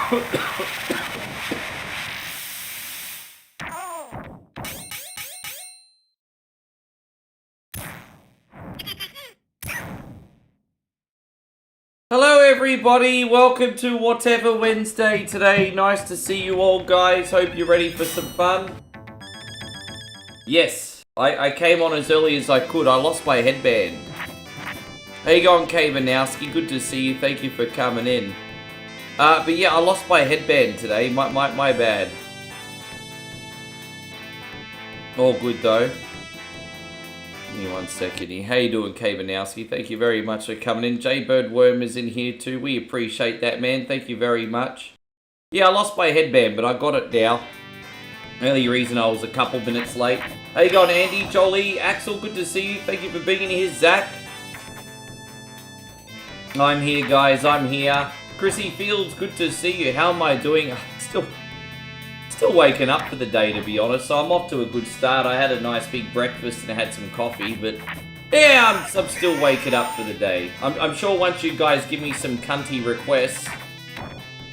Hello everybody, welcome to Whatever Wednesday today. Nice to see you all, guys. Hope you're ready for some fun. Yes, I came on as early as I could. I lost my headband. How you going, Kavanowski? Good to see you. Thank you for coming in. But yeah, I lost my headband today. My bad. All good though. Give me 1 second here. How you doing, Kavanowski? Thank you very much for coming in. Jaybird Worm is in here too. We appreciate that, man. Thank you very much. Yeah, I lost my headband, but I got it now. Only reason I was a couple minutes late. How you going, Andy, Jolie, Axel? Good to see you. Thank you for being in here, Zach. I'm here, guys. I'm here. Chrissy Fields, good to see you. How am I doing? Still waking up for the day, to be honest, so I'm off to a good start. I had a nice big breakfast and I had some coffee, but yeah, I'm still waking up for the day. I'm sure once you guys give me some cunty requests,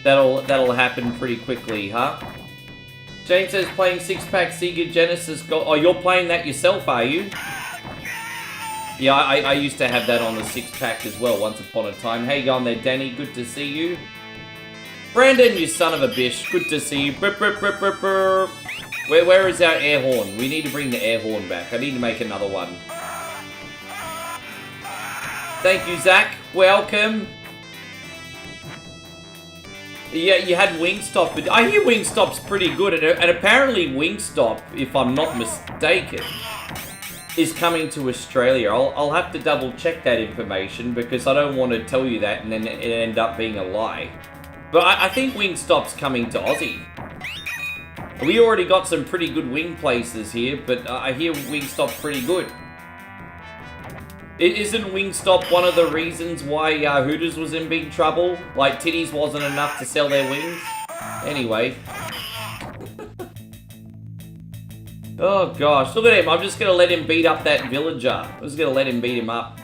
that'll happen pretty quickly, huh? James says playing 6-pack Sega Genesis. Oh, you're playing that yourself, are you? Yeah, I used to have that on the 6-pack as well once upon a time. How you going there, Danny? Good to see you. Brandon, you son of a bitch. Good to see you. Burp, burp, burp, burp, burp. Where is our air horn? We need to bring the air horn back. I need to make another one. Thank you, Zach. Welcome. Yeah, you had Wingstop, but I hear Wingstop's pretty good, and apparently Wingstop, if I'm not mistaken, is coming to Australia. I'll have to double check that information because I don't want to tell you that and then it end up being a lie. But I think Wingstop's coming to Aussie. We already got some pretty good wing places here, but I hear Wingstop's pretty good. Isn't Wingstop one of the reasons why Hooters was in big trouble? Like, titties wasn't enough to sell their wings? Anyway. Oh gosh, look at him. I'm just going to let him beat up that villager. I'm just going to let him beat him up.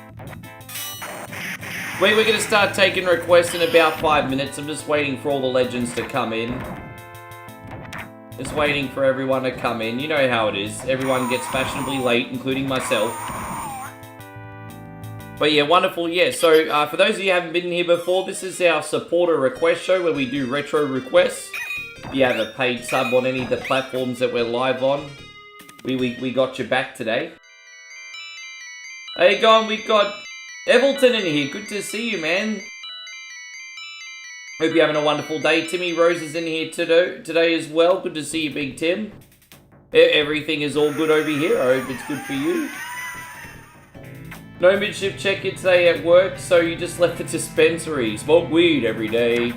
We're going to start taking requests in about 5 minutes. I'm just waiting for all the legends to come in. Just waiting for everyone to come in. You know how it is. Everyone gets fashionably late, including myself. But yeah, wonderful. Yeah, so for those of you who haven't been here before, this is our supporter request show where we do retro requests. If you have a paid sub on any of the platforms that we're live on, we got your back today. How you going? We've got Evelton in here. Good to see you, man. Hope you're having a wonderful day. Timmy Rose is in here today as well. Good to see you, Big Tim. Everything is all good over here. I hope it's good for you. No midship check-in today at work, so you just left the dispensary. Smoke weed every day.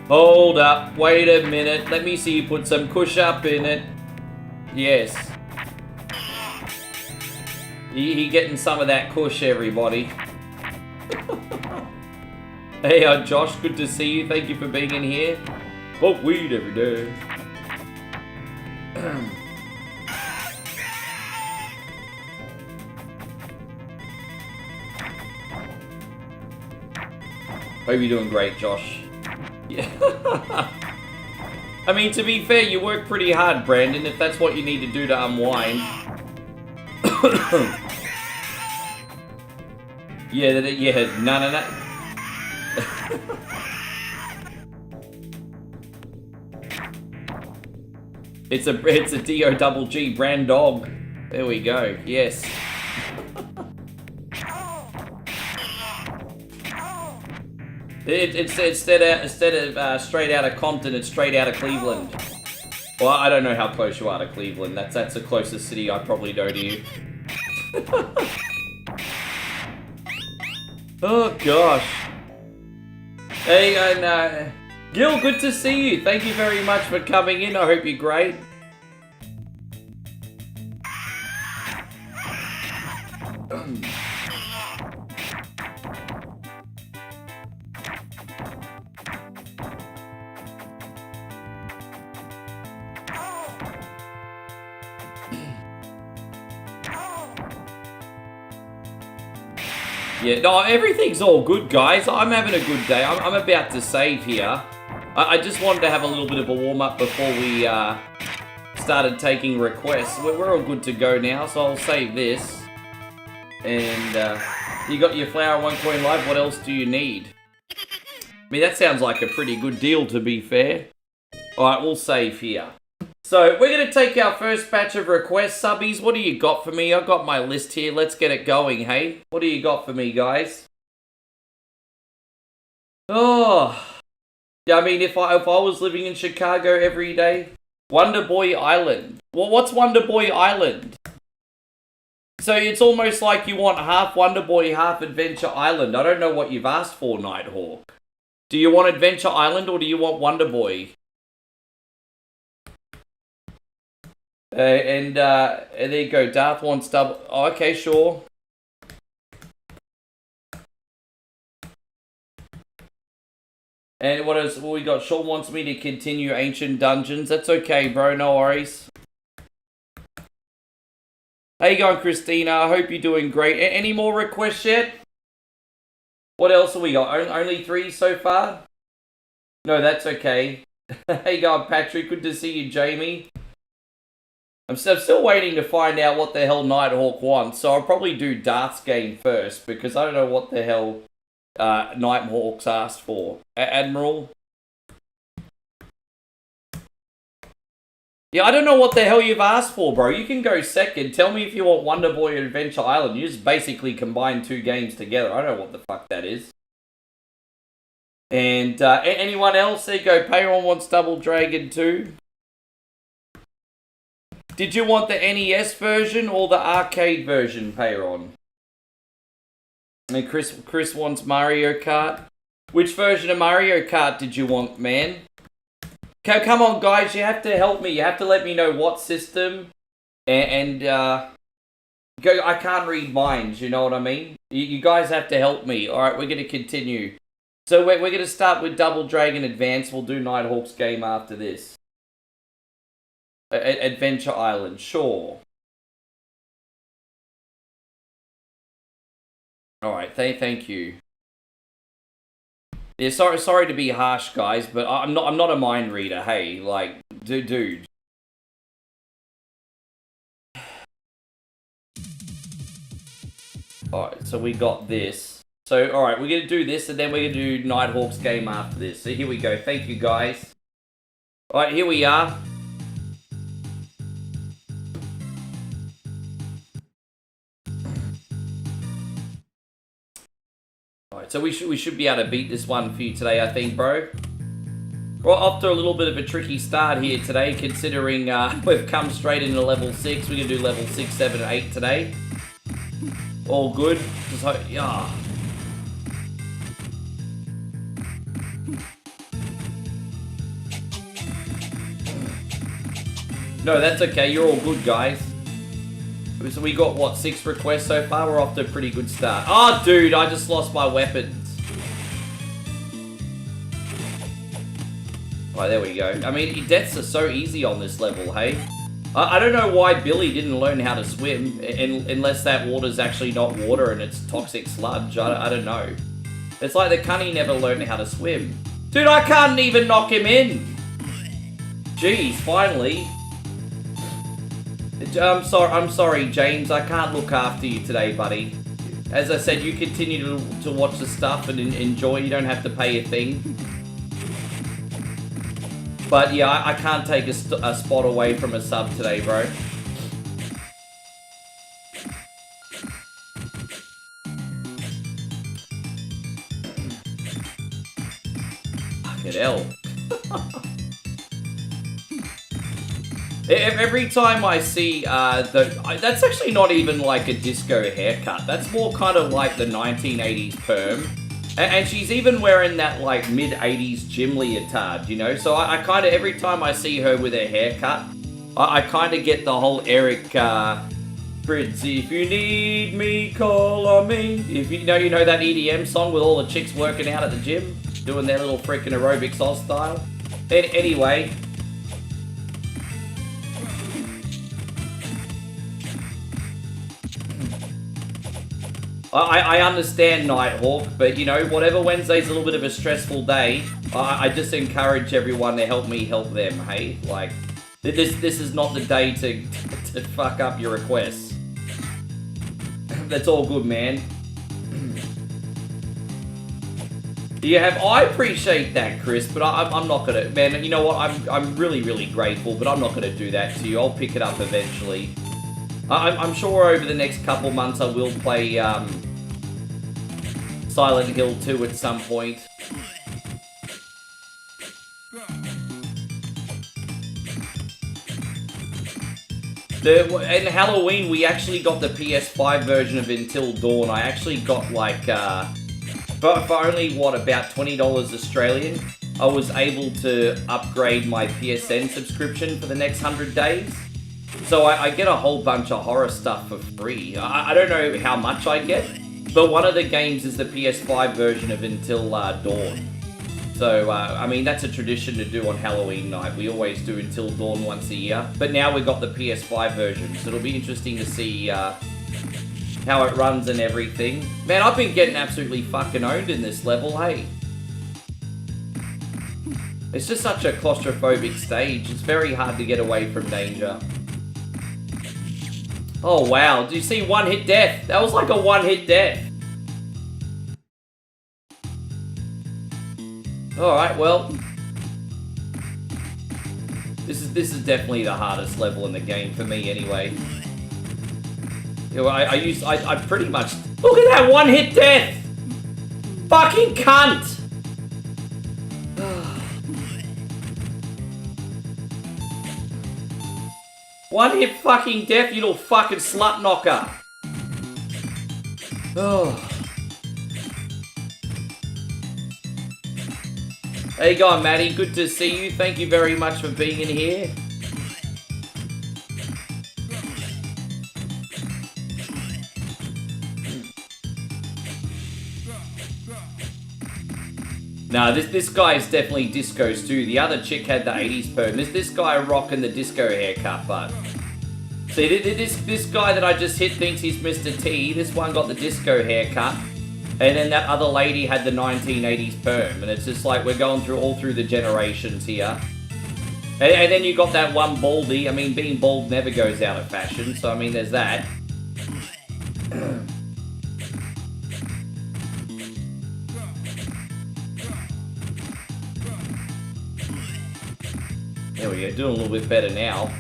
Hold up. Wait a minute. Let me see you put some kush up in it. Yes. He getting some of that kush, everybody. Hey, Josh, good to see you. Thank you for being in here. Smoke weed every day. Hope you're doing great, Josh. Yeah. I mean, to be fair, you work pretty hard, Brandon, if that's what you need to do to unwind. Yeah, no. It's a D-O-double-G brand dog. There we go. Yes. Instead of straight out of Compton, it's straight out of Cleveland. Well, I don't know how close you are to Cleveland. That's the closest city I probably know to you. Oh gosh. Hey, and Gil, good to see you. Thank you very much for coming in. I hope you're great. Yeah, no, everything's all good, guys. I'm having a good day. I'm about to save here. I just wanted to have a little bit of a warm-up before we started taking requests. We're all good to go now, so I'll save this. And you got your flower 1 coin live, what else do you need? I mean, that sounds like a pretty good deal, to be fair. Alright, we'll save here. So, we're going to take our first batch of requests. Subbies, what do you got for me? I've got my list here. Let's get it going, hey? What do you got for me, guys? Oh. Yeah, I mean, if I was living in Chicago every day. Wonder Boy Island. Well, what's Wonder Boy Island? So, it's almost like you want half Wonder Boy, half Adventure Island. I don't know what you've asked for, Nighthawk. Do you want Adventure Island or do you want Wonder Boy? And there you go. Darth wants double. Oh, okay, sure. And what else? Well, we got Sean wants me to continue Ancient Dungeons. That's okay, bro. No worries. How you going, Christina? I hope you're doing great. Any more requests yet? What else have we got? Only 3 so far? No, that's okay. How you going, Patrick? Good to see you, Jamie. I'm still waiting to find out what the hell Nighthawk wants, so I'll probably do Darth's game first, because I don't know what the hell Nighthawk's asked for. Admiral? Yeah, I don't know what the hell you've asked for, bro. You can go second. Tell me if you want Wonder Boy and Adventure Island. You just basically combine 2 games together. I don't know what the fuck that is. And anyone else? There you go. Payron wants Double Dragon 2. Did you want the NES version or the arcade version, Payron? And Chris wants Mario Kart. Which version of Mario Kart did you want, man? Come on, guys, you have to help me. You have to let me know what system. And I can't read minds, you know what I mean? You guys have to help me. Alright, we're going to continue. So we're going to start with Double Dragon Advance. We'll do Nighthawk's game after this. Adventure Island, sure. Alright, thank you. Yeah, sorry to be harsh, guys, but I'm not a mind reader. Hey, like, dude. Alright, so we got this. So, alright, we're gonna do this, and then we're gonna do Nighthawk's game after this. So here we go. Thank you, guys. Alright, here we are. Alright, so we should be able to beat this one for you today, I think, bro. We're off to a little bit of a tricky start here today, considering we've come straight into level 6. We're going to do level 6, 7, and 8 today. All good. Just hope, yeah. No, that's okay. You're all good, guys. So we got, what, 6 requests so far? We're off to a pretty good start. Oh, dude, I just lost my weapons. Right, there we go. I mean, deaths are so easy on this level, hey? I don't know why Billy didn't learn how to swim, unless that water's actually not water and it's toxic sludge. I don't know. It's like the cunny never learned how to swim. Dude, I can't even knock him in. Jeez, finally. I'm sorry, James. I can't look after you today, buddy. As I said, you continue to watch the stuff and enjoy. You don't have to pay a thing. But yeah, I can't take a spot away from a sub today, bro. Fucking hell. Every time I see that's actually not even like a disco haircut. That's more kind of like the 1980s perm. And she's even wearing that like mid-80s gym leotard, you know? So I kind of, every time I see her with her haircut, I kind of get the whole Eric Fritz, if you need me, call on me. If you know that EDM song with all the chicks working out at the gym, doing their little freaking aerobics Oz style. Anyway. I understand Nighthawk, but you know, whatever, Wednesday's a little bit of a stressful day. I just encourage everyone to help me help them, hey? Like, this is not the day to fuck up your requests. That's all good, man. I appreciate that, Chris, but I'm not gonna, man, you know what, I'm really, really grateful, but I'm not gonna do that to you. I'll pick it up eventually. I'm sure over the next couple months I will play Silent Hill 2 at some point. In Halloween, we actually got the PS5 version of Until Dawn. I actually got, like, for only, what, about $20 Australian, I was able to upgrade my PSN subscription for the next 100 days. So I get a whole bunch of horror stuff for free. I don't know how much I get, but one of the games is the PS5 version of Until Dawn. So, I mean, that's a tradition to do on Halloween night. We always do Until Dawn once a year. But now we've got the PS5 version, so it'll be interesting to see how it runs and everything. Man, I've been getting absolutely fucking owned in this level, hey? It's just such a claustrophobic stage. It's very hard to get away from danger. Oh, wow. Do you see one-hit death? That was like a one-hit death. Alright, well. This is definitely the hardest level in the game for me anyway. You know, I pretty much... Look at that one-hit death! Fucking cunt! One-hit fucking death, you little fucking slut knocker. Oh. How you going, Maddie? Good to see you. Thank you very much for being in here. No, this guy is definitely discos too. The other chick had the 80s perm. This guy rocking the disco haircut, but... See, this guy that I just hit thinks he's Mr. T. This one got the disco haircut. And then that other lady had the 1980s perm. And it's just like we're going through all through the generations here. And then you got that one baldy. I mean, being bald never goes out of fashion. So, I mean, there's that. There we go, doing a little bit better now.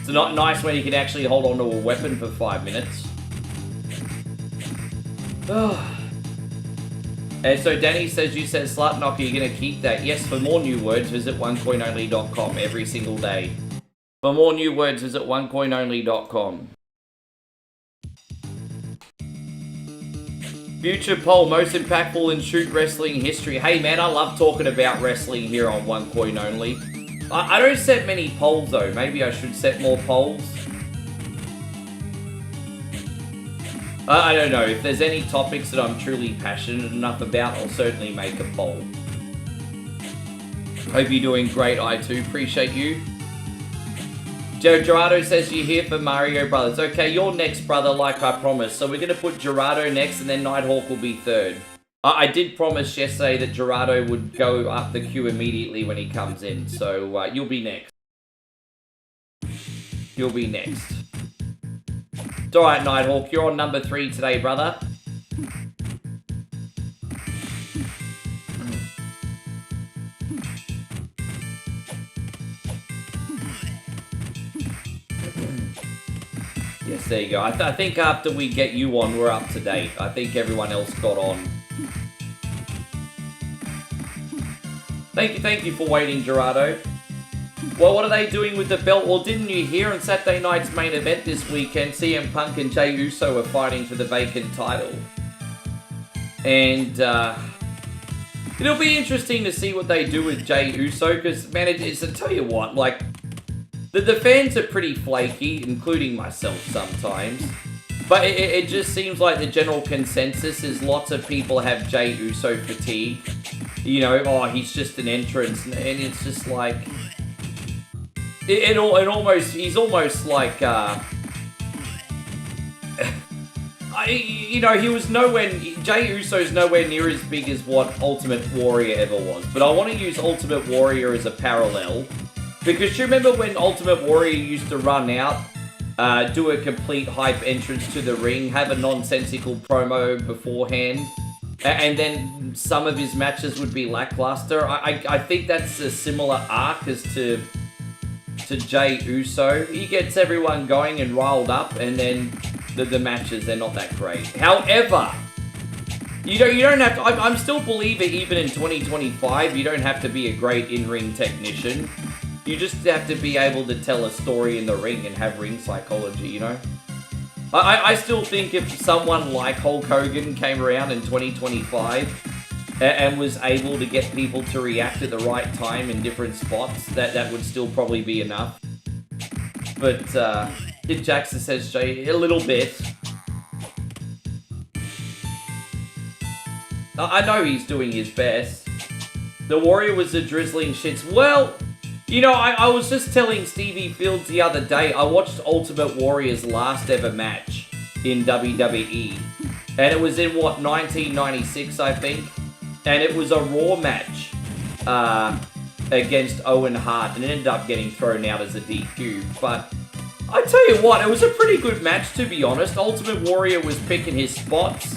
It's not nice when you can actually hold on to a weapon for 5 minutes. Oh. And so Danny says, you said slut knocker, you're going to keep that. Yes, for more new words, visit onecoinonly.com every single day. For more new words, visit onecoinonly.com. Future poll, most impactful in shoot wrestling history. Hey man, I love talking about wrestling here on One Coin Only. I don't set many polls though. Maybe I should set more polls. I don't know. If there's any topics that I'm truly passionate enough about, I'll certainly make a poll. Hope you're doing great, I too. Appreciate you. Gerardo says you're here for Mario Brothers. Okay, you're next, brother, like I promised. So we're going to put Gerardo next, and then Nighthawk will be third. I did promise yesterday that Gerardo would go up the queue immediately when he comes in. So you'll be next. You'll be next. It's alright, Nighthawk. You're on number 3 today, brother. Yes, there you go. I think after we get you on, we're up to date. I think everyone else got on. Thank you for waiting, Gerardo. Well, what are they doing with the belt? Well, didn't you hear on Saturday night's main event this weekend, CM Punk and Jey Uso were fighting for the vacant title. And, it'll be interesting to see what they do with Jey Uso, because, man, I tell you what, like, the fans are pretty flaky, including myself sometimes. But it just seems like the general consensus is lots of people have Jey Uso fatigue. You know, oh, he's just an entrance, and it's just like... he's almost like, you know, he was nowhere. Jey Uso's nowhere near as big as what Ultimate Warrior ever was. But I want to use Ultimate Warrior as a parallel. Because you remember when Ultimate Warrior used to run out, do a complete hype entrance to the ring, have a nonsensical promo beforehand, and then some of his matches would be lackluster. I think that's a similar arc as to Jey Uso. He gets everyone going and riled up, and then the matches, they're not that great. However, you don't have to, I'm still a believer even in 2025, you don't have to be a great in-ring technician. You just have to be able to tell a story in the ring and have ring psychology, you know? I still think if someone like Hulk Hogan came around in 2025 and was able to get people to react at the right time in different spots, that would still probably be enough. But, Kid Jackson says, Jay, a little bit. I know he's doing his best. The Warrior was a drizzling shits. Well, you know, I was just telling Stevie Fields the other day, I watched Ultimate Warrior's last ever match in WWE. And it was in, what, 1996, I think? And it was a Raw match against Owen Hart, and it ended up getting thrown out as a DQ. But I tell you what, it was a pretty good match, to be honest. Ultimate Warrior was picking his spots.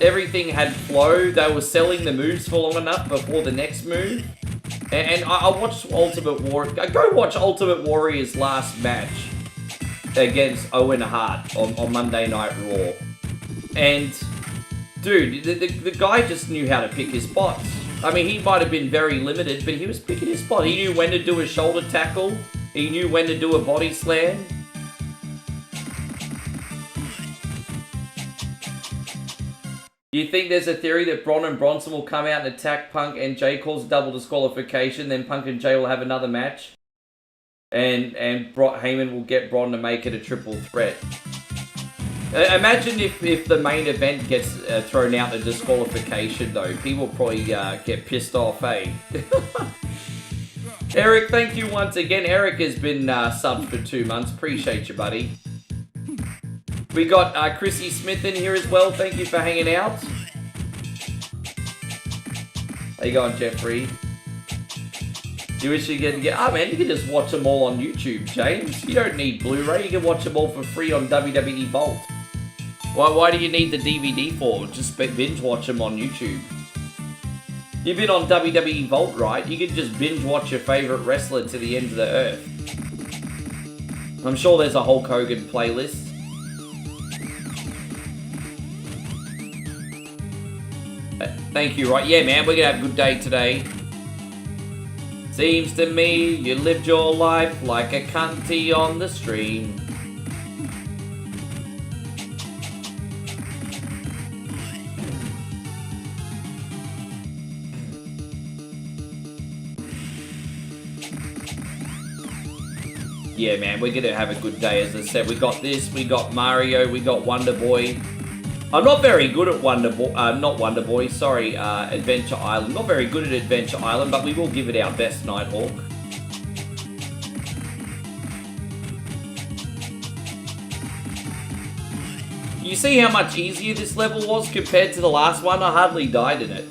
Everything had flow. They were selling the moves for long enough before the next move. And I watched Ultimate Warrior. Go watch Ultimate Warrior's last match against Owen Hart on Monday Night Raw. And, dude, the guy just knew how to pick his spots. I mean, he might have been very limited, but he was picking his spot. He knew when to do a shoulder tackle. He knew when to do a body slam. You think there's a theory that Braun and Bronson will come out and attack Punk and Jay calls a double disqualification, then Punk and Jay will have another match? And Heyman will get Braun to make it a triple threat. Imagine if the main event gets thrown out in disqualification, though. People probably get pissed off, eh? Eric, thank you once again. Eric has been subbed for 2 months. Appreciate you, buddy. We got Chrissy Smith in here as well. Thank you for hanging out. How you going, Jeffrey? You wish you could get... Oh, man, you can just watch them all on YouTube, James. You don't need Blu-ray. You can watch them all for free on WWE Vault. Why do you need the DVD for? Just binge watch them on YouTube. You've been on WWE Vault, right? You can just binge watch your favourite wrestler to the end of the earth. I'm sure there's a Hulk Hogan playlist. Thank you, right? Yeah, man, we're gonna have a good day today. Seems to me you lived your life like a cunty on the stream. Yeah, man, we're gonna have a good day. As I said, we got this, we got Mario, we got Wonder Boy. I'm not very good at Adventure Island. Not very good at Adventure Island, but we will give it our best, Nighthawk. You see how much easier this level was compared to the last one? I hardly died in it.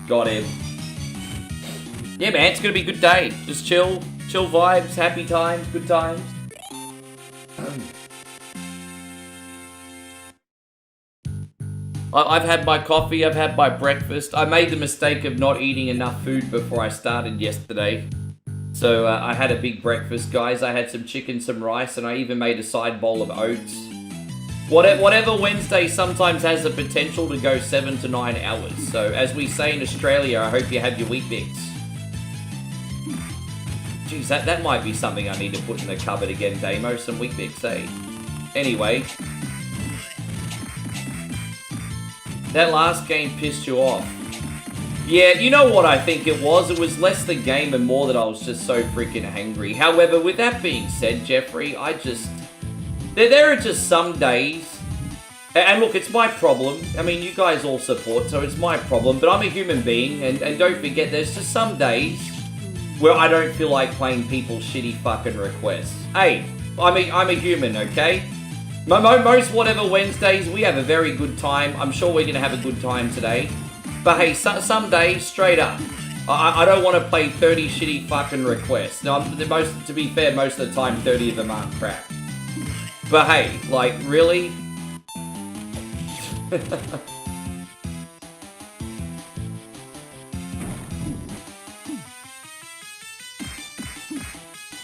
Got him. Yeah, man, it's gonna be a good day. Just chill vibes, happy times, good times. I've had my coffee, I've had my breakfast. I made the mistake of not eating enough food before I started yesterday. So I had a big breakfast, guys. I had some chicken, some rice, and I even made a side bowl of oats. Whatever Wednesday sometimes has the potential to go 7 to 9 hours. So, as we say in Australia, I hope you have your Weet-Bix. Jeez, that might be something I need to put in the cupboard again, Damo. Some Weet-Bix, eh? Anyway. That last game pissed you off. Yeah, you know what I think it was? It was less the game and more that I was just so freaking hangry. However, with that being said, Jeffrey, I just... There are just some days... And look, it's my problem. I mean, you guys all support, so it's my problem. But I'm a human being, and don't forget, there's just some days where I don't feel like playing people's shitty fucking requests. Hey, I'm a human, okay? Most whatever Wednesdays, we have a very good time. I'm sure we're going to have a good time today. But hey, some days, straight up, I don't want to play 30 shitty fucking requests. Now, to be fair, most of the time, 30 of them aren't crap. But hey, like, really?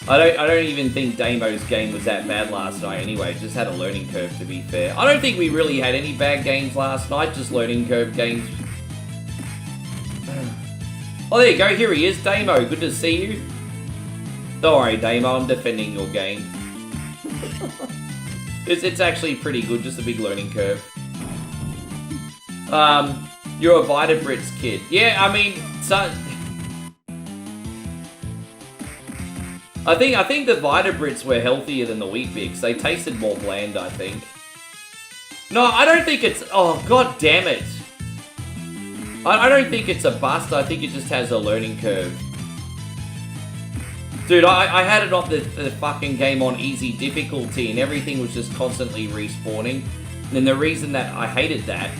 I don't even think Damo's game was that bad last night anyway. Just had a learning curve, to be fair. I don't think we really had any bad games last night, just learning curve games. Oh, there you go. Here he is, Damo. Good to see you. Don't worry, Damo. I'm defending your game. It's actually pretty good. Just a big learning curve. You're a Vitabrits kid. Yeah, I mean, so... I think the Vitabrits were healthier than the Wheat Bix. They tasted more bland, I think. No, I don't think it's... Oh, god damn it. I don't think it's a bust. I think it just has a learning curve. Dude, I had it on the fucking game on easy difficulty, and everything was just constantly respawning. And the reason that I hated that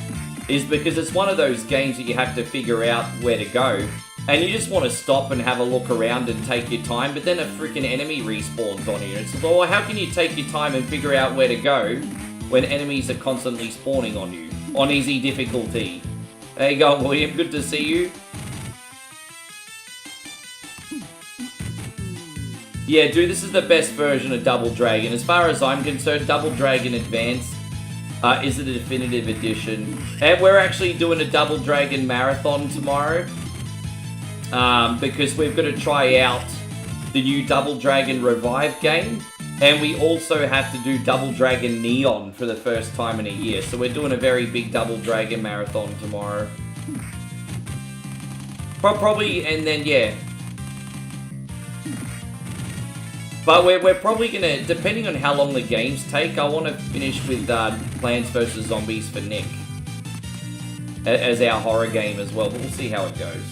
is because it's one of those games that you have to figure out where to go. And you just want to stop and have a look around and take your time, but then a freaking enemy respawns on you. It's like, well, how can you take your time and figure out where to go when enemies are constantly spawning on you? On easy difficulty. There you go, William. Good to see you. Yeah, dude, this is the best version of Double Dragon. As far as I'm concerned, Double Dragon Advance is the definitive edition. And we're actually doing a Double Dragon Marathon tomorrow. Because we've got to try out the new Double Dragon Revive game. And we also have to do Double Dragon Neon for the first time in a year. So we're doing a very big Double Dragon Marathon tomorrow. Probably, and then, yeah. But we're probably going to, depending on how long the games take, I want to finish with Plants vs. Zombies for Nick. As our horror game as well, but we'll see how it goes.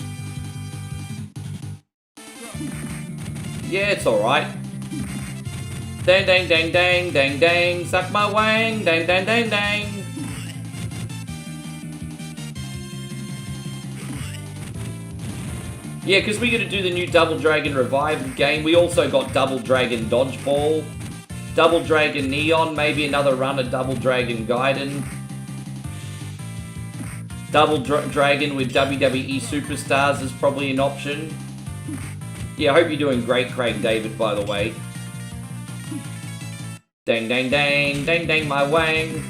Yeah, it's alright. Dang, dang, dang, dang, dang, dang. Suck my wang. Dang, dang, dang, dang. Yeah, because we got to do the new Double Dragon Revive game. We also got Double Dragon Dodgeball. Double Dragon Neon. Maybe another run of Double Dragon Gaiden. Double Dragon with WWE Superstars is probably an option. Yeah, I hope you're doing great, Craig David, by the way. Dang, dang, dang, dang, dang, my wang.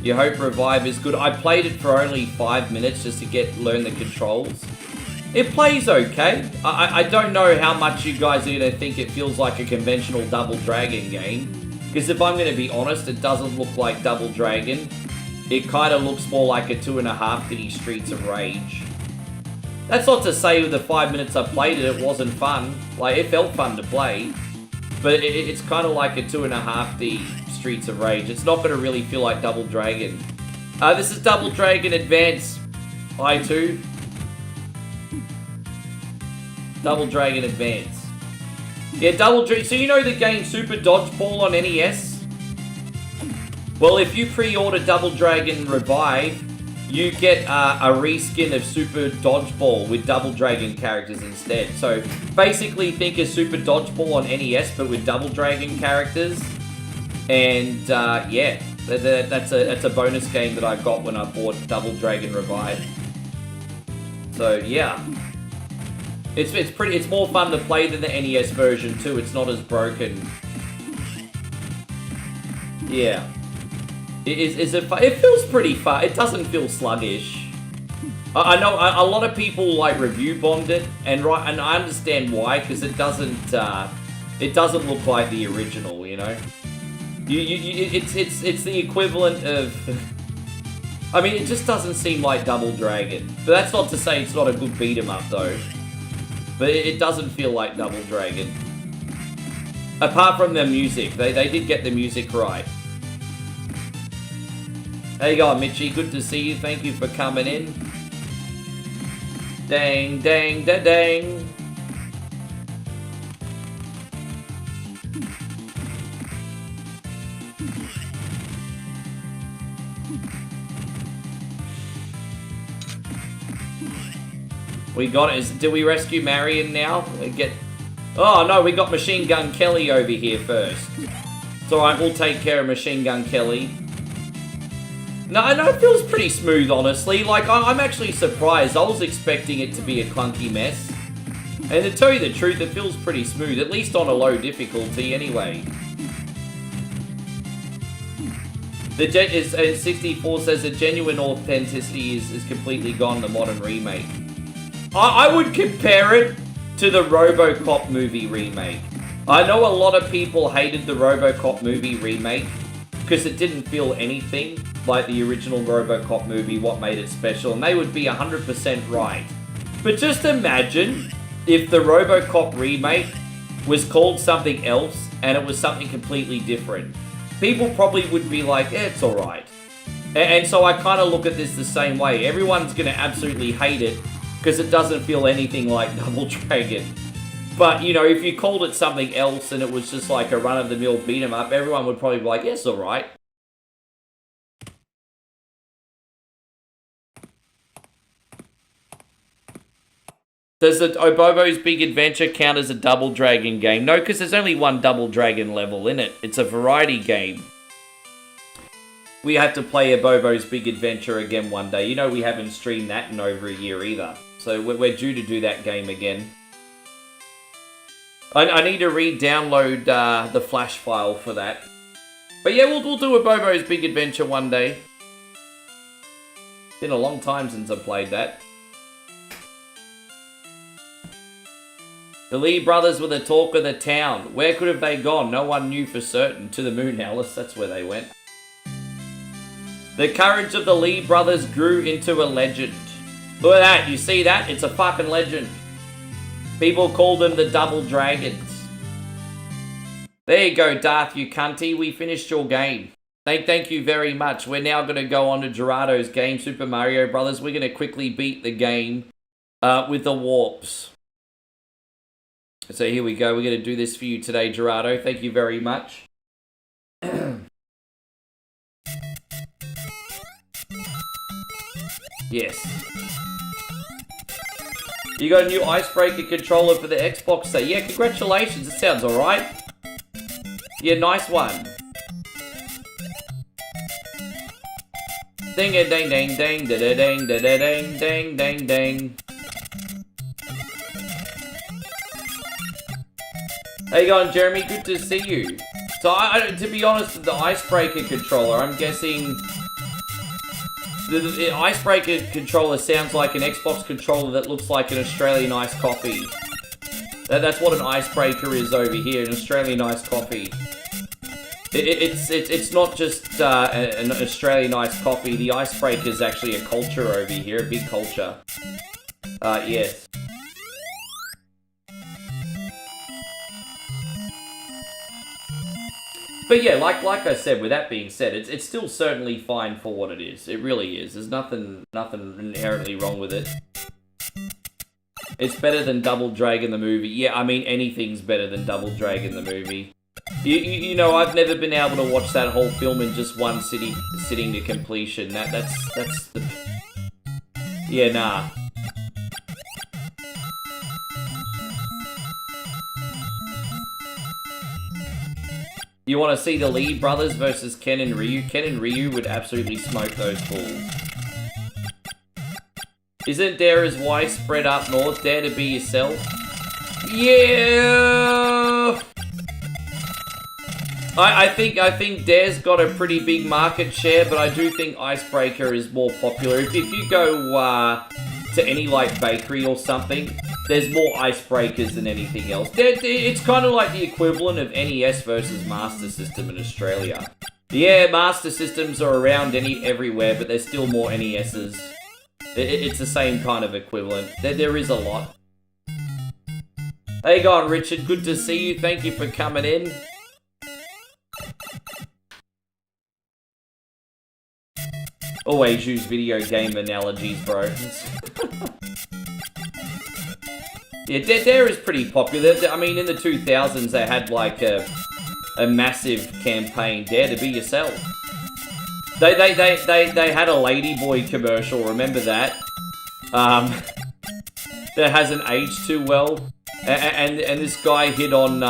You hope Revive is good. I played it for only 5 minutes just to learn the controls. It plays okay. I don't know how much you guys are going to think it feels like a conventional Double Dragon game. Because if I'm going to be honest, it doesn't look like Double Dragon. It kind of looks more like a 2.5D Streets of Rage. That's not to say with the 5 minutes I played it, it wasn't fun. Like, it felt fun to play. But it's kind of like a 2.5D Streets of Rage. It's not going to really feel like Double Dragon. This is Double Dragon Advance I2. Double Dragon Advance. Yeah, Double Dragon. So you know the game Super Dodgeball on NES? Well, if you pre-order Double Dragon Revive, you get a reskin of Super Dodgeball with Double Dragon characters instead. So basically think of Super Dodgeball on NES, but with Double Dragon characters. And yeah, that's a bonus game that I got when I bought Double Dragon Revive. So yeah, it's more fun to play than the NES version too. It's not as broken. Yeah. It feels pretty fun. It doesn't feel sluggish. I know a lot of people like review bombed it, and I understand why, because it doesn't look like the original, you know. It's the equivalent of I mean, it just doesn't seem like Double Dragon. But that's not to say it's not a good beat 'em up, though. But it doesn't feel like Double Dragon. Apart from the music. They did get the music right. How you going, Mitchie? Good to see you. Thank you for coming in. Dang, dang, da dang. We got it. Did we rescue Marion now? Oh no, we got Machine Gun Kelly over here first. It's alright, we'll take care of Machine Gun Kelly. No, it feels pretty smooth, honestly. Like, I'm actually surprised. I was expecting it to be a clunky mess. And to tell you the truth, it feels pretty smooth, at least on a low difficulty anyway. The 64 says the genuine authenticity is completely gone in the modern remake. I would compare it to the RoboCop movie remake. I know a lot of people hated the RoboCop movie remake because it didn't feel anything like the original RoboCop movie, what made it special, and they would be 100% right. But just imagine if the RoboCop remake was called something else and it was something completely different. People probably would be like, yeah, it's alright. And so I kind of look at this the same way. Everyone's going to absolutely hate it because it doesn't feel anything like Double Dragon. But, you know, if you called it something else and it was just like a run-of-the-mill beat-em-up, everyone would probably be like, yes, alright. Does the Obobo's Big Adventure count as a Double Dragon game? No, because there's only one Double Dragon level in it. It's a variety game. We have to play Obobo's Big Adventure again one day. You know, we haven't streamed that in over a year either. So we're due to do that game again. I need to re-download the Flash file for that. But yeah, we'll do Obobo's Big Adventure one day. Been a long time since I played that. The Lee brothers were the talk of the town. Where could have they gone? No one knew for certain. To the moon, Alice. That's where they went. The courage of the Lee brothers grew into a legend. Look at that. You see that? It's a fucking legend. People call them the Double Dragons. There you go, Darth, you cunty. We finished your game. Thank you very much. We're now going to go on to Gerardo's game, Super Mario Brothers. We're going to quickly beat the game with the warps. So here we go. We're going to do this for you today, Gerardo. Thank you very much. Yes. You got a new Icebreaker controller for the Xbox, so yeah, congratulations. It sounds alright. Yeah, nice one. Ding a ding ding ding da da ding da da ding ding ding ding. How you going, Jeremy? Good to see you. So, to be honest, with the Icebreaker controller, I'm guessing the Icebreaker controller sounds like an Xbox controller that looks like an Australian iced coffee. That's what an Icebreaker is over here, an Australian iced coffee. It's not just an Australian iced coffee. The Icebreaker is actually a culture over here, a big culture. Yes. But yeah, like I said, with that being said, it's still certainly fine for what it is. It really is. There's nothing inherently wrong with it. It's better than Double Dragon the movie. Yeah, I mean, anything's better than Double Dragon the movie. You know, I've never been able to watch that whole film in just one sitting to completion. That's the... Yeah, nah. You want to see the Lee brothers versus Ken and Ryu? Ken and Ryu would absolutely smoke those fools. Isn't Dare as Y spread up north? Dare to be yourself? Yeah! I think Dare's got a pretty big market share, but I do think Icebreaker is more popular. If you go to any like bakery or something, there's more Icebreakers than anything else. It's kind of like the equivalent of NES versus Master System in Australia. Yeah, Master Systems are around everywhere, but there's still more NESs. It's the same kind of equivalent. There is a lot. How you going, Richard? Good to see you. Thank you for coming in. Always use video game analogies, bro. Yeah, Dare is pretty popular. I mean, in the 2000s, they had like a massive campaign, Dare to Be Yourself. They had a Ladyboy commercial, remember that? That hasn't aged too well. And this guy hit on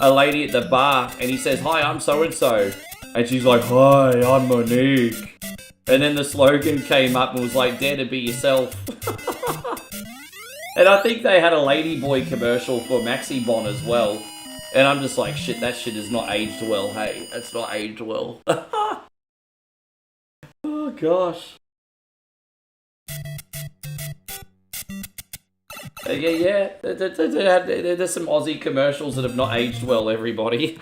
a lady at the bar, and he says, "Hi, I'm so-and-so." And she's like, "Hi, I'm Monique." And then the slogan came up and was like, "Dare to be yourself." And I think they had a Ladyboy commercial for Maxi Bon as well. And I'm just like, shit, that shit has not aged well, hey. That's not aged well. Oh, gosh. Yeah. There's some Aussie commercials that have not aged well, everybody.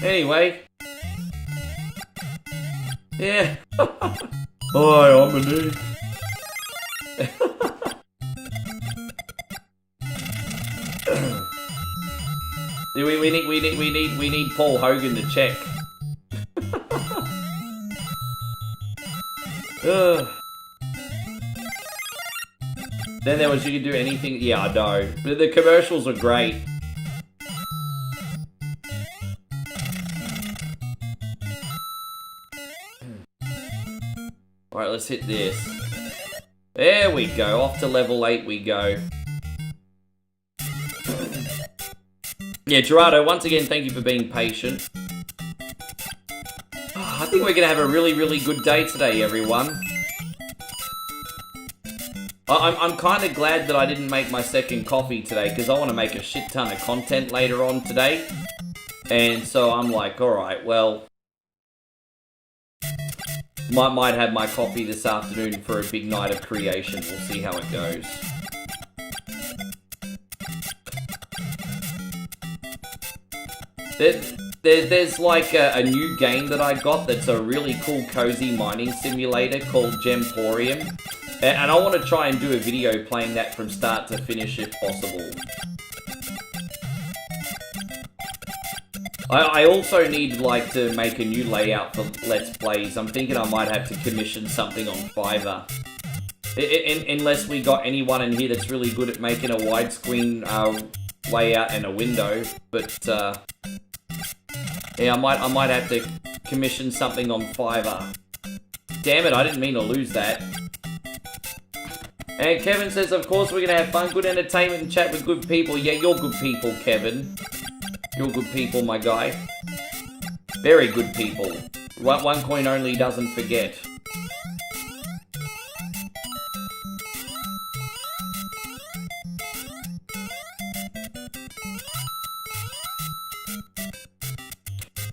Anyway. Yeah. Hi, I'm Monique. We need Paul Hogan to check. Then there was, you could do anything. Yeah, I know. But the commercials are great. Alright, let's hit this. There we go. Off to level 8 we go. Yeah, Gerardo, once again, thank you for being patient. I think we're going to have a really, really good day today, everyone. I'm kind of glad that I didn't make my second coffee today, because I want to make a shit ton of content later on today. And so I'm like, alright, well... Might have my coffee this afternoon for a big night of creation. We'll see how it goes. There's like a new game that I got that's a really cool, cozy mining simulator called Gemporium. And I want to try and do a video playing that from start to finish if possible. I also need like to make a new layout for Let's Plays. I'm thinking I might have to commission something on Fiverr. Unless we got anyone in here that's really good at making a widescreen layout and a window. But yeah, I might have to commission something on Fiverr. Damn it, I didn't mean to lose that. And Kevin says, of course we're going to have fun, good entertainment and chat with good people. Yeah, you're good people, Kevin. You're good people, my guy. Very good people. One coin only doesn't forget.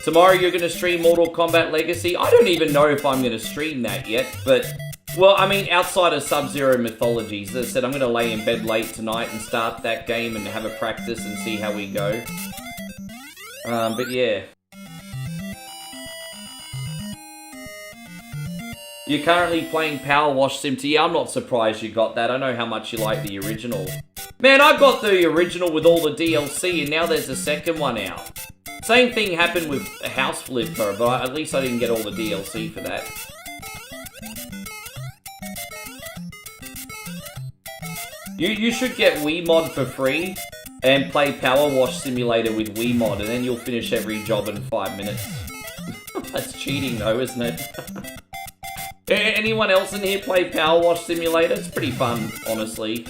Tomorrow you're going to stream Mortal Kombat Legacy? I don't even know if I'm going to stream that yet, but... Well, I mean, outside of Sub-Zero Mythologies, as I said, I'm going to lay in bed late tonight and start that game and have a practice and see how we go. But yeah. You're currently playing Power Wash Sim 2. Yeah, I'm not surprised you got that. I know how much you like the original. Man, I got the original with all the DLC, and now there's a second one out. Same thing happened with House Flipper, but at least I didn't get all the DLC for that. You should get Wiimote for free and play Power Wash Simulator with Wiimote, and then you'll finish every job in 5 minutes. That's cheating though, isn't it? Anyone else in here play Power Wash Simulator? It's pretty fun, honestly.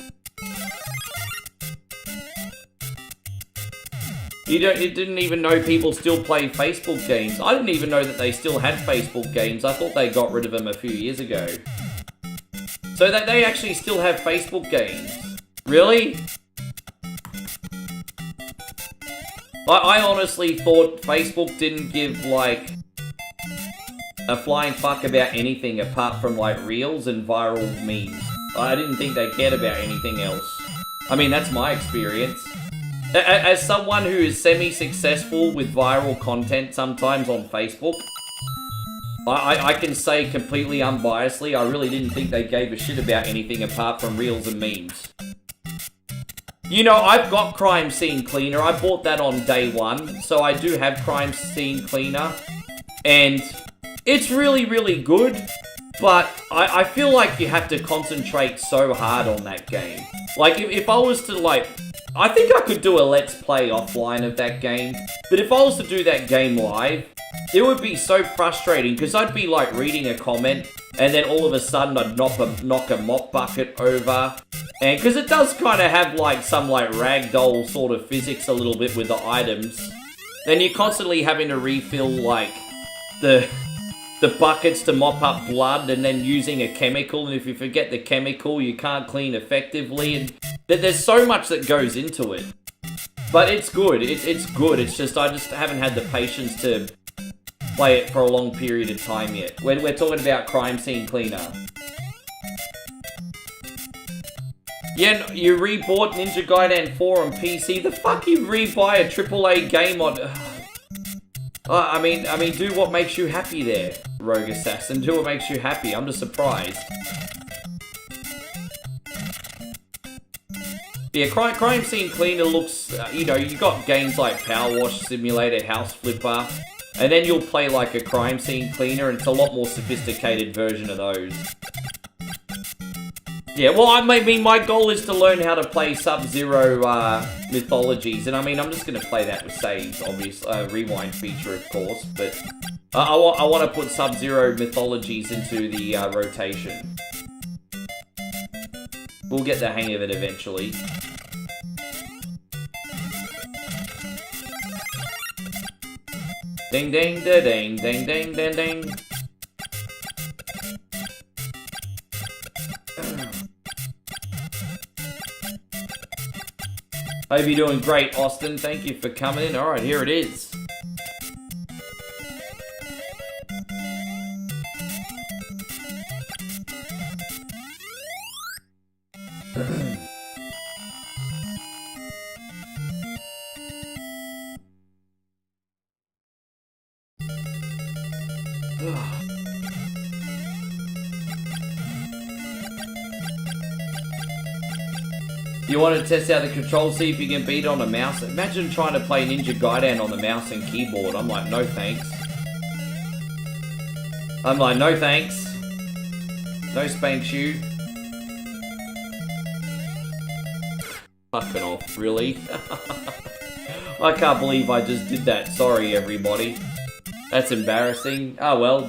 You didn't even know people still play Facebook games. I didn't even know that they still had Facebook games. I thought they got rid of them a few years ago. So they actually still have Facebook games. Really? I honestly thought Facebook didn't give, like, a flying fuck about anything apart from, like, reels and viral memes. I didn't think they cared about anything else. I mean, that's my experience. As someone who is semi-successful with viral content sometimes on Facebook, I can say completely unbiasedly, I really didn't think they gave a shit about anything apart from reels and memes. You know, I've got Crime Scene Cleaner. I bought that on day one, so I do have Crime Scene Cleaner. And it's really, really good, but I feel like you have to concentrate so hard on that game. Like, if I was to, like... I think I could do a Let's Play offline of that game, but if I was to do that game live, it would be so frustrating, because I'd be, like, reading a comment, and then all of a sudden I'd knock a mop bucket over, and because it does kind of have, like, some, like, ragdoll sort of physics a little bit with the items, then you're constantly having to refill, like, the buckets to mop up blood, and then using a chemical, and if you forget the chemical, you can't clean effectively, and there's so much that goes into it. But it's good, it's good, it's just, I just haven't had the patience to play it for a long period of time yet. We're talking about Crime Scene Cleaner. Yeah, you rebought Ninja Gaiden 4 on PC. The fuck you rebuy a AAA game on... I mean, do what makes you happy there, Rogue Assassin. Do what makes you happy. I'm just surprised. Yeah, Crime Scene Cleaner looks, you know, you got games like Power Wash Simulator, House Flipper, and then you'll play like a Crime Scene Cleaner, and it's a lot more sophisticated version of those. Yeah, well, I mean, my goal is to learn how to play Sub-Zero Mythologies, and I mean, I'm just going to play that with saves, obviously, rewind feature, of course, but I want to put Sub-Zero Mythologies into the rotation. We'll get the hang of it eventually. Ding ding da ding ding ding ding ding. Hope you're doing great, Austin. Thank you for coming in. Alright, here it is. You want to test out the controls, see if you can beat it on a mouse? Imagine trying to play Ninja Gaiden on the mouse and keyboard. I'm like, no thanks. No spank you. Fucking off, really? I can't believe I just did that. Sorry, everybody. That's embarrassing. Oh well.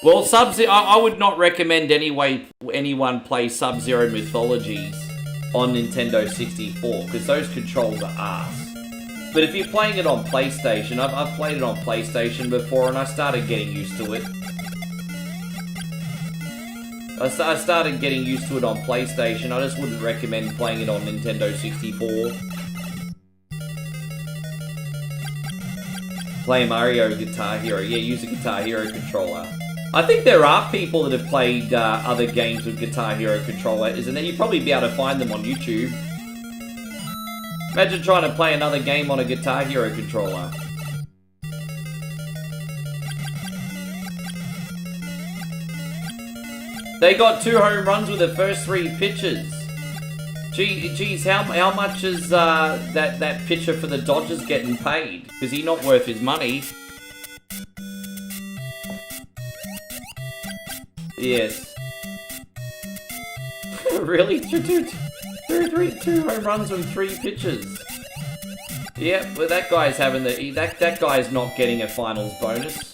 Well, I would not recommend anyone play Sub-Zero Mythologies on Nintendo 64, because those controls are ass. But if you're playing it on PlayStation, I've played it on PlayStation before, and I started getting used to it. I started getting used to it on PlayStation. I just wouldn't recommend playing it on Nintendo 64. Play Mario Guitar Hero. Yeah, use a Guitar Hero controller. I think there are people that have played other games with Guitar Hero controllers, and then you'd probably be able to find them on YouTube. Imagine trying to play another game on a Guitar Hero controller. They got 2 home runs with the first 3 pitches. Geez, how much is that pitcher for the Dodgers getting paid? Because he's not worth his money. Yes. Really? 2 home runs with 3 pitches. Yep, but that guy's having that guy's not getting a finals bonus.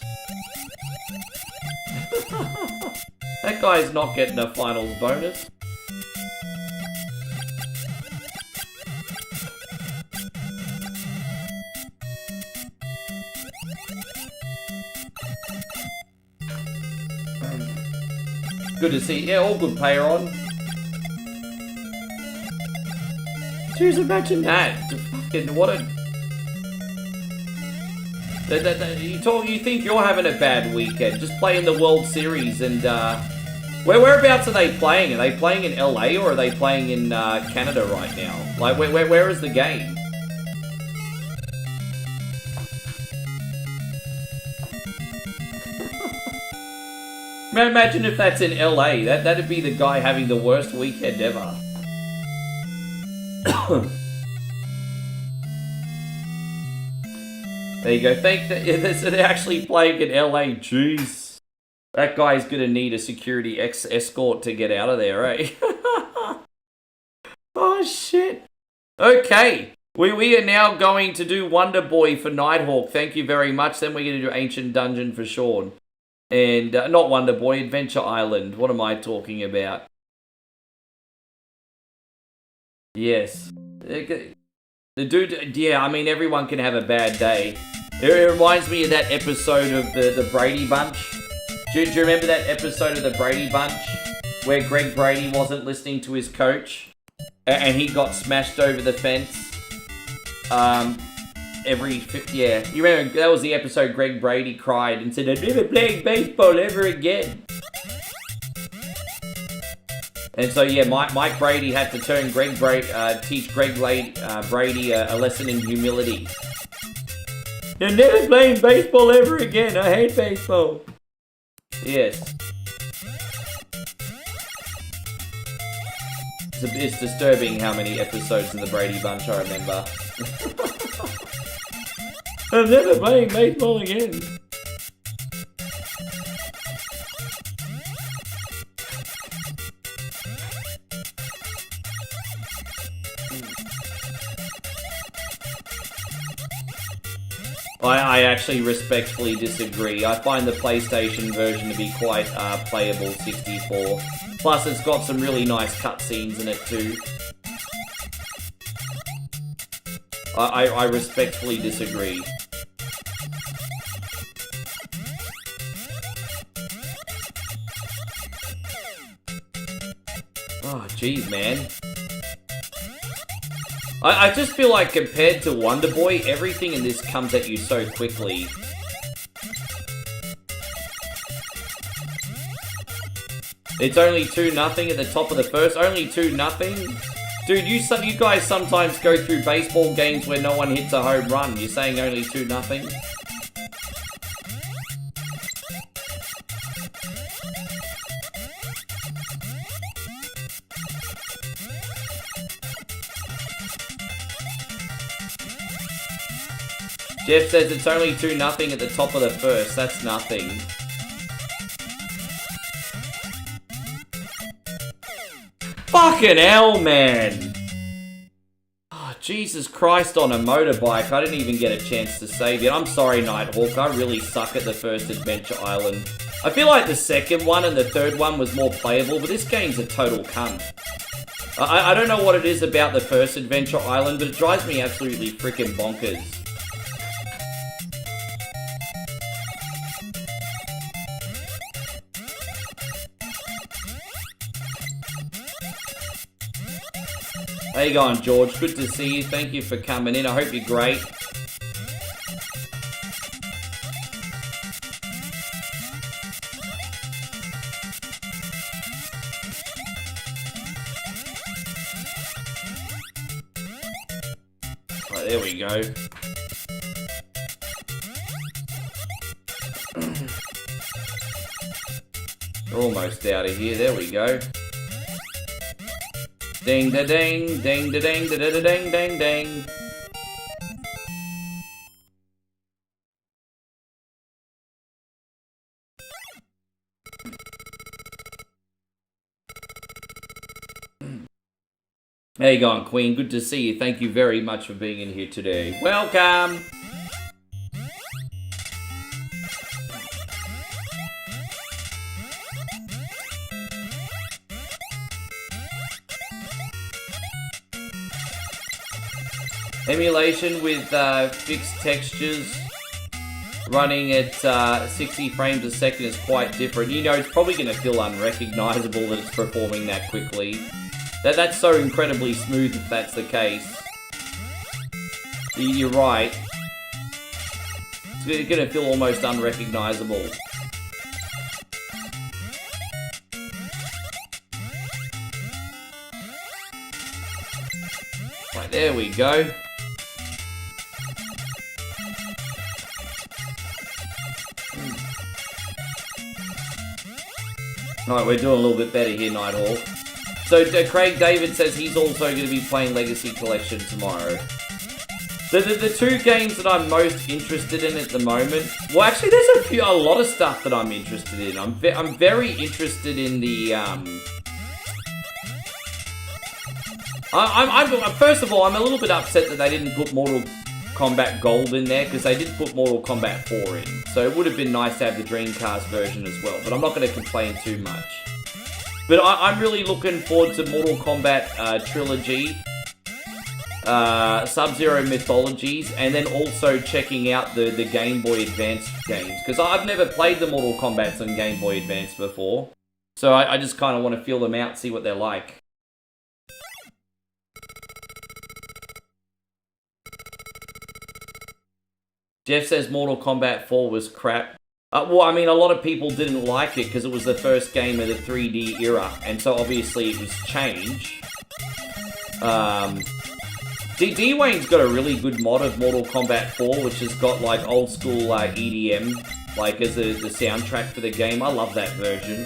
That guy's not getting a finals bonus. Good to see. Yeah, all good player on. Jeez, imagine that. Fucking what a... You think you're having a bad weekend, just playing the World Series and Whereabouts are they playing? Are they playing in LA or are they playing in Canada right now? Like, where is the game? Imagine if that's in LA. That'd be the guy having the worst weekend ever. There you go. They're actually playing in LA. Jeez. That guy's gonna need a security escort to get out of there, eh? Oh, shit. Okay. We are now going to do Wonder Boy for Nighthawk. Thank you very much. Then we're going to do Ancient Dungeon for Sean. And, not Wonder Boy, Adventure Island. What am I talking about? Yes. The dude, yeah, I mean, everyone can have a bad day. It reminds me of that episode of the Brady Bunch. Do you remember that episode of the Brady Bunch? Where Greg Brady wasn't listening to his coach? And he got smashed over the fence? Yeah. You remember, that was the episode Greg Brady cried and said, "I'm never playing baseball ever again." And so, yeah, Mike Brady had to teach Greg Brady a lesson in humility. "I'm never playing baseball ever again. I hate baseball." Yes. It's disturbing how many episodes in the Brady Bunch I remember. "I'm never playing baseball again." I actually respectfully disagree. I find the PlayStation version to be quite playable, 64. Plus, it's got some really nice cutscenes in it too. I respectfully disagree. Oh, geez, man. I just feel like compared to Wonder Boy, everything in this comes at you so quickly. It's only 2-0 at the top of the first. Only 2-0? Dude, you guys sometimes go through baseball games where no one hits a home run. You're saying only 2-0? Jeff says it's only 2-0 at the top of the first. That's nothing. Fucking hell, man! Oh, Jesus Christ on a motorbike. I didn't even get a chance to save it. I'm sorry, Nighthawk. I really suck at the first Adventure Island. I feel like the second one and the third one was more playable, but this game's a total cunt. I don't know what it is about the first Adventure Island, but it drives me absolutely freaking bonkers. How you going, George? Good to see you. Thank you for coming in. I hope you're great. Right, there we go. We're almost out of here. There we go. Ding da ding, ding da ding da da da ding ding ding. How you going, Queen? Good to see you. Thank you very much for being in here today. Welcome! Emulation with fixed textures running at 60 frames a second is quite different. You know, it's probably going to feel unrecognizable that it's performing that quickly. That's so incredibly smooth if that's the case. You're right. It's going to feel almost unrecognizable. There we go. Alright, we're doing a little bit better here, Nighthawk. So, Craig David says he's also going to be playing Legacy Collection tomorrow. The two games that I'm most interested in at the moment... Well, actually, there's a lot of stuff that I'm interested in. I'm very interested in the... First of all, I'm a little bit upset that they didn't put Mortal Kombat Gold in there, because they did put Mortal Kombat 4 in. So it would have been nice to have the Dreamcast version as well, but I'm not going to complain too much. But I'm really looking forward to Mortal Kombat Trilogy, Sub-Zero Mythologies, and then also checking out the Game Boy Advance games, because I've never played the Mortal Kombats on Game Boy Advance before. So I just kind of want to feel them out, see what they're like. Jeff says Mortal Kombat 4 was crap. Well, I mean, a lot of people didn't like it because it was the first game of the 3D era, and so obviously it was change. D-Wayne's got a really good mod of Mortal Kombat 4, which has got like old school EDM, like as the soundtrack for the game. I love that version.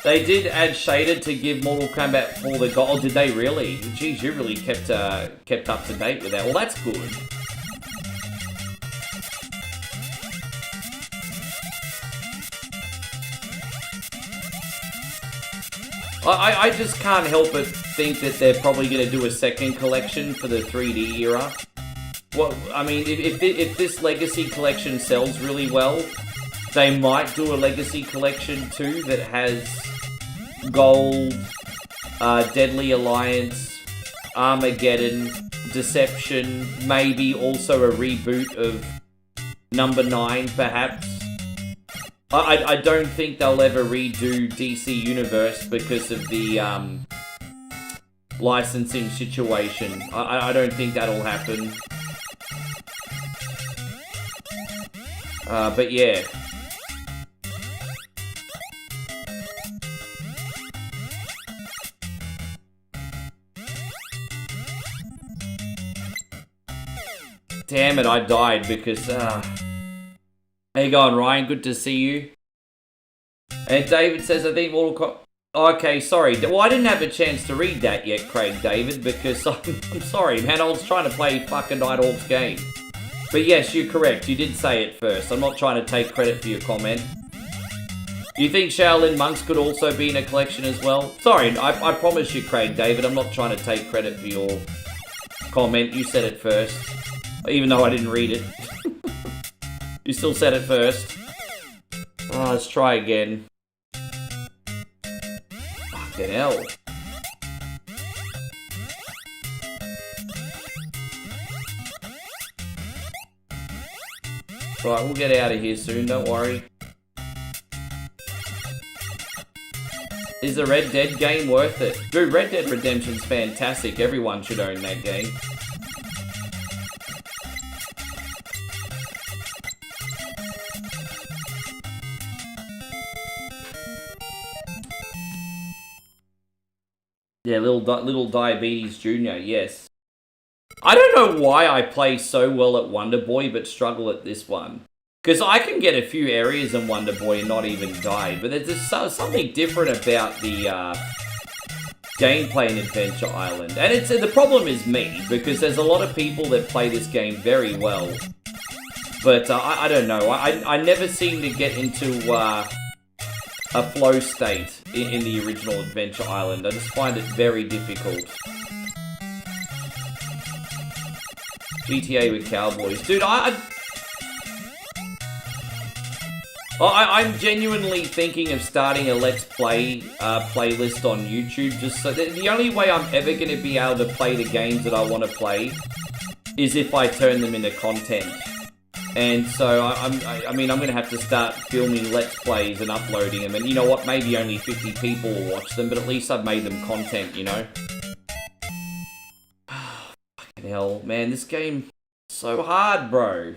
They did add shader to give Mortal Kombat 4 the gold. Oh, did they really? Jeez, you really kept up to date with that. Well, that's good. I just can't help but think that they're probably going to do a second collection for the 3D era. Well, I mean, if this Legacy collection sells really well, they might do a Legacy collection too that has Gold, Deadly Alliance, Armageddon, Deception, maybe also a reboot of number 9 perhaps. I don't think they'll ever redo DC Universe because of the licensing situation. I don't think that'll happen. But yeah. Damn it, I died because, How you going, Ryan? Good to see you. And David says, I think Mortal Kombat... Okay, sorry. Well, I didn't have a chance to read that yet, Craig David, because I'm sorry, man. I was trying to play fucking Nighthawk's game. But yes, you're correct. You did say it first. I'm not trying to take credit for your comment. You think Shaolin Monks could also be in a collection as well? Sorry, I promise you, Craig David, I'm not trying to take credit for your comment. You said it first. Even though I didn't read it. You still said it first. Oh, let's try again. Fucking hell. Right, we'll get out of here soon, don't worry. Is the Red Dead game worth it? Dude, Red Dead Redemption's fantastic. Everyone should own that game. Yeah, little Diabetes Junior, yes. I don't know why I play so well at Wonder Boy, but struggle at this one. Because I can get a few areas in Wonder Boy and not even die, but there's just something different about the gameplay in Adventure Island. And the problem is me, because there's a lot of people that play this game very well. But I don't know, I never seem to get into a flow state in the original Adventure Island. I just find it very difficult. GTA with cowboys. Dude, I'm genuinely thinking of starting a Let's Play playlist on YouTube. Just so the only way I'm ever going to be able to play the games that I want to play is if I turn them into content. And so I mean, I'm going to have to start filming Let's Plays and uploading them. And you know what? Maybe only 50 people will watch them, but at least I've made them content, you know? Fucking hell, man, this game is so hard, bro.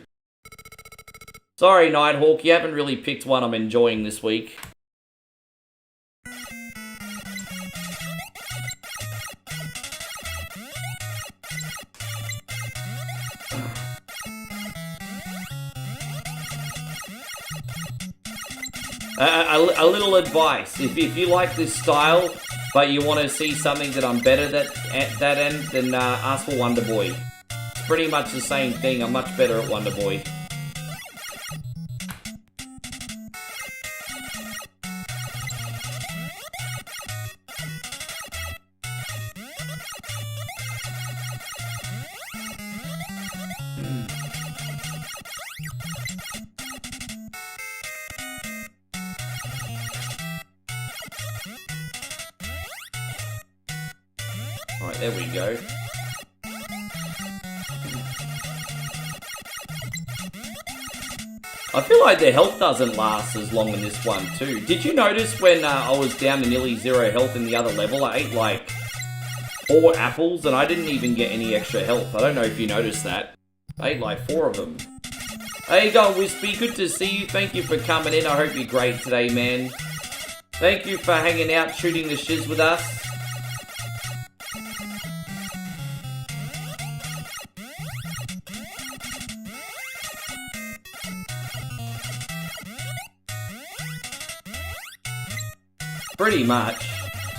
Sorry, Nighthawk, you haven't really picked one I'm enjoying this week. A little advice, if you like this style, but you want to see something that I'm better at that end, then ask for Wonder Boy. It's pretty much the same thing, I'm much better at Wonder Boy. Alright, there we go. I feel like the health doesn't last as long in this one too. Did you notice when I was down to nearly 0 health in the other level, I ate like 4 apples and I didn't even get any extra health. I don't know if you noticed that. I ate like 4 of them. How you going, Wispy? Good to see you. Thank you for coming in. I hope you're great today, man. Thank you for hanging out, shooting the shiz with us. Pretty much.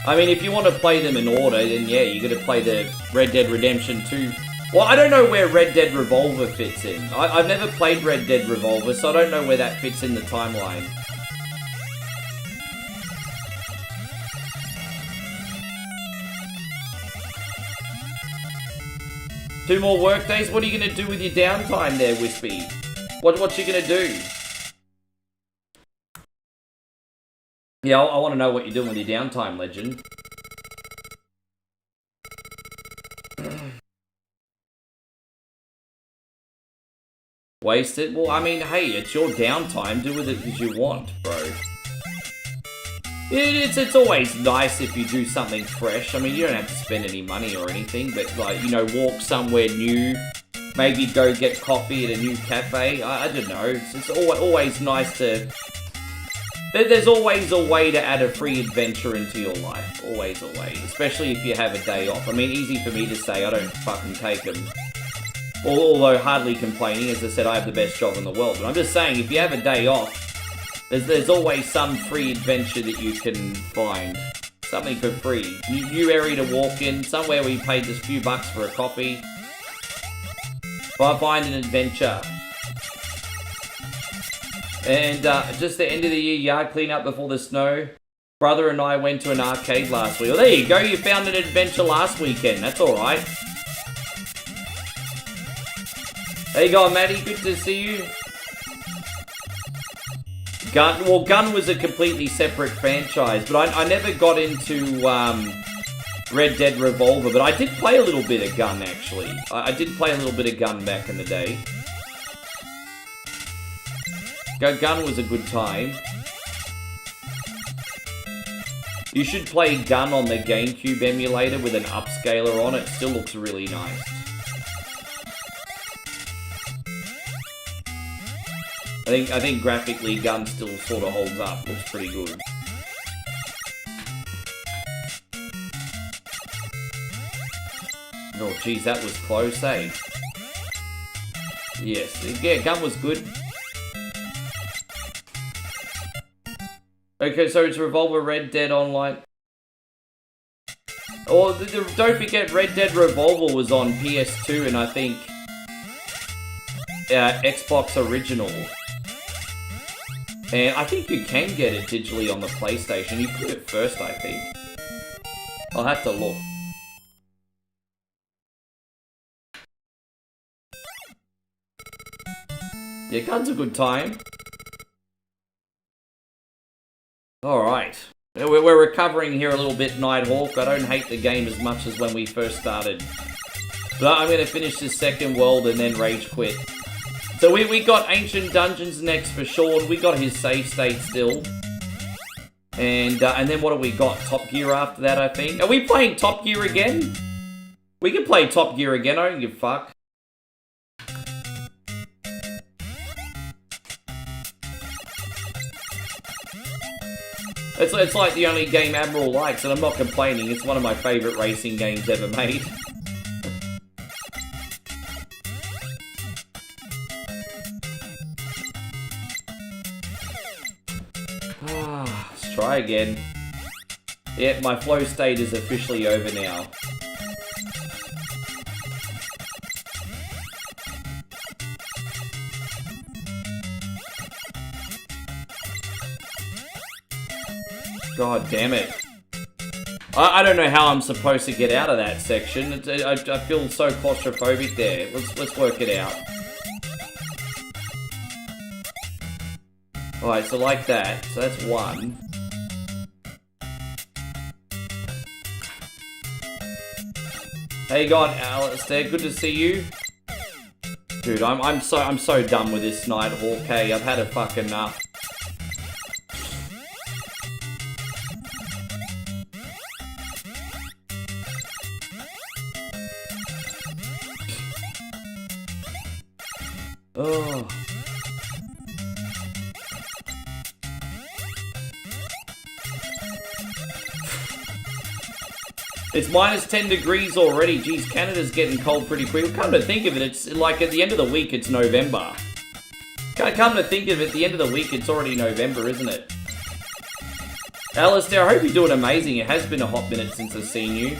I mean, if you want to play them in order, then yeah, you got to play the Red Dead Redemption 2. Well, I don't know where Red Dead Revolver fits in. I've never played Red Dead Revolver, so I don't know where that fits in the timeline. Two more work days? What are you going to do with your downtime there, Wispy? What you going to do? Yeah, I want to know what you're doing with your downtime, legend. Waste it? Well, I mean, hey, it's your downtime. Do with it as you want, bro. It's always nice if you do something fresh. I mean, you don't have to spend any money or anything, but, like, you know, walk somewhere new. Maybe go get coffee at a new cafe. I don't know. It's always nice to... There's always a way to add a free adventure into your life. Always a way. Especially if you have a day off. I mean, easy for me to say, I don't fucking take them. Although hardly complaining, as I said, I have the best job in the world. But I'm just saying, if you have a day off, there's always some free adventure that you can find. Something for free. New area to walk in, somewhere where you pay just a few bucks for a coffee. Find an adventure. And just the end of the year yard cleanup before the snow. Brother and I went to an arcade last week. Well, there you go, you found an adventure last weekend. That's alright. How you going, Maddie? Good to see you. Gun was a completely separate franchise, but I never got into Red Dead Revolver, but I did play a little bit of Gun, actually. I did play a little bit of Gun back in the day. Gun was a good time. You should play Gun on the GameCube emulator with an upscaler on it. Still looks really nice. I think graphically Gun still sort of holds up. Looks pretty good. Oh, geez, that was close, eh? Yes, yeah, Gun was good. Okay, so it's Revolver Red Dead Online. Oh, don't forget Red Dead Revolver was on PS2 and I think Xbox Original. And I think you can get it digitally on the PlayStation. You could at first, I think. I'll have to look. Yeah, Gun's a good time. Alright. We're recovering here a little bit, Nighthawk. I don't hate the game as much as when we first started. But I'm going to finish this second world and then rage quit. So we got Ancient Dungeons next for Sean. We got his save state still. And then what have we got? Top Gear after that, I think. Are we playing Top Gear again? We can play Top Gear again, I don't give a fuck. It's like the only game Admiral likes, and I'm not complaining. It's one of my favourite racing games ever made. Let's try again. Yeah, my flow state is officially over now. God damn it. I don't know how I'm supposed to get out of that section. I feel so claustrophobic there. Let's work it out. Alright, so like that. So that's one. How you going, Alistair? Good to see you. Dude, I'm so done with this Nighthawk. Hey, I've had a fucking enough. Oh. It's minus 10 degrees already. Geez, Canada's getting cold pretty quick. Come to think of it, it's like at the end of the week, it's November. Come to think of it, at the end of the week, it's already November, isn't it? Alistair, I hope you're doing amazing. It has been a hot minute since I've seen you.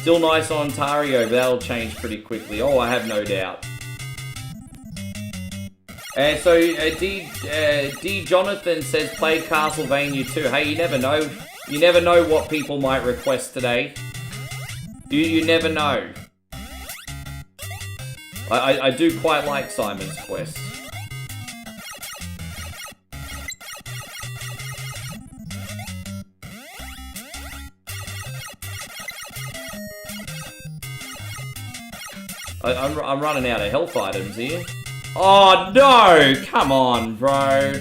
Still nice on Ontario, but that'll change pretty quickly. Oh, I have no doubt. And so, D. Jonathan says, play Castlevania 2. Hey, you never know. You never know what people might request today. You never know. I do quite like Simon's Quest. I'm running out of health items here. Oh no! Come on, bro.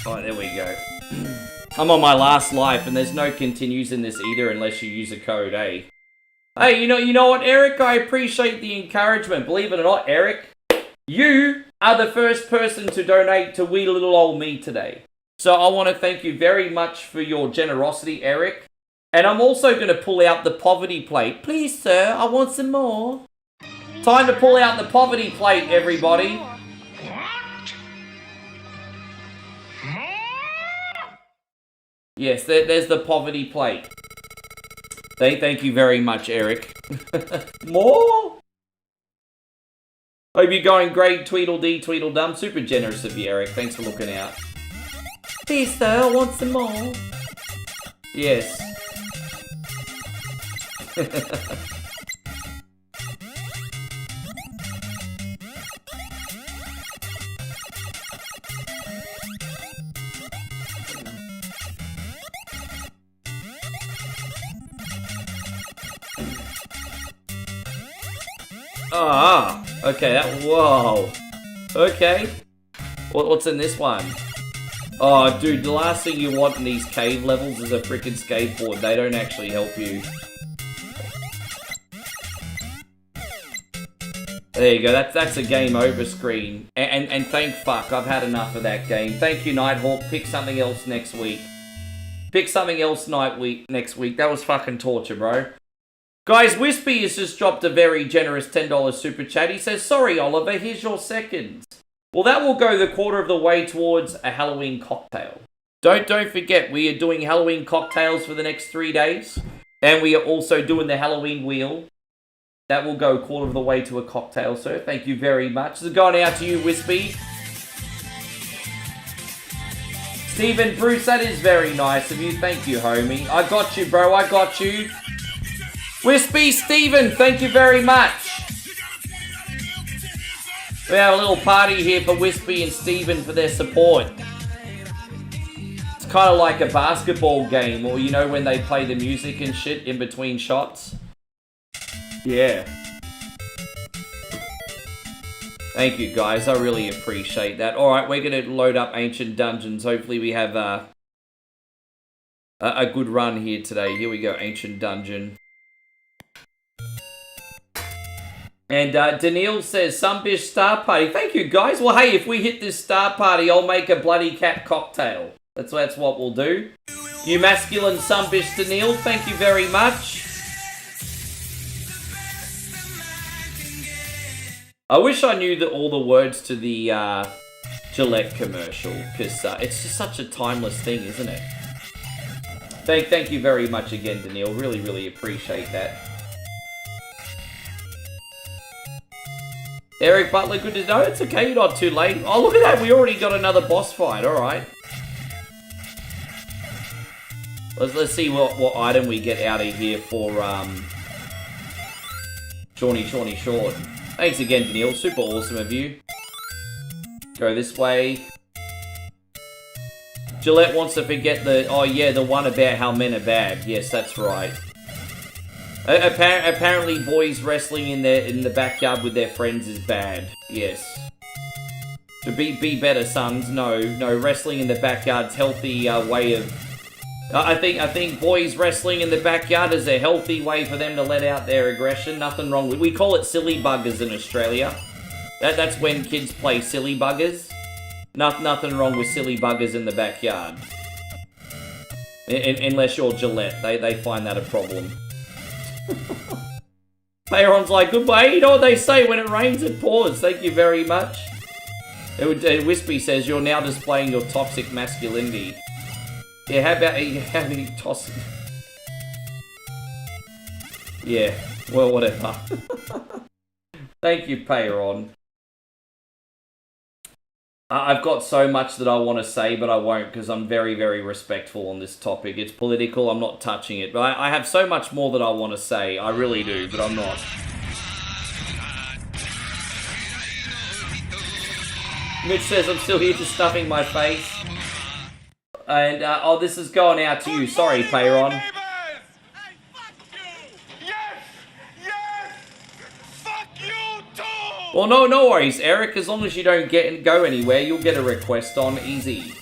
Alright, there we go. I'm on my last life, and there's no continues in this either unless you use a code, eh? Hey, you know what, Eric? I appreciate the encouragement. Believe it or not, Eric, you are the first person to donate to wee little old me today. So I want to thank you very much for your generosity, Eric. And I'm also going to pull out the poverty plate. Please, sir, I want some more. Time to pull out the poverty plate, everybody. Yes, there's the poverty plate. Thank you very much, Eric. More? Hope you're going great, Tweedledee, Tweedledum. Super generous of you, Eric. Thanks for looking out. Please, sir, I want some more. Yes. Ah, okay, whoa. Okay. What's in this one? Oh, dude, the last thing you want in these cave levels is a freaking skateboard. They don't actually help you. There you go, that's a game over screen. And thank fuck, I've had enough of that game. Thank you, Nighthawk. Pick something else next week. Pick something else next week. That was fucking torture, bro. Guys, Wispy has just dropped a very generous $10 super chat. He says, sorry, Oliver, here's your seconds. Well, that will go the quarter of the way towards a Halloween cocktail. Don't forget, we are doing Halloween cocktails for the next 3 days. And we are also doing the Halloween wheel. That will go a quarter of the way to a cocktail, sir. Thank you very much. This is going out to you, Wispy. Stephen Bruce, that is very nice of you. Thank you, homie. I got you, bro. I got you. Wispy Steven, thank you very much. We have a little party here for Wispy and Steven for their support. It's kind of like a basketball game, or you know when they play the music and shit in between shots? Yeah. Thank you guys, I really appreciate that. Alright, we're going to load up Ancient Dungeons. Hopefully we have a good run here today. Here we go, Ancient Dungeon. And Daniil says, Sunbish Star Party. Thank you, guys. Well, hey, if we hit this Star Party, I'll make a bloody cat cocktail. That's what we'll do. You masculine Sunbish Daniil, thank you very much. I wish I knew all the words to the Gillette commercial, because it's just such a timeless thing, isn't it? Thank you very much again, Daniil. Really, really appreciate that. Eric Butler, good to know. It's okay, you're not too late. Oh, look at that. We already got another boss fight. All right. Let's see what item we get out of here for Shawnee Short. Thanks again, Daniil. Super awesome of you. Go this way. Gillette wants to forget the one about how men are bad. Yes, that's right. Apparently, boys wrestling in the backyard with their friends is bad. Yes. To be better, sons. No, wrestling in the backyard's healthy way of. I think boys wrestling in the backyard is a healthy way for them to let out their aggression. Nothing wrong with. We call it silly buggers in Australia. That's when kids play silly buggers. Nothing wrong with silly buggers in the backyard. Unless you're Gillette, they find that a problem. Playron's like, goodbye. You know what they say, when it rains it pours. Thank you very much. Wispy says, you're now displaying your toxic masculinity. Yeah, how about having toxic... Yeah, well, whatever. Thank you, Payron. I've got so much that I want to say, but I won't because I'm very, very respectful on this topic. It's political, I'm not touching it. But I have so much more that I want to say. I really do, but I'm not. Mitch says I'm still here just stuffing my face. And, oh, this is going out to you. Sorry, Payron. Well, no worries, Eric. As long as you don't go anywhere, you'll get a request on easy.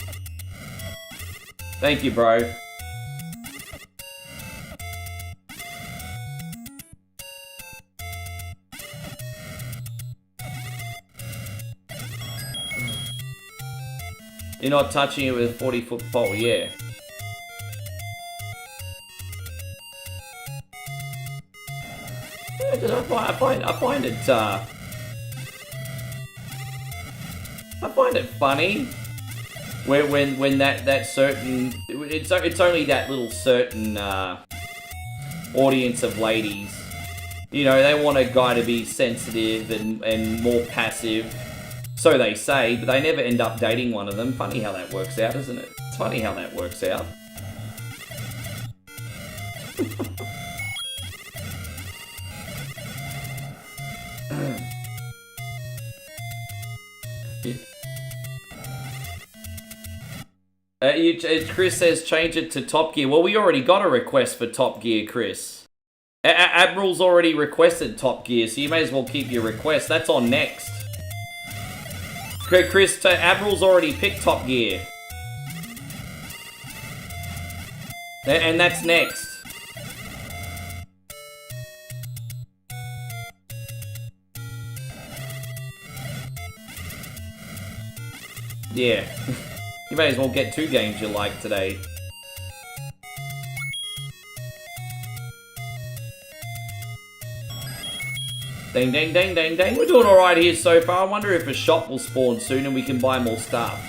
Thank you, bro. You're not touching it with a 40-foot pole, yeah. I find it funny when that certain it's only that little certain audience of ladies, you know, they want a guy to be sensitive and more passive, so they say, but they never end up dating one of them. Funny how that works out, isn't it? It's funny how that works out. Chris says change it to Top Gear. Well, we already got a request for Top Gear, Chris. Admiral's already requested Top Gear, so you may as well keep your request. That's on next. Chris, Admiral's already picked Top Gear. And that's next. Yeah. You may as well get 2 games you like today. Ding, ding, ding, ding, ding. We're doing alright here so far. I wonder if a shop will spawn soon and we can buy more stuff.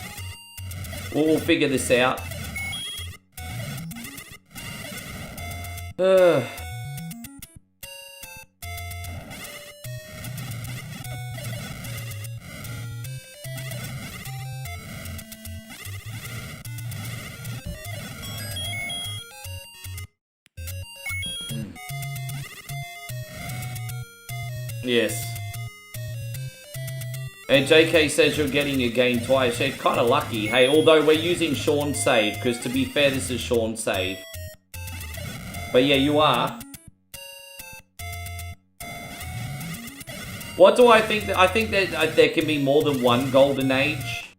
We'll figure this out. Yes. And JK says you're getting your game twice. Yeah, kind of lucky. Hey, although we're using Sean's save, because to be fair, this is Sean's save. But yeah, you are. What do I think? I think that there can be more than one golden age.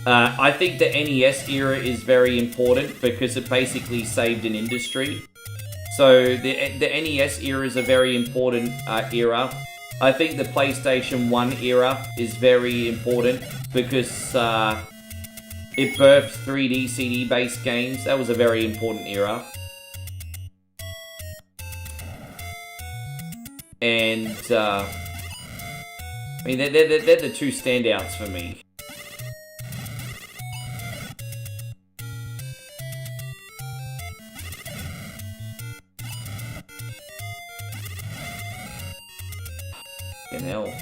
I think the NES era is very important because it basically saved an industry. So the NES era is a very important era. I think the PlayStation 1 era is very important because it birthed 3D CD-based games. That was a very important era. And, I mean, they're the two standouts for me. Hell.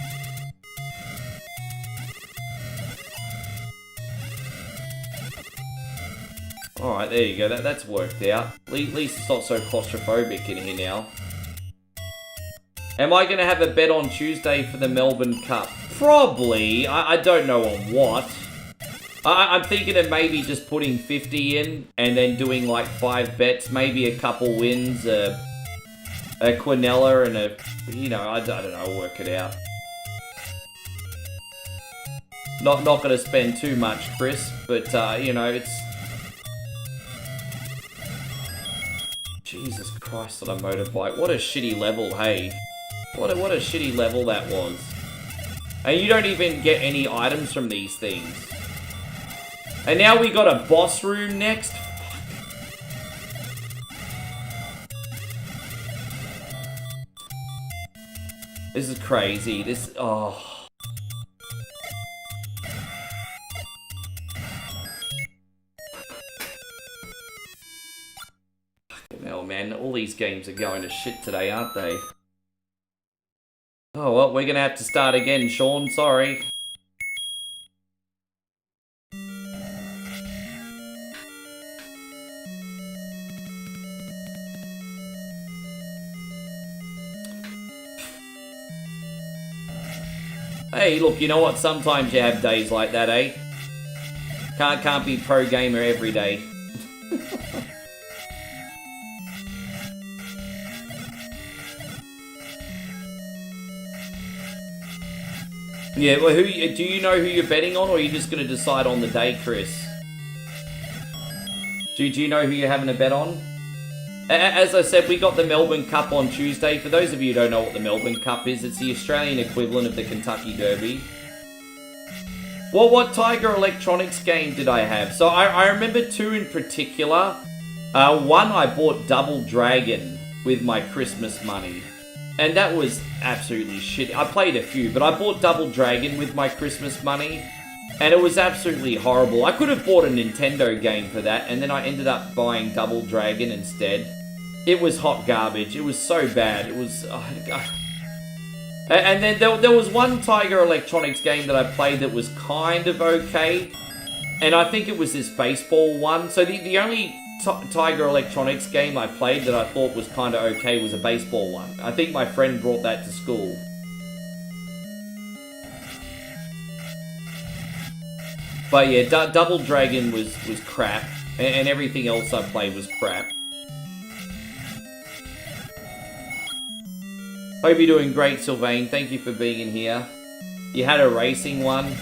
Alright, there you go. That's worked out. At least it's not so claustrophobic in here now. Am I going to have a bet on Tuesday for the Melbourne Cup? Probably. I don't know on what. I'm thinking of maybe just putting 50 in and then doing like 5 bets. Maybe a couple wins, a quinella and a... You know, I don't know, I'll work it out. Not gonna spend too much, Chris, but, you know, it's... Jesus Christ on a motorbike. What a shitty level, hey. What a shitty level that was. And you don't even get any items from these things. And now we got a boss room next? This is crazy. This... Oh. Fucking hell, man. All these games are going to shit today, aren't they? Oh, well, we're gonna have to start again, Sean. Sorry. Hey, look, you know what? Sometimes you have days like that, eh? Can't be pro gamer every day. Yeah, well, do you know who you're betting on, or are you just going to decide on the day, Chris? Do you know who you're having a bet on? As I said, we got the Melbourne Cup on Tuesday. For those of you who don't know what the Melbourne Cup is, it's the Australian equivalent of the Kentucky Derby. Well, what Tiger Electronics game did I have? So I remember 2 in particular. One, I bought Double Dragon with my Christmas money. And that was absolutely shit. I played a few, but I bought Double Dragon with my Christmas money. And it was absolutely horrible. I could have bought a Nintendo game for that, and then I ended up buying Double Dragon instead. It was hot garbage. It was so bad. It was... And then there was one Tiger Electronics game that I played that was kind of okay. And I think it was this baseball one. So the only Tiger Electronics game I played that I thought was kind of okay was a baseball one. I think my friend brought that to school. But yeah, Double Dragon was crap, and everything else I played was crap. Hope you're doing great, Sylvain. Thank you for being in here. You had a racing one.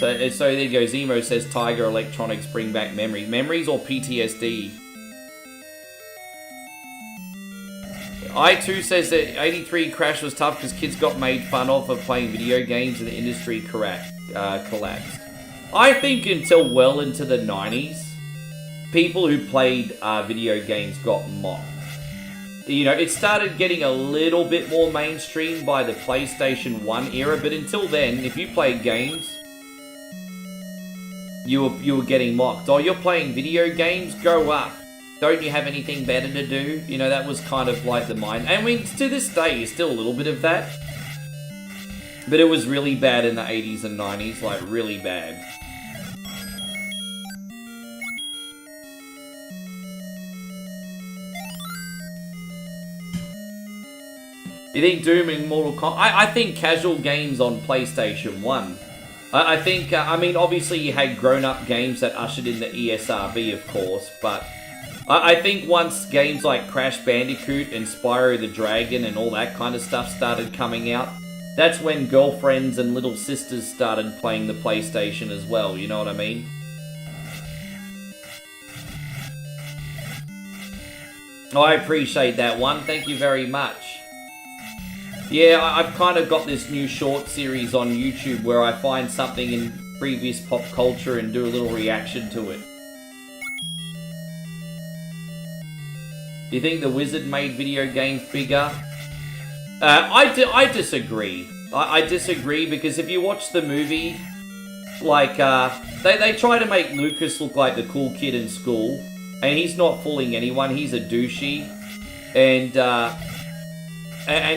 So there you go. Zemo says Tiger Electronics bring back memories. Memories or PTSD? I2 says that 83 Crash was tough because kids got made fun of for playing video games and the industry collapsed. I think until well into the 90s, people who played video games got mocked. You know, it started getting a little bit more mainstream by the PlayStation 1 era, but until then, if you played games, you were getting mocked. Oh, you're playing video games? Grow up. Don't you have anything better to do? You know, that was kind of like the mind. I mean, to this day, still a little bit of that. But it was really bad in the 80s and 90s, like really bad. You think Doom and Mortal Kombat? I think casual games on PlayStation 1. I think, I mean, obviously you had grown-up games that ushered in the ESRB, of course, but I think once games like Crash Bandicoot and Spyro the Dragon and all that kind of stuff started coming out, that's when girlfriends and little sisters started playing the PlayStation as well, you know what I mean? Oh, I appreciate that one, thank you very much. Yeah, I've kind of got this new short series on YouTube where I find something in previous pop culture and do a little reaction to it. Do you think the Wizard made video games bigger? I disagree. I disagree because if you watch the movie, like, they try to make Lucas look like the cool kid in school, and he's not fooling anyone, he's a douchey, and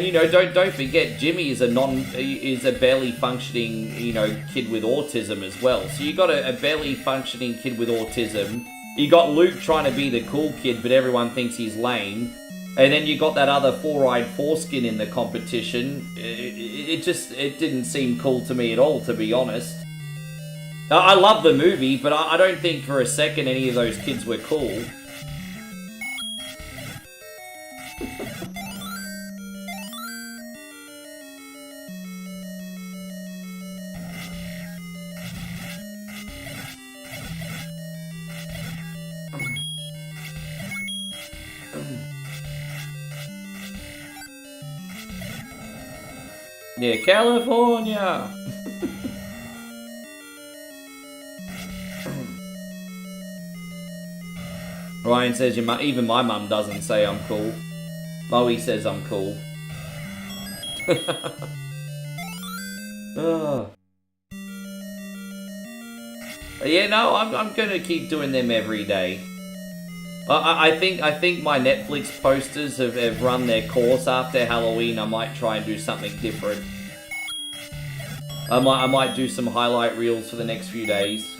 you know, don't forget, Jimmy is a barely functioning, you know, kid with autism as well. So you got a barely functioning kid with autism. You got Luke trying to be the cool kid, but everyone thinks he's lame. And then you got that other four-eyed foreskin in the competition. It didn't seem cool to me at all, to be honest. I love the movie, but I don't think for a second any of those kids were cool. Yeah, California! Ryan says, even my mum doesn't say I'm cool. Moe says I'm cool. Oh. Yeah, no, I'm gonna keep doing them every day. I think my Netflix posters have run their course after Halloween. I might try and do something different. I might do some highlight reels for the next few days.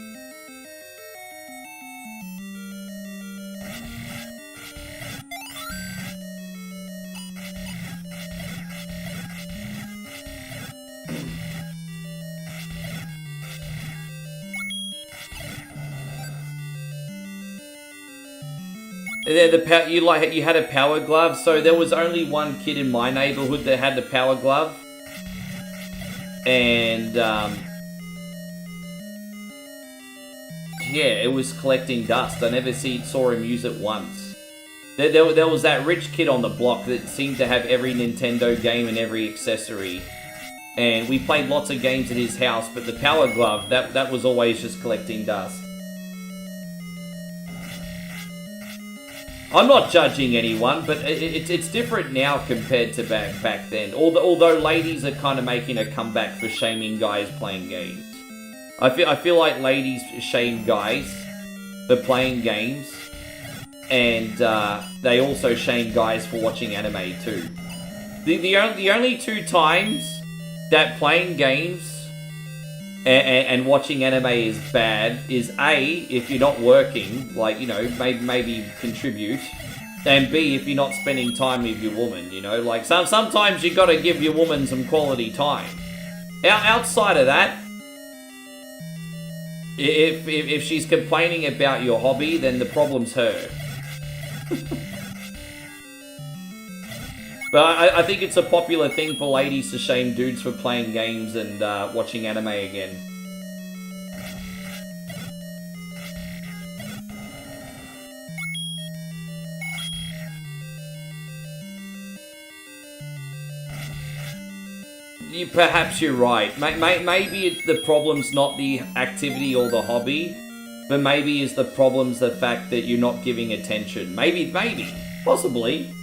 You had a power glove, so there was only one kid in my neighborhood that had the power glove, and yeah, it was collecting dust. I never saw him use it once. There was that rich kid on the block that seemed to have every Nintendo game and every accessory, and we played lots of games at his house, but the power glove, that was always just collecting dust. I'm not judging anyone, but it's different now compared to back then. Although ladies are kind of making a comeback for shaming guys playing games. I feel like ladies shame guys for playing games, and they also shame guys for watching anime too. The only two times that playing games and watching anime is bad is A, if you're not working, like, you know, maybe contribute, and B, if you're not spending time with your woman, you know, like, sometimes you gotta give your woman some quality time. Outside of that, if she's complaining about your hobby, then the problem's her. But I think it's a popular thing for ladies to shame dudes for playing games and watching anime again. Perhaps you're right. Maybe the problem's not the activity or the hobby, but maybe is the problem's the fact that you're not giving attention. Maybe, possibly.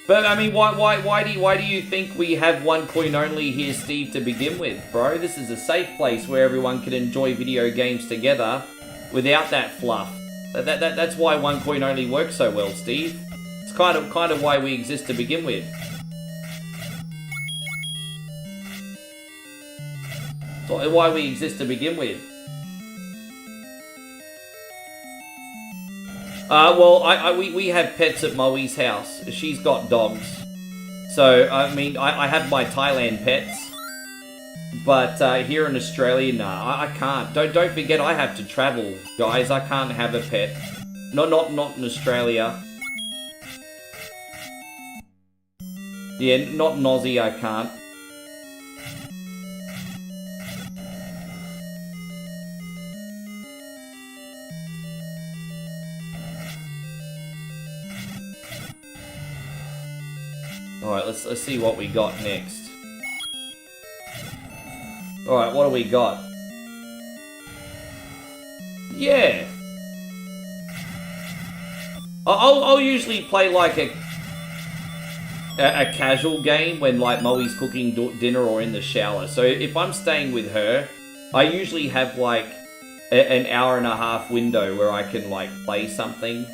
But I mean, why do you think we have one coin only here, Steve, to begin with, bro? This is a safe place where everyone can enjoy video games together without that fluff. That's why one coin only works so well, Steve. It's kind of why we exist to begin with. It's why we exist to begin with. Well, we have pets at Moe's house. She's got dogs. So, I mean, I have my Thailand pets. But here in Australia, nah, I can't. Don't forget, I have to travel, guys. I can't have a pet. Not in Australia. Yeah, not in Aussie, I can't. Alright, let's see what we got next. Alright, what do we got? Yeah. I'll usually play like a casual game when like Moe's cooking dinner or in the shower. So if I'm staying with her, I usually have like an hour and a half window where I can like play something.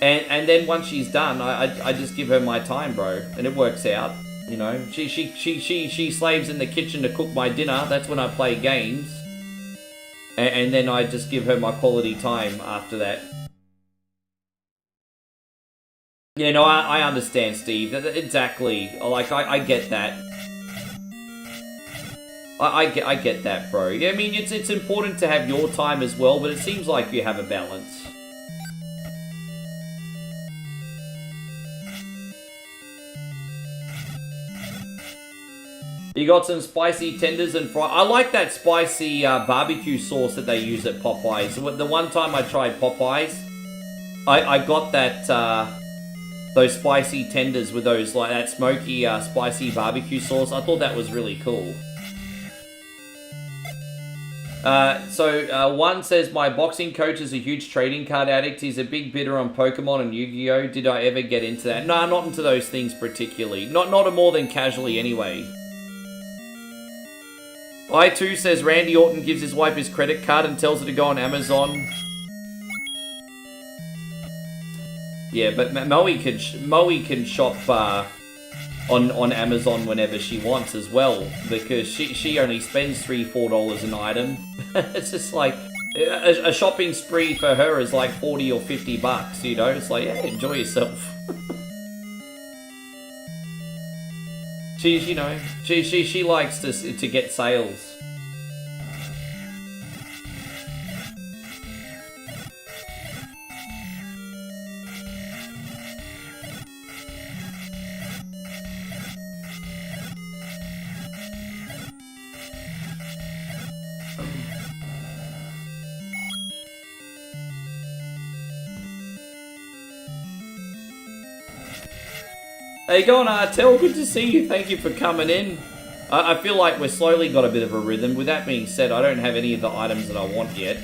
And then once she's done, I just give her my time, bro, and it works out. You know, she slaves in the kitchen to cook my dinner. That's when I play games, and then I just give her my quality time after that. Yeah, no, I understand, Steve. Exactly. Like I get that. I get that, bro. Yeah, I mean it's important to have your time as well, but it seems like you have a balance. You got some spicy tenders and fry. I like that spicy barbecue sauce that they use at Popeyes. The one time I tried Popeyes, I got that those spicy tenders with those like that smoky spicy barbecue sauce. I thought that was really cool. One says, my boxing coach is a huge trading card addict. He's a big bidder on Pokemon and Yu-Gi-Oh! Did I ever get into that? No, not into those things particularly. Not more than casually anyway. I2 says, Randy Orton gives his wife his credit card and tells her to go on Amazon. Yeah, but Moe can shop on Amazon whenever she wants as well, because she only spends $3-4 an item. It's just like a shopping spree for her is like 40 or 50 bucks, you know. It's like, yeah, enjoy yourself. She likes to get sales. How you going, Artel? Good to see you. Thank you for coming in. I feel like we've slowly got a bit of a rhythm. With that being said, I don't have any of the items that I want yet.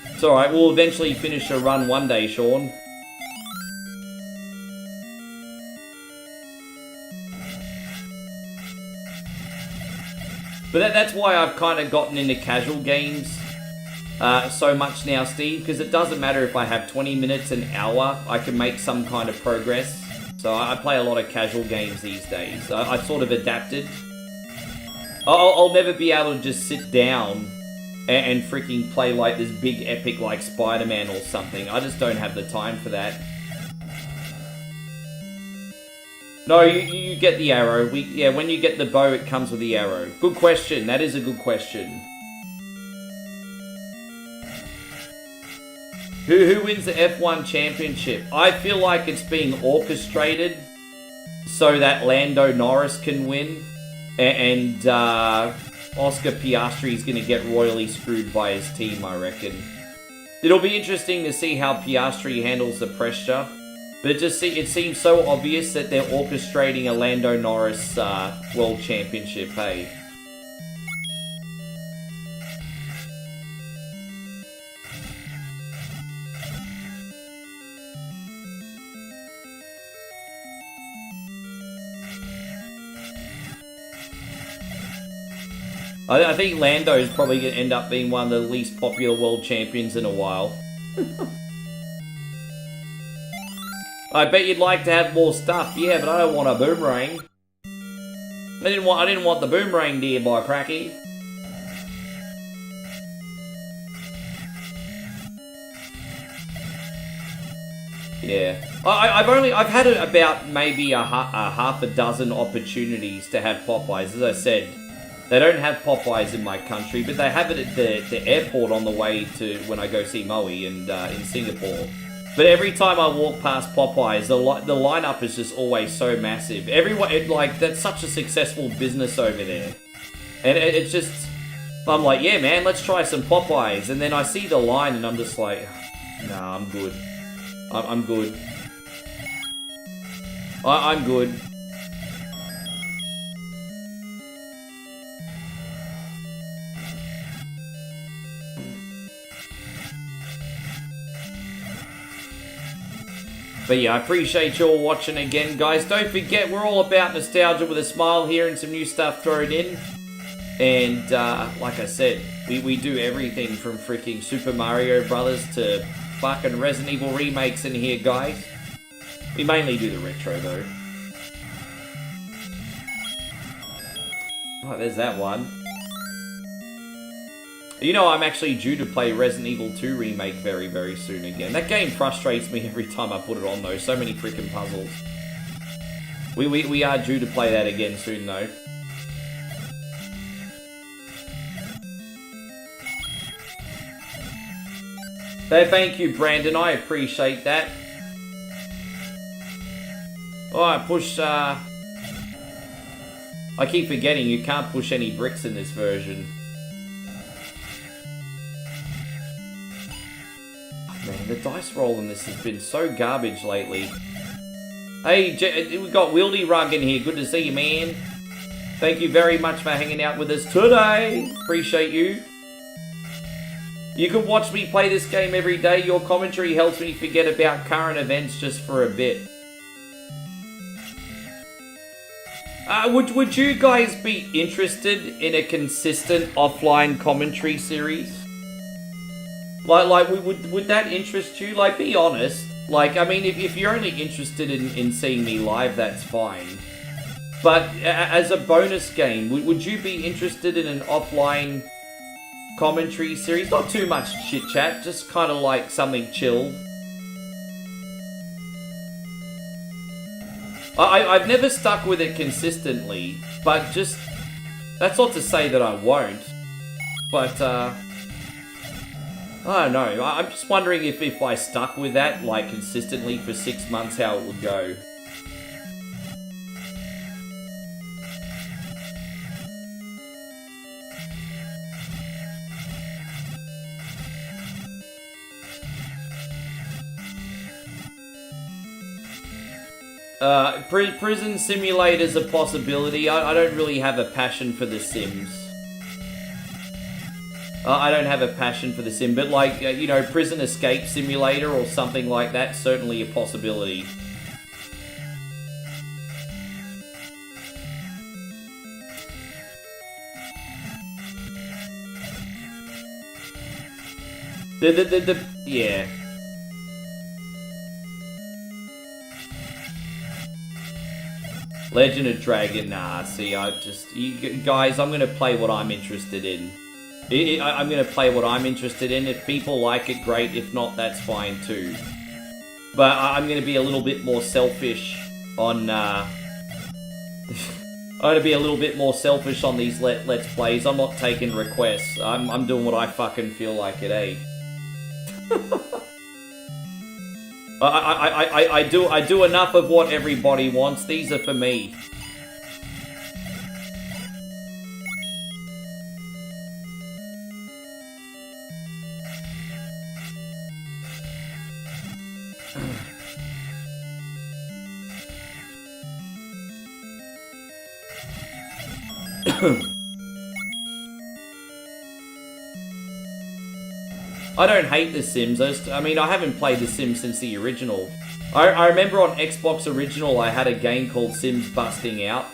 It's alright, we'll eventually finish a run one day, Sean. But that's why I've kind of gotten into casual games so much now, Steve, because it doesn't matter if I have 20 minutes, an hour, I can make some kind of progress. So I play a lot of casual games these days. I've sort of adapted. I'll never be able to just sit down and freaking play like this big epic like Spider-Man or something. I just don't have the time for that. No, you get the arrow. Yeah, when you get the bow, it comes with the arrow. Good question. That is a good question. Who wins the F1 championship? I feel like it's being orchestrated so that Lando Norris can win, and Oscar Piastri is going to get royally screwed by his team, I reckon. It'll be interesting to see how Piastri handles the pressure, but it seems so obvious that they're orchestrating a Lando Norris World Championship, hey? I think Lando is probably going to end up being one of the least popular world champions in a while. I bet you'd like to have more stuff. Yeah, but I don't want a boomerang. I didn't want the boomerang deer by cracky. Yeah, I've had about maybe a half a dozen opportunities to have Popeyes. As I said, they don't have Popeyes in my country, but they have it at the airport on the way to when I go see Moe and in Singapore. But every time I walk past Popeyes, the lineup is just always so massive. Everyone, that's such a successful business over there, and it's just, I'm like, yeah, man, let's try some Popeyes, and then I see the line, and I'm just like, nah, I'm good. I'm good. I'm good. But yeah, I appreciate you all watching again, guys. Don't forget, we're all about nostalgia with a smile here and some new stuff thrown in. And like I said, we do everything from freaking Super Mario Brothers to fucking Resident Evil remakes in here, guys. We mainly do the retro, though. Oh, there's that one. You know, I'm actually due to play Resident Evil 2 Remake very, very soon again. That game frustrates me every time I put it on, though. So many freaking puzzles. We are due to play that again soon, though. So thank you, Brandon. I appreciate that. Oh, I push, I keep forgetting you can't push any bricks in this version. Oh, man, the dice roll in this has been so garbage lately. Hey, we got Wildy Rug in here. Good to see you, man. Thank you very much for hanging out with us today. Appreciate you. You can watch me play this game every day. Your commentary helps me forget about current events just for a bit. Would you guys be interested in a consistent offline commentary series? Would that interest you? Like, be honest. Like, I mean, if you're only interested in seeing me live, that's fine. But as a bonus game, would you be interested in an offline commentary series? Not too much chit chat, just kind of like something chill. I've never stuck with it consistently, but just, that's not to say that I won't. But I don't know. I'm just wondering if I stuck with that like consistently for 6 months, how it would go. Prison Simulator's a possibility. I don't really have a passion for The Sims. I don't have a passion for The Sim, but like, you know, Prison Escape Simulator or something like that, certainly a possibility. Yeah. Legend of Dragon, nah, see, guys, I'm gonna play what I'm interested in. I'm gonna play what I'm interested in. If people like it, great. If not, that's fine too. But I'm gonna be a little bit more selfish on, I'm gonna be a little bit more selfish on these Let's Plays. I'm not taking requests. I'm doing what I fucking feel like it, eh? I do enough of what everybody wants. These are for me. I don't hate The Sims. I mean, I haven't played The Sims since the original. I remember on Xbox Original I had a game called Sims Busting Out,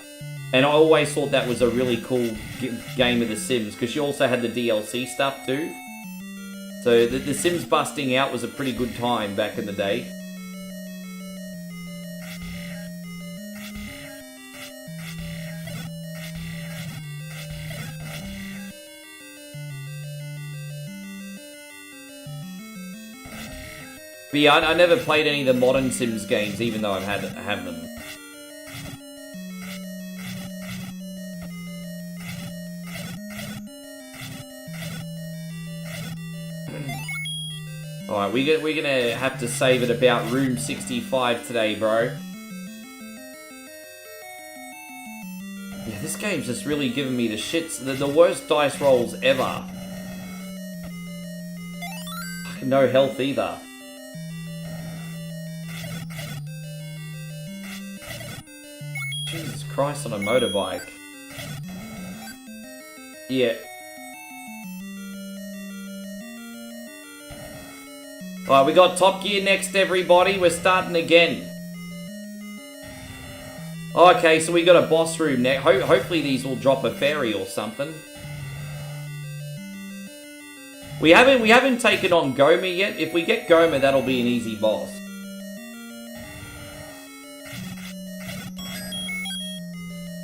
and I always thought that was a really cool game of The Sims, because you also had the DLC stuff too. So the Sims Busting Out was a pretty good time back in the day. But yeah, I never played any of the modern Sims games, even though I have them. Alright, we're gonna have to save it about room 65 today, bro. Yeah, this game's just really giving me the shits. The worst dice rolls ever. Fucking no health either. Jesus Christ, on a motorbike. Yeah. Alright, we got Top Gear next, everybody. We're starting again. Okay, so we got a boss room next. Hopefully these will drop a fairy or something. We haven't taken on Goma yet. If we get Goma, that'll be an easy boss.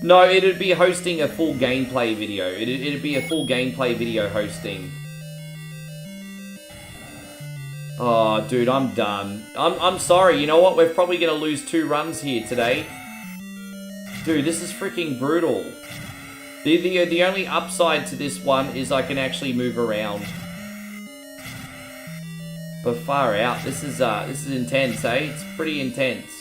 No, it'd be hosting a full gameplay video. It'd be a full gameplay video hosting. Oh, dude, I'm done. I'm sorry. You know what? We're probably gonna lose 2 runs here today. Dude, this is freaking brutal. The only upside to this one is I can actually move around. But far out. This is intense, eh? It's pretty intense.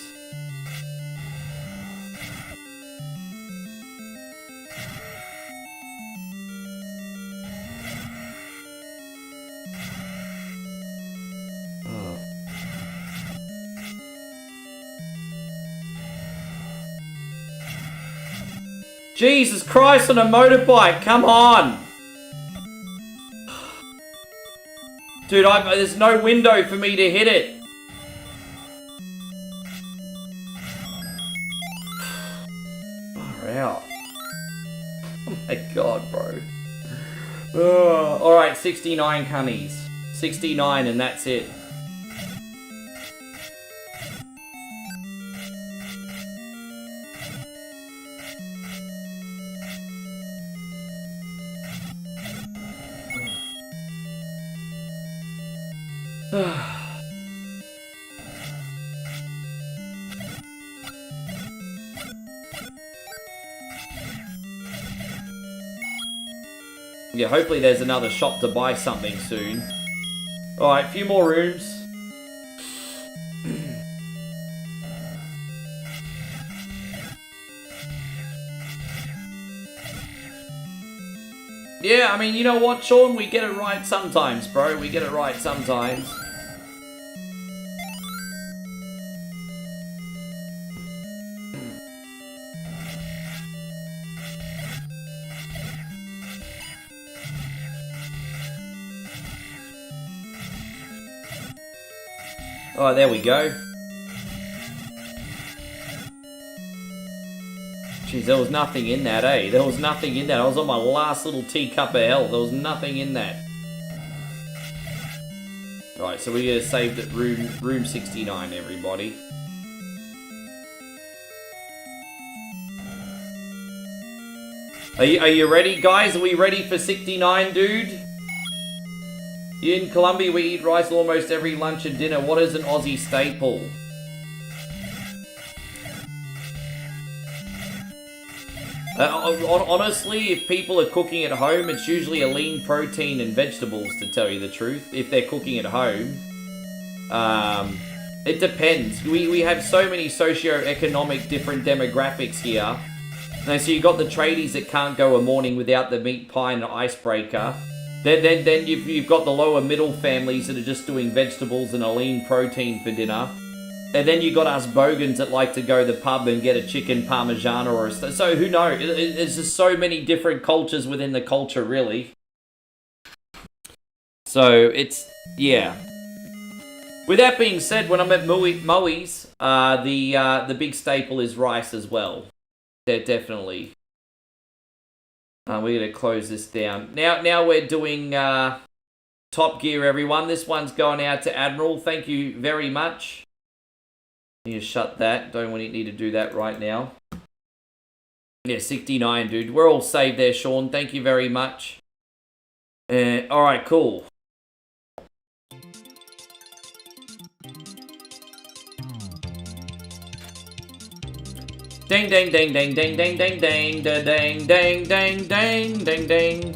Jesus Christ, on a motorbike, come on! Dude, there's no window for me to hit it. Far out. Oh my god, bro. Alright, 69 cunnies. 69 and that's it. Yeah, hopefully there's another shop to buy something soon. Alright, a few more rooms. Yeah, I mean, you know what, Sean? We get it right sometimes, bro. We get it right sometimes. Oh, there we go. Jeez, there was nothing in that, eh? There was nothing in that. I was on my last little teacup of hell. There was nothing in that. Alright, so we're gonna save that room 69, everybody. Are you ready, guys? Are we ready for 69, dude? In Colombia, we eat rice almost every lunch and dinner. What is an Aussie staple? Honestly, if people are cooking at home, it's usually a lean protein and vegetables, to tell you the truth. If they're cooking at home. It depends. We have so many socio-economic different demographics here. Now, so you got the tradies that can't go a morning without the meat pie and icebreaker. Then you've got the lower middle families that are just doing vegetables and a lean protein for dinner. And then you got us bogans that like to go to the pub and get a chicken parmigiana or a... So who knows? There's just so many different cultures within the culture, really. So it's... yeah. With that being said, when I'm at Moe's, the big staple is rice as well. Definitely. We're going to close this down. Now we're doing Top Gear, everyone. This one's going out to Admiral. Thank you very much. You shut that. Don't need to do that right now. Yeah, 69, dude. We're all saved there, Sean. Thank you very much. Alright, cool. Ding, ding, ding, ding, ding, ding, ding, ding, ding, ding, ding, ding, ding, ding.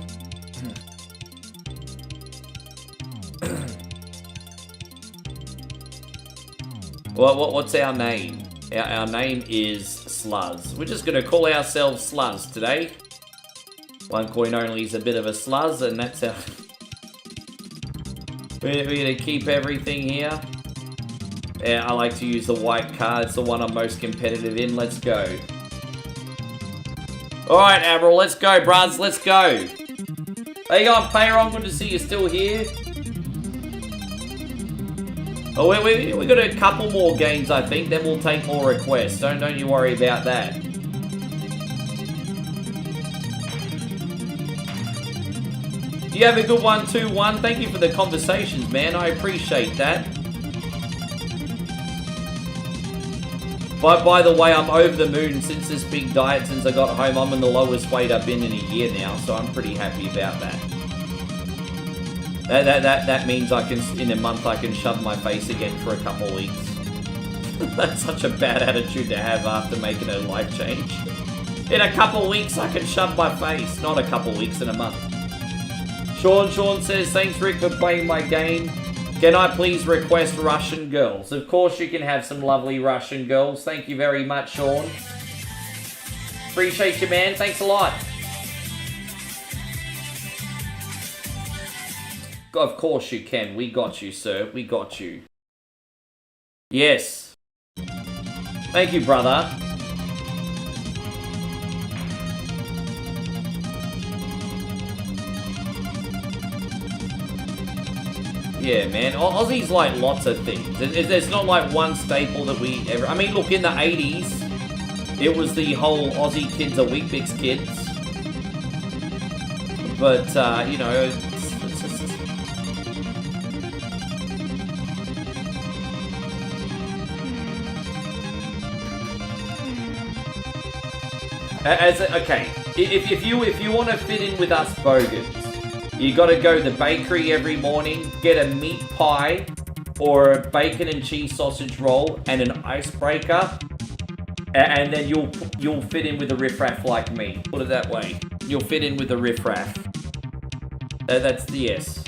What's our name? Our name is Sluz. We're just going to call ourselves Sluz today. One coin only is a bit of a sluz, and that's our... We're going to keep everything here. Yeah, I like to use the white card. It's the one I'm most competitive in. Let's go. Alright, Admiral, let's go, bruz. Let's go. How you going, Payron? Good to see you still here. Oh, we got a couple more games, I think. Then we'll take more requests. Don't you worry about that. You have a good one, 2-1. Thank you for the conversations, man. I appreciate that. By the way, I'm over the moon since this big diet. Since I got home, I'm in the lowest weight I've been in a year now, so I'm pretty happy about that. That means I can, in a month, I can shove my face again for a couple of weeks. That's such a bad attitude to have after making a life change. In a couple of weeks, I can shove my face. Not a couple of weeks, in a month. Sean says, thanks, Rick, for playing my game. Can I please request Russian girls? Of course you can have some lovely Russian girls. Thank you very much, Sean. Appreciate you, man. Thanks a lot. Of course you can. We got you, sir. We got you. Yes. Thank you, brother. Yeah, man. Aussies like lots of things. There's not like one staple that we ever... I mean, look, in the 80s, it was the whole Aussie kids are Weet-Bix kids. But, you know... Okay, if you want to fit in with us bogans, you got to go to the bakery every morning, get a meat pie or a bacon and cheese sausage roll and an icebreaker, and then you'll fit in with a riffraff like me. Put it that way. You'll fit in with a riffraff. That's the yes.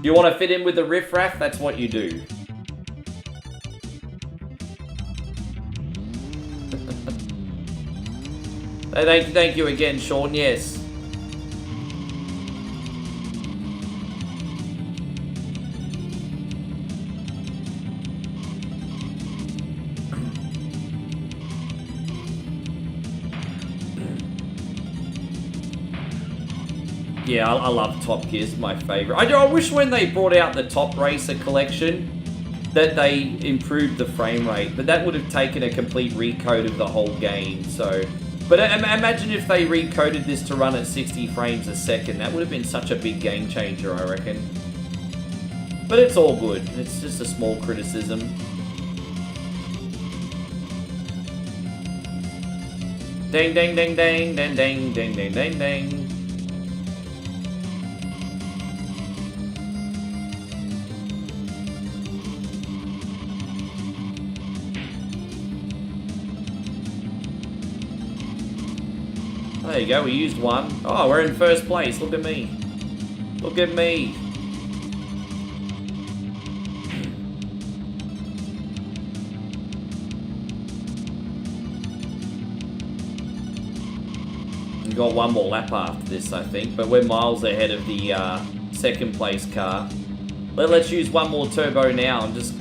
You want to fit in with the riffraff? That's what you do. Thank you again, Sean. Yes. Yeah, I love Top Gear. It's my favorite. I wish when they brought out the Top Racer collection that they improved the frame rate, but that would have taken a complete recode of the whole game. So, but imagine if they recoded this to run at 60 frames a second. That would have been such a big game changer, I reckon. But it's all good. It's just a small criticism. Ding, ding, ding, ding, ding, ding, ding, ding, ding, ding. There you go, we used one. Oh, we're in first place. Look at me. Look at me. We got one more lap after this, I think, but we're miles ahead of the second place car. Let's use one more turbo now and just...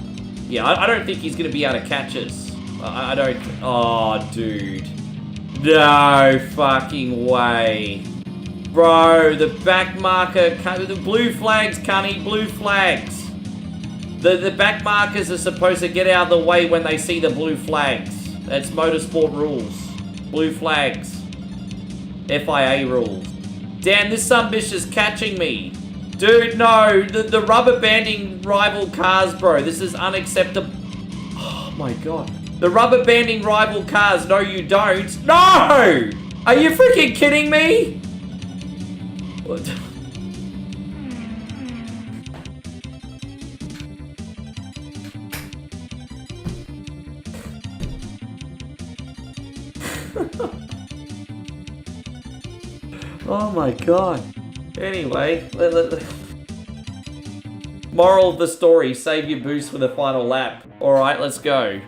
Yeah, I don't think he's going to be able to catch us. I don't... Oh, dude. No fucking way. Bro, the back marker, the blue flags, Cunny, blue flags. The back markers are supposed to get out of the way when they see the blue flags. That's motorsport rules. Blue flags. FIA rules. Damn, this sumbitch is catching me. Dude, no, the rubber banding rival cars, bro. This is unacceptable. Oh my god. The rubber banding rival cars, no you don't. No! Are you freaking kidding me? What? Oh my god. Anyway, moral of the story, save your boost for the final lap. Alright, let's go.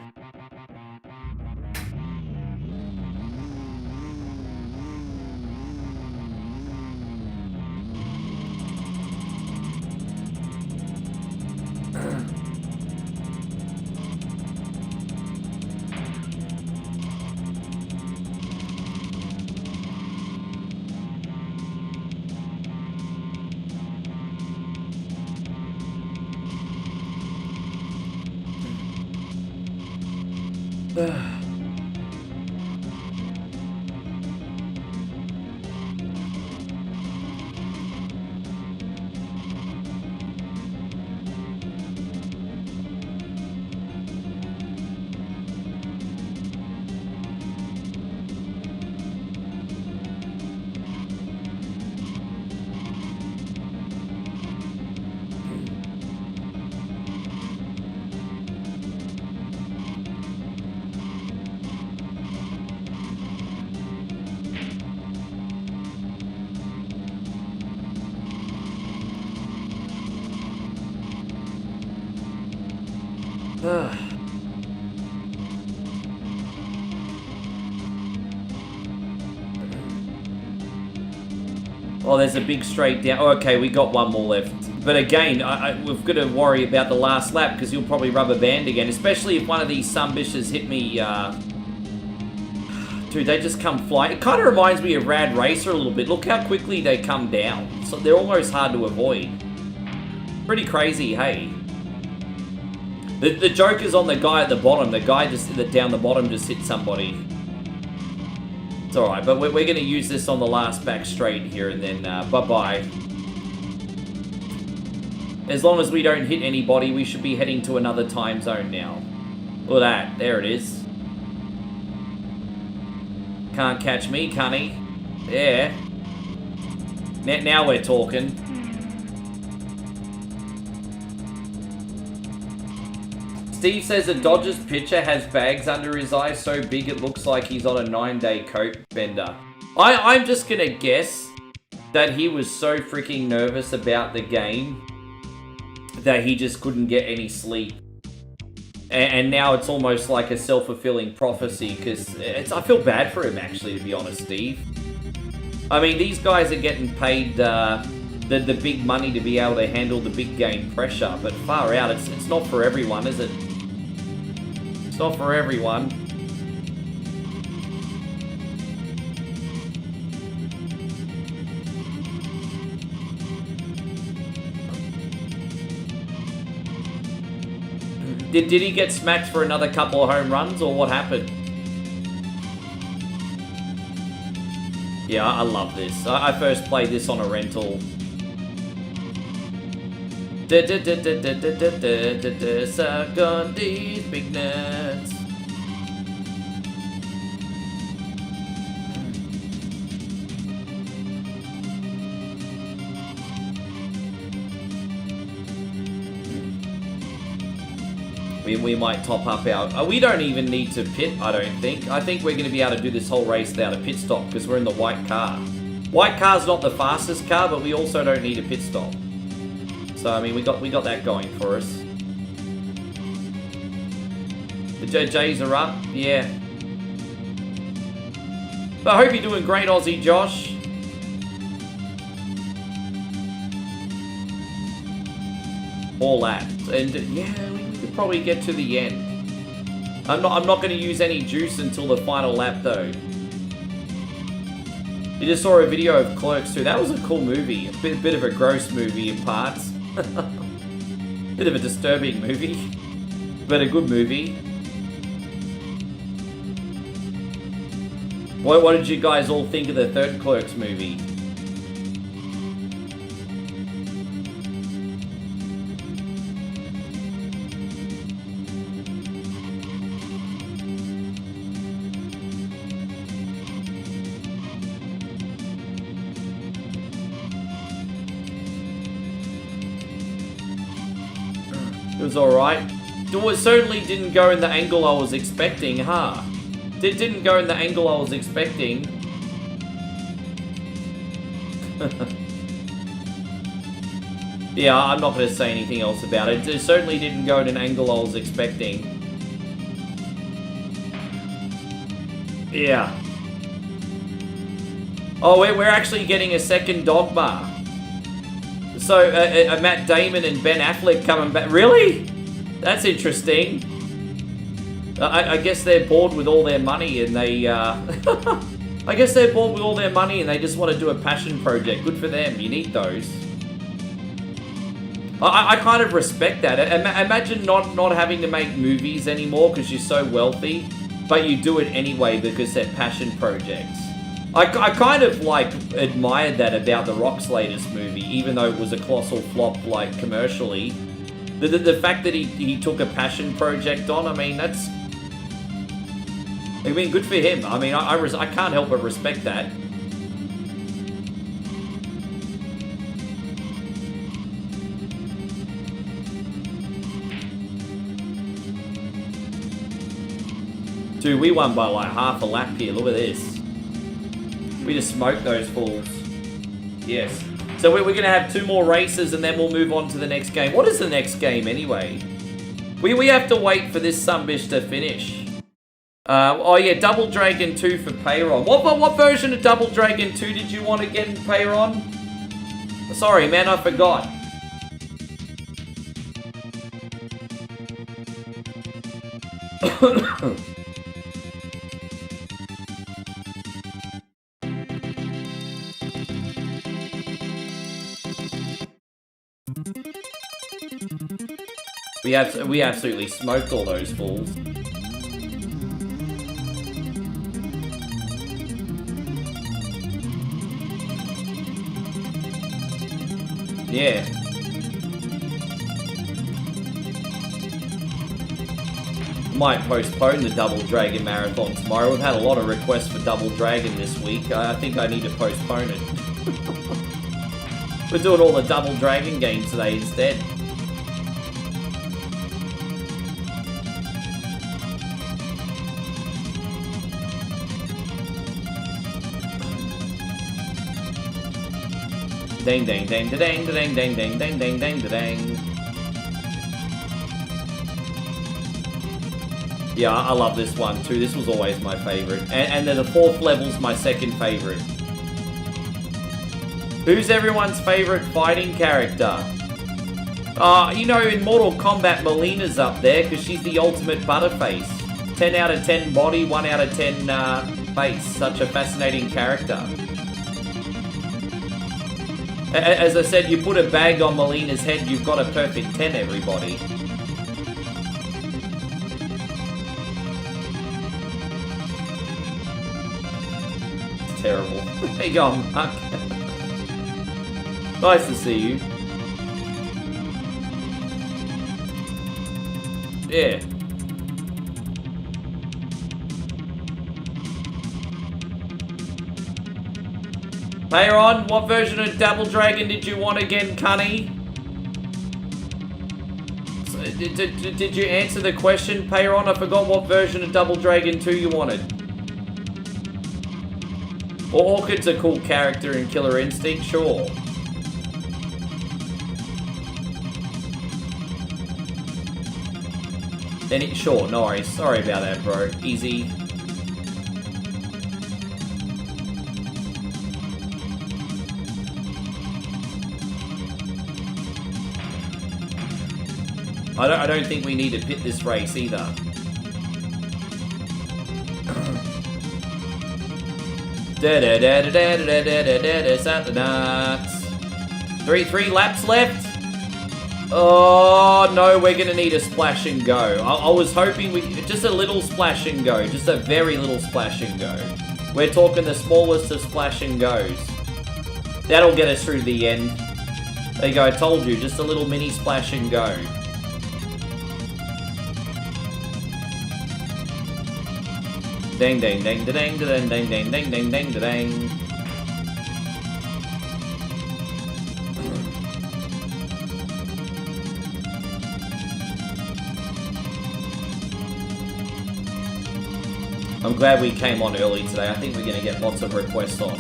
Oh, there's a big straight down. Oh, okay, we got one more left. But again, we've got to worry about the last lap because you'll probably rubber band again, especially if one of these sumbitches hit me. Dude, they just come flying. It kind of reminds me of Rad Racer a little bit. Look how quickly they come down. So they're almost hard to avoid. Pretty crazy, hey. The joke is on the guy at the bottom. The guy just down the bottom just hit somebody. It's alright, but we're going to use this on the last back straight here and then bye-bye. As long as we don't hit anybody, we should be heading to another time zone now. Look at that. There it is. Can't catch me, cunny. Yeah. Now we're talking. Steve says a Dodgers pitcher has bags under his eyes so big it looks like he's on a 9-day coat bender. I'm just gonna guess that he was so freaking nervous about the game that he just couldn't get any sleep. And now it's almost like a self-fulfilling prophecy because I feel bad for him actually, to be honest, Steve. I mean, these guys are getting paid the big money to be able to handle the big game pressure, but far out, it's not for everyone, is it? It's not for everyone. Did he get smacked for another couple of home runs, or what happened? Yeah, I love this. I first played this on a rental. Suck on these big nuts. We might top up our... we don't even need to pit, I don't think. I think we're going to be able to do this whole race without a pit stop because we're in the white car. White car's not the fastest car, but we also don't need a pit stop. So, I mean, we got that going for us. The JJs are up, yeah. But I hope you're doing great, Aussie Josh. All laps. And, yeah, we could probably get to the end. I'm not going to use any juice until the final lap, though. You just saw a video of Clerks 2. That was a cool movie. A bit of a gross movie in parts. Bit of a disturbing movie. But a good movie. What did you guys all think of the third Clerks movie? It was alright. It certainly didn't go in the angle I was expecting, huh? Didn't go in the angle I was expecting. Yeah, I'm not going to say anything else about it. It certainly didn't go in an angle I was expecting. Yeah. Oh, we're actually getting a second Dogma. So, Matt Damon and Ben Affleck coming back. Really? That's interesting. I guess they're bored with all their money and they... I guess they're bored with all their money and they just want to do a passion project. Good for them. You need those. I kind of respect that. Imagine not having to make movies anymore because you're so wealthy, but you do it anyway because they're passion projects. I kind of, like, admired that about The Rock's latest movie, even though it was a colossal flop, like, commercially. The fact that he took a passion project on, I mean, that's... I mean, good for him. I mean, I can't help but respect that. Dude, we won by like half a lap here. Look at this. We just smoked those fools. Yes. So we're going to have 2 more races and then we'll move on to the next game. What is the next game anyway? We have to wait for this sunbish to finish. Oh yeah, Double Dragon 2 for Payron. What version of Double Dragon 2 did you want to get in Payron? Sorry man, I forgot. We absolutely smoked all those fools. Yeah. Might postpone the Double Dragon Marathon tomorrow. We've had a lot of requests for Double Dragon this week. I think I need to postpone it. We're doing all the Double Dragon games today instead. Dang dang dang dang dang dang dang dang dang dang dang. Yeah, I love this one too. This was always my favorite. And then the 4th level's my second favorite. Who's everyone's favorite fighting character? You know, in Mortal Kombat, Melina's up there because she's the ultimate butterface. 10 out of 10 body, 1 out of 10 face. Such a fascinating character. As I said, you put a bag on Melina's head, you've got a perfect 10, everybody. It's terrible. There you go, Mark. Nice to see you. Yeah. Payron, what version of Double Dragon did you want again, Cunny? So, did you answer the question, Payron? I forgot what version of Double Dragon 2 you wanted. Well, Orchid's a cool character in Killer Instinct, sure. Sure, no worries. Sorry about that, bro. Easy. I don't think we need to pit this race either. Three laps left. Oh no, we're gonna need a splash and go. I was hoping just a little splash and go, just a very little splash and go. We're talking the smallest of splash and goes. That'll get us through to the end. There you go, I told you, just a little mini splash and go. Dang dang dang dang dang dang dang dang dang dang dang. I'm glad we came on early today. I think we're going to get lots of requests on.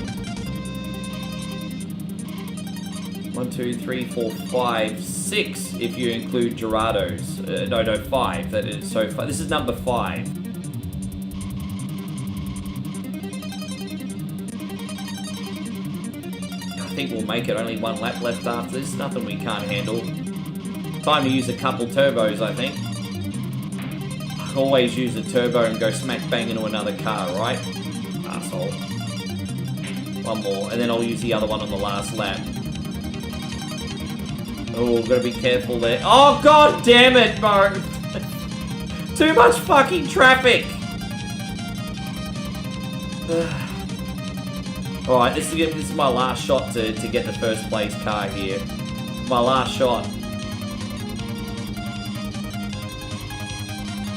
1, 2, 3, 4, 5, 6 if you include Gerardo's. No, 5. That is so far. This is number 5. I think we'll make it. Only 1 lap left after this. Nothing we can't handle. Time to use a couple turbos, I think. I always use a turbo and go smack bang into another car, right? Asshole. 1 more, and then I'll use the other one on the last lap. Oh, gotta be careful there. Oh, god damn it, bro! Too much fucking traffic! Alright, this is my last shot to get the first place car here. My last shot.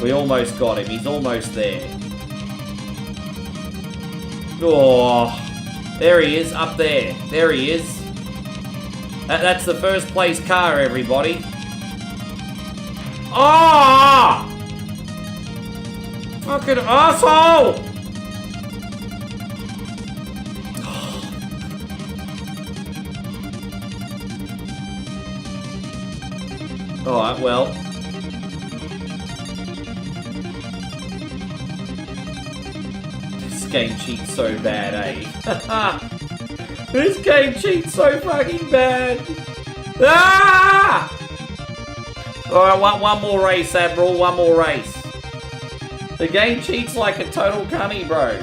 We almost got him. He's almost there. Oh, there he is, up there. There he is. That's the first place car, everybody. Ah! Oh! Fucking asshole! Alright, well. This game cheats so bad, eh? This game cheats so fucking bad! Ah! Alright, one more race, Admiral. One more race. The game cheats like a total cunny, bro.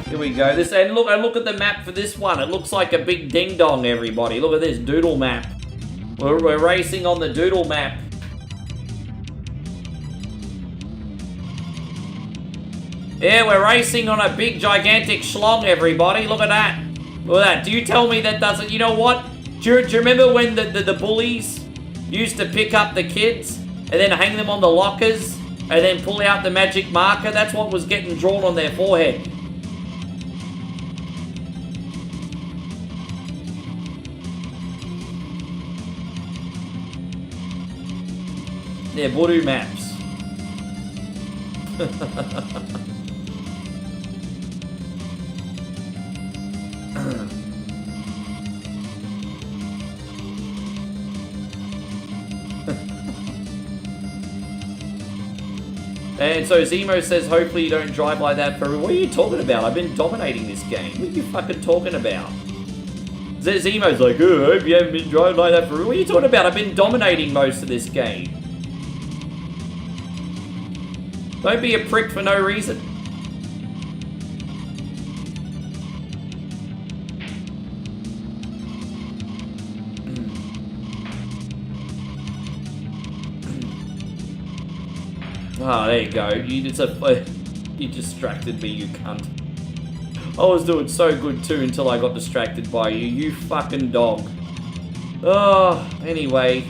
Here we go. And look at the map for this one. It looks like a big ding-dong, everybody. Look at this doodle map. We're racing on the doodle map. Yeah, we're racing on a big, gigantic schlong, everybody. Look at that. Look at that. Do you tell me that doesn't... You know what? Do you remember when the bullies used to pick up the kids and then hang them on the lockers and then pull out the magic marker? That's what was getting drawn on their forehead. Yeah, voodoo maps. And so Zemo says, hopefully you don't drive like that for... What are you talking about? I've been dominating this game. What are you fucking talking about? Zemo's like, oh, I hope you haven't been driving like that for... What are you talking about? I've been dominating most of this game. Don't be a prick for no reason. Ah, there you go. You distracted me, you cunt. I was doing so good too until I got distracted by you. You fucking dog. Oh, anyway.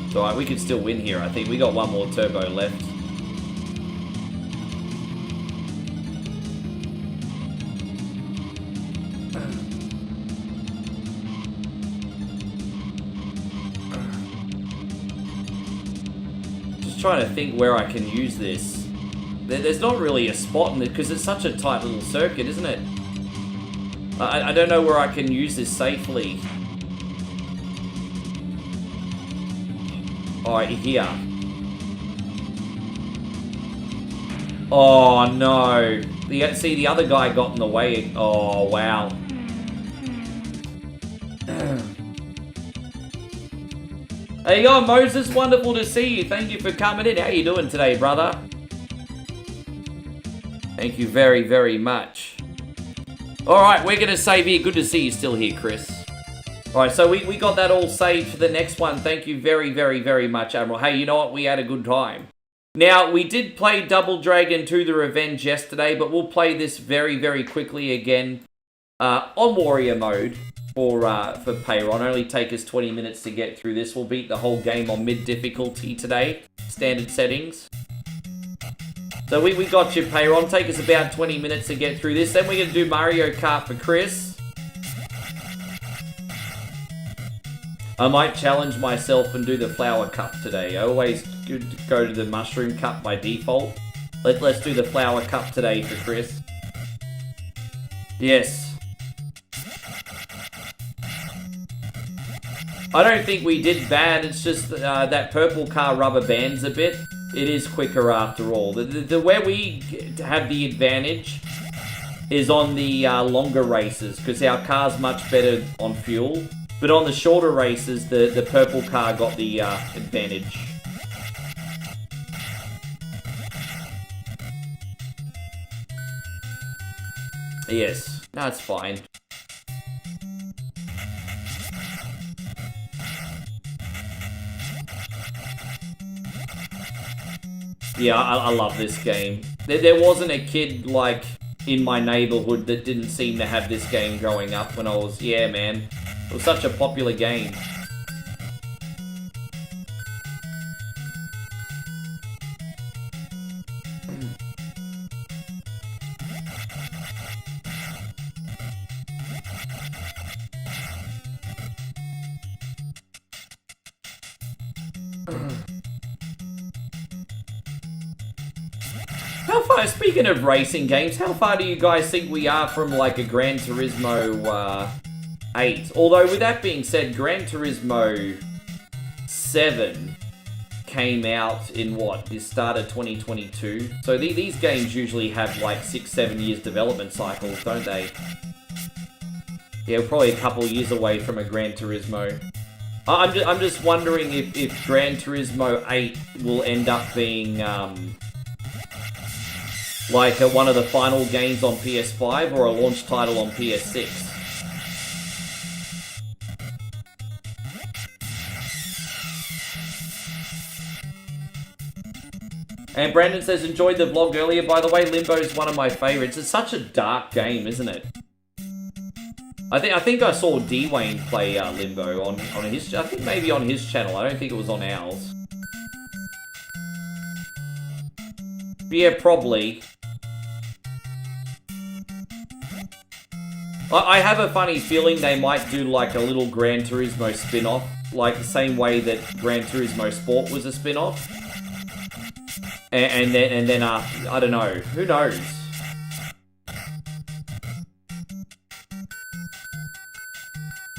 It's alright, we can still win here, I think. We got 1 more turbo left. Trying to think where I can use this. There's not really a spot in it because it's such a tight little circuit, isn't it? I don't know where I can use this safely. Alright, here. Oh no. See, the other guy got in the way. Oh wow. There you go, Moses. Wonderful to see you. Thank you for coming in. How you doing today, brother? Thank you very, very much. Alright, we're going to save here. Good to see you still here, Chris. Alright, so we got that all saved for the next one. Thank you very, very, very much, Admiral. Hey, you know what? We had a good time. Now, we did play Double Dragon 2 The Revenge yesterday, but we'll play this very, very quickly again on Warrior Mode. For Payron. Only take us 20 minutes to get through this. We'll beat the whole game on mid difficulty today. Standard settings. So we got you, Payron. Take us about 20 minutes to get through this. Then we're going to do Mario Kart for Chris. I might challenge myself and do the flower cup today. I always go to the mushroom cup by default. Let's do the flower cup today for Chris. Yes. I don't think we did bad. It's just that purple car rubber bands a bit. It is quicker after all. The where we have the advantage is on the longer races because our car's much better on fuel. But on the shorter races, the purple car got the advantage. Yes, that's fine. Yeah, I love this game. There wasn't a kid, like, in my neighborhood that didn't seem to have this game growing up when I was... Yeah, man. It was such a popular game. How far, speaking of racing games, how far do you guys think we are from like a Gran Turismo 8? Although with that being said, Gran Turismo 7 came out in what? The start of 2022. So these games usually have like 6-7 years development cycles, don't they? Yeah, we're probably a couple years away from a Gran Turismo. I'm just wondering if Gran Turismo 8 will end up being like one of the final games on PS5 or a launch title on PS6. And Brandon says, enjoyed the vlog earlier, by the way. Limbo is one of my favorites. It's such a dark game, isn't it? I think I saw D-Wayne play Limbo on his... I think maybe on his channel. I don't think it was on ours. But yeah, probably. I have a funny feeling they might do like a little Gran Turismo spin-off, like the same way that Gran Turismo Sport was a spin-off. And then after, I don't know, who knows?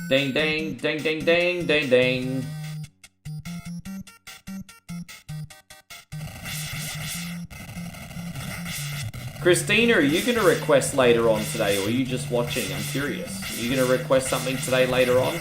Ding ding ding ding ding ding ding. Christina, are you going to request later on today, or are you just watching? I'm curious. Are you going to request something today later on?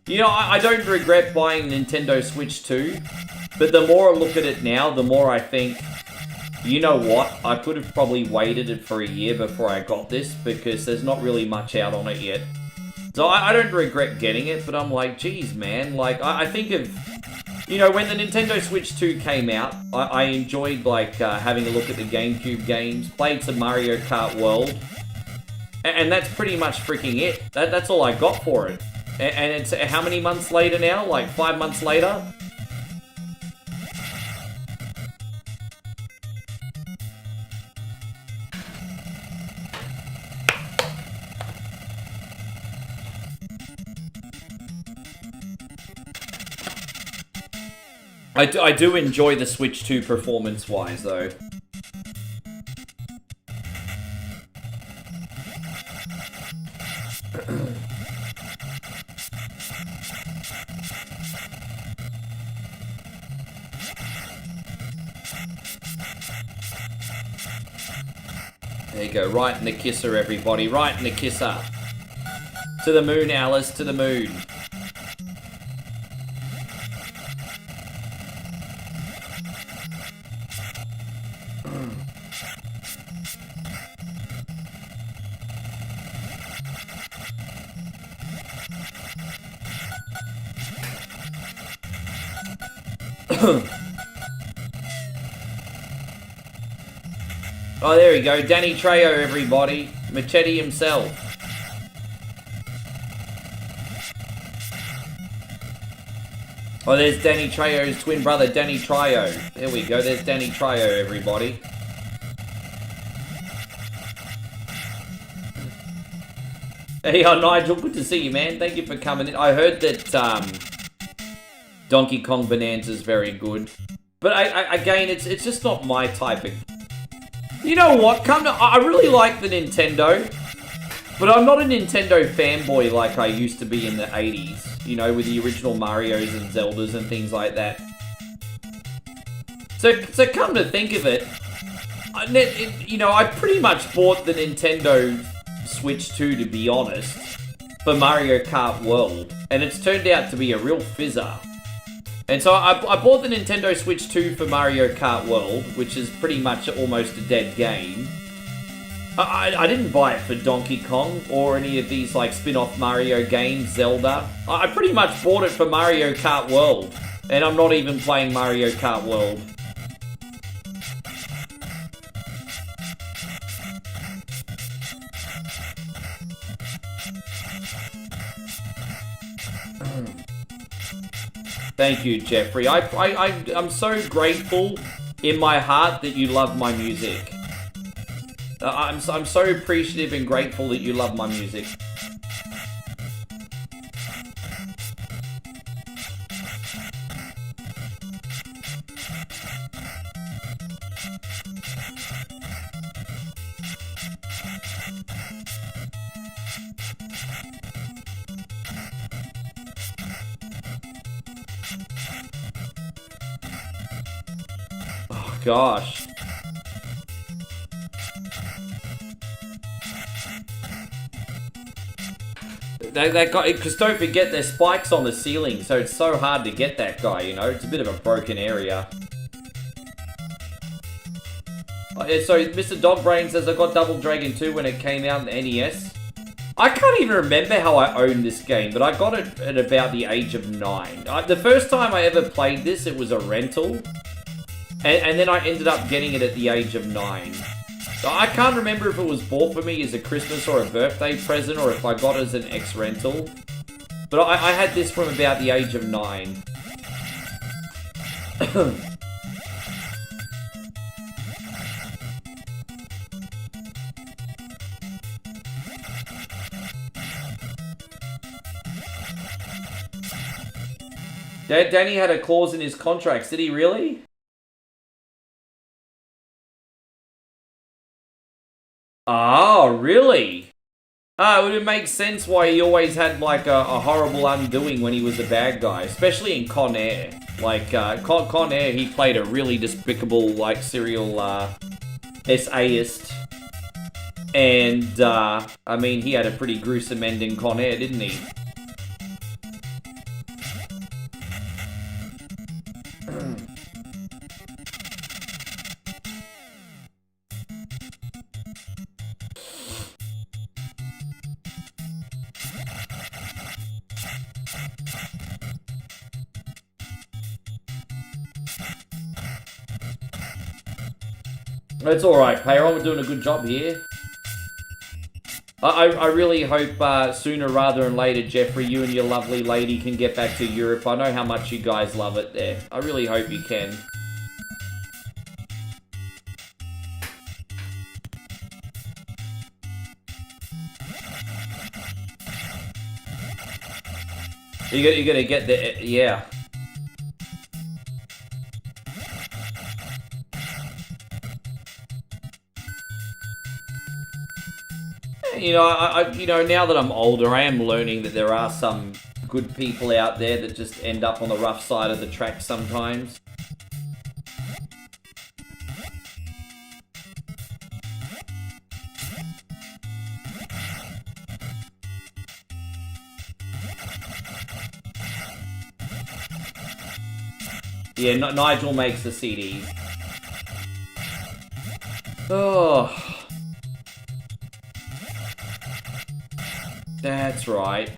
You know, I don't regret buying Nintendo Switch 2, but the more I look at it now, the more I think, you know what, I could have probably waited it for a year before I got this, because there's not really much out on it yet. So I don't regret getting it, but I'm like, geez, man, like, I think of, you know, when the Nintendo Switch 2 came out, I enjoyed, like, having a look at the GameCube games, played some Mario Kart World, and that's pretty much freaking it. That's all I got for it. And it's how many months later now? Like 5 months later? I do enjoy the Switch 2 performance-wise, though. There you go, right in the kisser, everybody, right in the kisser. To the moon, Alice, to the moon. Oh, there we go. Danny Trejo, everybody. Machete himself. Oh, there's Danny Trejo's twin brother, Danny Trejo. There we go. There's Danny Trejo, everybody. Hey, Nigel. Good to see you, man. Thank you for coming in. I heard that Donkey Kong Bonanza's very good. But again, it's just not my type of... You know what? I really like the Nintendo, but I'm not a Nintendo fanboy like I used to be in the 80s, you know, with the original Marios and Zeldas and things like that. So come to think of it, you know, I pretty much bought the Nintendo Switch 2, to be honest, for Mario Kart World, and it's turned out to be a real fizzer. And so I bought the Nintendo Switch 2 for Mario Kart World, which is pretty much almost a dead game. I didn't buy it for Donkey Kong or any of these like spin-off Mario games, Zelda. I pretty much bought it for Mario Kart World, and I'm not even playing Mario Kart World. Thank you, Jeffrey. I'm so grateful in my heart that you love my music. I'm so appreciative and grateful that you love my music. Gosh. That guy, because don't forget there's spikes on the ceiling, so it's so hard to get that guy, you know? It's a bit of a broken area. So Mr. Dogbrain says I got Double Dragon 2 when it came out in the NES. I can't even remember how I owned this game, but I got it at about the age of 9. The first time I ever played this, it was a rental. And then I ended up getting it at the age of 9. So I can't remember if it was bought for me as a Christmas or a birthday present, or if I got it as an ex-rental. But I had this from about the age of 9. Danny had a clause in his contracts, did he really? Oh, really? It would make sense why he always had, like, a horrible undoing when he was a bad guy. Especially in Con Air. Like, Con Air, he played a really despicable, like, serial, essayist. And, I mean, he had a pretty gruesome end in Con Air, didn't he? It's alright, Payroll. We're doing a good job here. I really hope sooner rather than later, Jeffrey, you and your lovely lady can get back to Europe. I know how much you guys love it there. I really hope you can. You gotta get the... yeah. You know, you know, now that I'm older, I am learning that there are some good people out there that just end up on the rough side of the track sometimes. Yeah, Nigel makes the CD. Oh... That's right.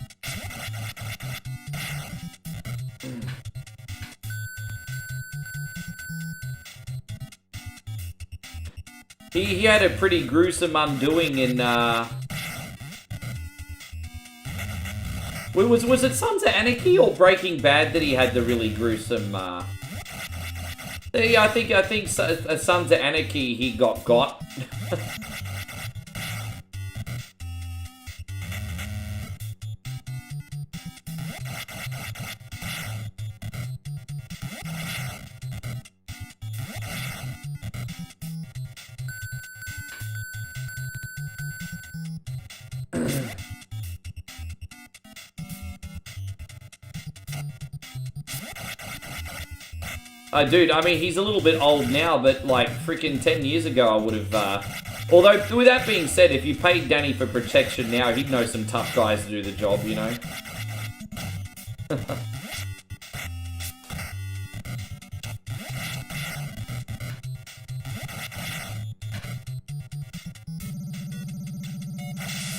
He had a pretty gruesome undoing in, was it Sons of Anarchy or Breaking Bad that he had the really gruesome, yeah, I think Sons of Anarchy he got. Dude, I mean, he's a little bit old now, but like freaking 10 years ago I would have, although with that being said, if you paid Danny for protection now, he'd know some tough guys to do the job, you know?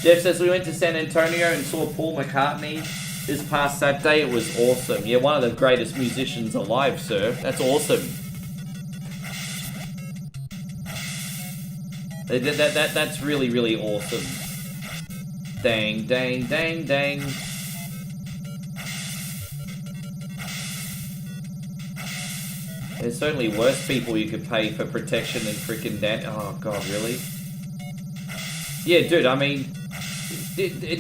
Jeff says, we went to San Antonio and saw Paul McCartney this past Saturday. It was awesome. Yeah, one of the greatest musicians alive, sir. That's awesome. That's really, really awesome. Dang, dang, dang, dang. There's certainly worse people you could pay for protection than frickin' Dan. Oh, God, really? Yeah, dude, I mean,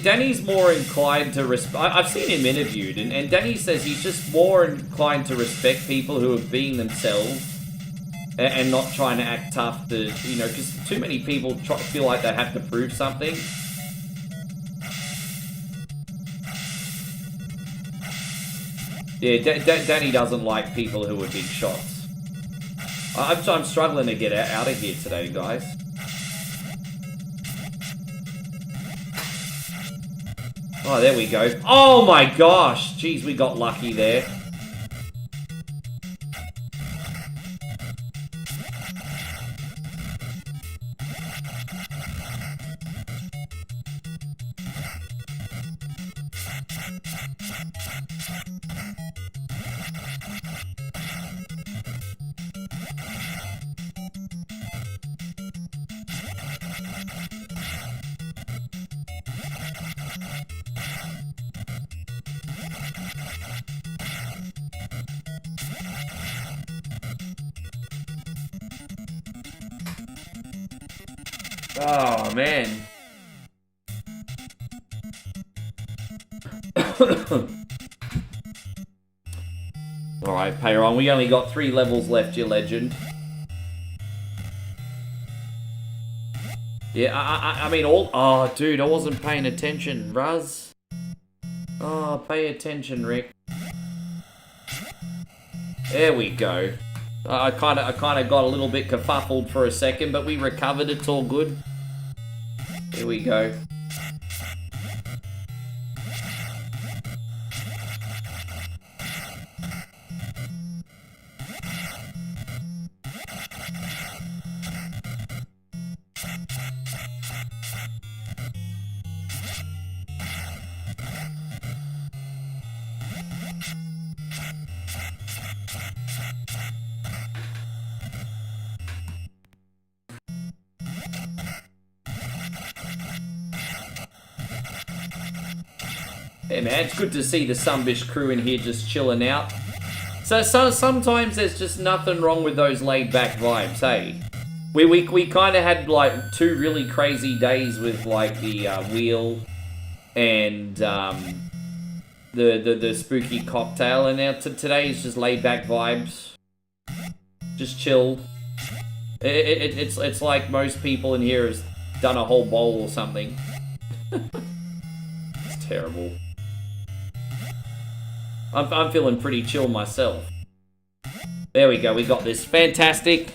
Danny's more inclined to respect. I've seen him interviewed, and Danny says he's just more inclined to respect people who are being themselves and not trying to act tough to, you know, because too many people feel like they have to prove something. Yeah, Danny doesn't like people who are big shots. I'm struggling to get out of here today, guys. Oh, there we go. Oh my gosh! Jeez, we got lucky there. Oh, man. Alright, Payron, we only got 3 levels left, you legend. Yeah, I mean, all... Oh, dude, I wasn't paying attention, Ruz. Oh, pay attention, Rick. There we go. I kind of got a little bit kerfuffled for a second, but we recovered. It's all good. Here we go. Hey man, it's good to see the Sunbish crew in here just chilling out. So sometimes there's just nothing wrong with those laid-back vibes, hey? We kind of had like 2 really crazy days with like the wheel and the spooky cocktail, and now today is just laid-back vibes. Just chill. It's like most people in here has done a whole bowl or something. It's terrible. I'm feeling pretty chill myself. There we go, we got this. Fantastic.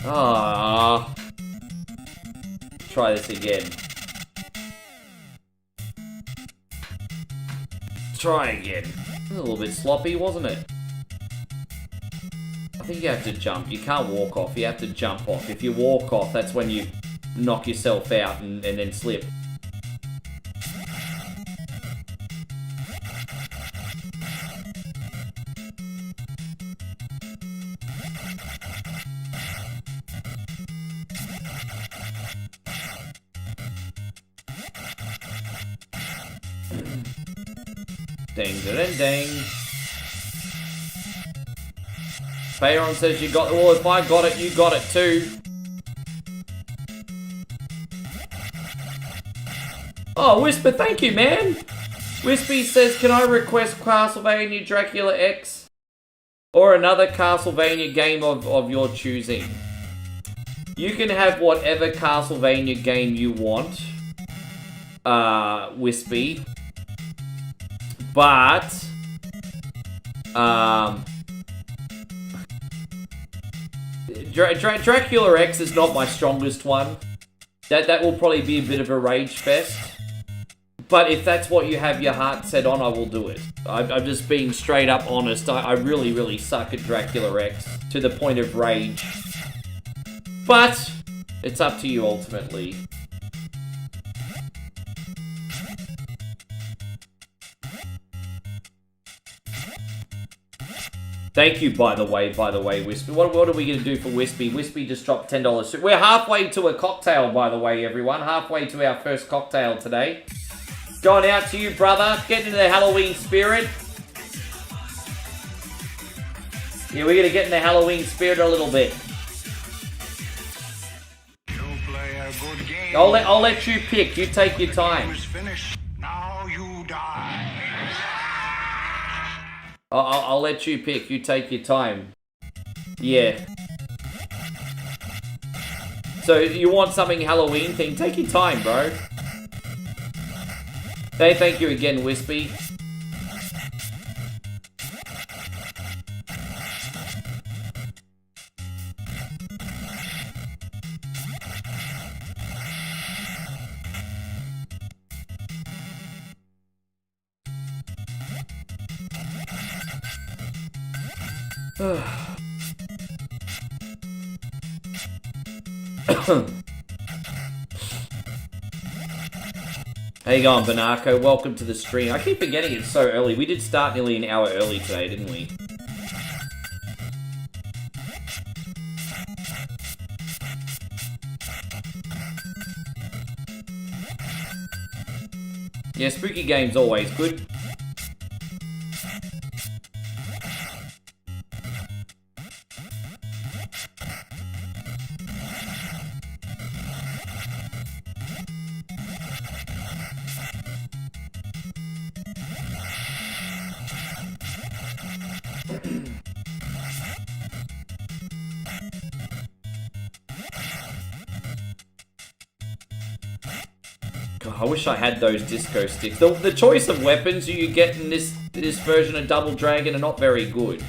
Ah. Try this again. Try again. A little bit sloppy, wasn't it? I think you have to jump. You can't walk off. You have to jump off. If you walk off, that's when you knock yourself out and then slip. Ding, ding, ding. Bayron says you got... Well, if I got it, you got it too. Oh, Whisper, thank you, man. Wispy says, can I request Castlevania Dracula X? Or another Castlevania game of your choosing? You can have whatever Castlevania game you want, Wispy. But, Dracula X is not my strongest one. That will probably be a bit of a rage fest. But if that's what you have your heart set on, I will do it. I'm just being straight up honest. I really, really suck at Dracula X to the point of rage. But it's up to you ultimately. Thank you, by the way, Wispy. What are we going to do for Wispy? Wispy just dropped $10. We're halfway to a cocktail, by the way, everyone. Halfway to our first cocktail today. Going out to you, brother. Getting into the Halloween spirit. Yeah, we're going to get in the Halloween spirit a little bit. You play a good game. I'll let you pick. You take your time. Now you die. I'll let you pick. You take your time. Yeah. So, you want something Halloween themed? Take your time, bro. Hey, thank you again, Wispy. How you going, Banako? Welcome to the stream. I keep forgetting it's so early. We did start nearly an hour early today, didn't we? Yeah, spooky games always good. I wish I had those disco sticks. The choice of weapons you get in this version of Double Dragon are not very good.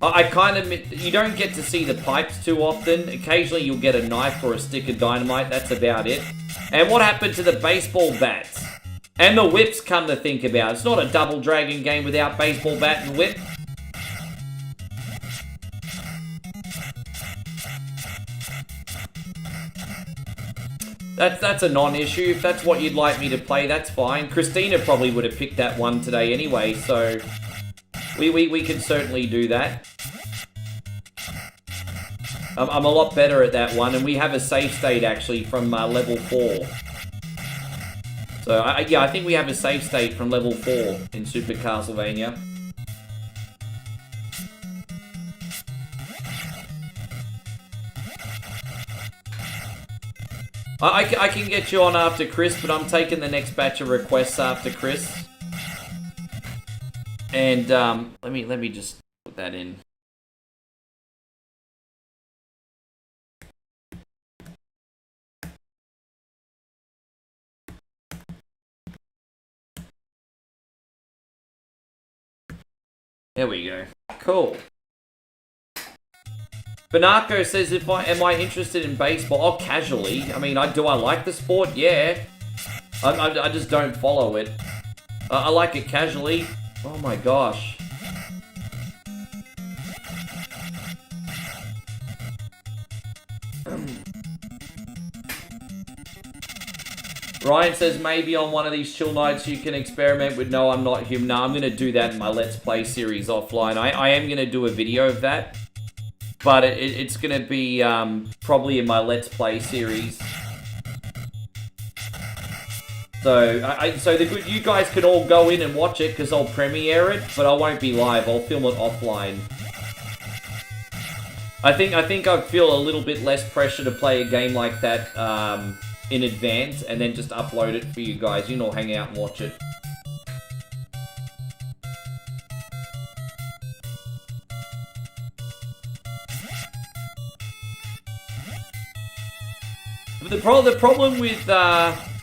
I kind of... You don't get to see the pipes too often. Occasionally you'll get a knife or a stick of dynamite. That's about it. And what happened to the baseball bats? And the whips, come to think about. It's not a Double Dragon game without baseball bat and whip. That's a non-issue. If that's what you'd like me to play, that's fine. Christina probably would have picked that one today anyway, so we can certainly do that. I'm a lot better at that one, and we have a save state actually from level 4. So yeah, I think we have a save state from level 4 in Super Castlevania. I can get you on after Chris, but I'm taking the next batch of requests after Chris. And let me just put that in. There we go. Cool. Banako says, am I interested in baseball? Oh, casually. I mean, do I like the sport? Yeah. I just don't follow it. I like it casually. Oh my gosh. Ryan says, maybe on one of these chill nights you can experiment with No, I'm Not Human. No, I'm going to do that in my Let's Play series offline. I am going to do a video of that. But it's going to be probably in my Let's Play series. So, you guys can all go in and watch it because I'll premiere it, but I won't be live. I'll film it offline. I think I feel a little bit less pressure to play a game like that in advance and then just upload it for you guys. You can all hang out and watch it. The problem with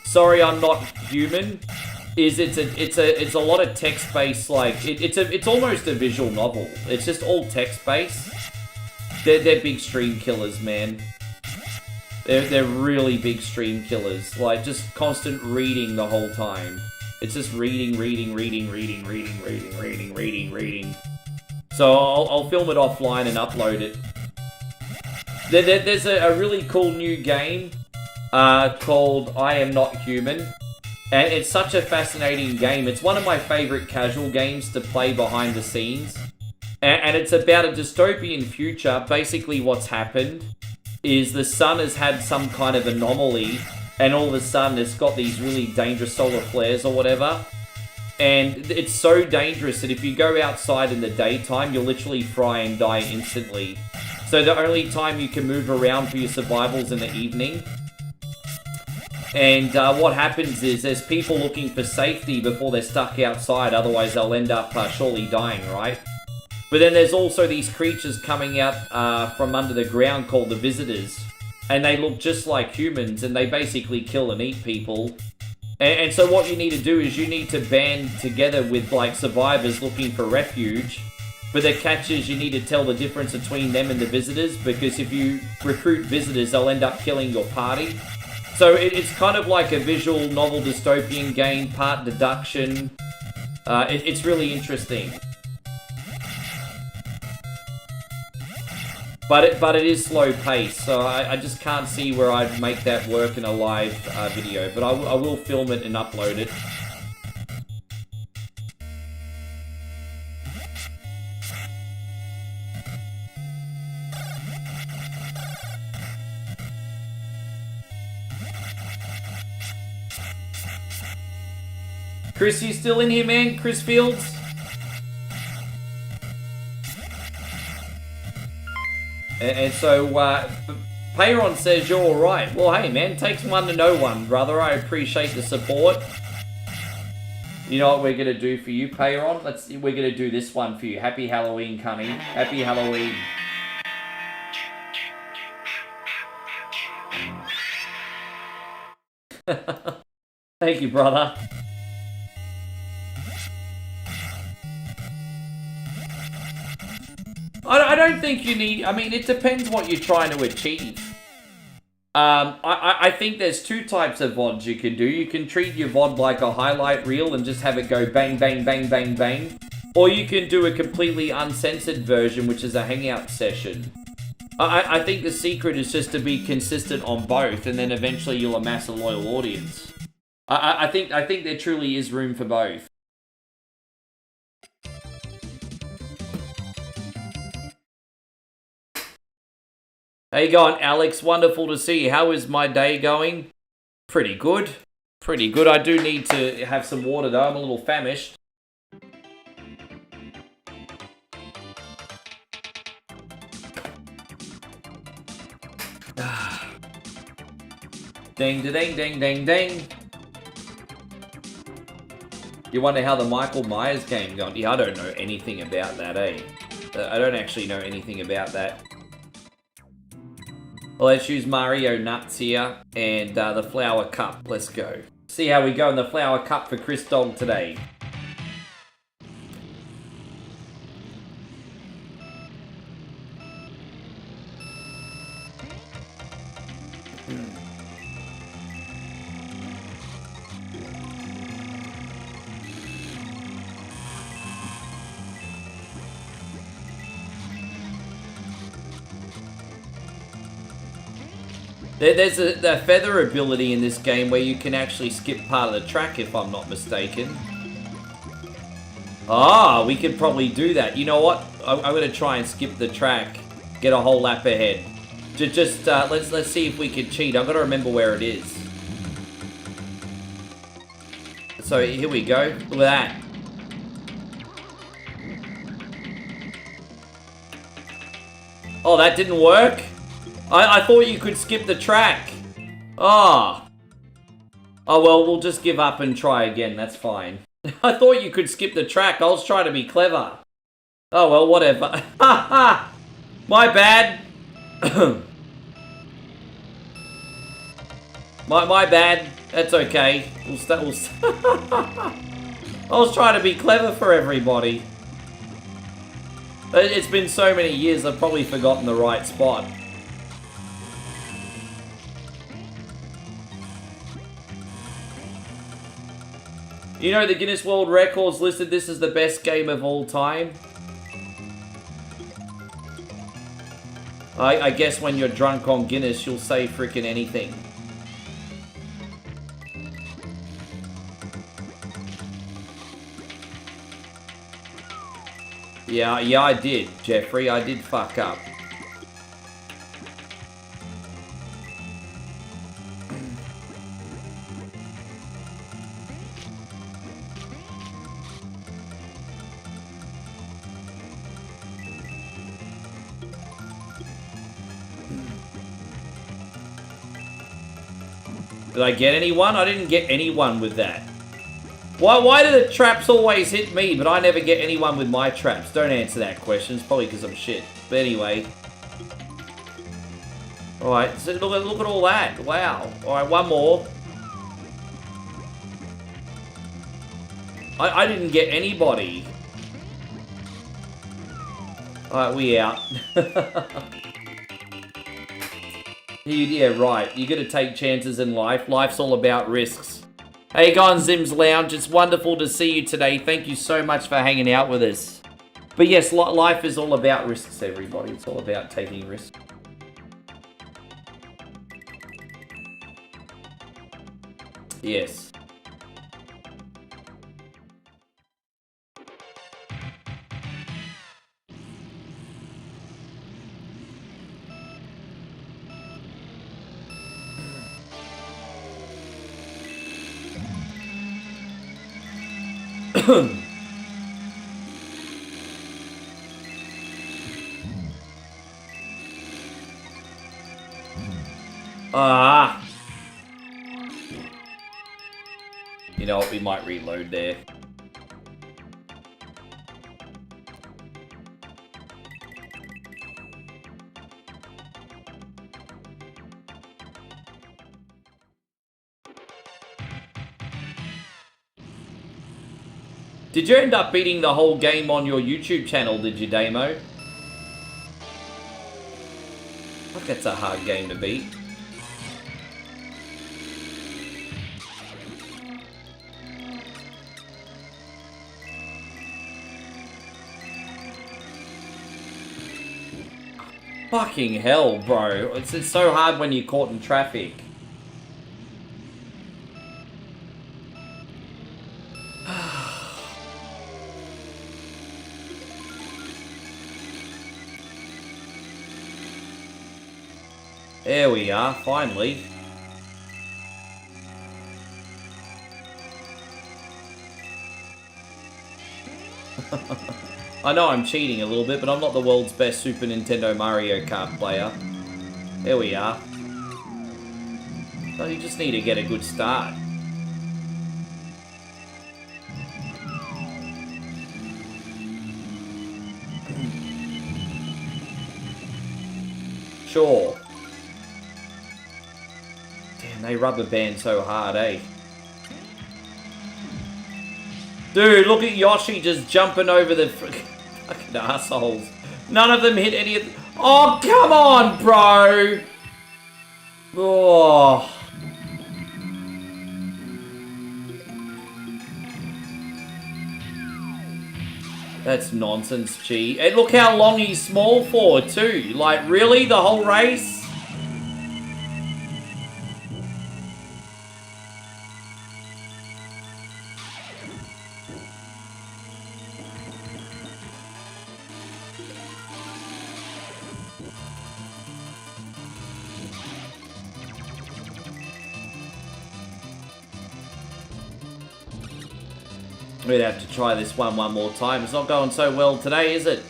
Sorry I'm Not Human is it's a lot of text-based, like it's almost a visual novel. It's just all text-based. They're big stream killers, man. They're really big stream killers. Like just constant reading the whole time. It's just reading. So I'll film it offline and upload it. There's a really cool new game called I Am Not Human, and it's such a fascinating game. It's one of my favorite casual games to play behind the scenes, and it's about a dystopian future. Basically what's happened is the sun has had some kind of anomaly, and all of a sudden it's got these really dangerous solar flares or whatever, and it's so dangerous that if you go outside in the daytime, you'll literally fry and die instantly. So the only time you can move around for your survival's in the evening. And what happens is there's people looking for safety before they're stuck outside, otherwise they'll end up surely dying, right? But then there's also these creatures coming out from under the ground called the Visitors. And they look just like humans, and they basically kill and eat people. And so what you need to do is you need to band together with like survivors looking for refuge. But the catch is you need to tell the difference between them and the Visitors, because if you recruit Visitors, they'll end up killing your party. So it's kind of like a visual novel dystopian game, part deduction. It's really interesting. But it is slow paced, so I just can't see where I'd make that work in a live video. But I will film it and upload it. Chris, you still in here, man? Chris Fields? And so, Payron says you're alright. Well, hey, man, takes one to know one, brother. I appreciate the support. You know what we're going to do for you, Payron? We're going to do this one for you. Happy Halloween, Cunny. Happy Halloween. Thank you, brother. I don't think you need... I mean, it depends what you're trying to achieve. I think there's two types of VODs you can do. You can treat your VOD like a highlight reel and just have it go bang, bang, bang, bang, bang. Or you can do a completely uncensored version, which is a hangout session. I think the secret is just to be consistent on both, and then eventually you'll amass a loyal audience. I think there truly is room for both. How you going, Alex? Wonderful to see you. How is my day going? Pretty good. Pretty good. I do need to have some water, though. I'm a little famished. Ding, ding, ding, ding, ding. You wonder how the Michael Myers game gone? Yeah, I don't know anything about that, eh? I don't actually know anything about that. Well, let's use Mario Nuts here, and the Flower Cup. Let's go. See how we go in the Flower Cup for Chris Dog today. There's a feather ability in this game where you can actually skip part of the track, if I'm not mistaken. Ah, we could probably do that. You know what? I'm going to try and skip the track, get a whole lap ahead. Let's see if we can cheat. I've got to remember where it is. So here we go. Look at that. Oh, that didn't work? I thought you could skip the track. Ah. Oh, well, we'll just give up and try again. That's fine. I thought you could skip the track. I was trying to be clever. Oh, well, whatever. Ha ha! My bad. my bad. That's okay. I was trying to be clever for everybody. It's been so many years, I've probably forgotten the right spot. You know, the Guinness World Records listed this as the best game of all time. I guess when you're drunk on Guinness, you'll say frickin' anything. Yeah, I did, Jeffrey. I did fuck up. Did I get anyone? I didn't get anyone with that. Why do the traps always hit me, but I never get anyone with my traps? Don't answer that question. It's probably because I'm shit. But anyway. Alright, so look at all that. Wow. Alright, one more. I didn't get anybody. Alright, we out. Yeah, right. You gotta take chances in life. Life's all about risks. Hey, guys, Zim's Lounge. It's wonderful to see you today. Thank you so much for hanging out with us. But yes, life is all about risks, everybody. It's all about taking risks. Yes. Ah. You know what? We might reload there. Did you end up beating the whole game on your YouTube channel, did you, Damo? Fuck, that's a hard game to beat. Fucking hell, bro. It's so hard when you're caught in traffic. There we are, finally. I know I'm cheating a little bit, but I'm not the world's best Super Nintendo Mario Kart player. There we are. So you just need to get a good start. Sure. Damn, they rubber band so hard, eh? Dude, look at Yoshi just jumping over the fucking assholes. None of them hit any of the... Oh, come on, bro! Oh. That's nonsense, Chi. And look how long he's small for, too. Like, really? The whole race? We'd have to try this one more time. It's not going so well today, is it?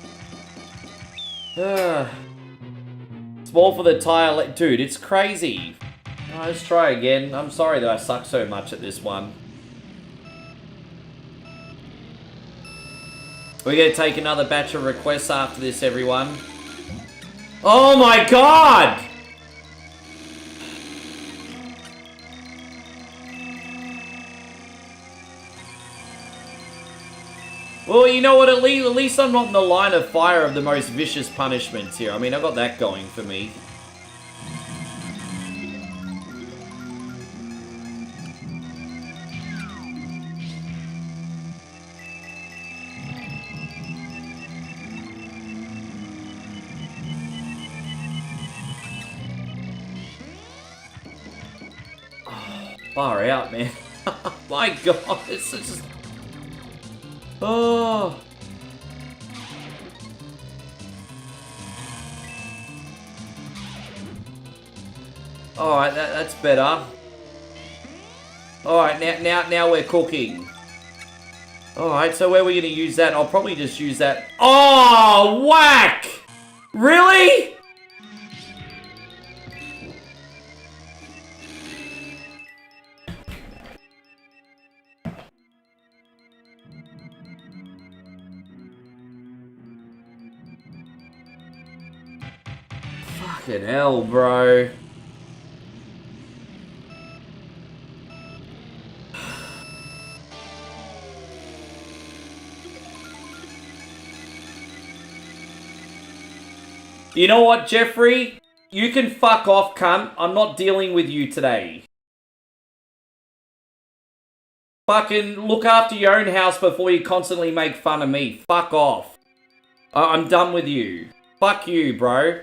Small for the tire... Dude, it's crazy. Oh, let's try again. I'm sorry that I suck so much at this one. We're going to take another batch of requests after this, everyone. Oh my god! Well, you know what, at least I'm not in the line of fire of the most vicious punishments here. I mean, I got that going for me. Far out, man. My god, it's just... Oh. Alright, that's better. Alright, now we're cooking. Alright, so where are we going to use that? I'll probably just use that. Oh, whack! Really? Fucking hell, bro. You know what, Jeffrey? You can fuck off, cunt. I'm not dealing with you today. Fucking look after your own house before you constantly make fun of me. Fuck off. I'm done with you. Fuck you, bro.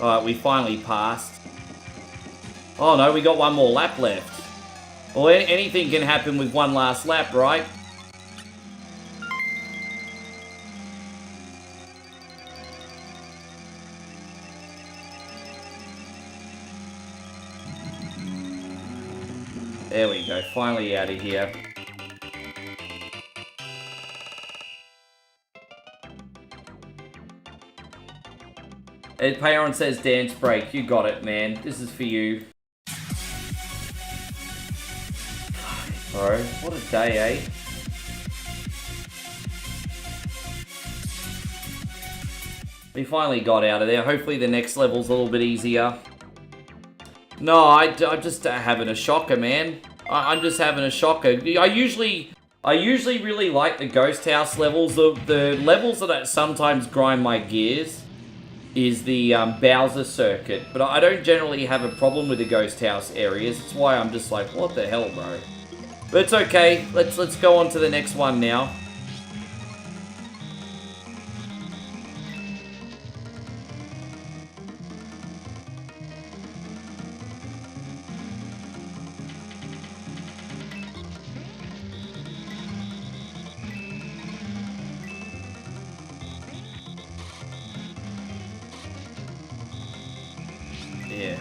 Alright, we finally passed. Oh no, we got one more lap left. Well, anything can happen with one last lap, right? There we go, finally out of here. Ed Payon says dance break. You got it, man. This is for you. Bro, what a day, eh? We finally got out of there. Hopefully the next level's a little bit easier. No, I'm just having a shocker, man. I'm just having a shocker. I usually really like the Ghost House levels. The levels that sometimes grind my gears is the Bowser circuit, but I don't generally have a problem with the Ghost House areas. That's why I'm just like, what the hell, bro? But it's okay. Let's go on to the next one now. Yeah.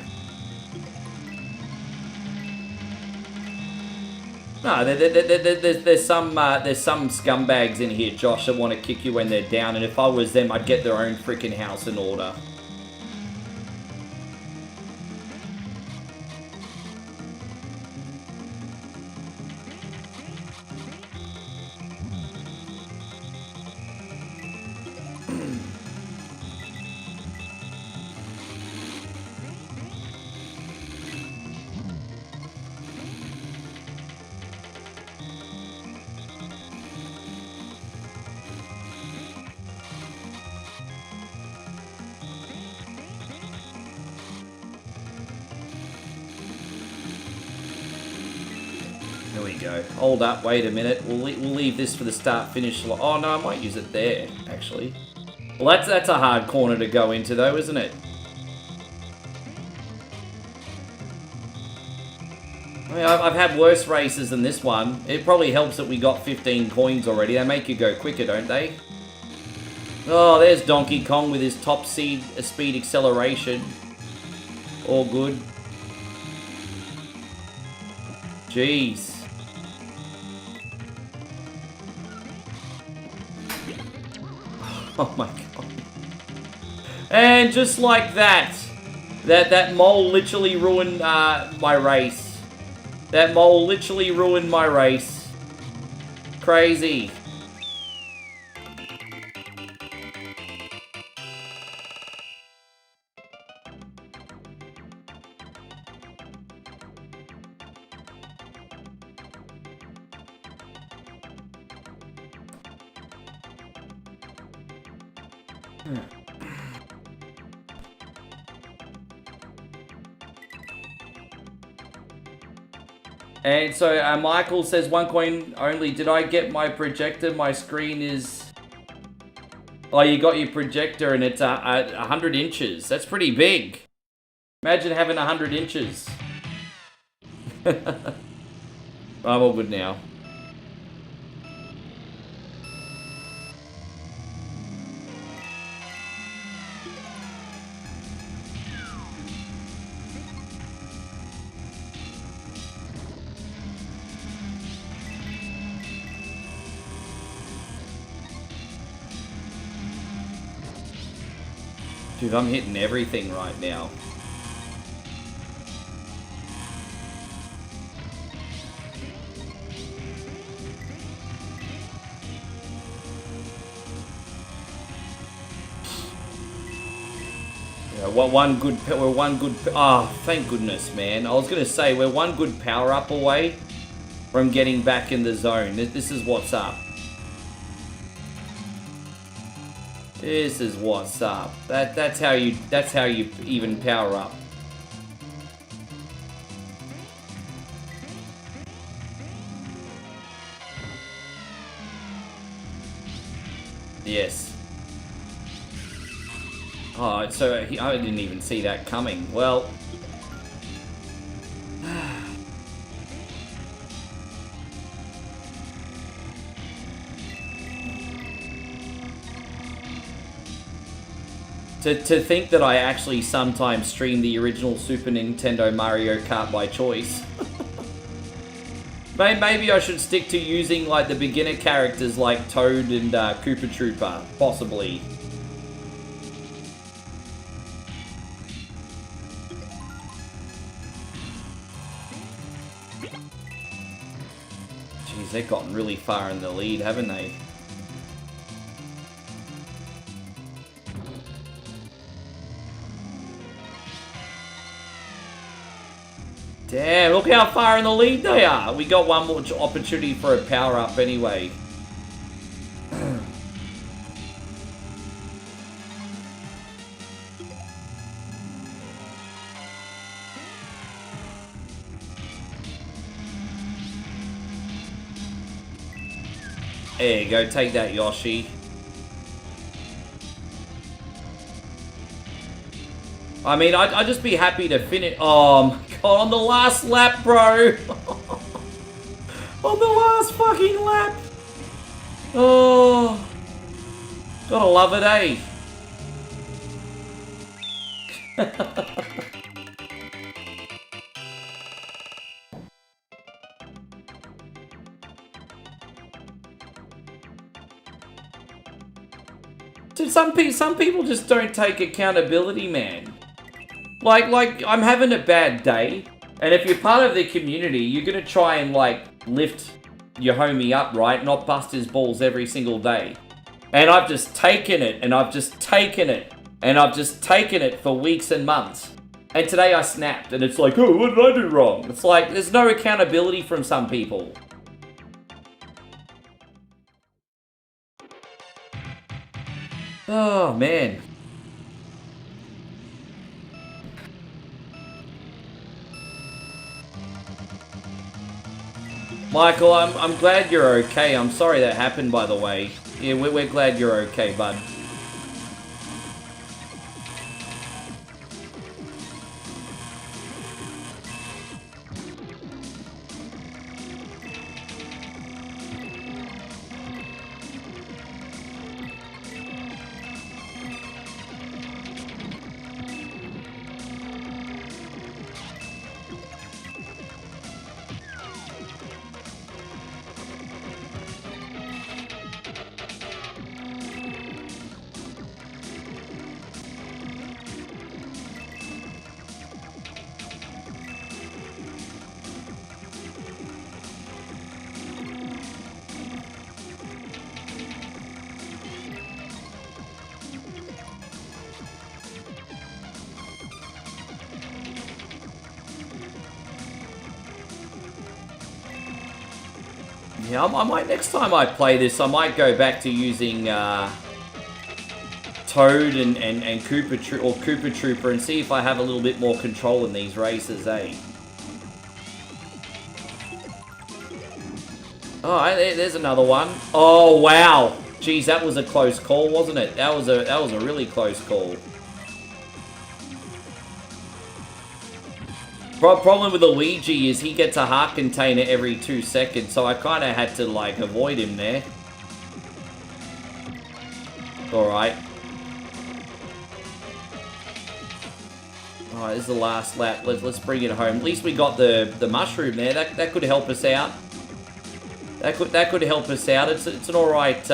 No, there's some scumbags in here, Josh, that want to kick you when they're down, and if I was them, I'd get their own freaking house in order. we go. Hold up, wait a minute. We'll leave this for the start-finish. Oh, no, I might use it there, actually. Well, that's a hard corner to go into, though, isn't it? I mean, I've had worse races than this one. It probably helps that we got 15 coins already. They make you go quicker, don't they? Oh, there's Donkey Kong with his top speed acceleration. All good. Jeez. Oh my god. And just like that, that mole literally ruined my race. That mole literally ruined my race. Crazy. And so Michael says 1 coin only. Did I get my projector? My screen is... Oh, you got your projector and it's 100 inches. That's pretty big. Imagine having 100 inches. I'm all good now. Dude, I'm hitting everything right now. Yeah, we're one good. Ah, thank goodness, man. I was gonna say we're one good power up away from getting back in the zone. This is what's up. This is what's up. That's how you even power up. Yes. Oh, so I didn't even see that coming. Well. To think that I actually sometimes stream the original Super Nintendo Mario Kart by choice. Maybe I should stick to using like the beginner characters like Toad and Koopa Troopa, possibly. Jeez, they've gotten really far in the lead, haven't they? Damn, look how far in the lead they are. We got one more opportunity for a power-up anyway. There you go, take that, Yoshi. I mean, I'd just be happy to finish. Oh my god, on the last lap, bro. On the last fucking lap. Oh. Gotta love it, eh? Dude, some people just don't take accountability, man. Like, I'm having a bad day, and if you're part of the community, you're gonna try and, like, lift your homie up, right? Not bust his balls every single day. And I've just taken it, and I've just taken it, and I've just taken it for weeks and months. And today I snapped, and it's like, oh, what did I do wrong? It's like, there's no accountability from some people. Oh, man. Michael, I'm glad you're okay. I'm sorry that happened, by the way. Yeah, we're glad you're okay, bud. Yeah, I might, next time I play this, I might go back to using Toad and Koopa Trooper and see if I have a little bit more control in these races, eh? Alright, there's another one. Oh, wow. Geez, that was a close call, wasn't it? That was a really close call. Problem with Luigi is he gets a heart container every 2 seconds, so I kind of had to, like, avoid him there. Alright. Alright, this is the last lap. Let's bring it home. At least we got the mushroom there. That could help us out. That could help us out. It's an alright,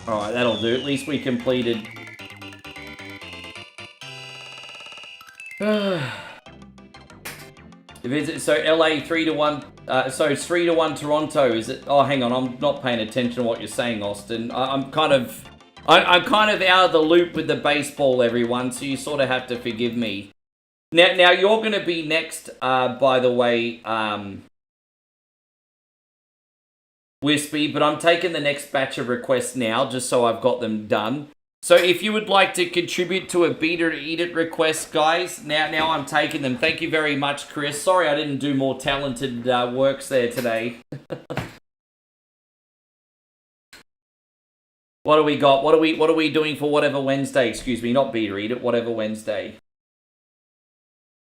Alright, that'll do. At least we completed. So LA 3-1. So it's 3-1 Toronto. Is it? Oh, hang on. I'm not paying attention to what you're saying, Austin. I'm kind of out of the loop with the baseball, everyone. So you sort of have to forgive me. Now you're going to be next. By the way, Wispy, but I'm taking the next batch of requests now, just so I've got them done. So if you would like to contribute to a Beat It or Eat It request, guys, now I'm taking them. Thank you very much, Chris. Sorry I didn't do more talented works there today. What do we got? What are we doing for Whatever Wednesday? Excuse me, not Beat It or Eat It, Whatever Wednesday.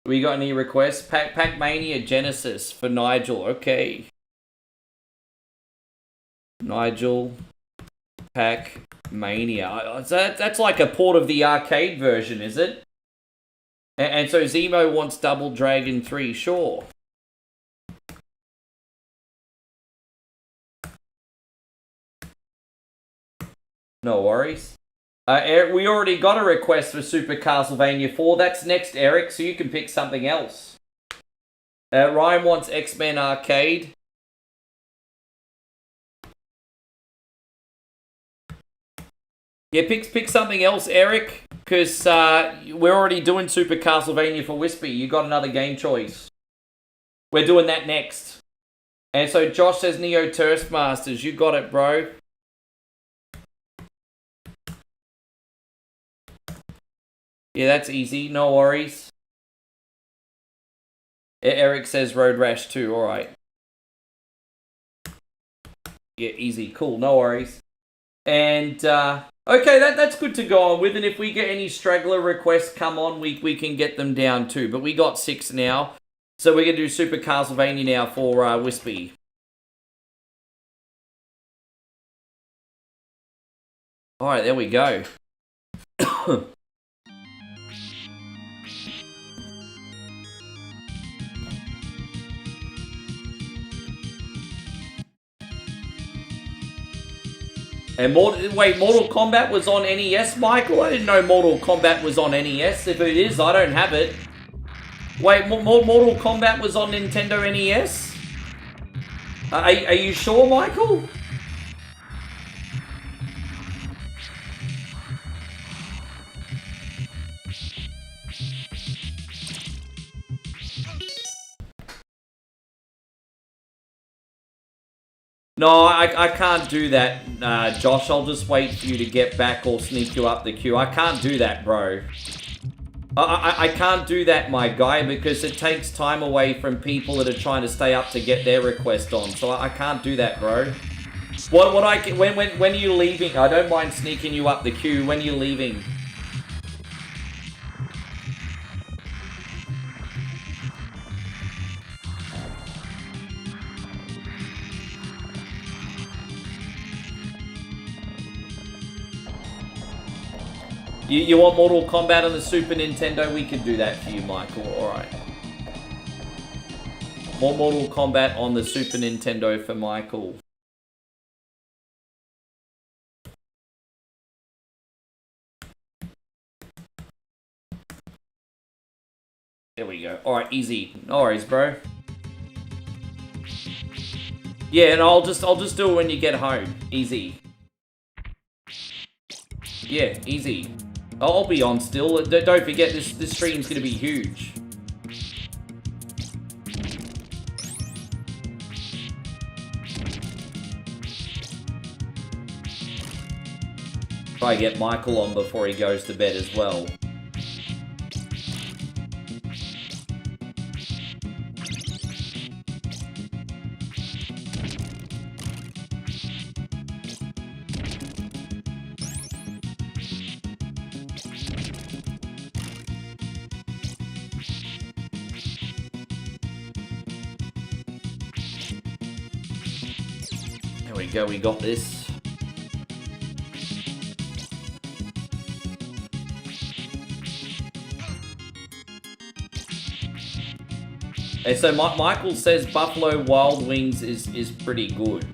We got any requests? Pac-Mania Genesis for Nigel. Okay. Nigel, Pac-Mania. That's like a port of the arcade version, is it? And so Zemo wants Double Dragon 3, sure. No worries. Eric, we already got a request for Super Castlevania 4. That's next, Eric, so you can pick something else. Ryan wants X-Men Arcade. Yeah, pick something else, Eric, because we're already doing Super Castlevania for Wispy. You got another game choice. We're doing that next. And so Josh says Neo Turf Masters. You got it, bro. Yeah, that's easy. No worries. Eric says Road Rash 2. All right. Yeah, easy. Cool. No worries. And... okay, that's good to go on with, and if we get any straggler requests come on, we can get them down too. But we got 6 now, so we're going to do Super Castlevania now for Wispy. Alright, there we go. And Mortal Kombat was on NES, Michael? I didn't know Mortal Kombat was on NES. If it is, I don't have it. Wait, Mortal Kombat was on Nintendo NES? Are you sure, Michael? No, I can't do that, Josh. I'll just wait for you to get back or sneak you up the queue. I can't do that, bro. I can't do that, my guy, because it takes time away from people that are trying to stay up to get their request on. So I can't do that, bro. When are you leaving? I don't mind sneaking you up the queue. When are you leaving? You want Mortal Kombat on the Super Nintendo? We can do that for you, Michael. Alright. More Mortal Kombat on the Super Nintendo for Michael. There we go. Alright, easy. No worries, bro. Yeah, and I'll just do it when you get home. Easy. Yeah, easy. I'll be on still. Don't forget, this stream's gonna be huge. Try to get Michael on before he goes to bed as well. There we go, we got this. And so Michael says Buffalo Wild Wings is pretty good.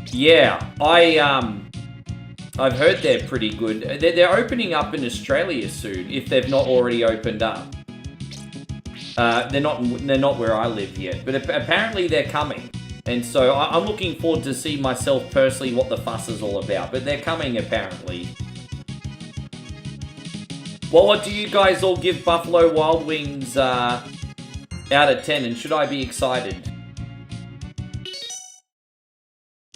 Yeah, I've heard they're pretty good. They're opening up in Australia soon, if they've not already opened up. They're not where I live yet, but apparently they're coming. And so I'm looking forward to see myself personally what the fuss is all about. But they're coming apparently. Well, what do you guys all give Buffalo Wild Wings out of 10? And should I be excited?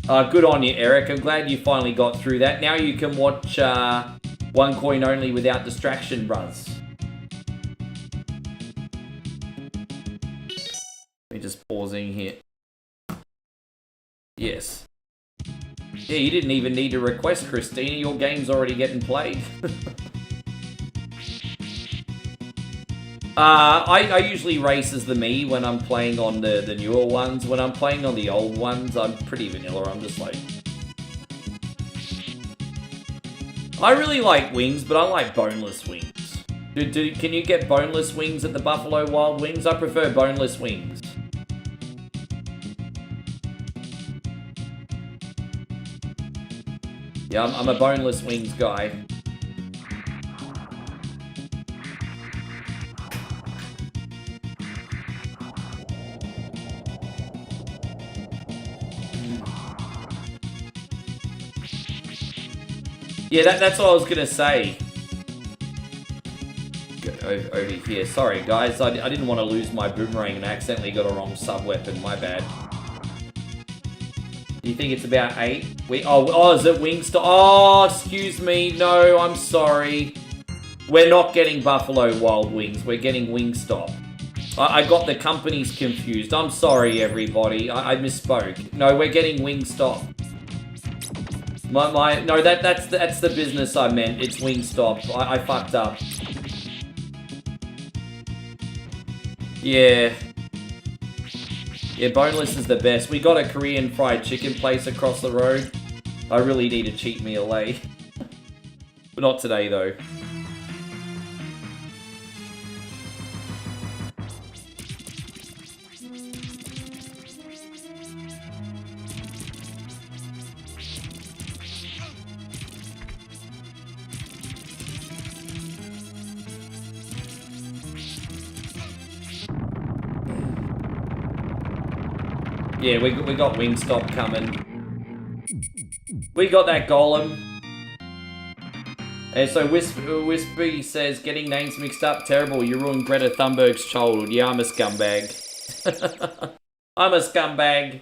Good on you, Eric. I'm glad you finally got through that. Now you can watch One Coin Only without distraction, bruz. Let me just pausing here. Yes. Yeah, you didn't even need to request, Christina. Your game's already getting played. I usually race as the me when I'm playing on the newer ones. When I'm playing on the old ones, I'm pretty vanilla. I'm just like... I really like wings, but I like boneless wings. Can you get boneless wings at the Buffalo Wild Wings? I prefer boneless wings. Yeah, I'm a boneless wings guy. Yeah, that's what I was gonna say. Go over here. Sorry, guys. I didn't want to lose my boomerang and I accidentally got a wrong sub-weapon. My bad. Do you think it's about 8? Oh, is it Wingstop? Oh, excuse me. No, I'm sorry. We're not getting Buffalo Wild Wings. We're getting Wingstop. I got the companies confused. I'm sorry, everybody. I misspoke. No, we're getting Wingstop. No, that's the business I meant. It's Wingstop. I fucked up. Yeah. Yeah, boneless is the best. We got a Korean fried chicken place across the road. I really need a cheat meal, eh? But not today, though. Yeah, we got Wingstop coming. We got that golem. And so Wispy says, getting names mixed up, terrible. You ruined Greta Thunberg's childhood. Yeah, I'm a scumbag. I'm a scumbag.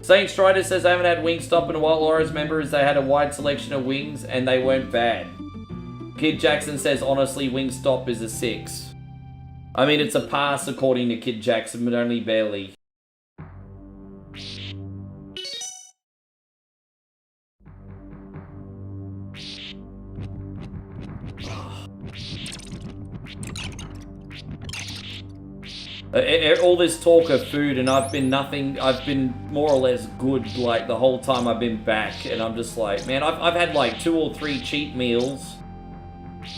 Saint Strider says, I haven't had Wingstop in a while. All I remember is they had a wide selection of wings and they weren't bad. Kid Jackson says, honestly, Wingstop is a 6. I mean, it's a pass according to Kid Jackson, but only barely. All this talk of food, and I've been more or less good, like, the whole time I've been back, and I'm just like, man, I've had, like, 2 or 3 cheat meals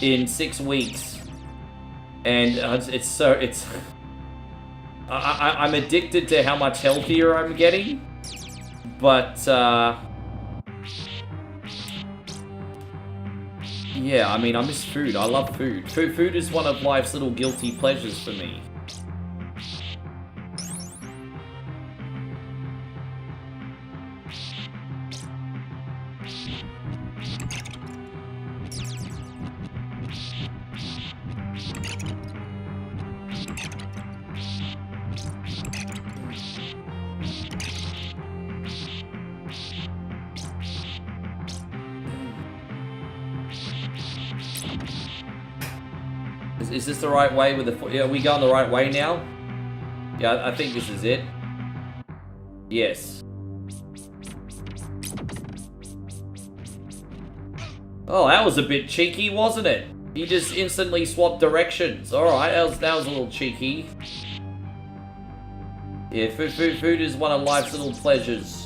in 6 weeks, and I'm addicted to how much healthier I'm getting, but, yeah, I mean, I miss food. I love food. Food is one of life's little guilty pleasures for me. Is this the right way with the... Are we going the right way now? Yeah, I think this is it. Yes. Oh, that was a bit cheeky, wasn't it? He just instantly swapped directions. Alright, that was a little cheeky. Yeah, food is one of life's little pleasures.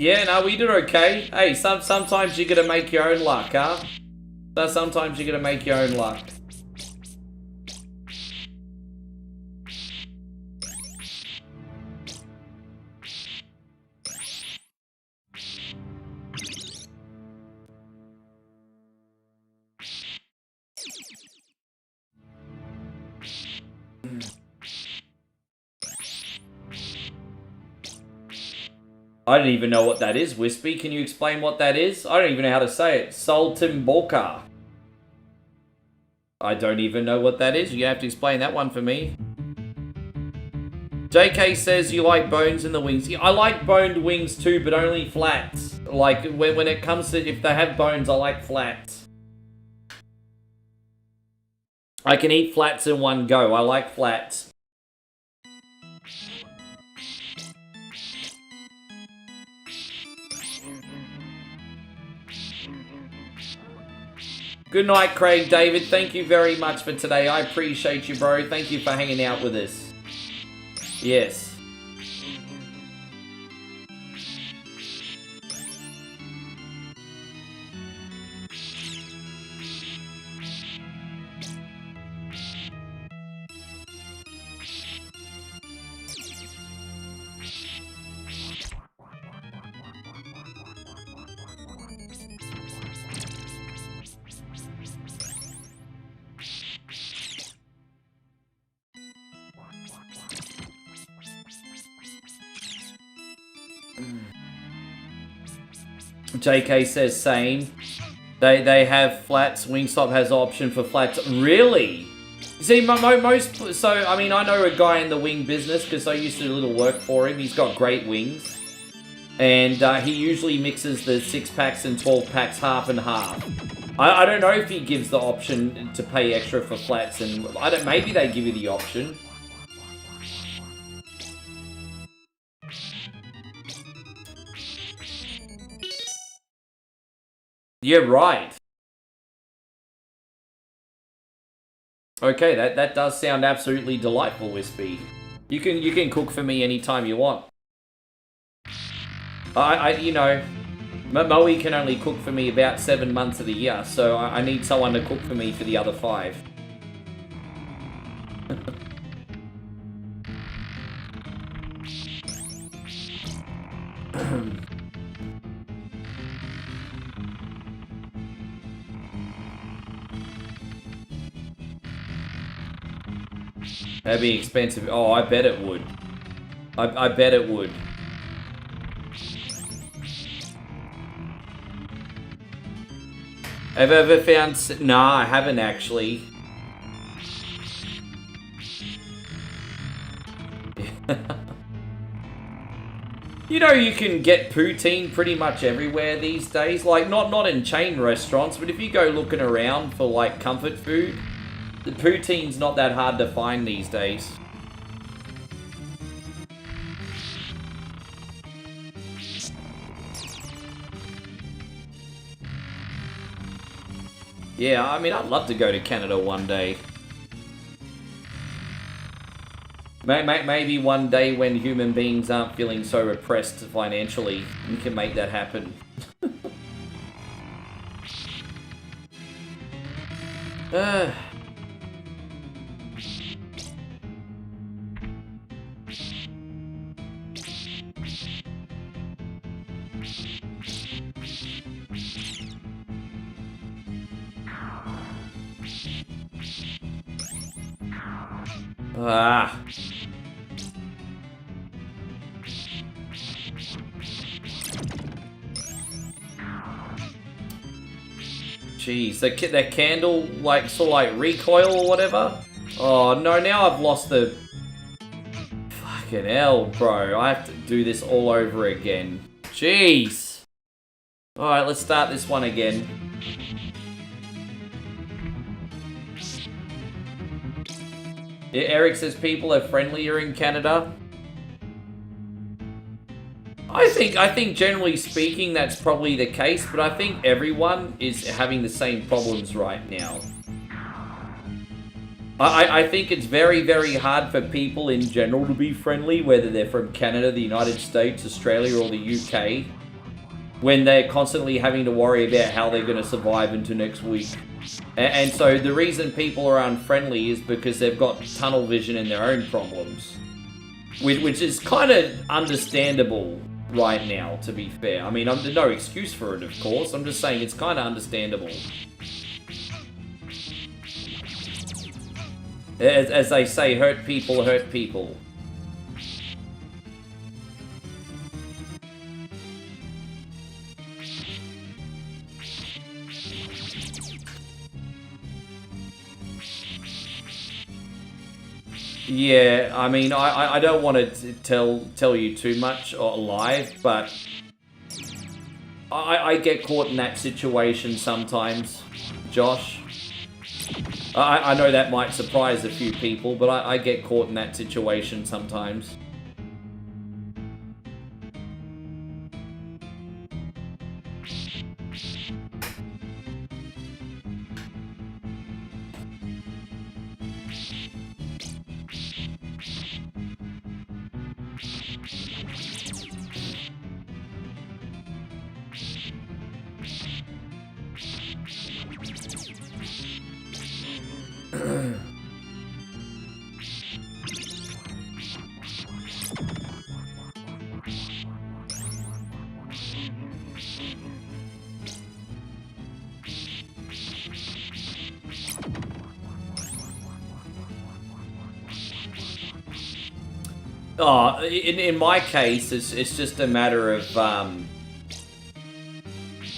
Yeah, no, we did okay. Hey, sometimes you gotta make your own luck, huh? Sometimes you gotta make your own luck. I don't even know what that is, Wispy. Can you explain what that is? I don't even know how to say it. Saltimbocca. I don't even know what that is. You have to explain that one for me. JK says you like bones in the wings. Yeah, I like boned wings too, but only flats. Like, when it comes to... If they have bones, I like flats. I can eat flats in one go. I like flats. Good night, Craig David. Thank you very much for today. I appreciate you, bro. Thank you for hanging out with us. Yes. JK says same. They have flats. Wingstop has option for flats. Really? See, most... So, I mean, I know a guy in the wing business because I used to do a little work for him. He's got great wings. And he usually mixes the 6-packs and 12-packs half and half. I don't know if he gives the option to pay extra for flats. And maybe they give you the option. Yeah, right. Okay, that does sound absolutely delightful, Wispy. You can cook for me anytime you want. You know, Moe can only cook for me about 7 months of the year, so I need someone to cook for me for the other 5. That'd be expensive. Oh, I bet it would. I bet it would. Have I ever found... Nah, I haven't actually. You know, you can get poutine pretty much everywhere these days. Like, not in chain restaurants, but if you go looking around for, like, comfort food, the poutine's not that hard to find these days. Yeah, I mean, I'd love to go to Canada one day. Maybe one day when human beings aren't feeling so repressed financially, we can make that happen. Ah. Jeez, that candle, like, sort of like recoil or whatever? Oh, no, now I've lost the... Fucking hell, bro. I have to do this all over again. Jeez. Alright, let's start this one again. Yeah, Eric says people are friendlier in Canada. I think generally speaking that's probably the case, but I think everyone is having the same problems right now. I think it's very, very hard for people in general to be friendly, whether they're from Canada, the United States, Australia, or the UK, when they're constantly having to worry about how they're going to survive into next week. And so the reason people are unfriendly is because they've got tunnel vision in their own problems. Which is kind of understandable right now, to be fair. I mean, there's no excuse for it, of course. I'm just saying it's kind of understandable. As they say, hurt people hurt people. Yeah, I mean, I don't want to tell you too much live, but I get caught in that situation sometimes, Josh. I know that might surprise a few people, but I get caught in that situation sometimes. Oh, in my case, it's just a matter of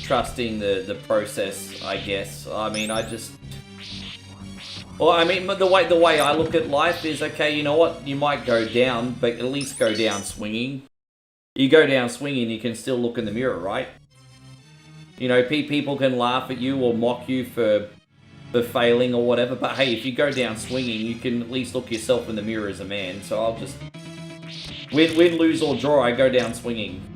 trusting the process, I guess. I mean, well, I mean, the way I look at life is, okay, you know what? You might go down, but at least go down swinging. You go down swinging, you can still look in the mirror, right? You know, people can laugh at you or mock you for failing or whatever, but hey, if you go down swinging, you can at least look yourself in the mirror as a man. So I'll just win, lose or draw. I go down swinging.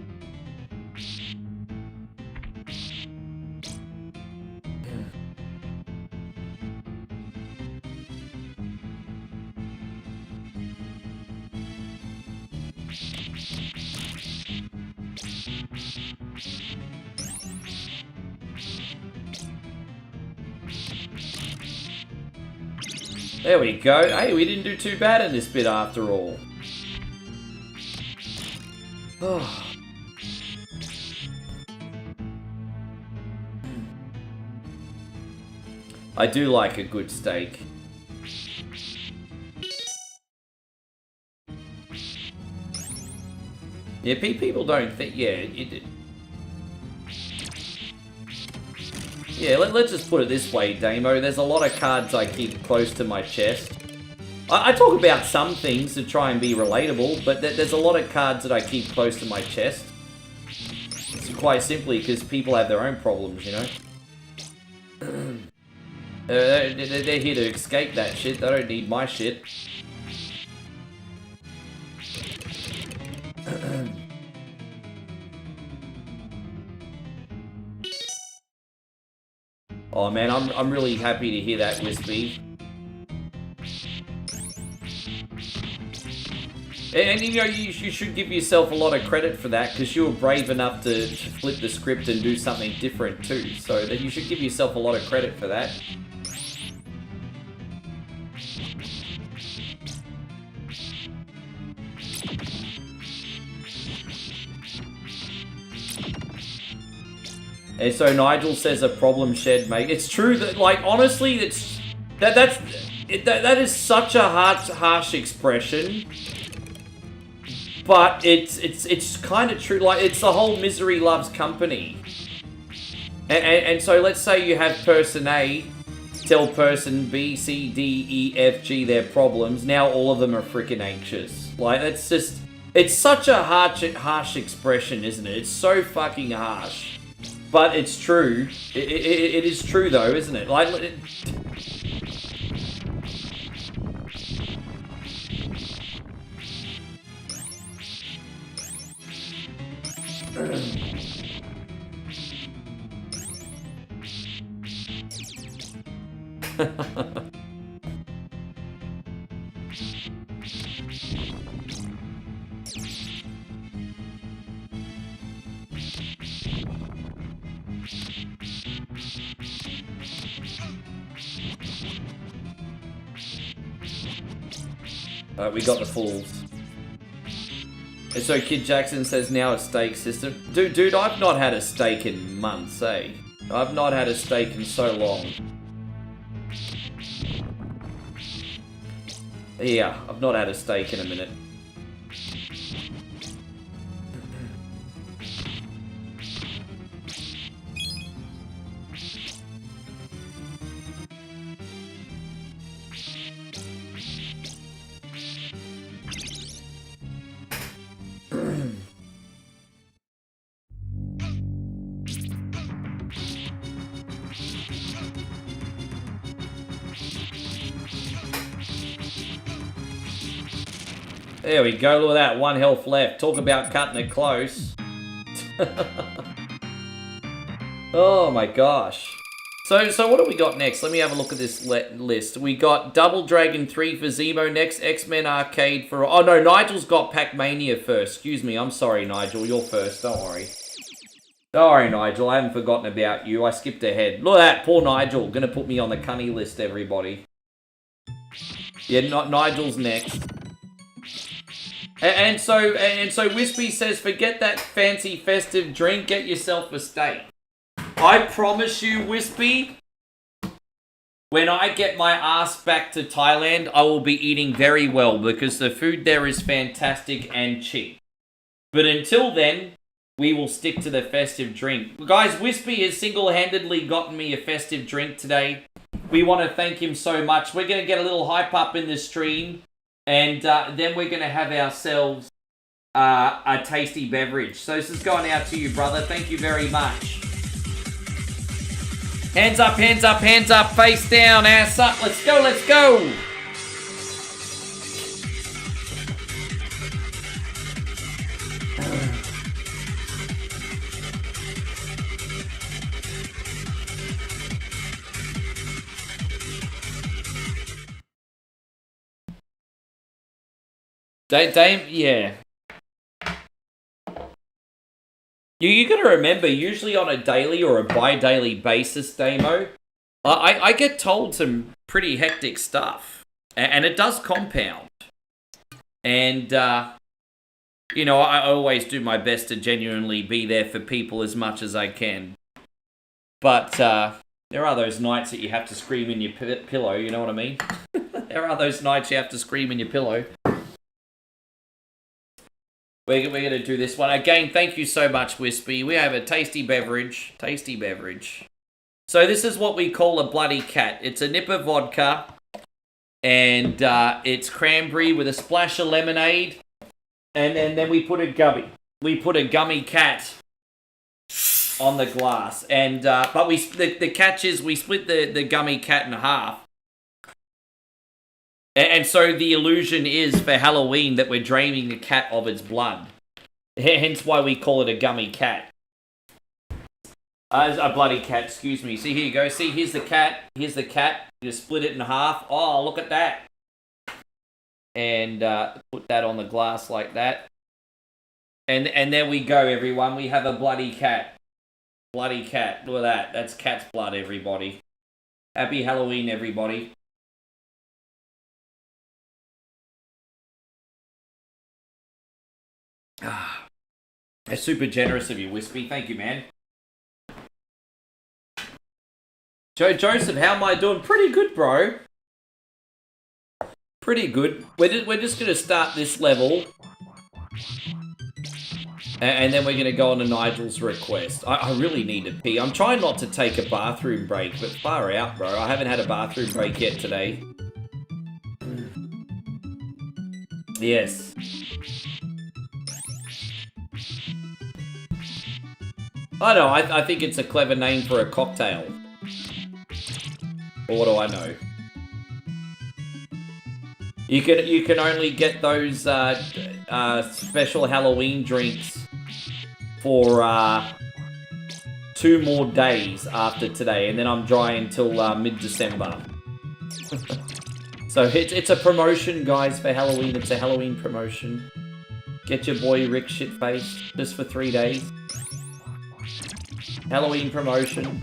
There we go. Hey, we didn't do too bad in this bit after all. Oh. I do like a good steak. Yeah, people don't think... Yeah, yeah, let's just put it this way, Damo. There's a lot of cards I keep close to my chest. I talk about some things to try and be relatable, but there's a lot of cards that I keep close to my chest. It's quite simply because people have their own problems, you know? They're here to escape that shit. They don't need my shit. Oh man, I'm really happy to hear that, Wispy. And you know, you should give yourself a lot of credit for that, because you were brave enough to flip the script and do something different too. So that you should give yourself a lot of credit for that. And so Nigel says a problem shed, mate. It's true that, like, honestly, that is such a harsh expression. But it's kind of true. Like, it's the whole misery loves company. And so let's say you have person A tell person B, C, D, E, F, G their problems. Now all of them are freaking anxious. Like, that's just... It's such a harsh expression, isn't it? It's so fucking harsh. But it's true. It is true, though, isn't it? Like... we got the fools. And so Kid Jackson says now a steak system. Dude, I've not had a steak in months, eh? I've not had a steak in so long. Yeah, I've not had a steak in a minute. There we go, look at that, 1 health left. Talk about cutting it close. Oh my gosh. So what do we got next? Let me have a look at this list. We got Double Dragon 3 for Zemo next, X-Men Arcade for... Oh no, Nigel's got Pac-Mania first. Excuse me, I'm sorry Nigel, you're first, don't worry. Don't worry Nigel, I haven't forgotten about you. I skipped ahead. Look at that, poor Nigel. Gonna put me on the cunny list, everybody. Yeah, Nigel's next. And so Wispy says, forget that fancy festive drink, get yourself a steak. I promise you, Wispy, when I get my ass back to Thailand, I will be eating very well because the food there is fantastic and cheap. But until then, we will stick to the festive drink. Guys, Wispy has single-handedly gotten me a festive drink today. We want to thank him so much. We're going to get a little hype up in the stream. And then we're going to have ourselves a tasty beverage. So this is going out to you, brother. Thank you very much. Hands up, hands up, hands up, face down, ass up. Let's go, let's go. Dame, yeah. You got to remember, usually on a daily or a bi-daily basis, Damo, I get told some pretty hectic stuff. And it does compound. And, you know, I always do my best to genuinely be there for people as much as I can. But there are those nights that you have to scream in your pillow, you know what I mean? There are those nights you have to scream in your pillow. We're going to do this one. Again, thank you so much, Wispy. We have a tasty beverage. Tasty beverage. So this is what we call a bloody cat. It's a nip of vodka. And it's cranberry with a splash of lemonade. And then we put a gummy. We put a gummy cat on the glass. And but the catch is we split the gummy cat in half. And so the illusion is for Halloween that we're draining the cat of its blood. Hence why we call it a gummy cat. A bloody cat, excuse me. See, here you go. See, here's the cat. Here's the cat. You split it in half. Oh, look at that. And put that on the glass like that. And there we go, everyone. We have a bloody cat. Bloody cat. Look at that. That's cat's blood, everybody. Happy Halloween, everybody. That's super generous of you, Wispy. Thank you, man. Joseph, how am I doing? Pretty good, bro. Pretty good. We're just going to start this level. And then we're going to go on to Nigel's request. I really need to pee. I'm trying not to take a bathroom break, but far out, bro. I haven't had a bathroom break yet today. Yes. I know, I think it's a clever name for a cocktail. Or what do I know? You can only get those special Halloween drinks for 2 more days after today, and then I'm dry until mid-December. So it's a promotion, guys, for Halloween. It's a Halloween promotion. Get your boy Rick shit-faced just for 3 days. Halloween promotion.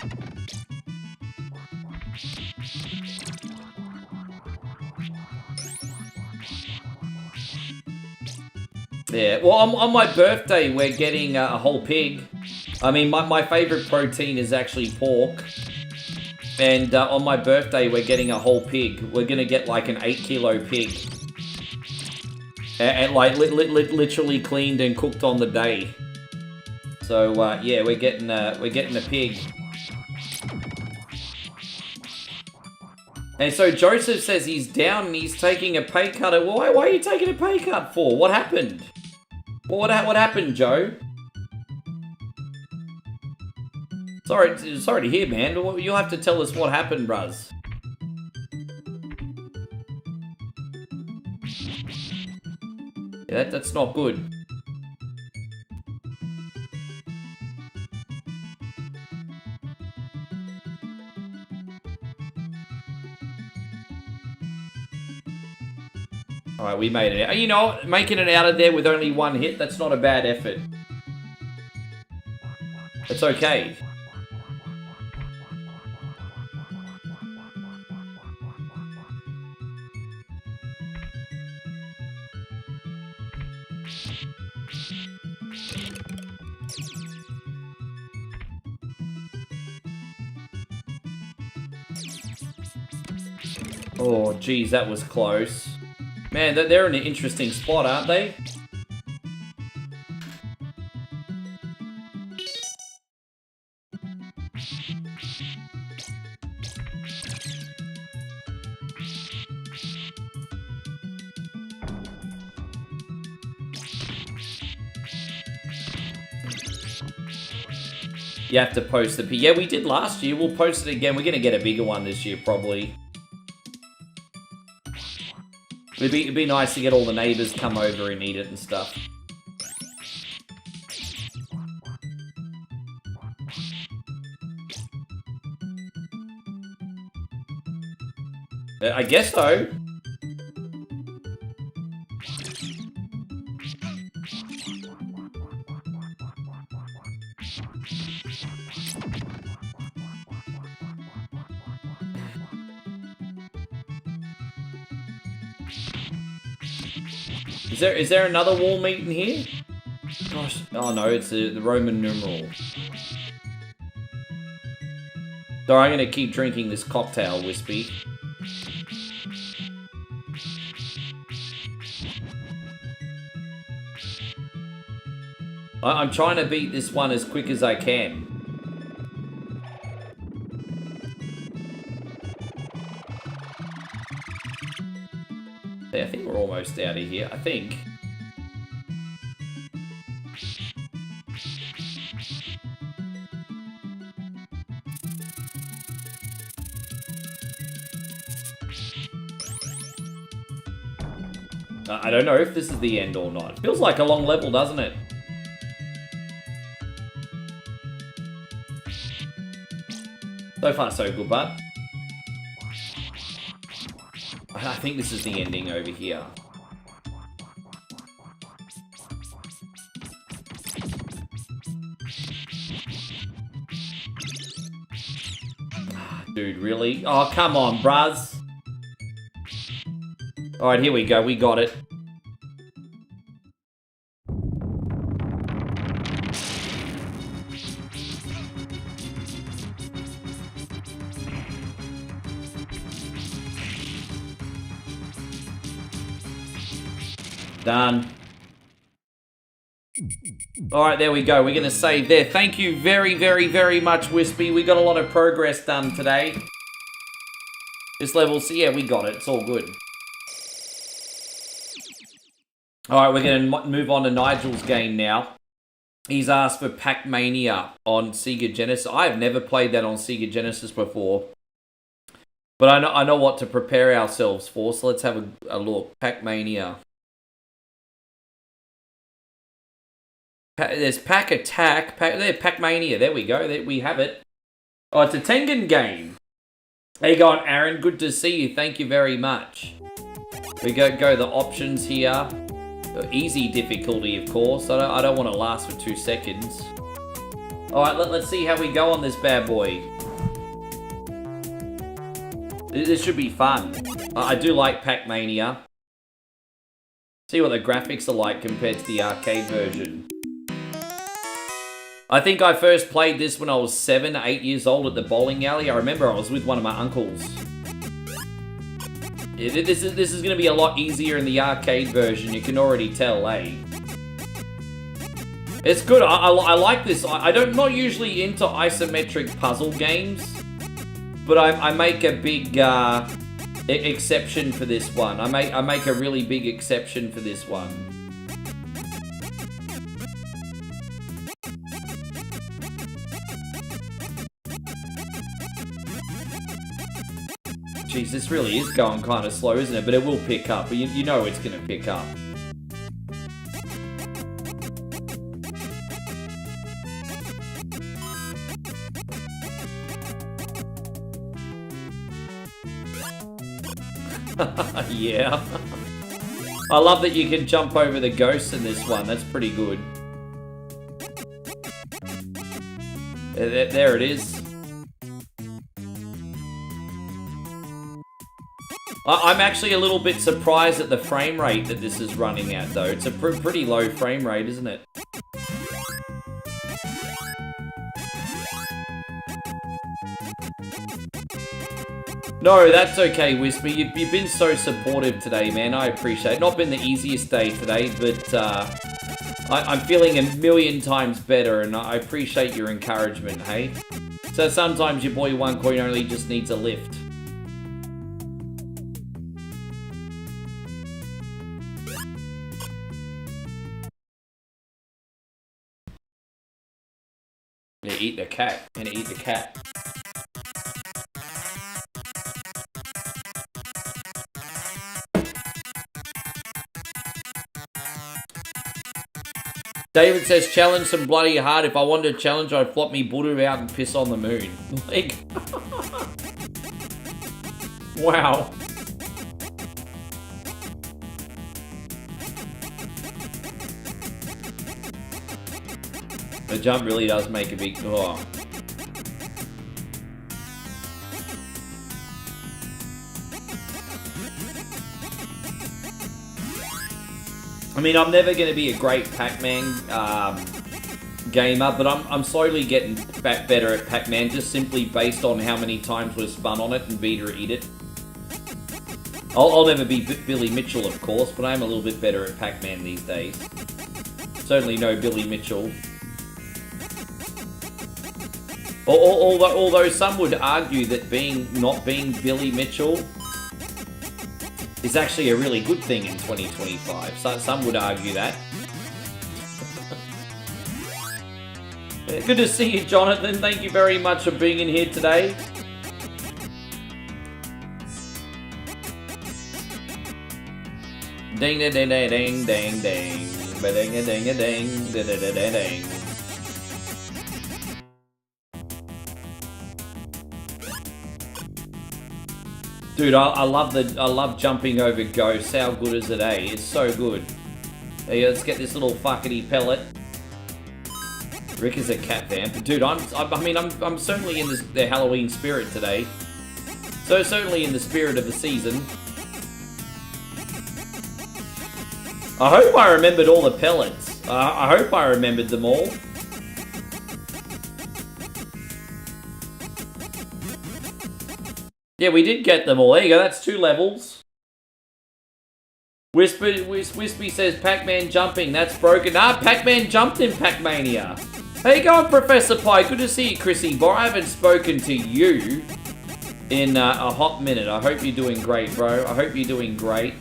Yeah, well, on my birthday, we're getting a whole pig. I mean, my favorite protein is actually pork. And on my birthday, we're getting a whole pig. We're going to get like an 8-kilo pig. And like literally cleaned and cooked on the day. So, yeah, we're getting a pig. And so Joseph says he's down and he's taking a pay cut. Why are you taking a pay cut for? What happened? What happened, Joe? Sorry to hear, man. You'll have to tell us what happened, bruz. Yeah, that's not good. Alright, we made it out. You know, making it out of there with only 1 hit, that's not a bad effort. It's okay. Oh, geez, that was close. Man, they're in an interesting spot, aren't they? You have to post the... Yeah, we did last year. We'll post it again. We're going to get a bigger one this year, probably. It'd be nice to get all the neighbors come over and eat it and stuff. I guess so. Is there another wall meat in here? Gosh, oh no, it's the Roman numeral. So I'm gonna keep drinking this cocktail, Wispy. I'm trying to beat this one as quick as I can. Yeah, I think we're almost out of here. I think. I don't know if this is the end or not. It feels like a long level, doesn't it? So far, so good, bud. I think this is the ending over here. Dude, really? Oh, come on, bruz. Alright, here we go. We got it. Done. Alright, there we go. We're going to save there. Thank you very, very, very much, Wispy. We got a lot of progress done today. This level, so yeah, we got it. It's all good. Alright, we're going to move on to Nigel's game now. He's asked for Pac-Mania on Sega Genesis. I have never played that on Sega Genesis before. But I know what to prepare ourselves for, so let's have a look. Pac-Mania. There's Pac Attack. Pac-Mania. There we go. We have it. Oh, it's a Tengen game. There you go, Aaron. Good to see you. Thank you very much. We go the options here. Easy difficulty, of course. I don't want to last for 2 seconds. Alright, let's see how we go on this bad boy. This should be fun. I do like Pac-Mania. See what the graphics are like compared to the arcade version. I think I first played this when I was 7, 8 years old at the bowling alley. I remember I was with one of my uncles. This is going to be a lot easier in the arcade version, you can already tell, eh? It's good, I like this. I'm not usually into isometric puzzle games, but I make a big exception for this one. I make a really big exception for this one. Jeez, this really is going kind of slow, isn't it? But it will pick up. But you know it's going to pick up. Yeah. I love that you can jump over the ghosts in this one. That's pretty good. There it is. I'm actually a little bit surprised at the frame rate that this is running at, though. It's a pretty low frame rate, isn't it? No, that's okay, Wispy. You've been so supportive today, man. I appreciate it. Not been the easiest day today, but I'm feeling a million times better, and I appreciate your encouragement, hey? So sometimes your boy One Coin only just needs a lift. Gonna eat the cat. Gonna eat the cat. David says, challenge some bloody hard. If I wanted to challenge, I'd flop me Buddha out and piss on the moon. Like, wow. The jump really does make a big... Oh. I mean, I'm never going to be a great Pac-Man gamer, but I'm slowly getting better at Pac-Man, just simply based on how many times we've spun on it and beat or eat it. I'll never be Billy Mitchell, of course, but I'm a little bit better at Pac-Man these days. Certainly no Billy Mitchell. Although some would argue that not being Billy Mitchell is actually a really good thing in 2025. So some would argue that. Good to see you, Jonathan. Thank you very much for being in here today. Ding ding ding ding ding ding ding ding ding ding ding ding ding. Dude, I love jumping over ghosts. How good is it, eh? It's so good. Hey, let's get this little fuckety pellet. Rick is a cat fan, but dude, I'm certainly in the Halloween spirit today. So certainly in the spirit of the season. I hope I remembered all the pellets. I hope I remembered them all. Yeah, we did get them all. There you go, that's 2 levels. Wispy says Pac-Man jumping, that's broken. Ah, Pac-Man jumped in Pac-Mania. How you going, Professor Pie? Good to see you, Chrissy. Boy, I haven't spoken to you in a hot minute. I hope you're doing great, bro. I hope you're doing great.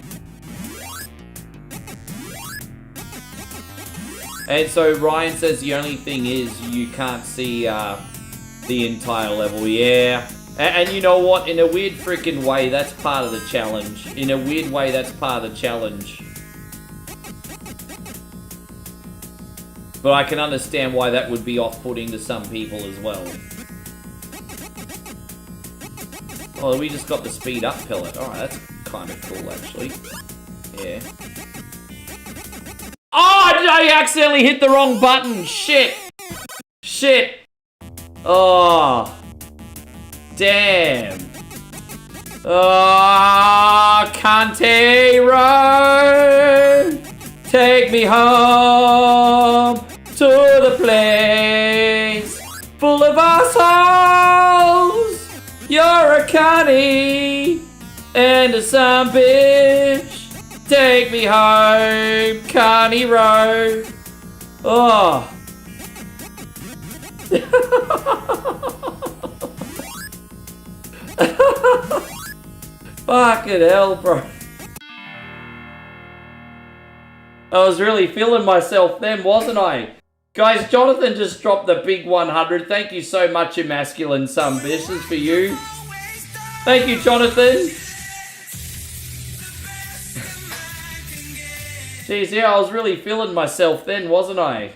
And so Ryan says the only thing is you can't see the entire level. Yeah. And you know what? In a weird freaking way, that's part of the challenge. In a weird way, that's part of the challenge. But I can understand why that would be off-putting to some people as well. Oh, we just got the speed up pellet. Alright, that's kind of cool, actually. Yeah. Oh, I accidentally hit the wrong button. Shit. Shit. Oh. Damn. Oh, Cante Road. Take me home to the place full of assholes. You're a cunny and a son bitch. Take me home, Carney Road. Oh. Fucking hell, bro. I was really feeling myself then, wasn't I? Guys, Jonathan just dropped the big 100. Thank you so much, you masculine son bitch. This is for you. Thank you, Jonathan. Jeez, yeah, I was really feeling myself then, wasn't I?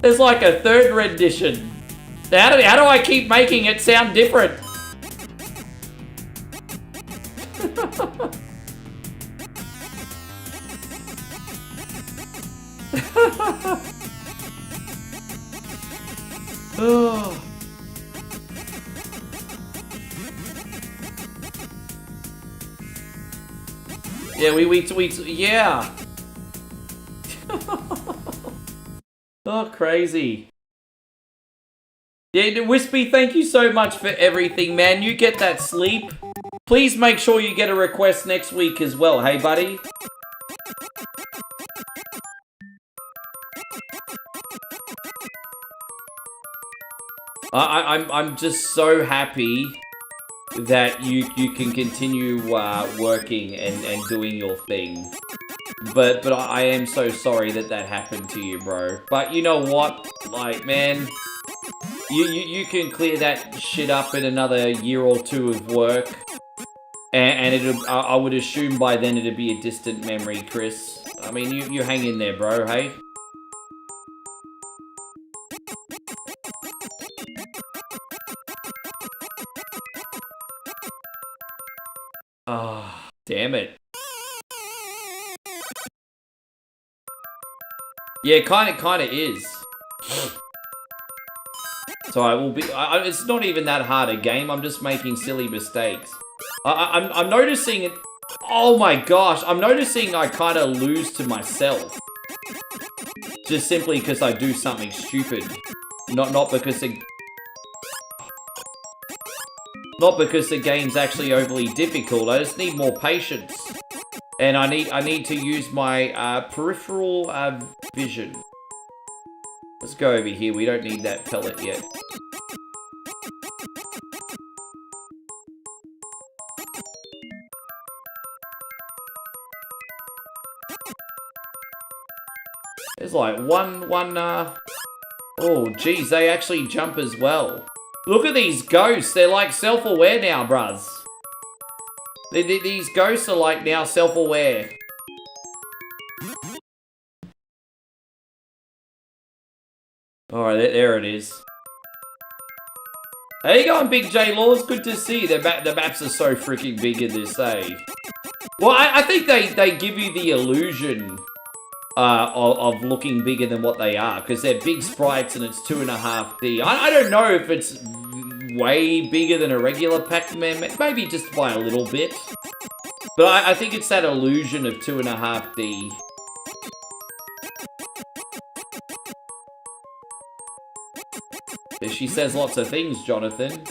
There's like a 3rd rendition. How do I keep making it sound different? Oh. Yeah, yeah. Oh, crazy. Yeah, Wispy, thank you so much for everything, man. You get that sleep. Please make sure you get a request next week as well, hey, buddy? I'm just so happy that you can continue working and doing your thing. But I am so sorry that happened to you, bro. But you know what? Like, man, you can clear that shit up in another year or 2 of work. And I would assume by then it'd be a distant memory, Chris. I mean, you hang in there, bro, hey? Ah, oh, damn it. Yeah, kind of is. So I will be. It's not even that hard a game. I'm just making silly mistakes. I'm noticing it. Oh my gosh, I'm noticing I kind of lose to myself. Just simply because I do something stupid. Not because it... Not because the game's actually overly difficult. I just need more patience. And I need to use my peripheral vision. Let's go over here. We don't need that pellet yet. There's like one, oh, geez, they actually jump as well. Look at these ghosts. They're like self-aware now, bruz. These ghosts are like now self-aware. Alright, there it is. How you going, Big J Laws? Good to see you. The maps are so freaking big in this, eh? Well, I think they give you the illusion of looking bigger than what they are, because they're big sprites and it's 2.5D. I don't know if it's way bigger than a regular Pac-Man, maybe just by a little bit. But I think it's that illusion of 2.5D. She says lots of things, Jonathan.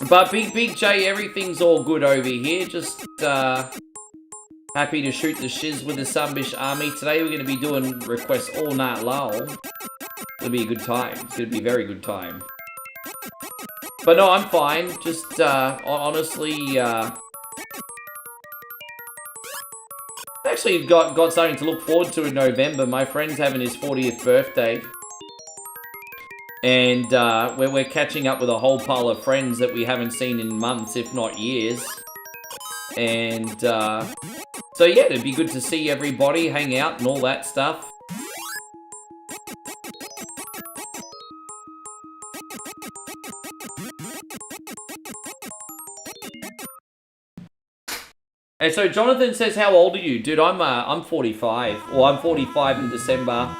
But Big J, everything's all good over here. Just happy to shoot the shiz with the Sunbish Army. Today we're going to be doing requests all night long. It'll be a good time. It's going to be a very good time. But no, I'm fine. Just honestly, actually got something to look forward to in November. My friend's having his 40th birthday. And we're catching up with a whole pile of friends that we haven't seen in months, if not years. And so yeah, it'd be good to see everybody, hang out and all that stuff. And so Jonathan says, how old are you? Dude, I'm 45. Well, I'm 45 in December.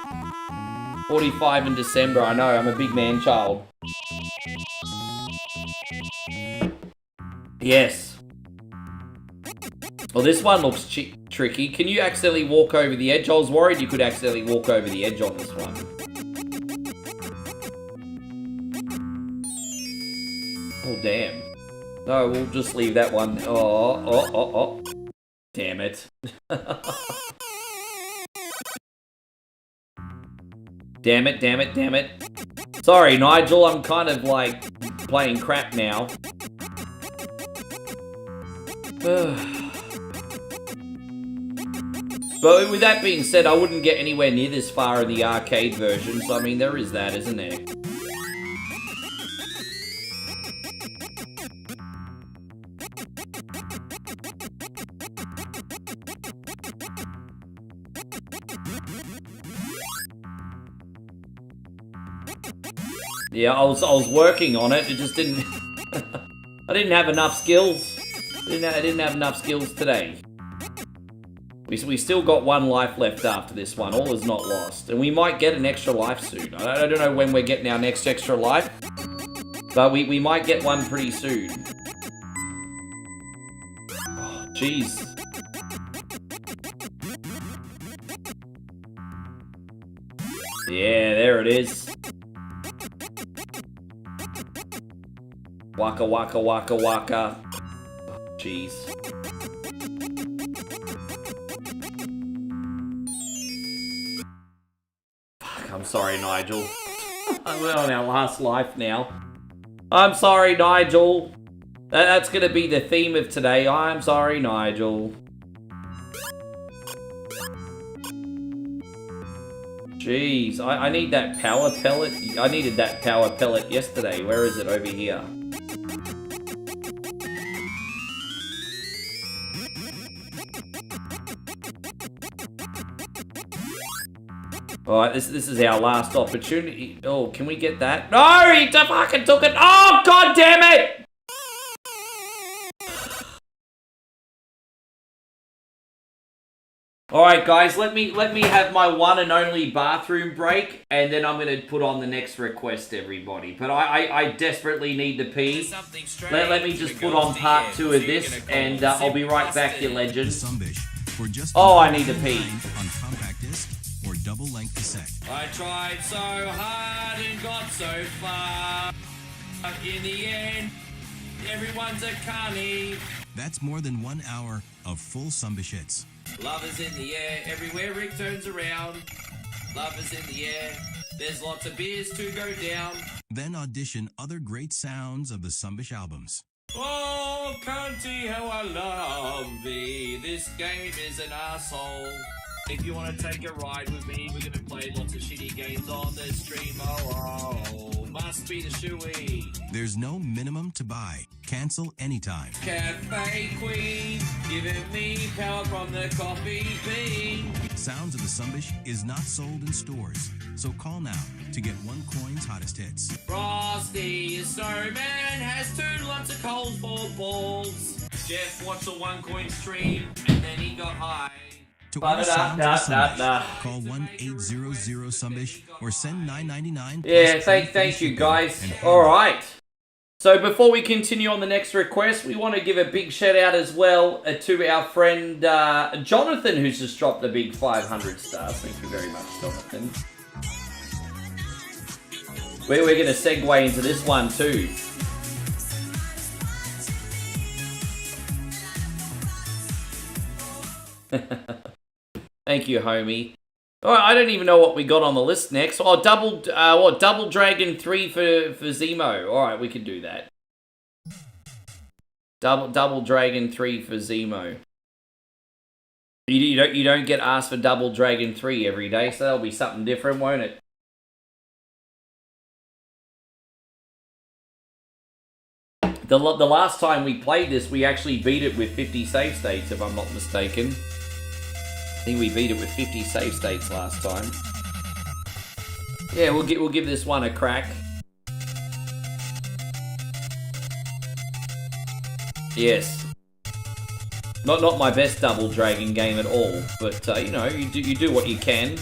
45 in December, I know, I'm a big man child. Yes. Well, this one looks tricky. Can you accidentally walk over the edge? I was worried you could accidentally walk over the edge on this one. Oh, damn. No, we'll just leave that one. Oh. Damn it. Damn it. Sorry, Nigel, I'm kind of like playing crap now. But with that being said, I wouldn't get anywhere near this far in the arcade version, so I mean, there is that, isn't there? Yeah, I was working on it. It just didn't. I didn't have enough skills. I didn't have enough skills today. We still got one life left after this one. All is not lost, and we might get an extra life soon. I don't know when we're getting our next extra life, but we might get one pretty soon. Oh, jeez. Yeah, there it is. Waka waka waka waka. Jeez. Fuck, I'm sorry, Nigel. We're on our last life now. I'm sorry, Nigel. That's gonna be the theme of today. I'm sorry, Nigel. Jeez, I need that power pellet. I needed that power pellet yesterday. Where is it? Over here. Alright, this is our last opportunity. Oh, can we get that? No, he fucking took it. Oh, god damn it! Alright guys, let me have my one and only bathroom break, and then I'm going to put on the next request, everybody. But I desperately need to pee. Let me just put on part 2 of this, and I'll be right back, you legends. Oh, I need to pee. Double length cassette. I tried so hard and got so far. In the end, everyone's a carny. That's more than 1 hour of full Sumbish hits. Love is in the air, everywhere Rick turns around. Love is in the air, there's lots of beers to go down. Then audition other great sounds of the Sumbish albums. Oh, Cunty, how I love thee. This game is an asshole. If you want to take a ride with me, we're going to play lots of shitty games on the stream. Oh, must be the shoey. There's no minimum to buy. Cancel anytime. Cafe Queen, giving me power from the coffee bean. Sounds of the Sumbish is not sold in stores, so call now to get one coin's hottest hits. Frosty, a snowman, has 2 lots of cold for balls. Jeff watched a 1 coin stream, and then he got high. To order sounds of the Sumbish, call 1-800-Sumbish or send $9.99. Yeah, thank you guys. Alright. So before we continue on the next request, we want to give a big shout out as well to our friend Jonathan, who's just dropped a big 500 stars. Thank you very much, Jonathan. We're going to segue into this one too. Thank you, homie. Alright, I don't even know what we got on the list next. Oh, Double Dragon 3 for Zemo. Alright, we can do that. Double Dragon 3 for Zemo. You don't get asked for Double Dragon 3 every day, so that'll be something different, won't it? The last time we played this, we actually beat it with 50 save states, if I'm not mistaken. I think we beat it with 50 save states last time. Yeah, we'll give this one a crack. Yes. Not my best Double Dragon game at all, but you know, you do what you can.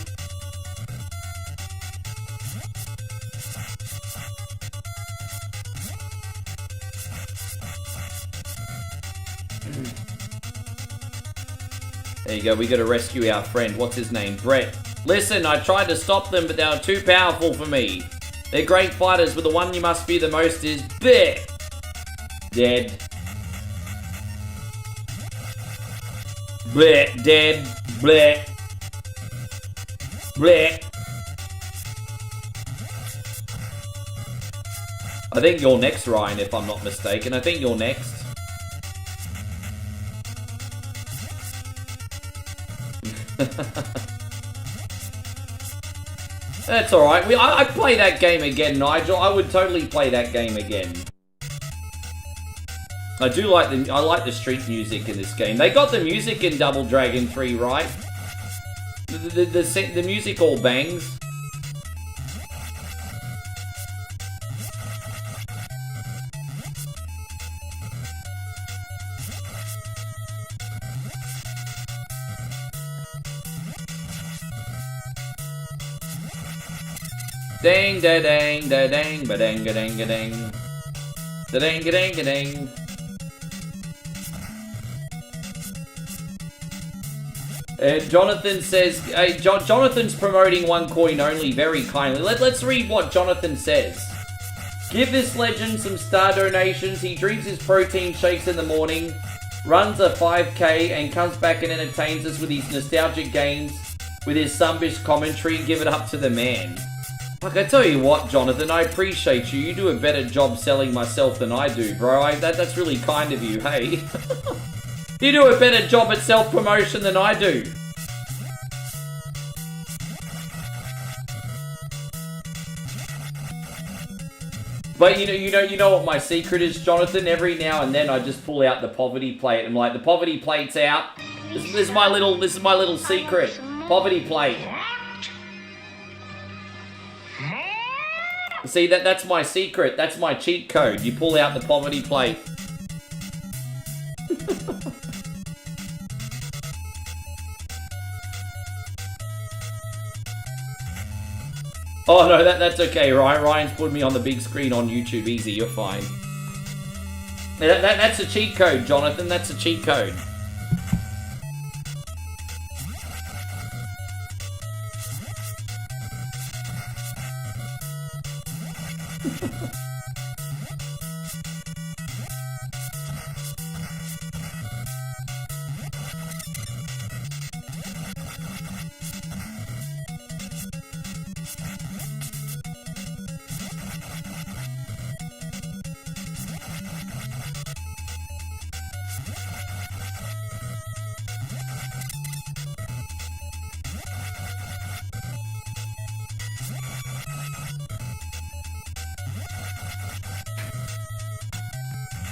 There you go, we gotta rescue our friend. What's his name? Brett. Listen, I tried to stop them, but they were too powerful for me. They're great fighters, but the one you must fear the most is Bleh. Dead. Bleh. Dead. Bleh. Bleh. I think you're next, Ryan, if I'm not mistaken. I think you're next. That's alright. I'd play that game again, Nigel. I would totally play that game again. I like the street music in this game. They got the music in Double Dragon 3, right? The music all bangs. Dang da dang da dang ba dang ga dang ga dang da dang ga dang ga dang. Jonathan says, hey, Jonathan's promoting 1 coin only very kindly. Let's read what Jonathan says. Give this legend some star donations. He drinks his protein shakes in the morning, runs a 5K, and comes back and entertains us with his nostalgic games, with his Sumbish commentary. Give it up to the man. Like, I tell you what, Jonathan, I appreciate you. You do a better job selling myself than I do, bro. That's really kind of you, hey? You do a better job at self-promotion than I do. But you know what my secret is, Jonathan? Every now and then I just pull out the poverty plate. I'm like, the poverty plate's out. This is my little secret. Poverty plate. See, that's my secret. That's my cheat code. You pull out the poverty plate. Oh no, that's okay, Ryan. Ryan's put me on the big screen on YouTube. Easy, you're fine. That's a cheat code, Jonathan. That's a cheat code.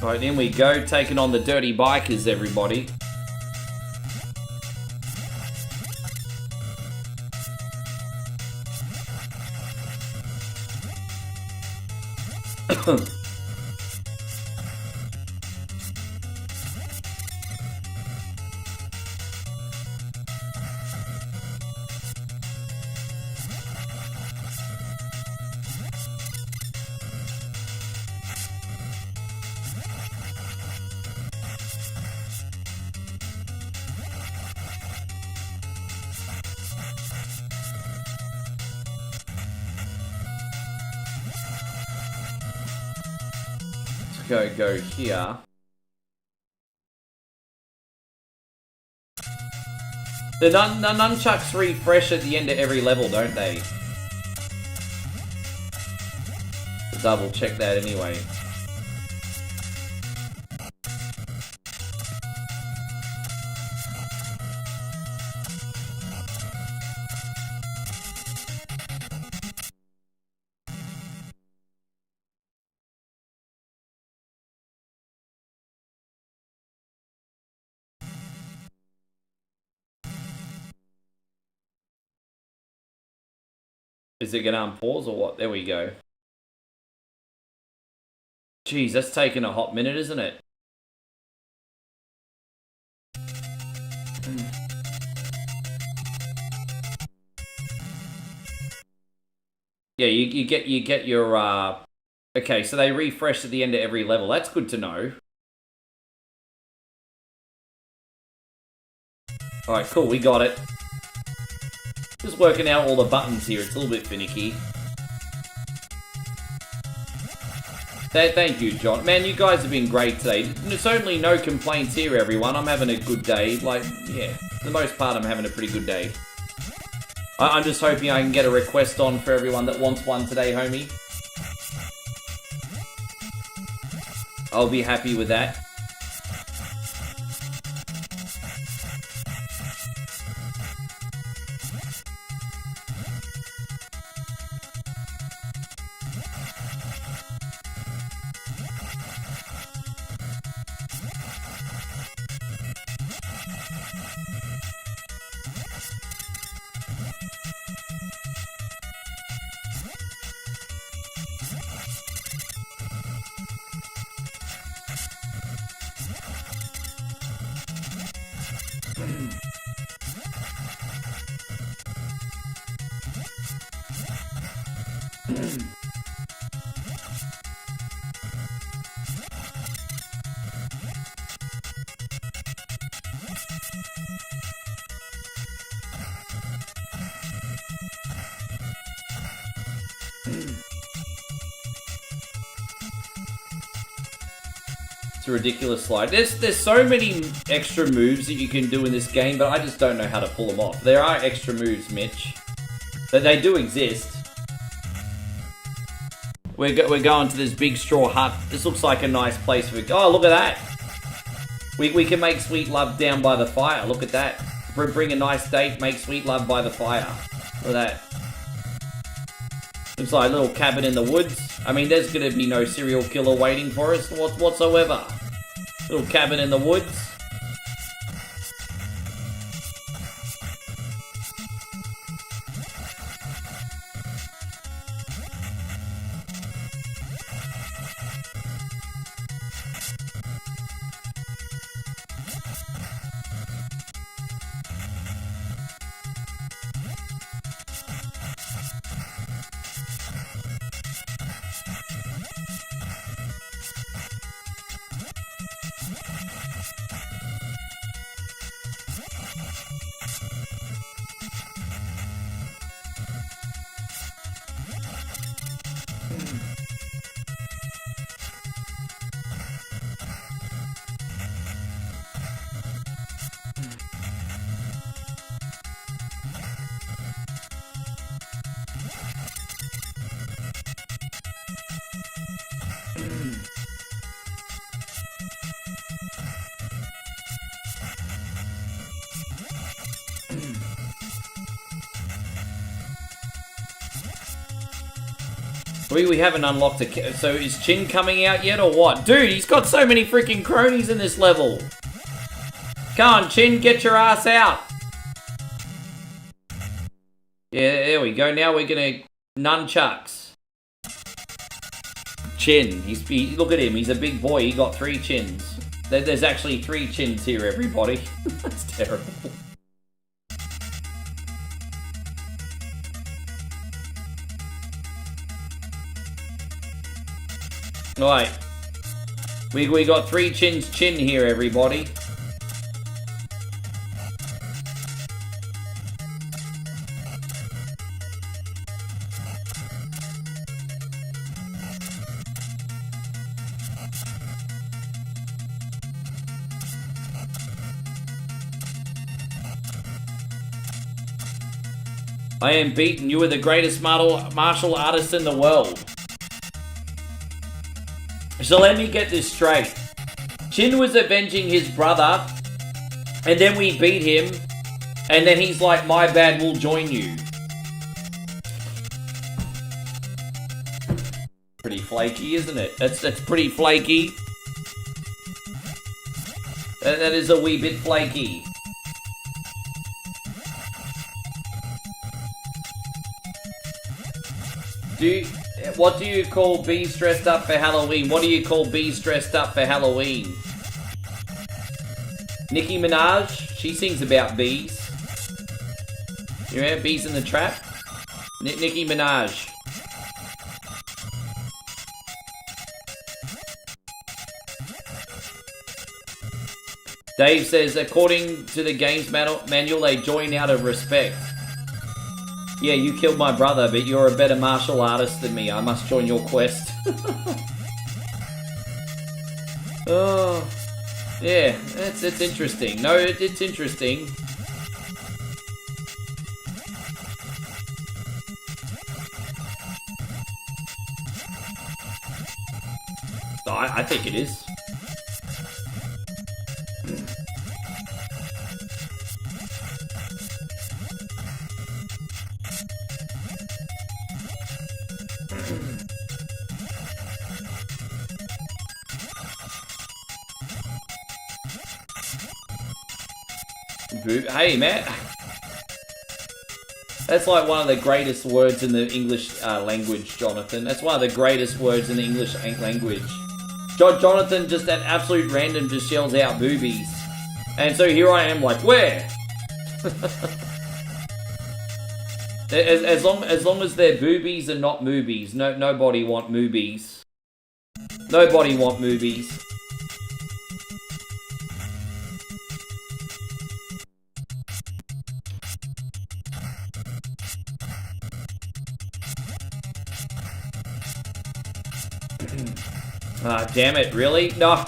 Alright, in we go, taking on the dirty bikers, everybody. Go here. The nunchucks refresh at the end of every level, don't they? Double check that anyway. Is it gonna unpause or what? There we go. Jeez, that's taken a hot minute, isn't it? Yeah, you get your okay, so they refresh at the end of every level. That's good to know. Alright, cool, we got it. Just working out all the buttons here, it's a little bit finicky. Thank you, John. Man, you guys have been great today. Certainly no complaints here, everyone. I'm having a good day. Like, yeah, for the most part, I'm having a pretty good day. I'm just hoping I can get a request on for everyone that wants one today, homie. I'll be happy with that. It's a ridiculous slide. There's so many extra moves that you can do in this game, but I just don't know how to pull them off. There are extra moves, Mitch. They do exist. We're going to this big straw hut. This looks like a nice place for... Oh, look at that. We can make sweet love down by the fire. Look at that. Bring a nice date, make sweet love by the fire. Look at that. Looks like a little cabin in the woods. I mean, there's going to be no serial killer waiting for us whatsoever. Little cabin in the woods. We haven't unlocked a... So is Chin coming out yet or what? Dude, he's got so many freaking cronies in this level. Come on, Chin, get your ass out. Yeah, there we go. Now we're gonna... Nunchucks. Chin. Look at him. He's a big boy. He got 3 chins. There's actually 3 chins here, everybody. That's terrible. Right. We got 3 chins chin here, everybody. I am beaten. You are the greatest martial artist in the world. So let me get this straight. Chin was avenging his brother, and then we beat him, and then he's like, my bad, we'll join you. Pretty flaky, isn't it? That's pretty flaky. That is a wee bit flaky. What do you call bees dressed up for Halloween? What do you call bees dressed up for Halloween? Nicki Minaj, she sings about bees. You remember Bees in the Trap? Nicki Minaj. Dave says, according to the game's manual, they join out of respect. Yeah, you killed my brother, but you're a better martial artist than me. I must join your quest. Oh, yeah, it's interesting. No, it's interesting. I think it is. Hey, man. That's like one of the greatest words in the English language, Jonathan. That's one of the greatest words in the English language. Jonathan just at absolute random just yells out boobies. And so here I am like, where? as long as they're boobies and not movies. Nobody want movies. Nobody want movies. Ah, damn it, really? No!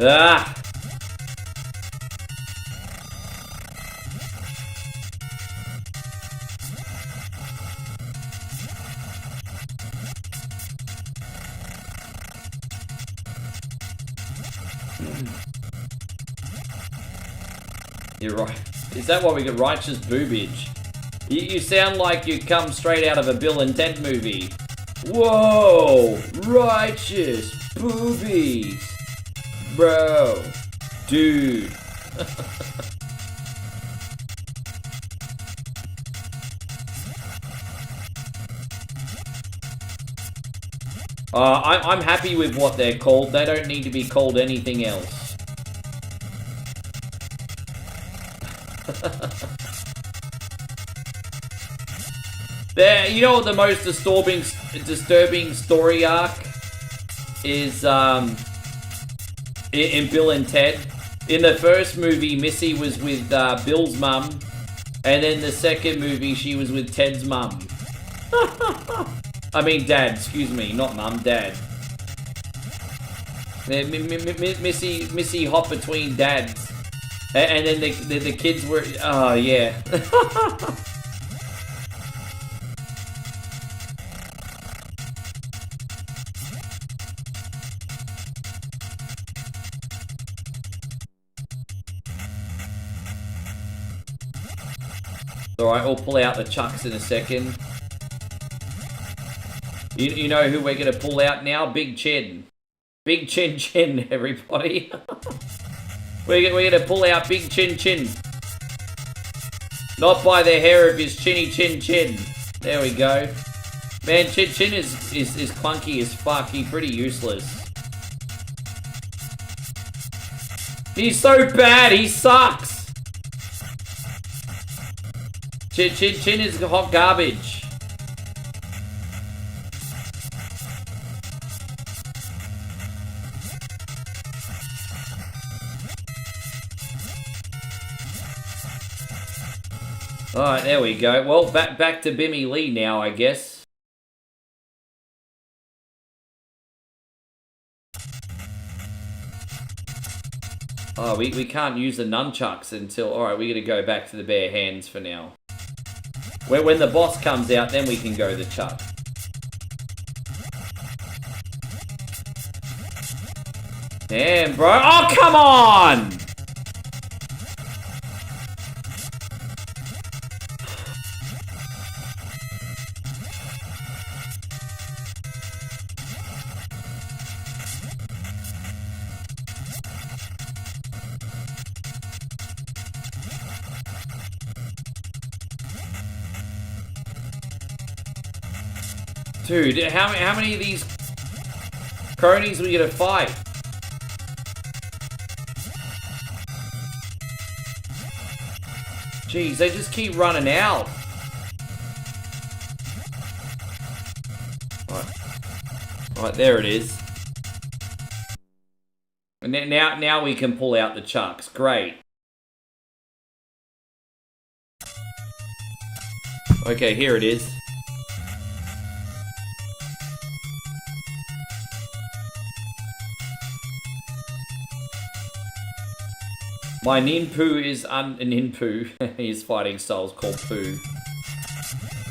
Ah! You're right. Is that what we get? Righteous boobage. You sound like you come straight out of a Bill and Ted movie. Whoa! Righteous boobies! Bro! Dude! I'm happy with what they're called. They don't need to be called anything else. You know what the most disturbing story arc is in Bill and Ted? In the first movie, Missy was with Bill's mum, and then the second movie, she was with Ted's mum. I mean dad, excuse me, not mum, dad. Missy hopped between dads, and then the kids were, oh yeah. Alright, we'll pull out the chucks in a second. You know who we're going to pull out now? Big Chin. Big Chin Chin, everybody. we're going to pull out Big Chin Chin. Not by the hair of his chinny chin chin. There we go. Man, Chin Chin is clunky as fuck. He's pretty useless. He's so bad. He sucks. Chin is hot garbage. Alright, there we go. Well, back to Bimmy Lee now, I guess. Oh, we can't use the nunchucks until... Alright, we're going to go back to the bare hands for now. When the boss comes out, then we can go the chuck. Damn, bro. Oh, come on! Dude, how many of these cronies are we gonna fight? Jeez, they just keep running out. Right, there it is. And then now we can pull out the chucks. Great. Okay, here it is. My Ninpoo is Ninpoo. His fighting style is called Poo.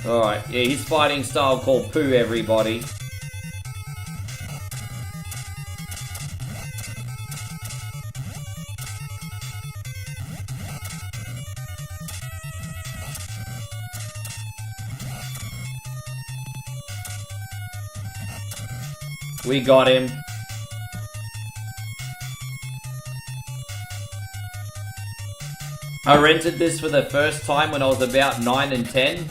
Alright, yeah, his fighting style called Poo, everybody. We got him. I rented this for the first time when I was about 9 and 10,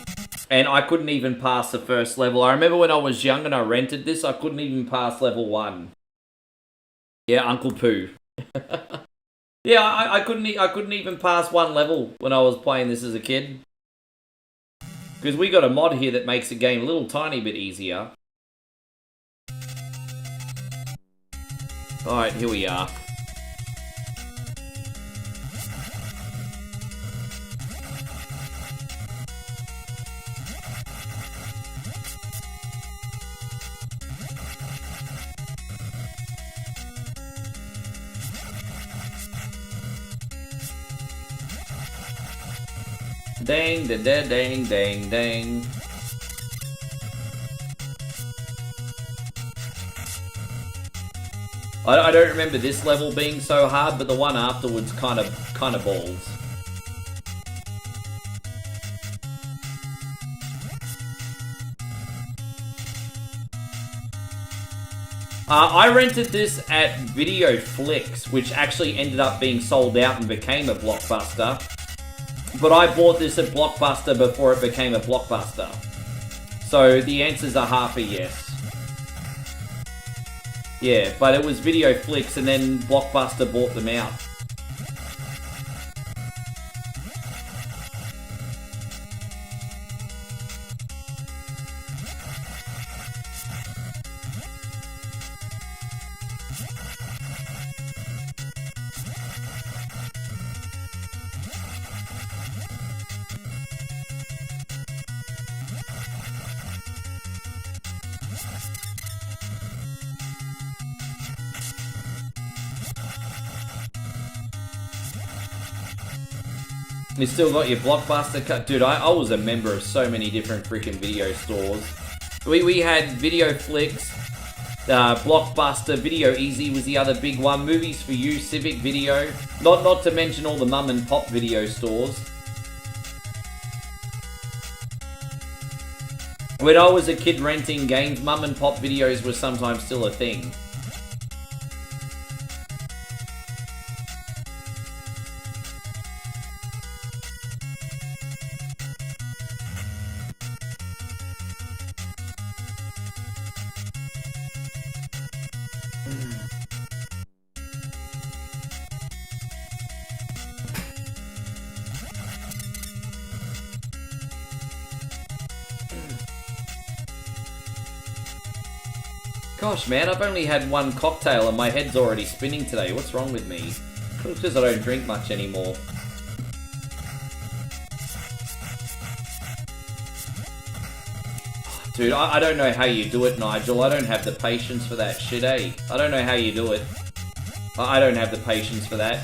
and I couldn't even pass the first level. I remember when I was young and I rented this, I couldn't even pass level 1. Yeah, Uncle Pooh. Yeah, I couldn't even pass one level when I was playing this as a kid. Because we got a mod here that makes the game a little tiny bit easier. Alright, here we are. Dang, da da dang, dang, dang. I don't remember this level being so hard, but the one afterwards kind of balls. I rented this at Video Flicks, which actually ended up being sold out and became a Blockbuster. But I bought this at Blockbuster before it became a Blockbuster. So the answers are half a yes. Yeah, but it was Video Flicks and then Blockbuster bought them out. You still got your Blockbuster cut. Dude, I was a member of so many different freaking video stores. We had Video Flicks, Blockbuster, Video Easy was the other big one, Movies for You, Civic Video, not to mention all the mum and pop video stores. When I was a kid renting games, mum and pop videos were sometimes still a thing. Gosh, man, I've only had one cocktail and my head's already spinning today. What's wrong with me? It's because I don't drink much anymore. Dude, I don't know how you do it, Nigel. I don't have the patience for that shit, eh? I don't know how you do it. I don't have the patience for that.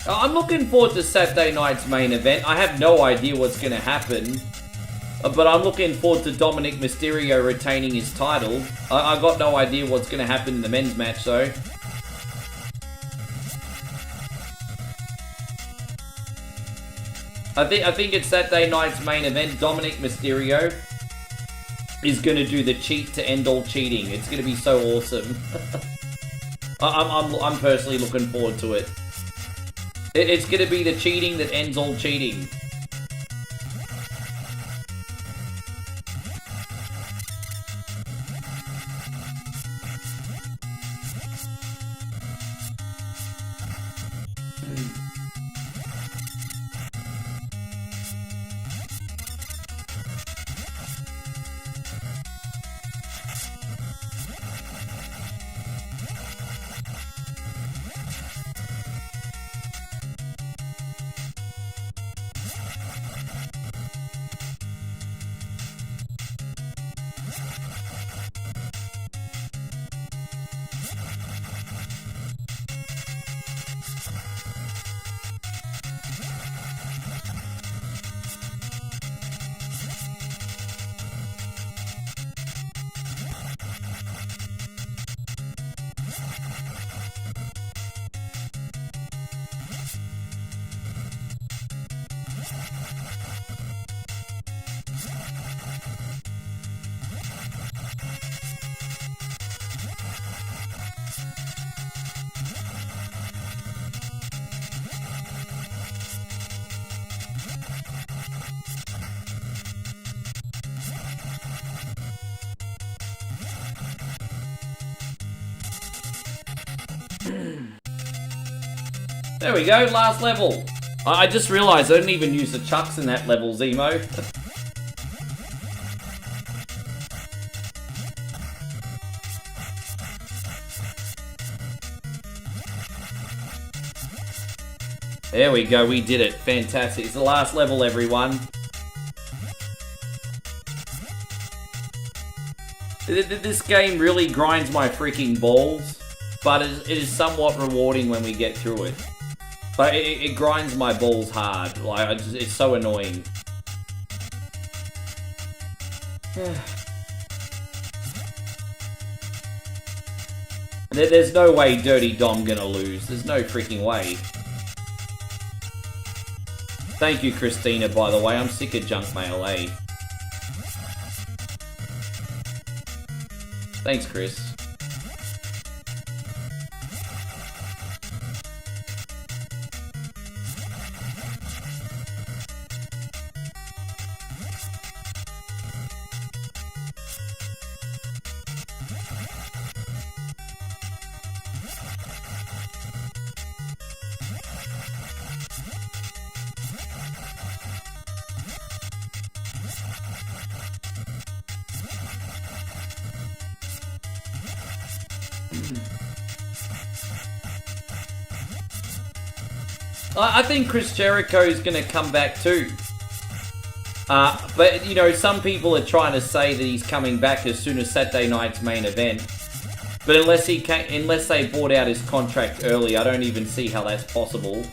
I'm looking forward to Saturday night's main event. I have no idea what's going to happen. But I'm looking forward to Dominic Mysterio retaining his title. I got no idea what's going to happen in the men's match, though. I think it's Saturday night's main event. Dominic Mysterio is going to do the cheat to end all cheating. It's going to be so awesome. I'm personally looking forward to it. It's going to be the cheating that ends all cheating. There we go, last level. I just realised I didn't even use the chucks in that level, Zemo. There we go, we did it. Fantastic. It's the last level, everyone. This game really grinds my freaking balls, but it is somewhat rewarding when we get through it. But it grinds my balls hard. Like, it's so annoying. There's no way Dirty Dom gonna lose. There's no freaking way. Thank you, Christina, by the way. I'm sick of junk mail, eh? Thanks, Chris. I think Chris Jericho is going to come back too. But, you know, some people are trying to say that he's coming back as soon as Saturday night's main event. But unless they bought out his contract early, I don't even see how that's possible.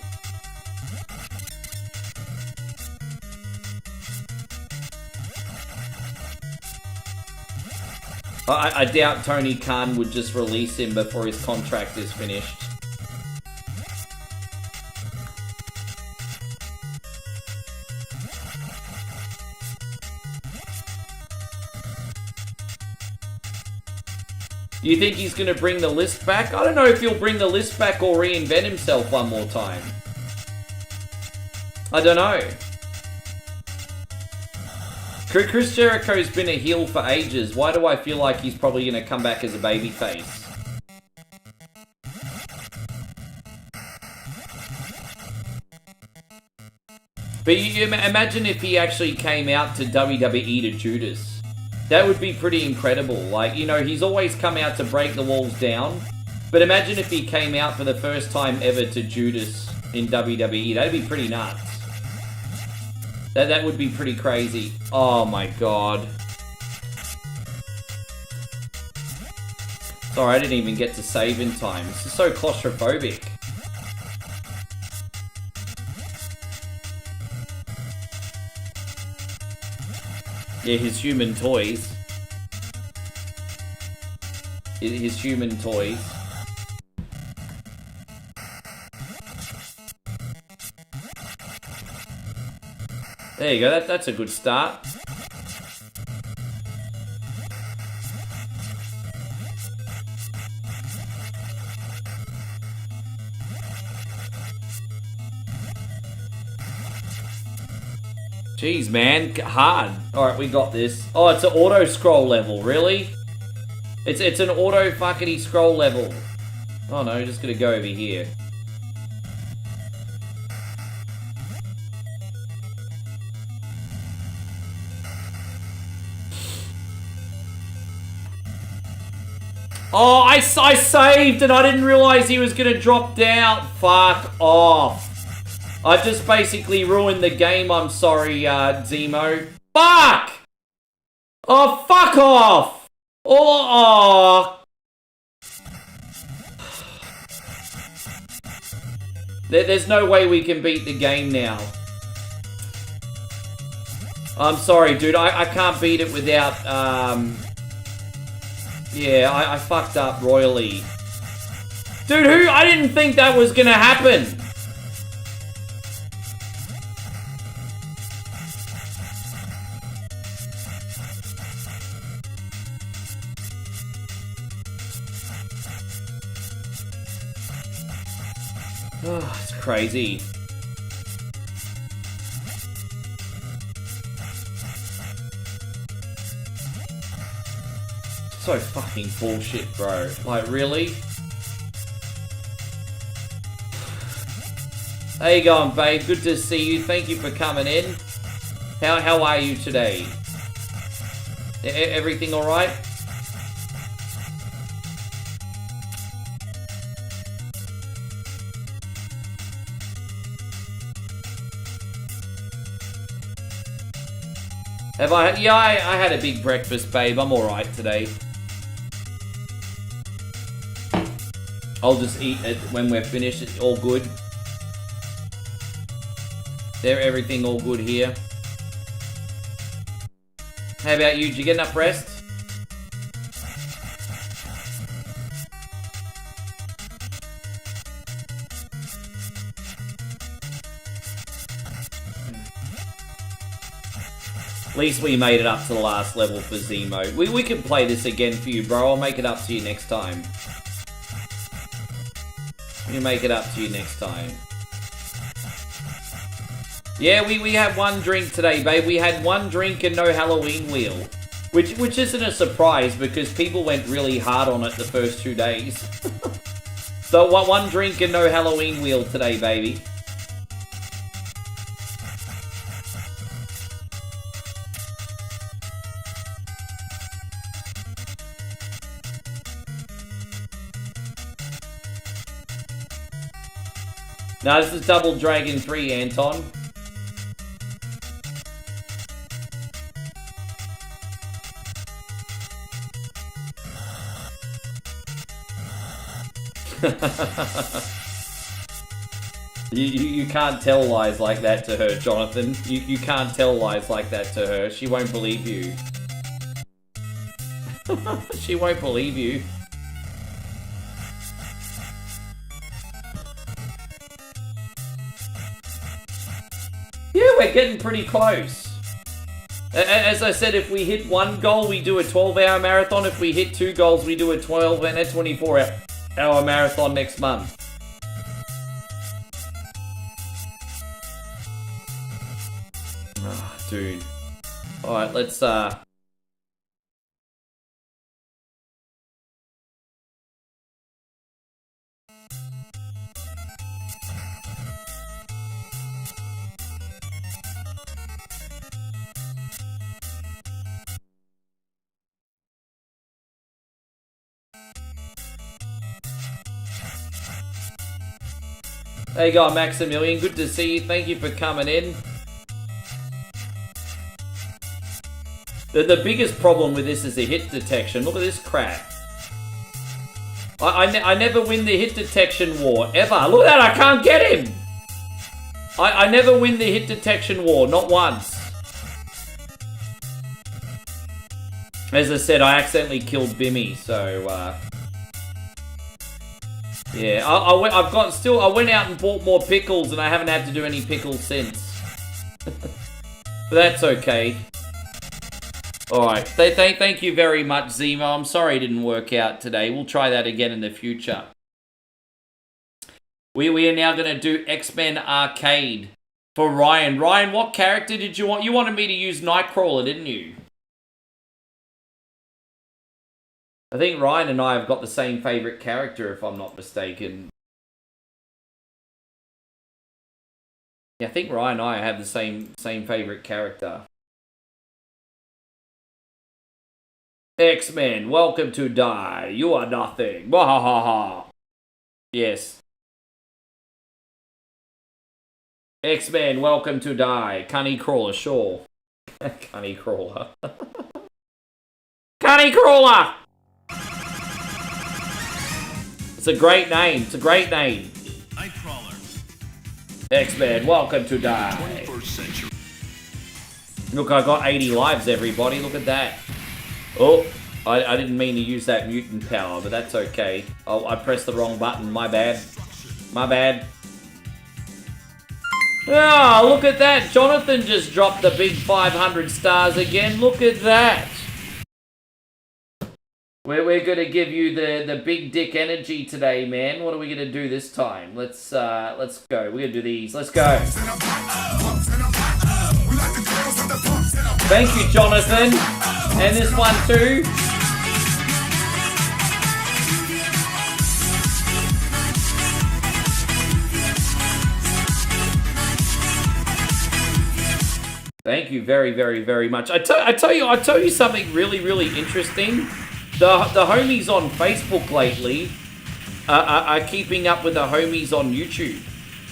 I doubt Tony Khan would just release him before his contract is finished. Do you think he's going to bring the list back? I don't know if he'll bring the list back or reinvent himself one more time. I don't know. Chris Jericho's been a heel for ages. Why do I feel like he's probably going to come back as a babyface? But you imagine if he actually came out to WWE to Judas. That would be pretty incredible. Like, you know, he's always come out to break the walls down. But imagine if he came out for the first time ever to Judas in WWE. That'd be pretty nuts. That would be pretty crazy. Oh my god. Sorry, I didn't even get to save in time. This is so claustrophobic. Yeah, his human toys. His human toys. There you go, that's a good start. Jeez, man, hard. Alright, we got this. Oh, it's an auto-scroll level, really? It's an auto-fuckity scroll level. Oh no, just gonna go over here. Oh, I saved and I didn't realize he was gonna drop down. Fuck off. I just basically ruined the game, I'm sorry, Zemo. Fuck! Oh, fuck off! Oh! There's no way we can beat the game now. I'm sorry, dude, I can't beat it without, yeah, I fucked up royally. Dude, I didn't think that was gonna happen. Oh, it's crazy. So fucking bullshit, bro. Like, really? How you going, babe? Good to see you. Thank you for coming in. How are you today? Everything alright? Have I? Yeah, I had a big breakfast, babe. I'm alright today. I'll just eat it when we're finished. It's all good. Everything all good here. How about you? Did you get enough rest? At least we made it up to the last level for Zemo. We can play this again for you, bro. I'll make it up to you next time. We'll make it up to you next time. Yeah, we had one drink today, babe. We had one drink and no Halloween wheel. Which isn't a surprise because people went really hard on it the first 2 days. So one drink and no Halloween wheel today, baby. No, this is Double Dragon 3, Anton. You can't tell lies like that to her, Jonathan. You can't tell lies like that to her. She won't believe you. She won't believe you. Yeah, we're getting pretty close. As I said, if we hit one goal, we do a 12-hour marathon. If we hit 2 goals, we do a 12 and a 24-hour marathon next month. Oh, dude. Alright, let's, There you go, Maximilian. Good to see you. Thank you for coming in. The biggest problem with this is the hit detection. Look at this crap. I never win the hit detection war, ever. Look at that, I can't get him! I never win the hit detection war, not once. As I said, I accidentally killed Bimmy, so, yeah, I went out and bought more pickles and I haven't had to do any pickles since. But that's okay. Alright, thank you very much, Zemo. I'm sorry it didn't work out today. We'll try that again in the future. We are now going to do X-Men Arcade for Ryan. Ryan, what character did you want? You wanted me to use Nightcrawler, didn't you? I think Ryan and I have got the same favourite character, if I'm not mistaken. Yeah, I think Ryan and I have the same favourite character. X-Men, welcome to die. You are nothing. Wahahaha. Yes. X-Men, welcome to die. Cunny Crawler, sure. Cunny Crawler. Cunny Crawler! It's a great name. It's a great name. Nightcrawler. X-Men, welcome to die. 21st century. Look, I got 80 lives, everybody. Look at that. Oh, I didn't mean to use that mutant power, but that's okay. Oh, I pressed the wrong button. My bad. My bad. Ah, look at that. Jonathan just dropped the big 500 stars again. Look at that. We're going to give you the big dick energy today, man. What are we going to do this time? Let's go. We're going to do these. Let's go. Thank you, Jonathan. And this one too. Thank you very, very, very much. I tell you something really, really interesting. The homies on Facebook lately are keeping up with the homies on YouTube.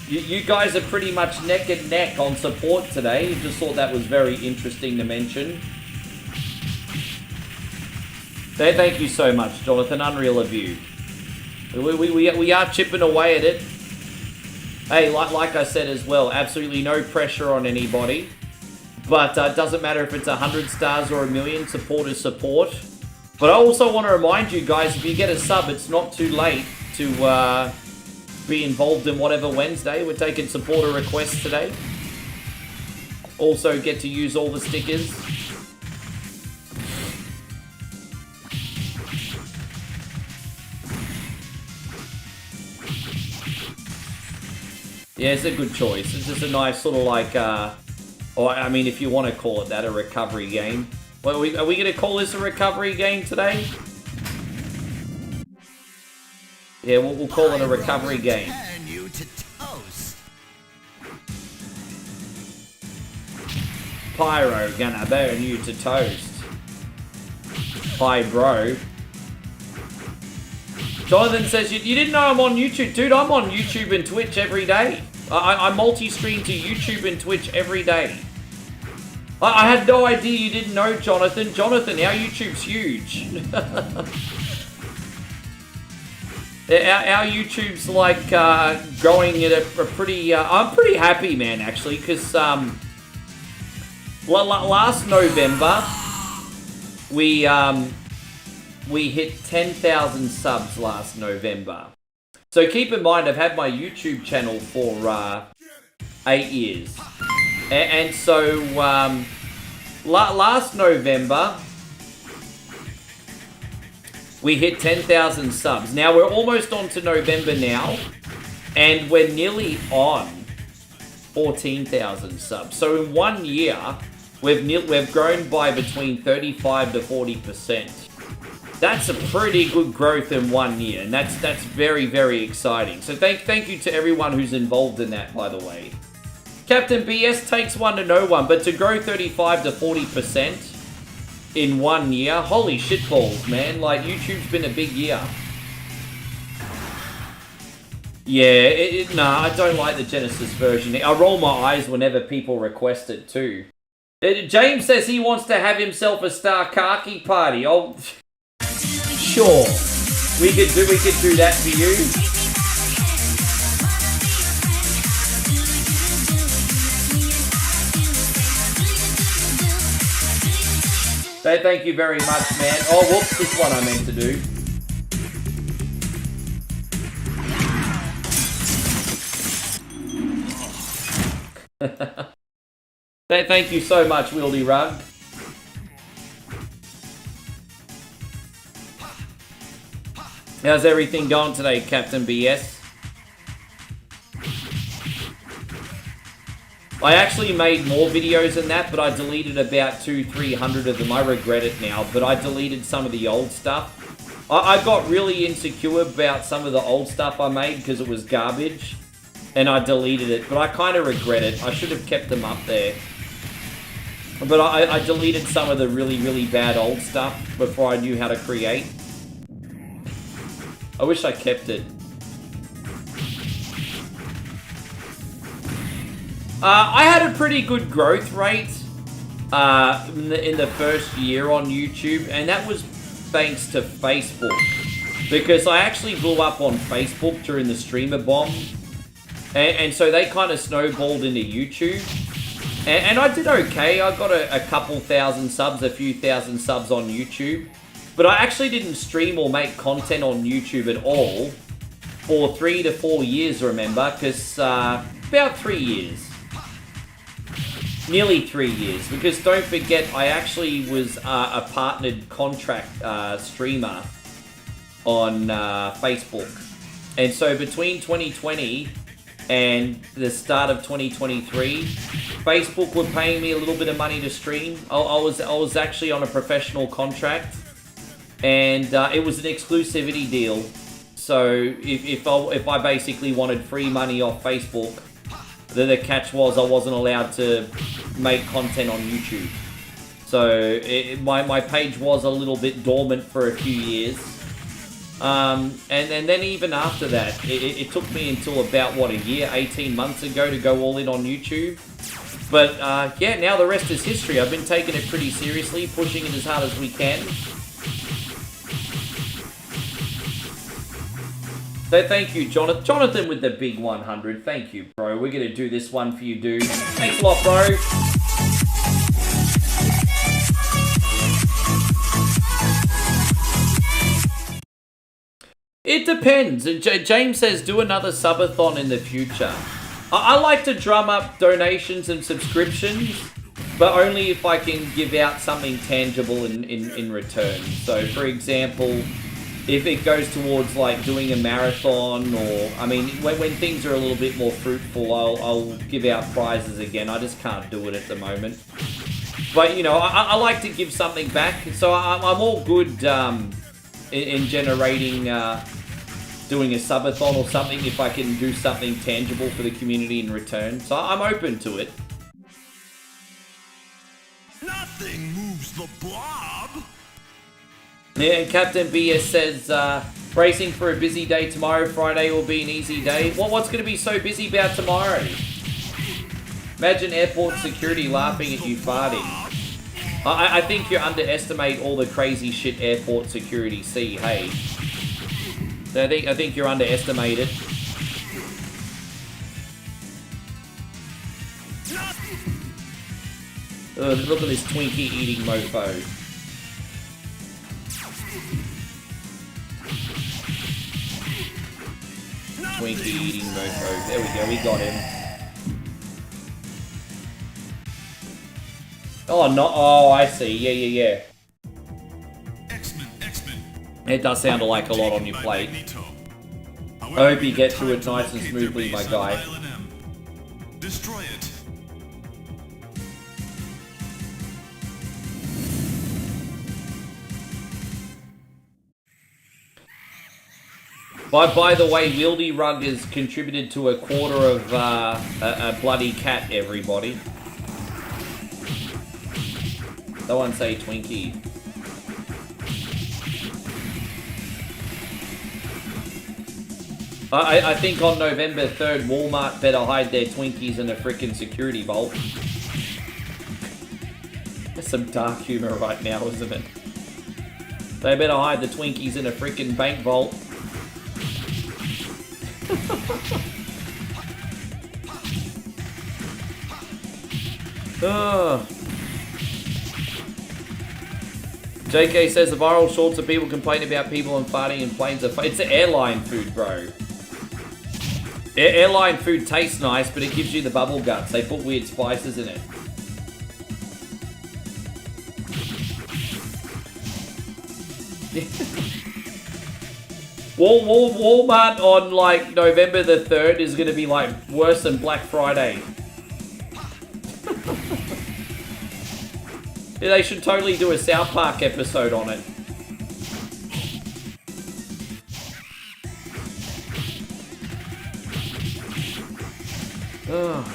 You guys are pretty much neck and neck on support today. Just thought that was very interesting to mention. Thank you so much, Jonathan. Unreal of you. We are chipping away at it. Hey, like I said as well, absolutely no pressure on anybody. But it doesn't matter if it's 100 stars or 1,000,000, support is support. But I also want to remind you guys, if you get a sub, it's not too late to be involved in whatever Wednesday. We're taking supporter requests today. Also get to use all the stickers. Yeah, it's a good choice. It's just a nice sort of like, or I mean, if you want to call it that, a recovery game. Well, are we going to call this a recovery game today? Yeah, we'll call it a recovery game. You to toast. Pyro gonna burn you to toast. Hi, bro. Jonathan says, you didn't know I'm on YouTube. Dude, I'm on YouTube and Twitch every day. I multi-stream to YouTube and Twitch every day. I had no idea you didn't know, Jonathan. Jonathan, our YouTube's huge. Our YouTube's like growing at a pretty... I'm pretty happy, man, actually, because last November, we we hit 10,000 subs last November. So keep in mind, I've had my YouTube channel for 8 years. And so last November, we hit 10,000 subs. Now we're almost on to November now, and we're nearly on 14,000 subs. So in 1 year, we've grown by between 35 to 40%. That's a pretty good growth in 1 year, and that's very, very exciting. So thank you to everyone who's involved in that, by the way. Captain BS takes one to know one, but to grow 35 to 40% in 1 year, holy shitballs, man. Like, YouTube's been a big year. Yeah, nah, I don't like the Genesis version. I roll my eyes whenever people request it too. James says he wants to have himself a Star Khaki party. Oh, sure. We could do that for you. Thank you very much, man. Oh, whoops, this one I meant to do. Thank you so much, Wildy Rug. How's everything going today, Captain BS? I actually made more videos than that, but I deleted about 200-300 of them. I regret it now, but I deleted some of the old stuff. I got really insecure about some of the old stuff I made because it was garbage, and I deleted it, but I kind of regret it. I should have kept them up there. But I deleted some of the really, really bad old stuff before I knew how to create. I wish I kept it. I had a pretty good growth rate in the first year on YouTube, and that was thanks to Facebook. Because I actually blew up on Facebook during the streamer bomb, and so they kind of snowballed into YouTube. And I did okay. I got a couple thousand subs, a few thousand subs on YouTube. But I actually didn't stream or make content on YouTube at all for 3 to 4 years, remember? Because about 3 years. Nearly 3 years. Because don't forget, I actually was a partnered contract streamer on Facebook. And so between 2020 and the start of 2023, Facebook were paying me a little bit of money to stream. I was actually on a professional contract, and it was an exclusivity deal. So if I basically wanted free money off Facebook, the catch was I wasn't allowed to make content on YouTube. So my page was a little bit dormant for a few years. And then even after that, it took me until about, what, a year, 18 months ago to go all in on YouTube. But yeah, now the rest is history. I've been taking it pretty seriously, pushing it as hard as we can. So thank you, Jonathan. Jonathan with the big 100. Thank you, bro. We're going to do this one for you, dude. Thanks a lot, bro. It depends. James says do another subathon in the future. I like to drum up donations and subscriptions, but only if I can give out something tangible in return. So, for example, if it goes towards like doing a marathon, or I mean, when things are a little bit more fruitful, I'll give out prizes again. I just can't do it at the moment. But you know, I like to give something back, so I'm all good in generating, doing a subathon or something if I can do something tangible for the community in return. So I'm open to it. Nothing moves the blob. Yeah, and Captain BS says, racing for a busy day tomorrow. Friday will be an easy day. What's going to be so busy about tomorrow? Imagine airport security laughing at you farting. I think you underestimate all the crazy shit airport security see, hey. So I think you're underestimated. Ugh, look at this Twinkie eating mofo. Twinkie eating Mofo. There we go, we got him. Oh, no. Oh, I see. Yeah. It does sound like a lot on your plate. I hope you get through it nice and smoothly, my guy. Destroy it. By the way, Wieldy Rug has contributed to a quarter of a bloody cat, everybody. No one say Twinkie. I think on November 3rd, Walmart better hide their Twinkies in a frickin' security vault. There's some dark humor right now, isn't it? They better hide the Twinkies in a frickin' bank vault. JK says the viral shorts of people complaining about people and farting in planes are it's airline food, bro. Airline food tastes nice, but it gives you the bubble guts. They put weird spices in it. Walmart on like November the 3rd is going to be like worse than Black Friday. Yeah, they should totally do a South Park episode on it. Ugh.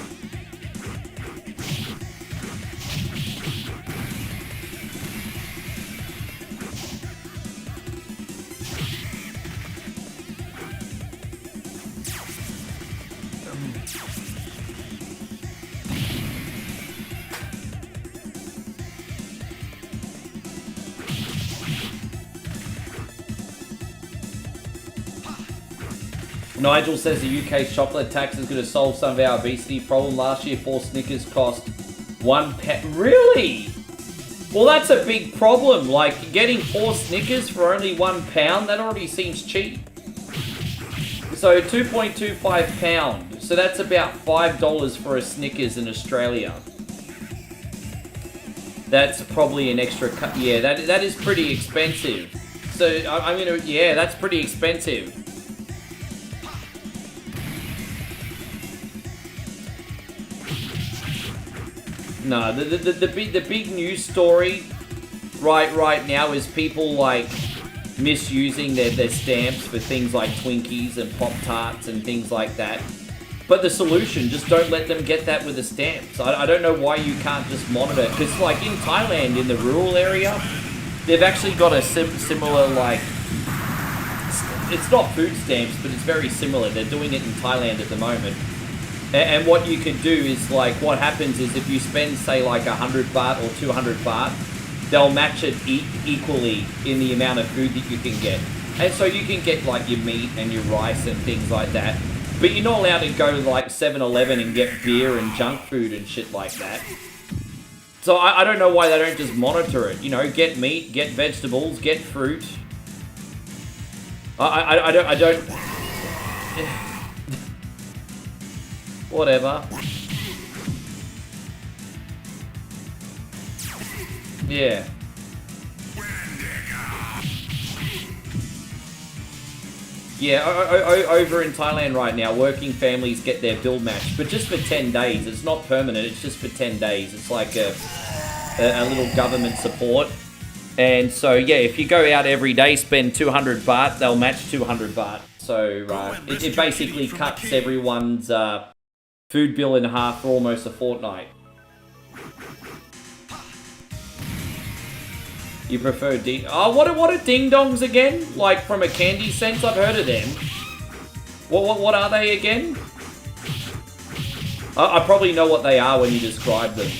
Nigel says the UK's chocolate tax is going to solve some of our obesity problem. Last year, 4 Snickers cost £1. Really? Well, that's a big problem. Like, getting 4 Snickers for only £1, that already seems cheap. So, £2.25. So that's about $5 for a Snickers in Australia. That's probably an extra cut. Yeah, that is pretty expensive. So, I'm going to... Yeah, that's pretty expensive. No, the big news story right now is people like misusing their stamps for things like Twinkies and Pop-Tarts and things like that. But the solution, just don't let them get that with the stamps. I don't know why you can't just monitor. Because like in Thailand, in the rural area, they've actually got a similar like... It's not food stamps, but it's very similar. They're doing it in Thailand at the moment. And what you could do is, like, what happens is if you spend, say, like 100 baht or 200 baht, they'll match it equally in the amount of food that you can get. And so you can get, like, your meat and your rice and things like that. But you're not allowed to go to, like, 7-Eleven and get beer and junk food and shit like that. So I don't know why they don't just monitor it. You know, get meat, get vegetables, get fruit. I don't... Whatever. Yeah. Yeah, over in Thailand right now, working families get their bill matched, but just for 10 days. It's not permanent, it's just for 10 days. It's like a little government support. And so, yeah, if you go out every day, spend 200 baht, they'll match 200 baht. So it basically cuts everyone's... food bill in half for almost a fortnight. You prefer ding... Oh, what are ding-dongs again? Like from a candy sense? I've heard of them. What are they again? I probably know what they are when you describe them.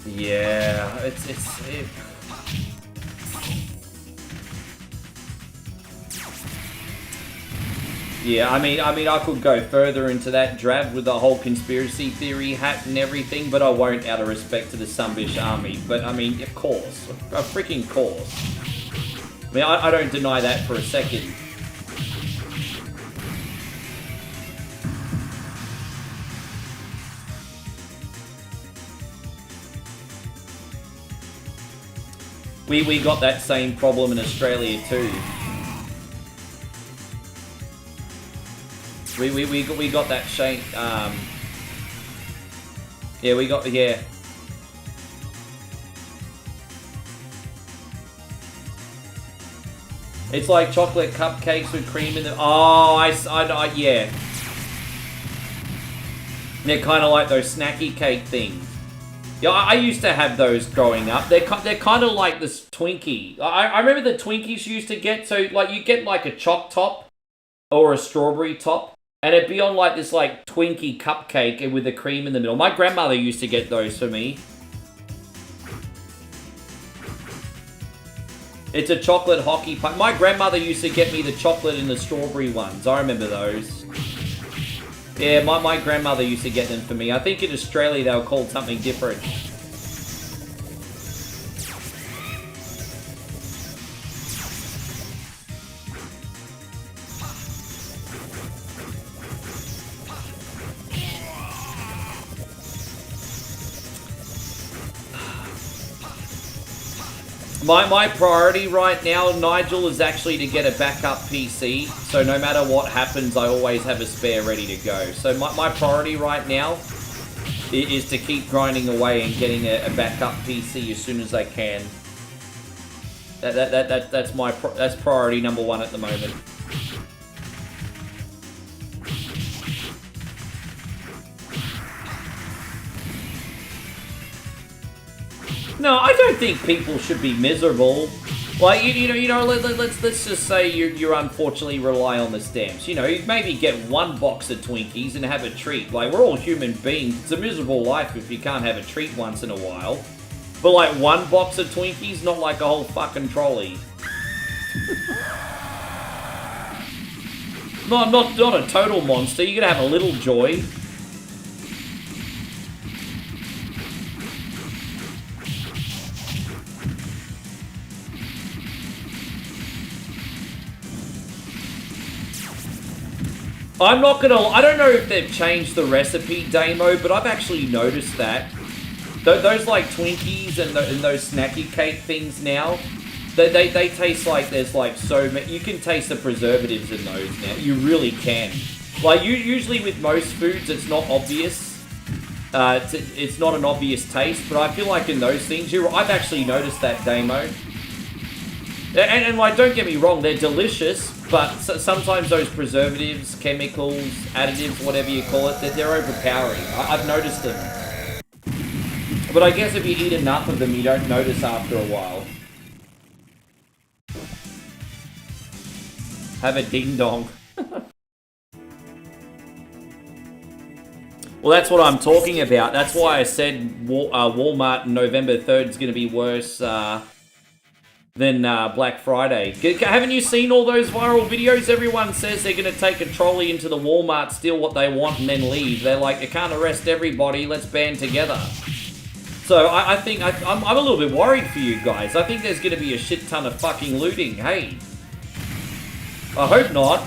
Yeah, it's Yeah, I mean, I could go further into that, Drav, with the whole conspiracy theory hat and everything, but I won't out of respect to the Sunbish army. But, I mean, of course. A freaking course. I mean, I don't deny that for a second. We got that same problem in Australia too. We got that shame. Yeah, we got yeah. It's like chocolate cupcakes with cream in them. Oh, I yeah. They're kind of like those snacky cake things. Yeah, I used to have those growing up. They're kind of like this Twinkie. I remember the Twinkies you used to get. So, like, you get, like, a choc top or a strawberry top. And it'd be on, like, this, like, Twinkie cupcake and with the cream in the middle. My grandmother used to get those for me. It's a chocolate hockey puck. My grandmother used to get me the chocolate and the strawberry ones. I remember those. Yeah, my grandmother used to get them for me. I think in Australia they were called something different. My priority right now, Nigel, is actually to get a backup PC. So no matter what happens, I always have a spare ready to go. So my priority right now is to keep grinding away and getting a backup PC as soon as I can. That's priority number one at the moment. No, I don't think people should be miserable. Like, you know, let's just say you unfortunately rely on the stamps. You know, you maybe get one box of Twinkies and have a treat. Like, we're all human beings. It's a miserable life if you can't have a treat once in a while. But like one box of Twinkies, not like a whole fucking trolley. Not a total monster. You gotta have a little joy. I don't know if they've changed the recipe, Damo, but I've actually noticed that. Those like Twinkies and those snacky cake things now, they taste like there's like so many. You can taste the preservatives in those now. You really can. Like, usually with most foods, it's not obvious. It's not an obvious taste, but I feel like in those things, I've actually noticed that, Damo. And like, don't get me wrong, they're delicious, but sometimes those preservatives, chemicals, additives, whatever you call it, they're overpowering. I've noticed them. But I guess if you eat enough of them, you don't notice after a while. Have a ding-dong. Well, that's what I'm talking about. That's why I said Walmart November 3rd is going to be worse than Black Friday. Haven't you seen all those viral videos? Everyone says they're going to take a trolley into the Walmart, steal what they want, and then leave. They're like, you can't arrest everybody, let's band together. So I think I'm a little bit worried for you guys. I think there's going to be a shit ton of fucking looting. Hey. I hope not.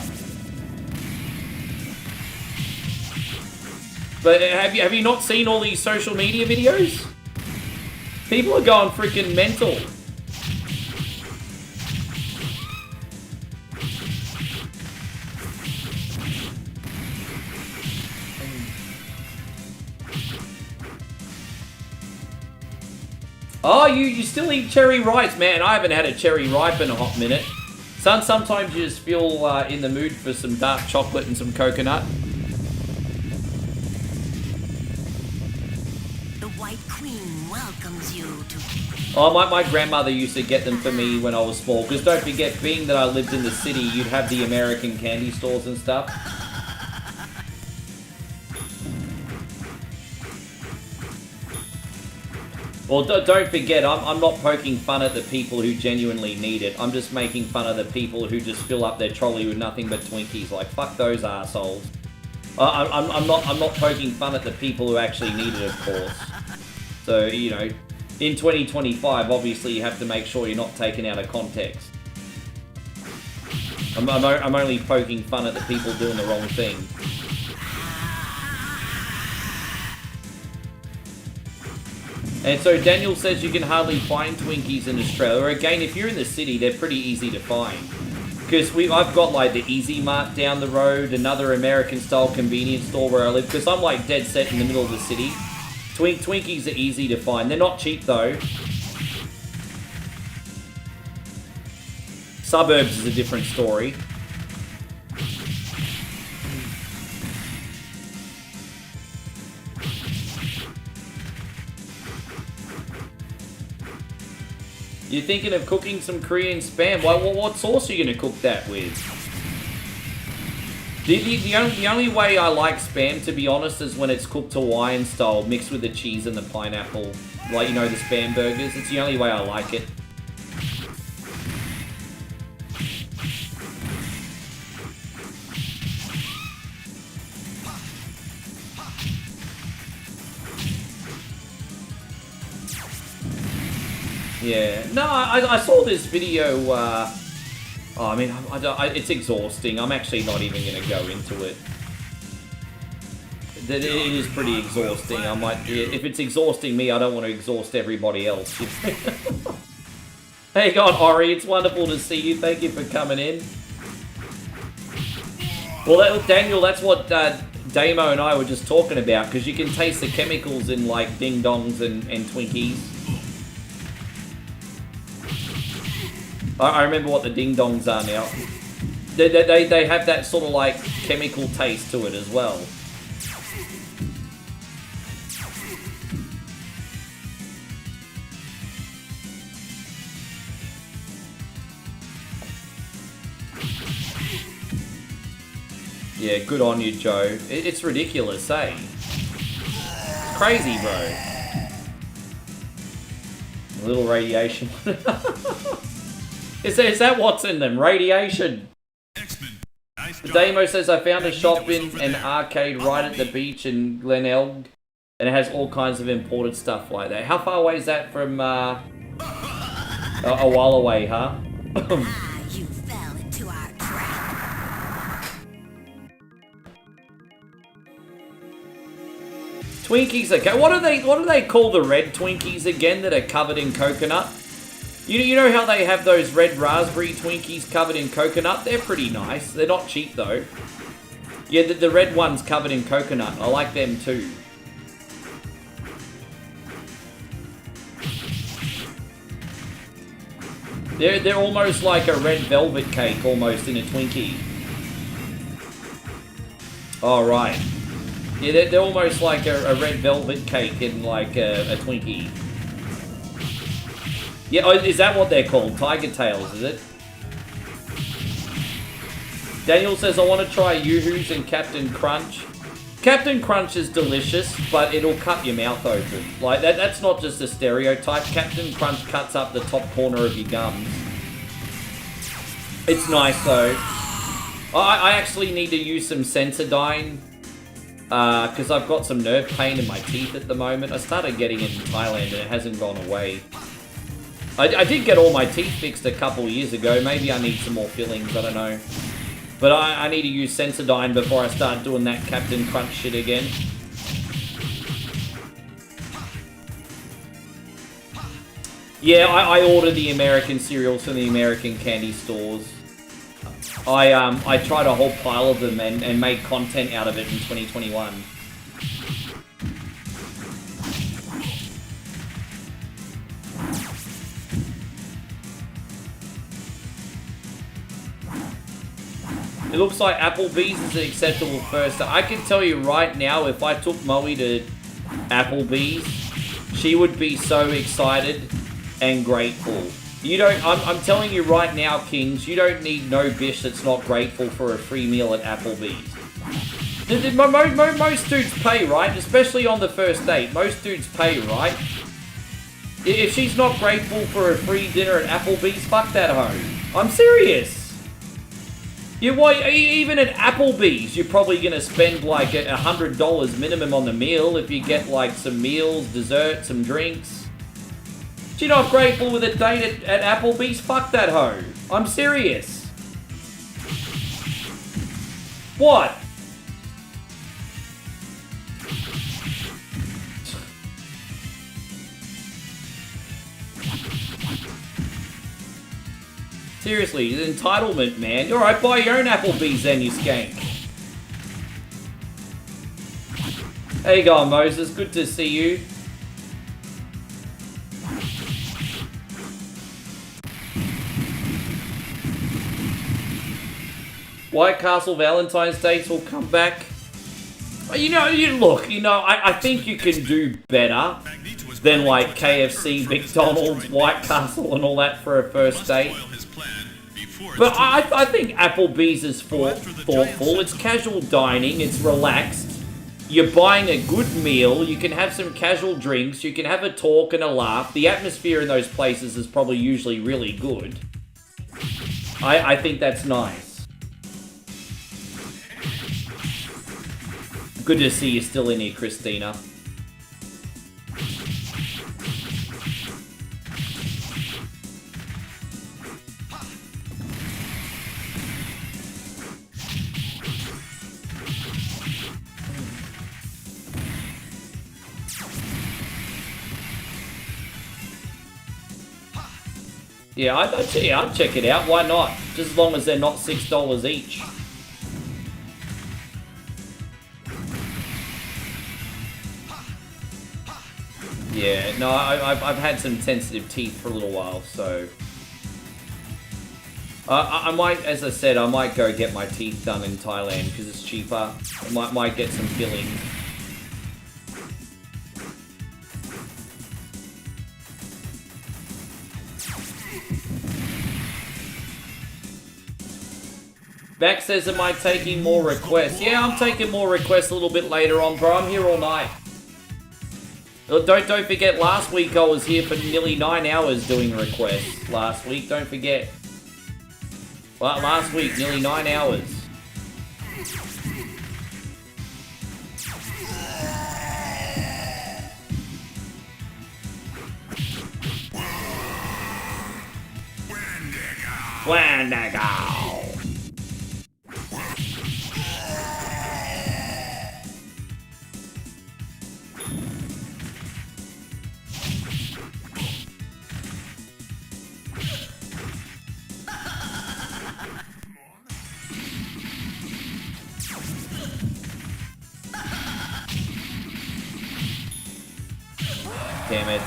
But have you not seen all these social media videos? People are going freaking mental. Oh, you still eat cherry ripe, man. I haven't had a cherry ripe in a hot minute. Sometimes you just feel in the mood for some dark chocolate and some coconut. The White Queen welcomes you to... Oh, my grandmother used to get them for me when I was small. Because don't forget, being that I lived in the city, you'd have the American candy stores and stuff. Well, don't forget, I'm not poking fun at the people who genuinely need it. I'm just making fun of the people who just fill up their trolley with nothing but Twinkies. Like, fuck those assholes. I'm not poking fun at the people who actually need it, of course. So, you know, in 2025, obviously you have to make sure you're not taken out of context. I'm only poking fun at the people doing the wrong thing. And so Daniel says you can hardly find Twinkies in Australia. Again, if you're in the city, they're pretty easy to find. Because I've got like the Easy Mart down the road, another American-style convenience store where I live. Because I'm like dead set in the middle of the city. Twinkies are easy to find. They're not cheap though. Suburbs is a different story. You're thinking of cooking some Korean spam? What sauce are you going to cook that with? The only way I like spam, to be honest, is when it's cooked Hawaiian style, mixed with the cheese and the pineapple. Like, you know, the spam burgers. It's the only way I like it. Yeah, no, I saw this video, I mean, it's exhausting. I'm actually not even going to go into it. It is pretty exhausting. I might, if it's exhausting me, I don't want to exhaust everybody else. Hey, God, Ori, it's wonderful to see you. Thank you for coming in. Well, Daniel, that's what Damo and I were just talking about, because you can taste the chemicals in, like, ding-dongs and Twinkies. I remember what the ding-dongs are now. They have that sort of, like, chemical taste to it as well. Yeah, good on you, Joe. It's ridiculous, eh? It's crazy, bro. A little radiation. Is that what's in them? Radiation. Nice Damo says, I found a shop in an arcade right at the beach in Glenelg, and it has all kinds of imported stuff like that. How far away is that from, a while away, huh? You fell into our trap. Twinkies, okay. What do they call the red Twinkies again that are covered in coconut? You know how they have those red raspberry Twinkies covered in coconut? They're pretty nice. They're not cheap though. Yeah, the red ones covered in coconut. I like them too. They're almost like a red velvet cake, almost, in a Twinkie. Oh, right. Yeah, they're almost like a red velvet cake in like a Twinkie. Yeah, oh, is that what they're called? Tiger Tails, is it? Daniel says, I want to try Yoo-Hoo's and Captain Crunch. Captain Crunch is delicious, but it'll cut your mouth open. Like, that's not just a stereotype. Captain Crunch cuts up the top corner of your gums. It's nice, though. I actually need to use some Sensodyne, because I've got some nerve pain in my teeth at the moment. I started getting it in Thailand, and it hasn't gone away. I did get all my teeth fixed a couple years ago. Maybe I need some more fillings, I don't know. But I need to use Sensodyne before I start doing that Captain Crunch shit again. Yeah, I ordered the American cereals from the American candy stores. I tried a whole pile of them and made content out of it in 2021. It looks like Applebee's is an acceptable first. I can tell you right now, if I took Moe to Applebee's, she would be so excited and grateful. You don't. I'm telling you right now, Kings. You don't need no bish that's not grateful for a free meal at Applebee's. Most dudes pay, right? Especially on the first date. Most dudes pay, right? If she's not grateful for a free dinner at Applebee's, fuck that hoe. I'm serious. Even at Applebee's, you're probably going to spend like $100 minimum on the meal if you get like some meals, dessert, some drinks. If you're not grateful with a date at Applebee's, fuck that hoe. I'm serious. What? Seriously, it's entitlement, man. Alright, buy your own Applebee's then, you skank. How you going, Moses? Good to see you. White Castle Valentine's Dates will come back. I think you can do better than like KFC, McDonald's, White Castle and all that for a first date. But I think Applebee's is thoughtful. It's casual dining. It's relaxed. You're buying a good meal. You can have some casual drinks. You can have a talk and a laugh. The atmosphere in those places is probably usually really good. I think that's nice. Good to see you still in here, Christina. Yeah, I'd check it out. Why not? Just as long as they're not $6 each. Yeah, no, I've had some sensitive teeth for a little while, so... I might, as I said, I might go get my teeth done in Thailand because it's cheaper. I might get some fillings. Max says, am I taking more requests? Yeah, I'm taking more requests a little bit later on, bro. I'm here all night. Don't forget, last week I was here for nearly 9 hours doing requests. Last week, don't forget. Well, last week, nearly 9 hours. Wendigo! Damn it.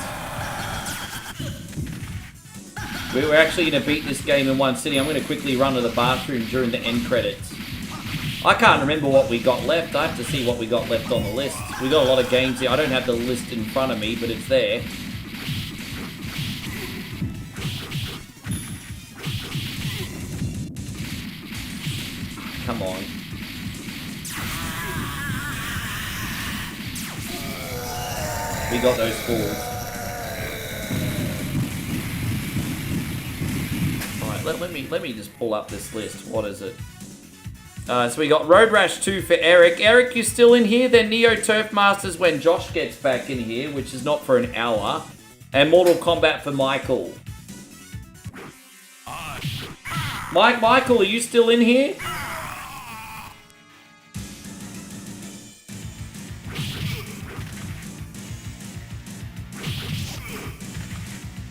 We're actually going to beat this game in one sitting. I'm going to quickly run to the bathroom during the end credits. I can't remember what we got left. I have to see what we got left on the list. We got a lot of games here. I don't have the list in front of me, but it's there. Come on. We got those fools. Alright, let me just pull up this list. What is it? So we got Road Rash 2 for Eric. Eric, you still in here? Then Neo Turf Masters when Josh gets back in here, which is not for an hour. And Mortal Kombat for Michael. Michael, are you still in here?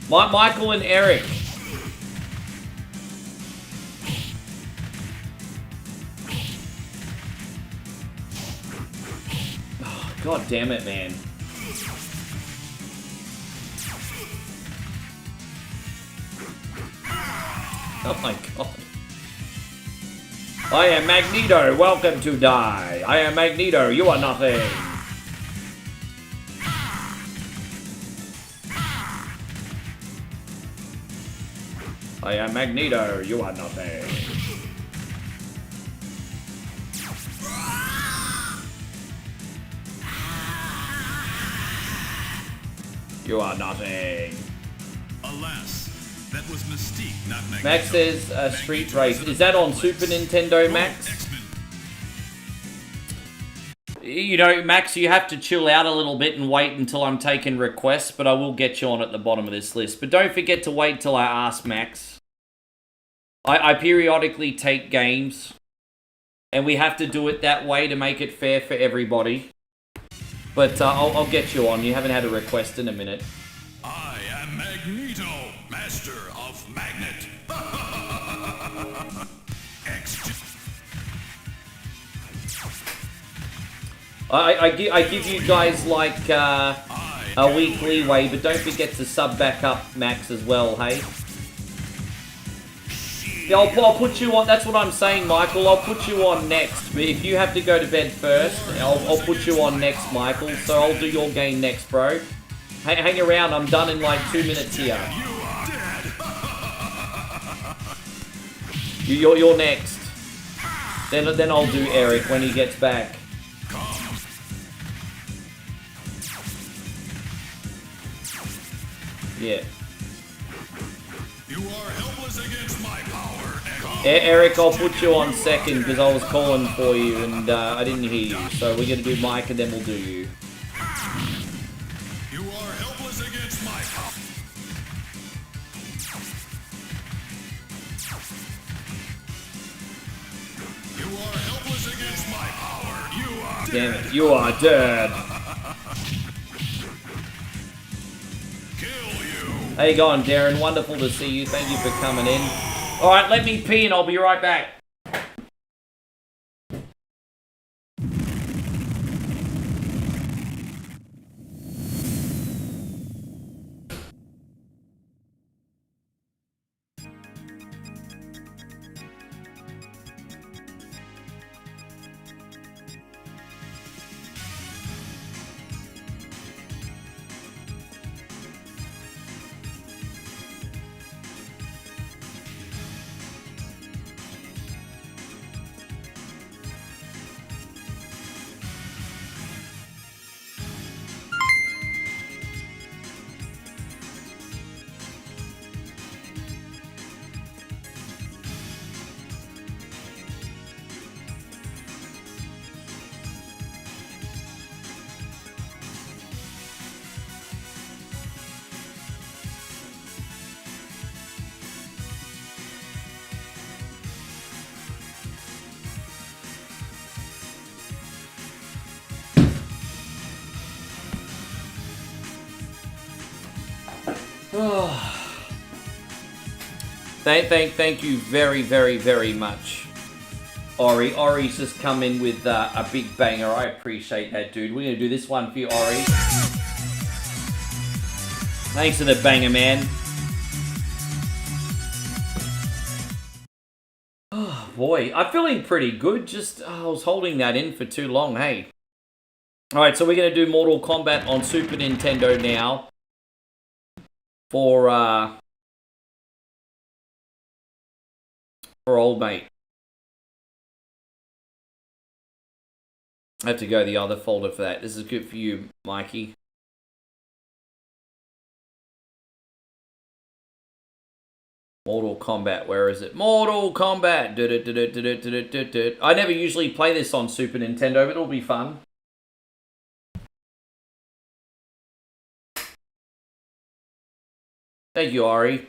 Michael and Eric. Oh, God damn it, man. Oh my God. I am Magneto. Welcome to die. I am Magneto. You are nothing. I am Magneto, you are nothing. You are nothing. Alas, that was Mystique, not Magneto. Max says Street Race. Is that on Super Nintendo, Max? X-Men. You know, Max, you have to chill out a little bit and wait until I'm taking requests, but I will get you on at the bottom of this list. But don't forget to wait till I ask Max. I periodically take games, and we have to do it that way to make it fair for everybody. But I'll get you on. You haven't had a request in a minute. I am Magneto, master of magnet. I give you guys like a week leeway, but don't forget to sub back up Max as well, hey? Yeah, I'll put you on, that's what I'm saying, Michael. I'll put you on next, but if you have to go to bed first, I'll put you on next, Michael. So I'll do your game next, bro. Hang around, I'm done in like 2 minutes here. You're next. Then I'll do Eric when he gets back. Yeah. You are helpless against my power. Eric, I'll put you on second because I was calling for you and I didn't hear you. So we're gonna do Mike and then we'll do you. You are helpless against my power. You are helpless against my power. You are Damn it, you are dead. How you going, Darren? Wonderful to see you. Thank you for coming in. Alright, let me pee and I'll be right back. Thank you very much, Ori. Ori's just come in with a big banger. I appreciate that, dude. We're gonna do this one for you, Ori. Thanks for the banger, man. Oh boy, I'm feeling pretty good. Just I was holding that in for too long. Hey. All right, so we're gonna do Mortal Kombat on Super Nintendo now. For old mate. I have to go to the other folder for that. This is good for you, Mikey. Mortal Kombat, where is it? Mortal Kombat! I never usually play this on Super Nintendo, but it'll be fun. Thank you, Ari.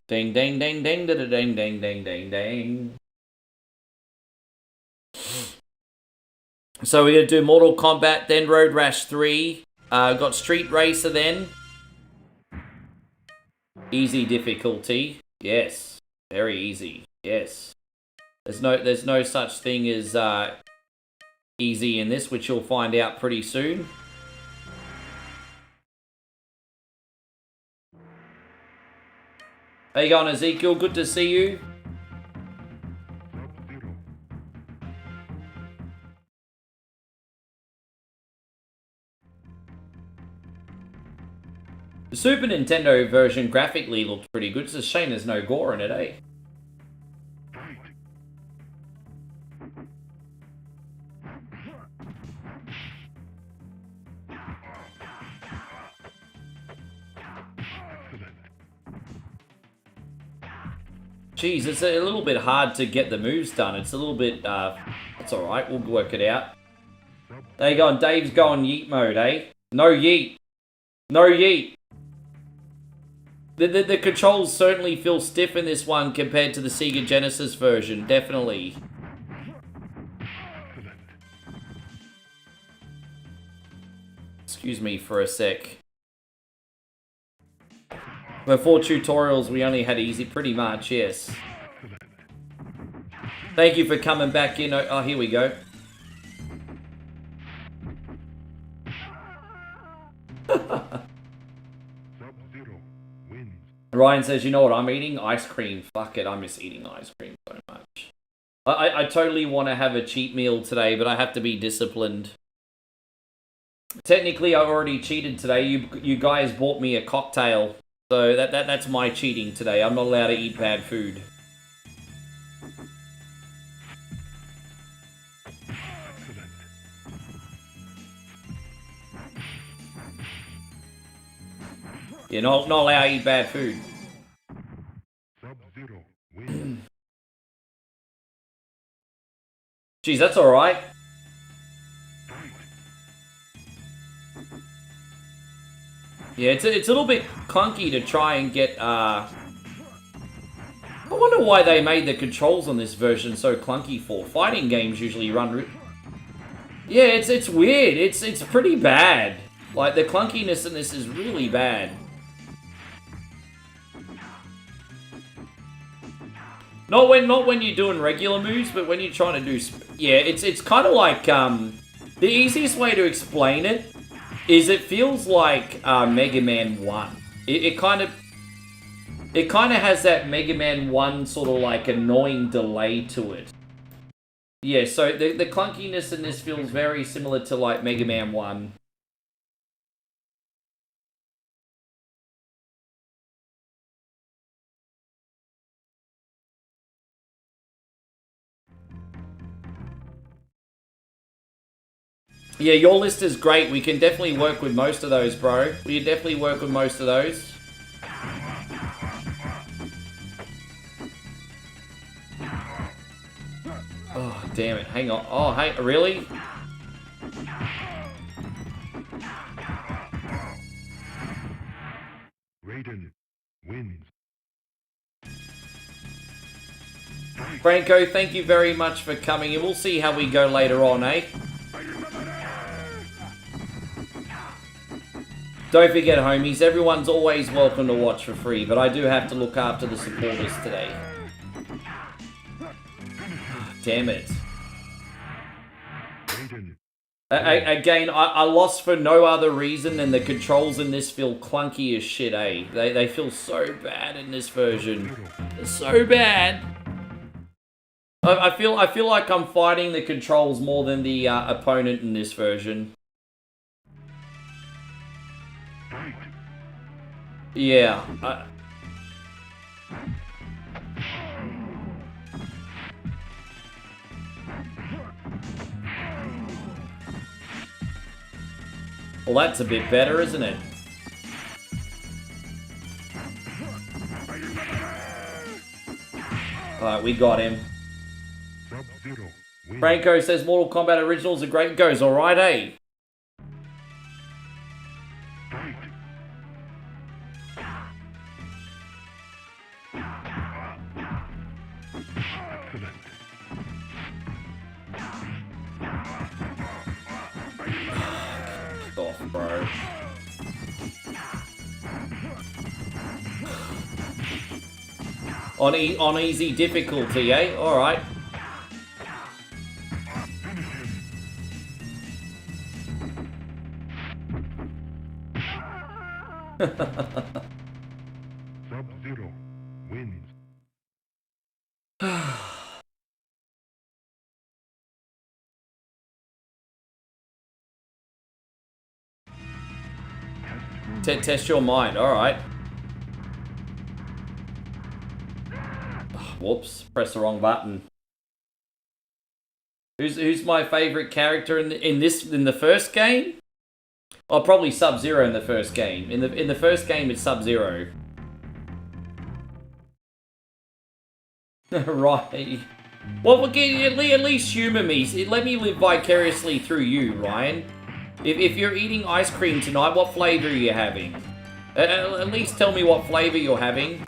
Ding, ding, ding, ding, ding, ding, ding, ding, ding, ding. So we're going to do Mortal Kombat, then Road Rash 3. Got Street Racer then. Easy difficulty. Yes. Very easy. Yes. There's no such thing as easy in this, which you'll find out pretty soon. How you going, Ezekiel? Good to see you. The Super Nintendo version graphically looked pretty good. It's a shame there's no gore in it, eh? Jeez, it's a little bit hard to get the moves done. It's a little bit, that's alright, we'll work it out. There you go, and Dave's going yeet mode, eh? No yeet. No yeet. The controls certainly feel stiff in this one compared to the Sega Genesis version, definitely. Excuse me for a sec. Before tutorials, we only had easy, pretty much, yes. Thank you for coming back in. Oh, here we go. Ryan says, you know what I'm eating? Ice cream. Fuck it, I miss eating ice cream so much. I totally want to have a cheat meal today, but I have to be disciplined. Technically, I already cheated today. You guys bought me a cocktail. So that's my cheating today. I'm not allowed to eat bad food. You're not allowed to eat bad food. Jeez, that's alright. Yeah, it's a little bit clunky to try and get, I wonder why they made the controls on this version so clunky for. Fighting games usually run... Yeah, it's weird. It's pretty bad. Like, the clunkiness in this is really bad. Not when you're doing regular moves, but when you're trying to do... Yeah, it's kind of like, the easiest way to explain it is it feels like Mega Man 1. It kind of has that Mega Man 1 sort of like annoying delay to it. Yeah, so the clunkiness in this feels very similar to like Mega Man 1. Yeah, your list is great. We can definitely work with most of those, bro. We can definitely work with most of those. Oh, damn it. Hang on. Oh, hey, really? Raiden wins. Franco, thank you very much for coming, and we'll see how we go later on, eh? Don't forget, homies, everyone's always welcome to watch for free, but I do have to look after the supporters today. Damn it. Again, I lost for no other reason, and the controls in this feel clunky as shit, eh? They feel so bad in this version. They're so bad. I feel like I'm fighting the controls more than the opponent in this version. Yeah. Well, that's a bit better, isn't it? Alright, we got him. Franco says Mortal Kombat Originals are great. Goes alright, eh? Off, bro. On easy difficulty, eh? Alright. Sub-Zero wins. Test your mind, alright. Whoops, press the wrong button. Who's my favorite character in the first game? Oh, probably Sub-Zero in the first game. In the first game, it's Sub-Zero. Right. Well, at least humour me. Let me live vicariously through you, Ryan. If you're eating ice cream tonight, what flavour are you having? At least tell me what flavour you're having.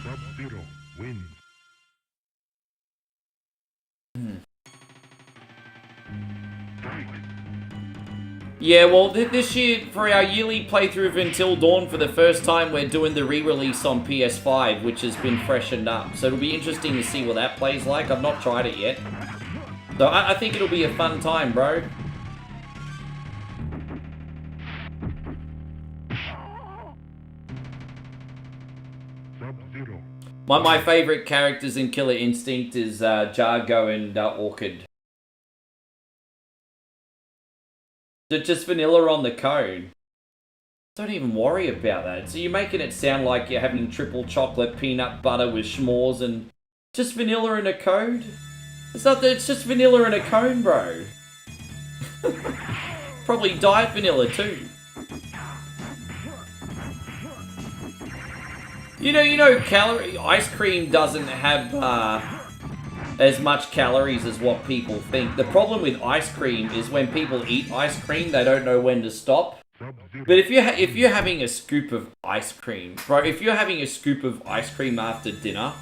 Sub-Zero wins. Yeah, well, this year, for our yearly playthrough of Until Dawn, for the first time, we're doing the re-release on PS5, which has been freshened up. So it'll be interesting to see what that plays like. I've not tried it yet. So I think it'll be a fun time, bro. Sub-Zero. My favourite characters in Killer Instinct is Jargo and Orchid. Just vanilla on the cone. Don't even worry about that. So you're making it sound like you're having triple chocolate peanut butter with s'mores and just vanilla in a cone? It's not that, it's just vanilla in a cone, bro. Probably diet vanilla too. You know, ice cream doesn't have as much calories as what people think. The problem with ice cream is when people eat ice cream, they don't know when to stop. But if you're having a scoop of ice cream, bro, if you're having a scoop of ice cream after dinner,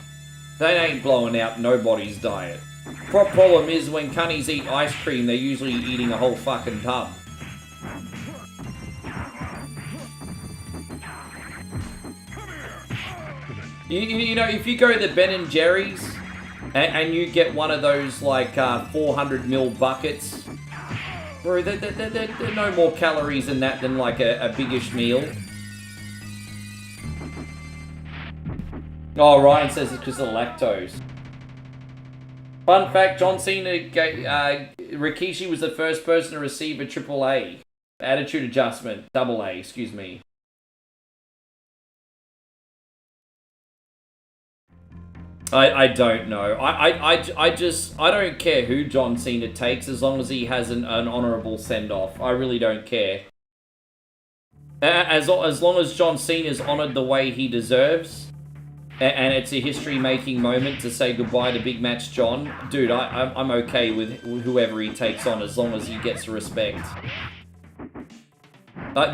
that ain't blowing out nobody's diet. Problem is when cunnies eat ice cream, they're usually eating a whole fucking tub. You know, if you go to the Ben & Jerry's, and you get one of those, like, 400ml buckets. Bro, there are no more calories in that than, like, a biggish meal. Oh, Ryan says it's because of lactose. Fun fact, John Cena, Rikishi was the first person to receive a AAA. Attitude adjustment. AA, excuse me. I don't know. I don't care who John Cena takes as long as he has an honourable send-off. I really don't care. As long as John Cena's honoured the way he deserves, and it's a history-making moment to say goodbye to Big Match John, dude, I'm okay with whoever he takes on as long as he gets respect.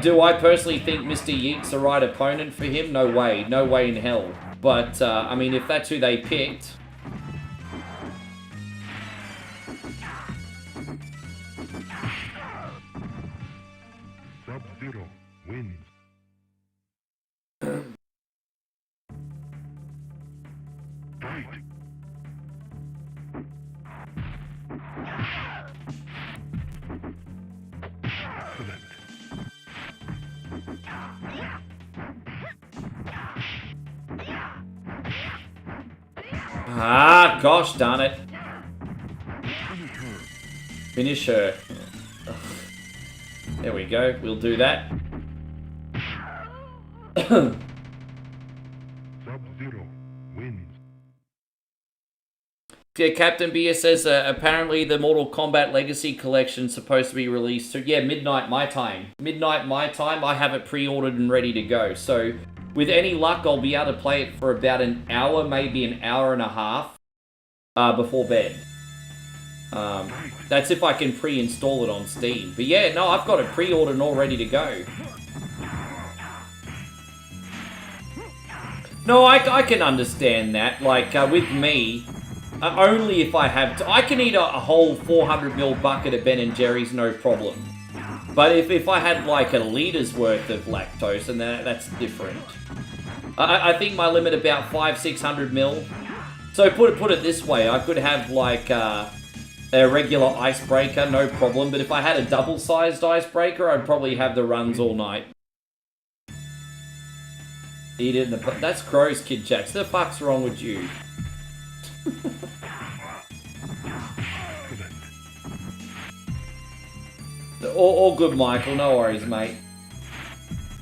Do I personally think Mr. Yeet's the right opponent for him? No way. No way in hell. But, I mean, if that's who they picked... Sub-Zero wins. Fight. Excellent. Ah, gosh darn it. Finish her. There we go, we'll do that. Sub-Zero wins. Yeah, Captain Beer says apparently the Mortal Kombat Legacy Collection is supposed to be released. So yeah, midnight my time. Midnight my time, I have it pre-ordered and ready to go. So with any luck, I'll be able to play it for about an hour, maybe an hour and a half before bed. That's if I can pre-install it on Steam. But yeah, no, I've got it pre-ordered and all ready to go. No, I can understand that. Like, with me, only if I have to. I can eat a whole 400ml bucket of Ben & Jerry's, no problem. But if I had like a litres worth of lactose, and that's different. I think my limit about 500-600ml. So put it this way, I could have like a regular icebreaker, no problem. But if I had a double-sized icebreaker, I'd probably have the runs all night. Eat it in the... That's gross, Kid Jacks. The fuck's wrong with you? all good, Michael. No worries, mate.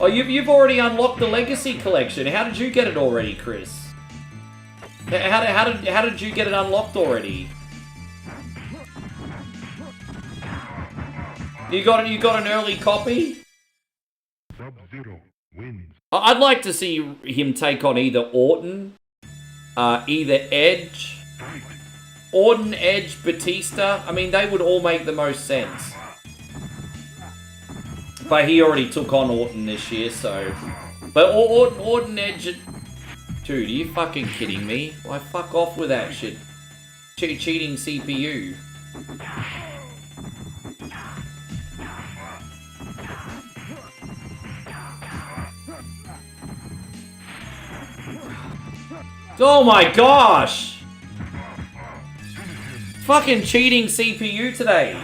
Oh, you've already unlocked the Legacy Collection. How did you get it already, Chris? How did you get it unlocked already? You got an early copy? Sub-Zero wins. I'd like to see him take on either Orton, either Edge, Fight. Orton, Edge, Batista. I mean, they would all make the most sense. But he already took on Orton this year, so... But Orton, Edge... Dude, are you fucking kidding me? Why, fuck off with that shit. Cheating CPU. Oh my gosh! Fucking cheating CPU today.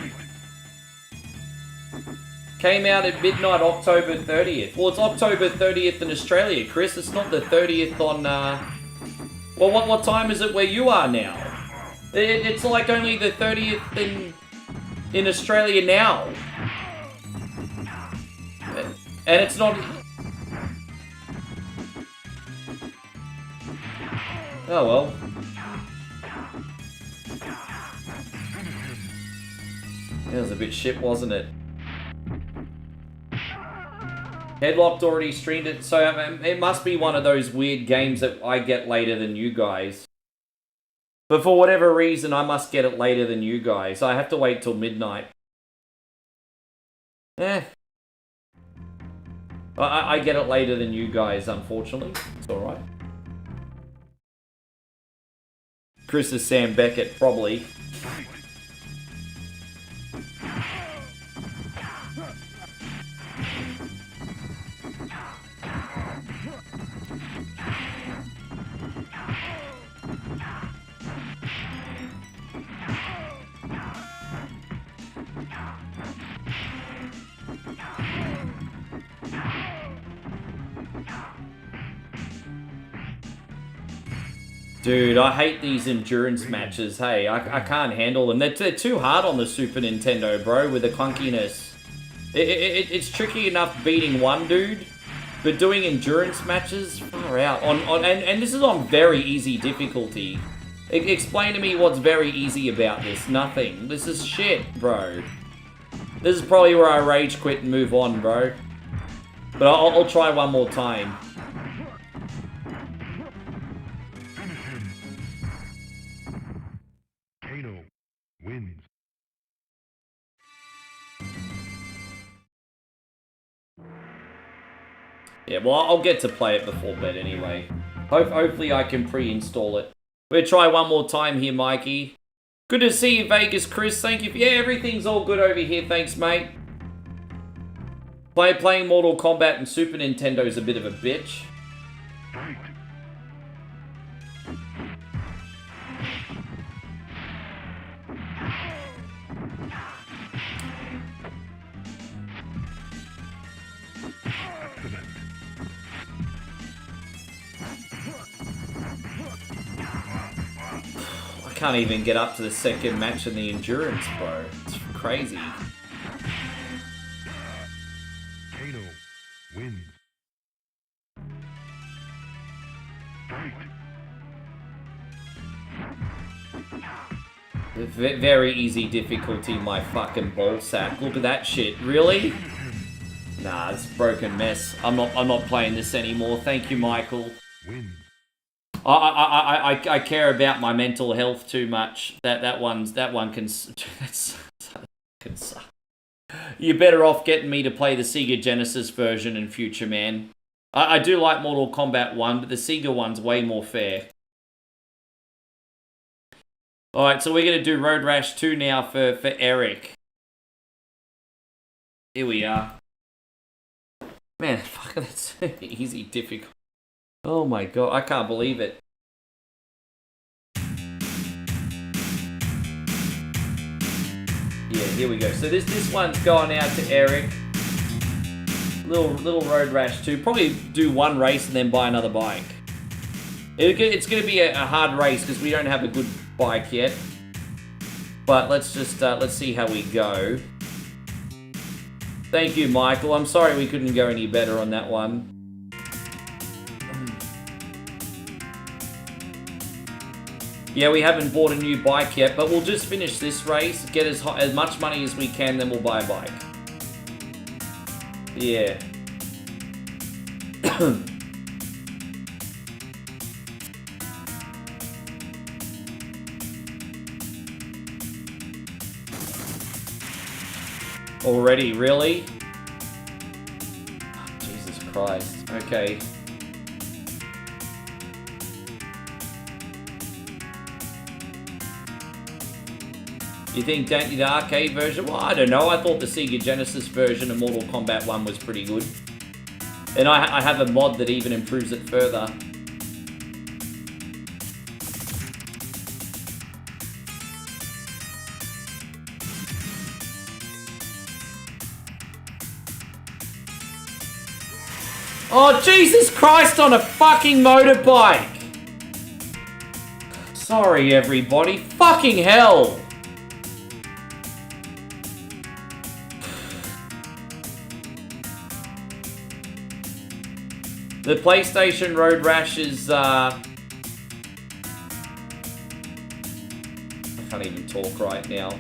Came out at midnight, October 30th. Well, it's October 30th in Australia, Chris. It's not the 30th on, Well, what time is it where you are now? It's like only the 30th in Australia now. And it's not... Oh, well. That was a bit shit, wasn't it? Headlocked already streamed it, so it must be one of those weird games that I get later than you guys. But for whatever reason, I must get it later than you guys. I have to wait till midnight. I get it later than you guys, unfortunately. It's alright. Chris is Sam Beckett, probably. Dude, I hate these endurance matches, hey. I can't handle them. They're too hard on the Super Nintendo, bro, with the clunkiness. It's tricky enough beating one dude, but doing endurance matches, far out. And this is on very easy difficulty. Explain to me what's very easy about this. Nothing. This is shit, bro. This is probably where I rage quit and move on, bro. But I'll try one more time. Wins. Yeah, well, I'll get to play it before bed anyway. Hopefully I can pre-install it. We'll try one more time here, Mikey. Good to see you, Vegas Chris. Thank you. Yeah, everything's all good over here. Thanks, mate. Playing Mortal Kombat and Super Nintendo's a bit of a bitch. Fight. I can't even get up to the second match in the endurance, bro. It's crazy. Kano wins. Fight. Very easy difficulty, my fucking ballsack. Look at that shit. Really? Nah, it's a broken mess. I'm not playing this anymore. Thank you, Michael. Wins. I care about my mental health too much. That one can suck. You're better off getting me to play the Sega Genesis version in future, man. I do like Mortal Kombat 1, but the Sega one's way more fair. Alright, so we're going to do Road Rash 2 now for Eric. Here we are. Man, fucking that's so easy, difficult. Oh my god, I can't believe it. Yeah, here we go. So this one's going out to Eric. Little Road Rash 2. Probably do one race and then buy another bike. It's going to be a hard race because we don't have a good bike yet. But let's just let's see how we go. Thank you, Michael. I'm sorry we couldn't go any better on that one. Yeah, we haven't bought a new bike yet, but we'll just finish this race, get as much money as we can, then we'll buy a bike. Yeah. Already, really? Jesus Christ. Okay. You think the arcade version? Well, I don't know. I thought the Sega Genesis version of Mortal Kombat 1 was pretty good. And I have a mod that even improves it further. Oh, Jesus Christ, on a fucking motorbike! Sorry, everybody. Fucking hell! The PlayStation Road Rash is, I can't even talk right now.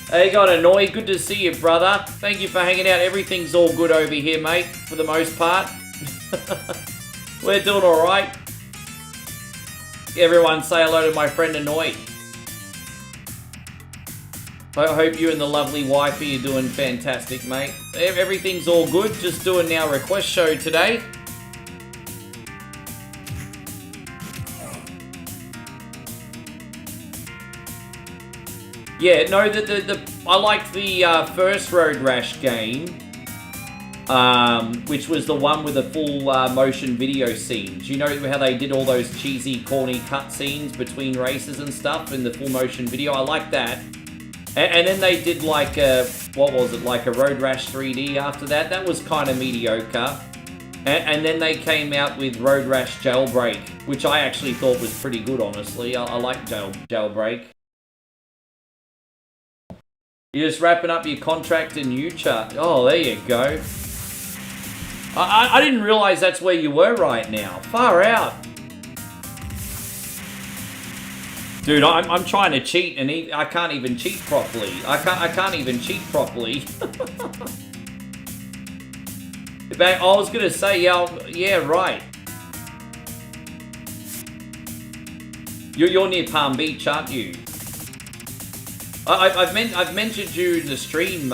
Hey, got Annoy. Good to see you, brother. Thank you for hanging out. Everything's all good over here, mate, for the most part. We're doing alright. Everyone say hello to my friend Annoy. I hope you and the lovely wifey are doing fantastic, mate. Everything's all good. Just doing our request show today. Yeah, no, I liked the first Road Rash game, which was the one with the full motion video scenes. You know how they did all those cheesy, corny cutscenes between races and stuff in the full motion video? I like that. And then they did like a, what was it, like a Road Rash 3D after that. That was kind of mediocre. And then they came out with Road Rash Jailbreak, which I actually thought was pretty good, honestly. I like Jailbreak. You're just wrapping up your contract in Utah. Oh, there you go. I didn't realize that's where you were right now. Far out. Dude, I'm trying to cheat and I can't even cheat properly. I can't even cheat properly. I was gonna say, yeah, right. You're near Palm Beach, aren't you? I've mentioned you in the stream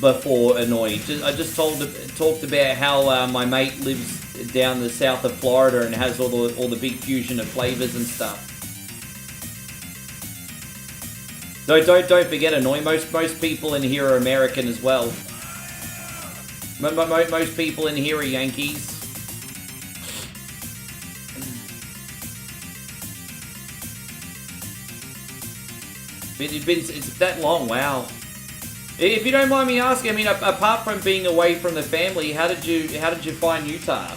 before, Annoyed. I just talked about how my mate lives down the south of Florida and has all the big fusion of flavors and stuff. Don't forget, Annoy. Most people in here are American as well. Most people in here are Yankees. It's that long, wow. If you don't mind me asking, I mean, apart from being away from the family, how did you find Utah?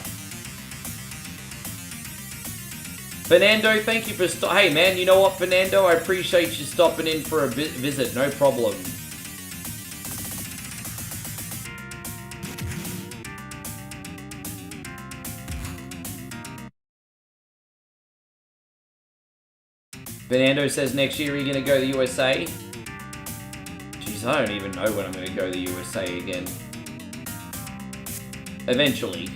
Fernando, thank you for hey man, you know what, Fernando? I appreciate you stopping in for a visit, no problem. Fernando says next year you're gonna go to the USA. Jeez, I don't even know when I'm gonna go to the USA again. Eventually.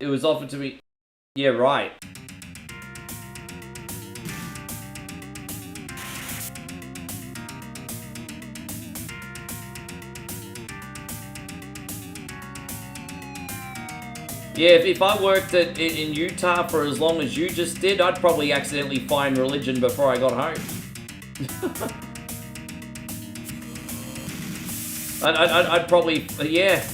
It was offered to me. Yeah, right. Yeah, if I worked in Utah for as long as you just did, I'd probably accidentally find religion before I got home. I'd probably, yeah.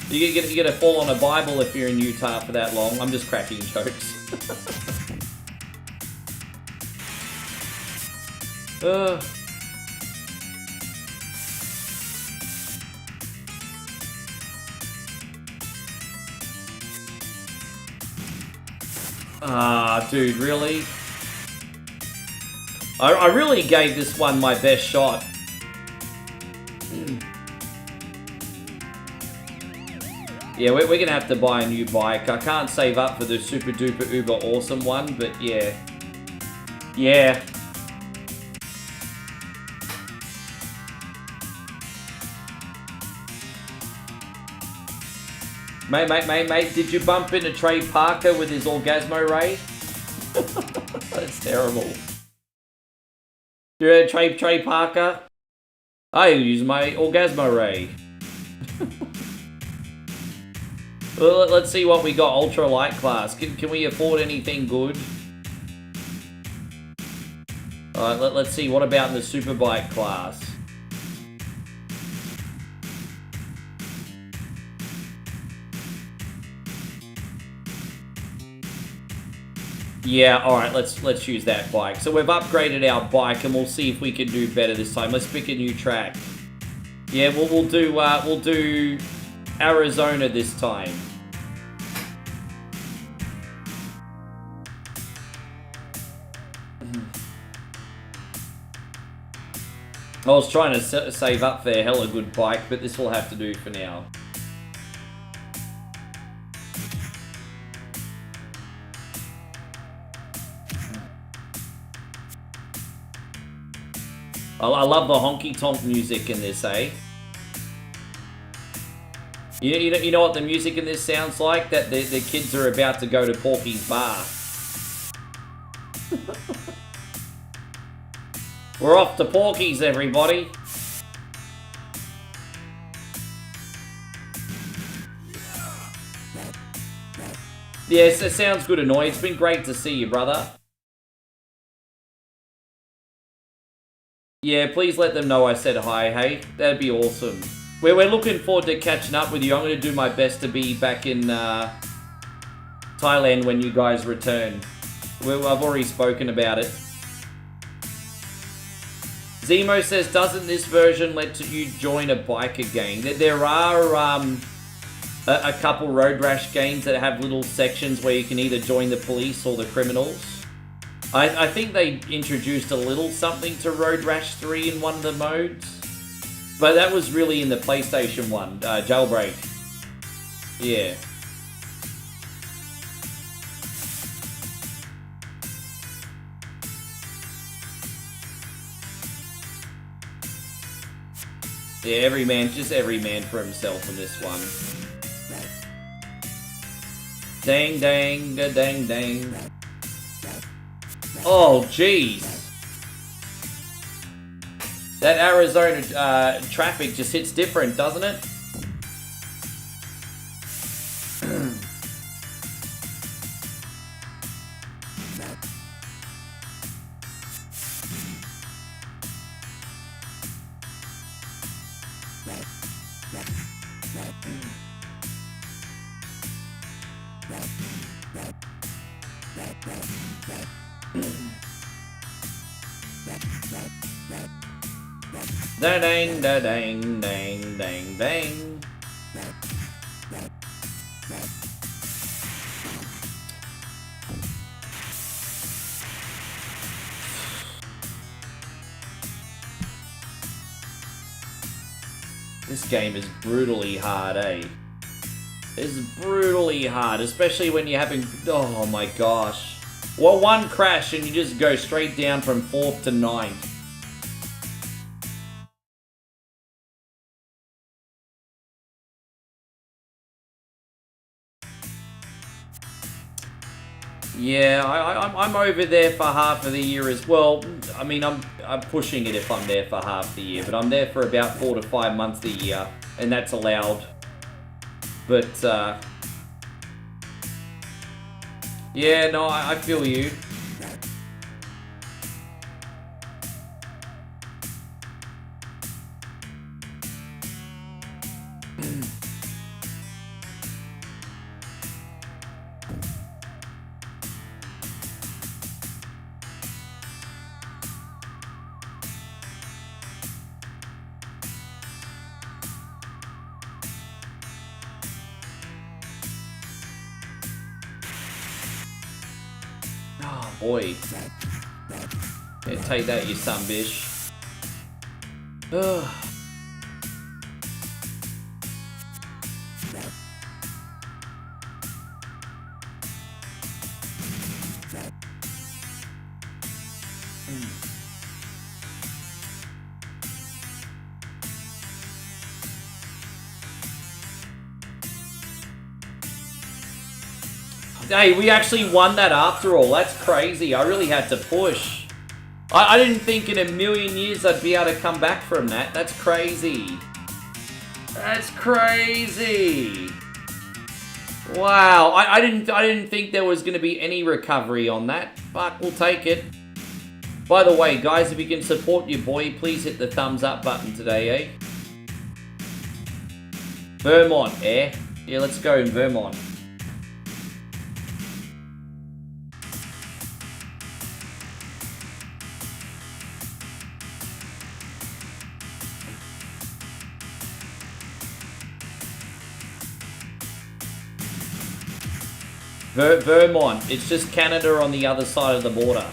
You get to fall on a Bible if you're in Utah for that long. I'm just cracking jokes. Ah, dude, really? I really gave this one my best shot. Yeah, we're gonna have to buy a new bike. I can't save up for the super duper uber awesome one, but yeah. Yeah. Mate, did you bump into Trey Parker with his Orgasmo Ray? That's terrible. Yeah, Trey Parker? I use my Orgasmo Ray. Well, let's see what we got. Ultra light class. Can we afford anything good? Alright, let's see. What about in the superbike class? Yeah, alright, let's use that bike. So we've upgraded our bike and we'll see if we can do better this time. Let's pick a new track. Yeah, we'll do Arizona this time. I was trying to save up for a hella good bike, but this will have to do for now. I love the honky-tonk music in this, eh? You know what the music in this sounds like? That the kids are about to go to Porky's bar. We're off to Porky's, everybody. Yes, it sounds good, Annoy. It's been great to see you, brother. Yeah, please let them know I said hi, hey? That'd be awesome. We're looking forward to catching up with you. I'm going to do my best to be back in Thailand when you guys return. I've already spoken about it. Zemo says, doesn't this version let you join a biker gang? There are a couple Road Rash games that have little sections where you can either join the police or the criminals. I think they introduced a little something to Road Rash 3 in one of the modes. But that was really in the PlayStation one, Jailbreak. Yeah. Yeah, every man for himself in this one. Dang, dang, dang, dang. Oh, jeez. That Arizona traffic just hits different, doesn't it? Da dang, da dang, dang, dang, dang. This game is brutally hard, eh? It's brutally hard, especially when you're having... Oh my gosh. Well, one crash and you just go straight down from 4th to 9th. Yeah, I'm over there for half of the year as well. I mean, I'm pushing it if I'm there for half the year, but I'm there for about 4 to 5 months a year, and that's allowed. But, yeah, no, I feel you. boy. Yeah, take that, you son bitch. Ugh. Hey, we actually won that after all. That's crazy. I really had to push. I didn't think in a million years I'd be able to come back from that. That's crazy. That's crazy. Wow. I didn't think there was going to be any recovery on that. Fuck, we'll take it. By the way, guys, if you can support your boy, please hit the thumbs up button today, eh? Vermont, eh? Yeah, let's go in Vermont. Vermont. It's just Canada on the other side of the border.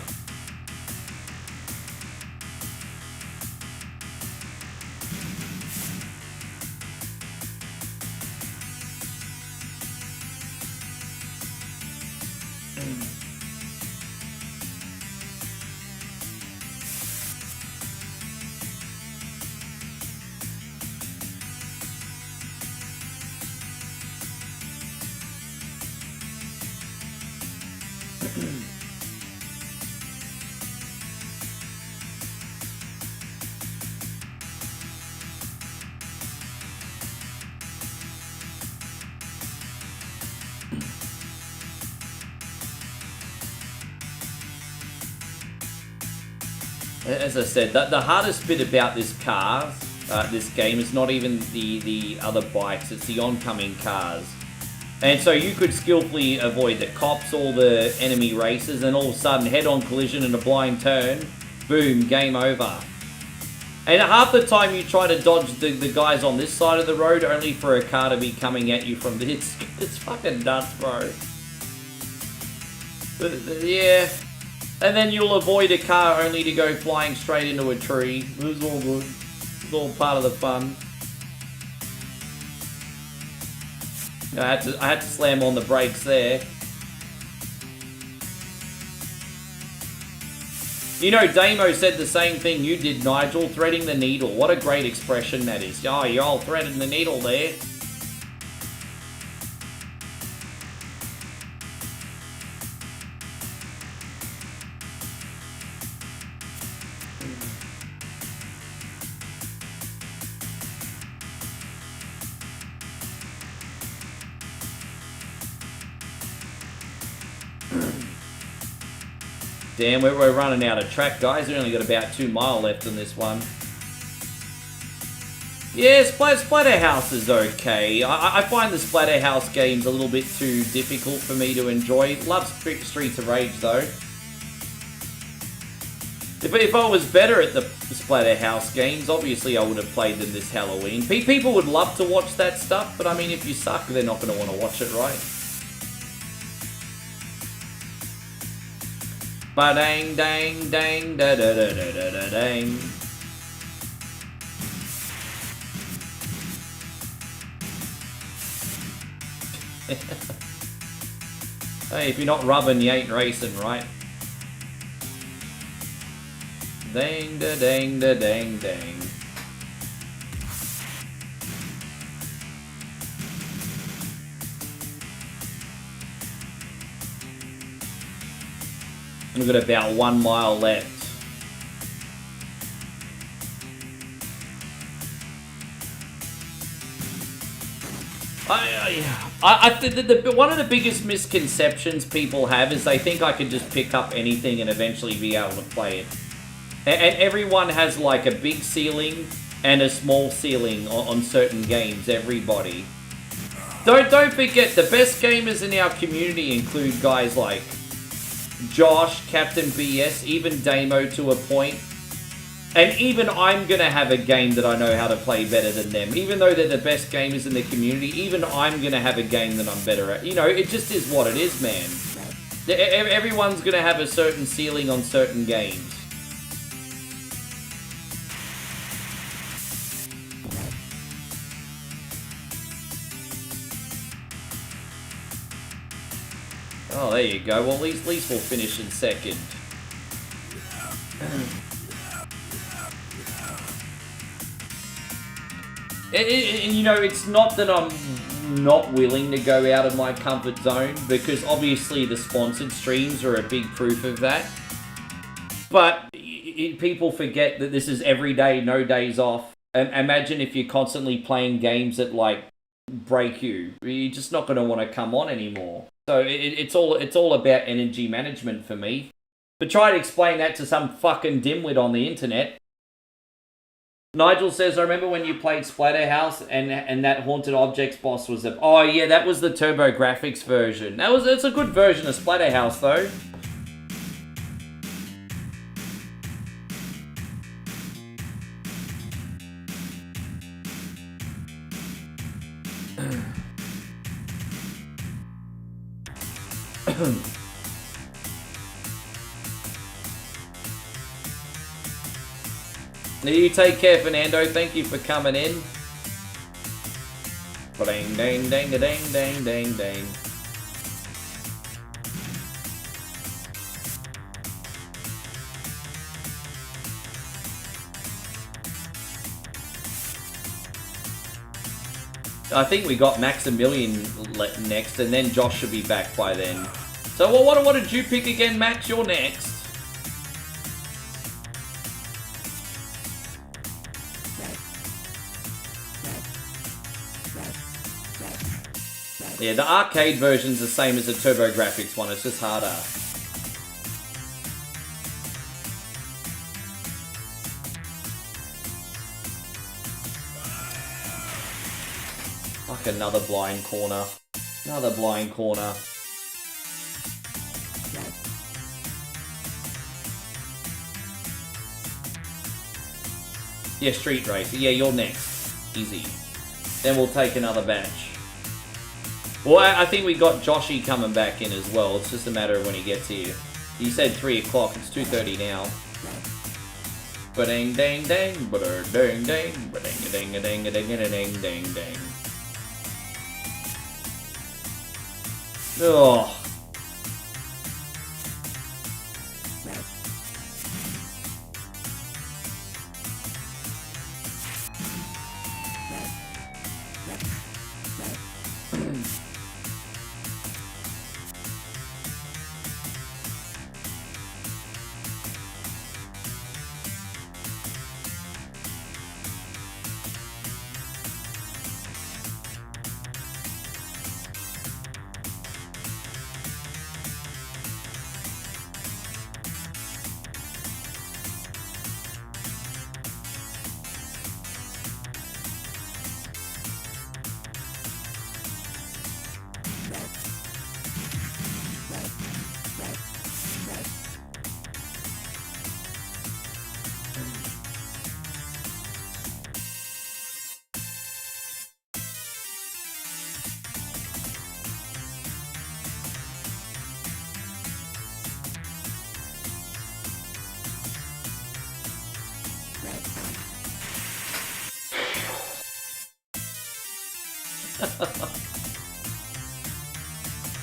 As I said, the hardest bit about this car, this game, is not even the other bikes, it's the oncoming cars. And so you could skillfully avoid the cops, all the enemy racers, and all of a sudden head-on collision and a blind turn, boom, game over. And half the time you try to dodge the guys on this side of the road only for a car to be coming at you from this. It's fucking nuts, bro. Yeah. And then you'll avoid a car only to go flying straight into a tree. It was all good. It's all part of the fun. I had to slam on the brakes there. You know, Damo said the same thing you did, Nigel, threading the needle. What a great expression that is. Oh, you're all threading the needle there. Damn, we're running out of track, guys. We only got about 2 miles left on this one. Yeah, Splatterhouse is okay. I find the Splatterhouse games a little bit too difficult for me to enjoy. Love Streets of Rage, though. If I was better at the Splatterhouse games, obviously I would have played them this Halloween. People would love to watch that stuff, but I mean, if you suck, they're not going to want to watch it, right? Ba-dang, dang, dang, da-da-da-da-da-dang. Hey, if you're not rubbing, you ain't racing, right? Dang, da-dang, da-dang, dang. We've got about 1 mile left. I think one of the biggest misconceptions people have is they think I can just pick up anything and eventually be able to play it. And everyone has like a big ceiling and a small ceiling on certain games, everybody. Don't forget, the best gamers in our community include guys like Josh, Captain BS, even Damo to a point. And even I'm going to have a game that I know how to play better than them. Even though they're the best gamers in the community, even I'm going to have a game that I'm better at. You know, it just is what it is, man. Everyone's gonna have a certain ceiling on certain games. Oh, there you go. Well, at least we'll finish in second. And you know, it's not that I'm not willing to go out of my comfort zone, because obviously the sponsored streams are a big proof of that. But people forget that this is every day, no days off. And imagine if you're constantly playing games that like break you. You're just not going to want to come on anymore. So it's all about energy management for me. But try to explain that to some fucking dimwit on the internet. Nigel says, I remember when you played Splatterhouse and that Haunted Objects boss was a... Oh yeah, that was the TurboGrafx version. It's a good version of Splatterhouse though. You take care, Fernando. Thank you for coming in. Dang, dang, dang, dang, dang, dang, dang. I think we got Maximilian next, and then Josh should be back by then. So what did you pick again, Max? You're next. Yeah, the arcade version's the same as the TurboGrafx one, it's just harder. Like another blind corner. Another blind corner. Yeah, Street Racer. Yeah, you're next. Easy. Then we'll take another batch. Well, I think we got Joshy coming back in as well. It's just a matter of when he gets here. He said 3 o'clock. It's 2:30 now. Ba-dang, dang, dang. Ba-dang, dang. Ba-dang, dang, dang, dang, dang, dang, dang. Oh.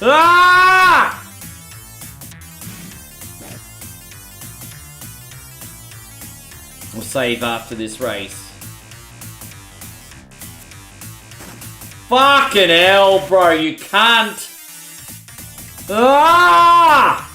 Ah! We'll save after this race. Fucking hell, bro, you can't. Ah!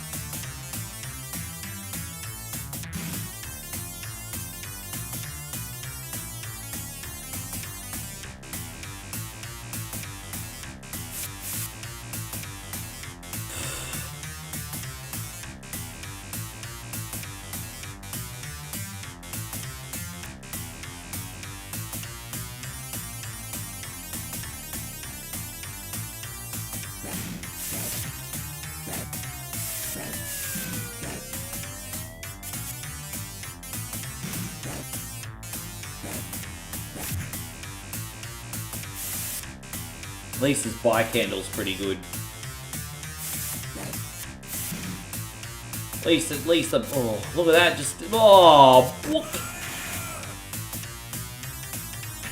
At least his bike handle's pretty good. At least, oh, look at that, just, oh, what?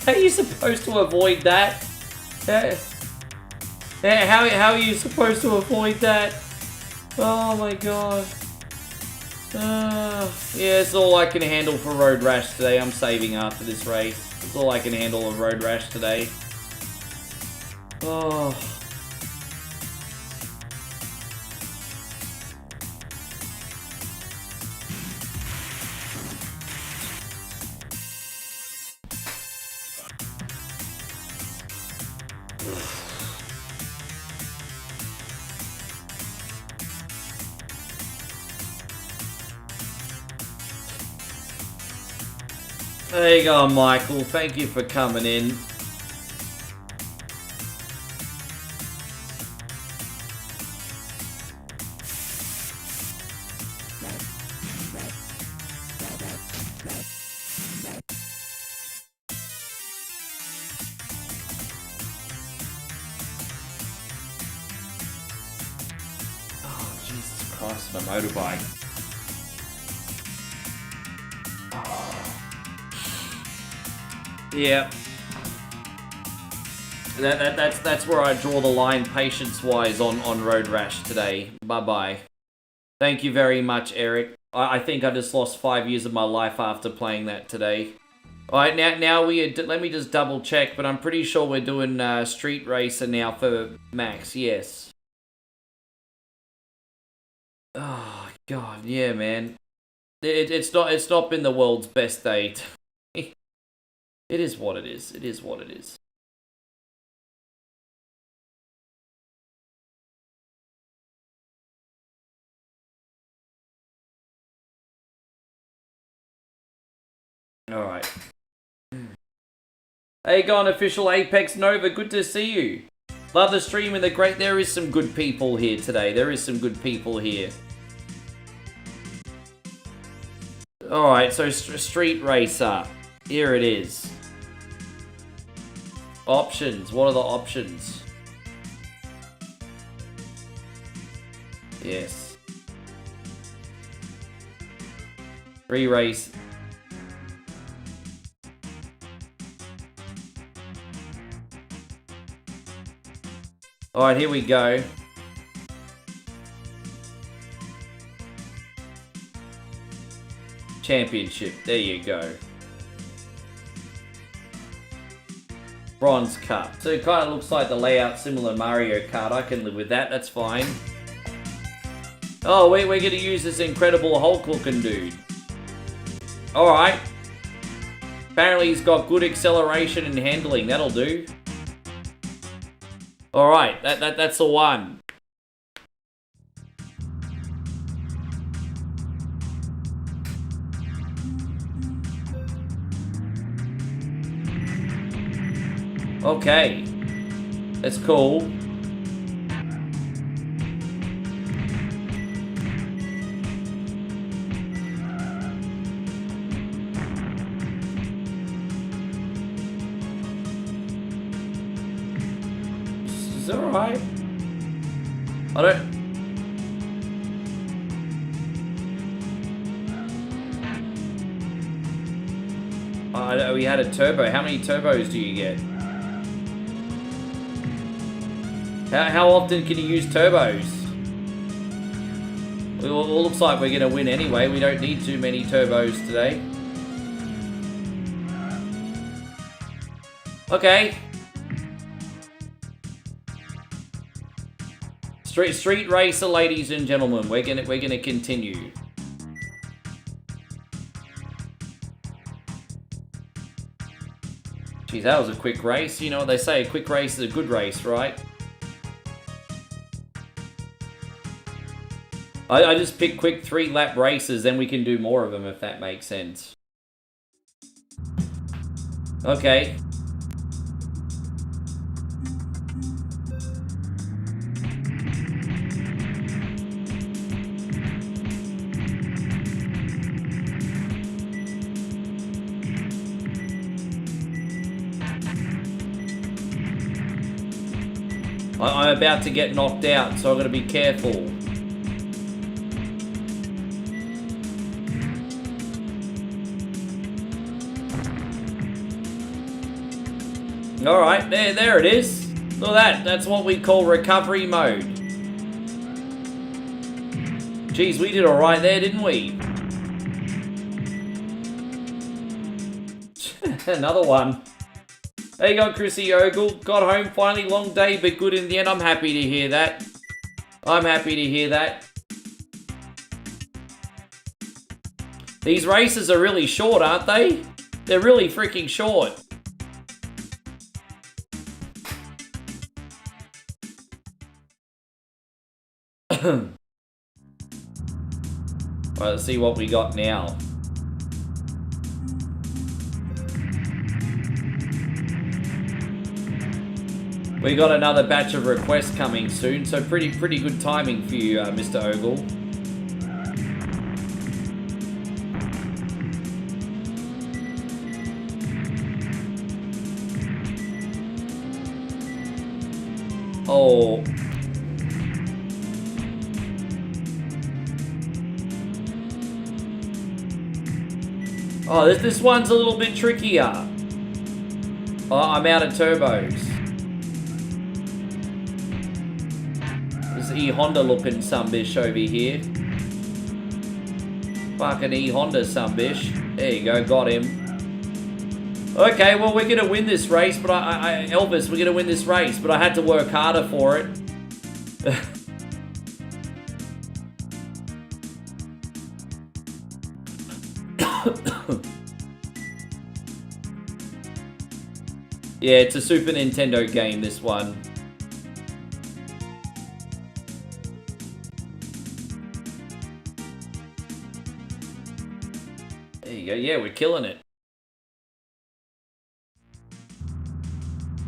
How are you supposed to avoid that? How are you supposed to avoid that? Oh my god. Yeah, it's all I can handle for Road Rash today. I'm saving after this race. It's all I can handle of Road Rash today. Oh. There you go, Michael. Thank you for coming in. Oh, Jesus Christ, my motorbike. Yeah. That's where I draw the line patience-wise on Road Rash today. Bye-bye. Thank you very much, Eric. I think I just lost 5 years of my life after playing that today. Alright, now let me just double check, but I'm pretty sure we're doing Street Racer now for Max, yes. Oh, God, yeah, man. It's not been the world's best day. It is what it is. It is what it is. Alright. Hey, gone official Apex Nova. Good to see you. Love the stream and the great. There is some good people here today. There is some good people here. Alright, so Street Racer. Here it is. Options. What are the options? Yes. Free race. Alright, here we go. Championship. There you go. Bronze Cup. So it kind of looks like the layout similar to Mario Kart. I can live with that. That's fine. Oh, we're going to use this incredible Hulk looking dude. Alright. Apparently he's got good acceleration and handling. That'll do. Alright, that's the one. Okay. That's cool. Is that alright? I don't... we had a turbo. How many turbos do you get? How often can you use turbos? Well, it looks like we're going to win anyway. We don't need too many turbos today. Okay. Street Racer, ladies and gentlemen. We're gonna continue. Geez, that was a quick race. You know what they say, a quick race is a good race, right? I just pick quick 3-lap races, then we can do more of them if that makes sense. Okay. I'm about to get knocked out, so I've got to be careful. Alright, there it is. Look at that. That's what we call recovery mode. Geez, we did alright there, didn't we? Another one. There you go, Chrissy Ogle. Got home finally. Long day, but good in the end. I'm happy to hear that. I'm happy to hear that. These races are really short, aren't they? They're really freaking short. Alright, let's see what we got now. We got another batch of requests coming soon, so pretty good timing for you, Mr. Ogle. Oh. Oh, this one's a little bit trickier. Oh, I'm out of turbos. This E-Honda looking sunbish over here. Fucking E-Honda sunbish. There you go, got him. Okay, well, we're gonna win this race, but Elvis, we're gonna win this race, but I had to work harder for it. Yeah, it's a Super Nintendo game, this one. There you go. Yeah, we're killing it.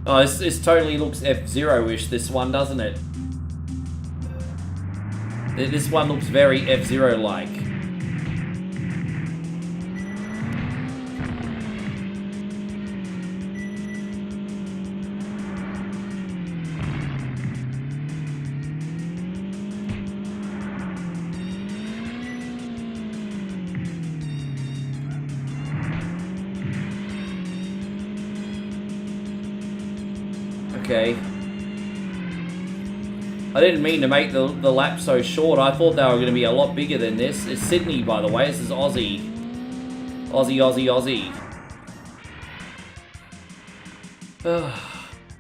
Oh, this totally looks F-Zero-ish, this one, doesn't it? This one looks very F-Zero-like. Okay. I didn't mean to make the lap so short. I thought they were going to be a lot bigger than this. It's Sydney, by the way. This is Aussie. Aussie.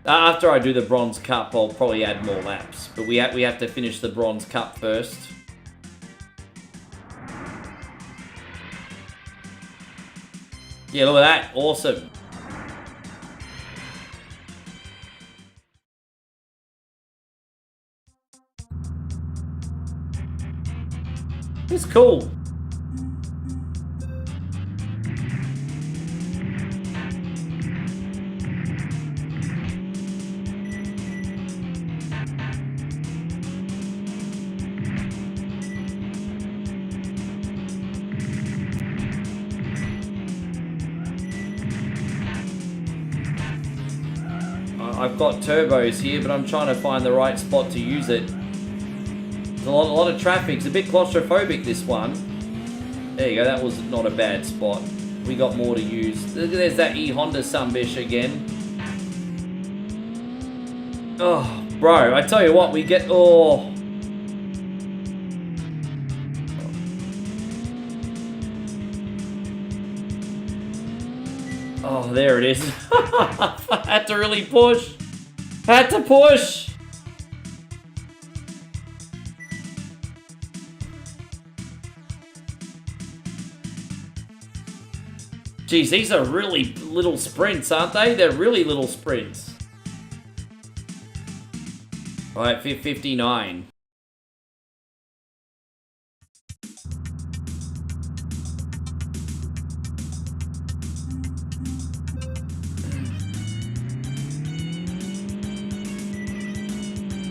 After I do the Bronze Cup, I'll probably add more laps. But we have to finish the Bronze Cup first. Yeah, look at that. Awesome. It's cool. I've got turbos here, but I'm trying to find the right spot to use it. There's a lot of traffic. It's a bit claustrophobic, this one. There you go. That was not a bad spot. We got more to use. There's that E-Honda sunbish again. Oh, bro. I tell you what, we get... Oh. Oh, there it is. I had to really push. Had to push. Geez, these are really little sprints, aren't they? They're really little sprints. All right, 59.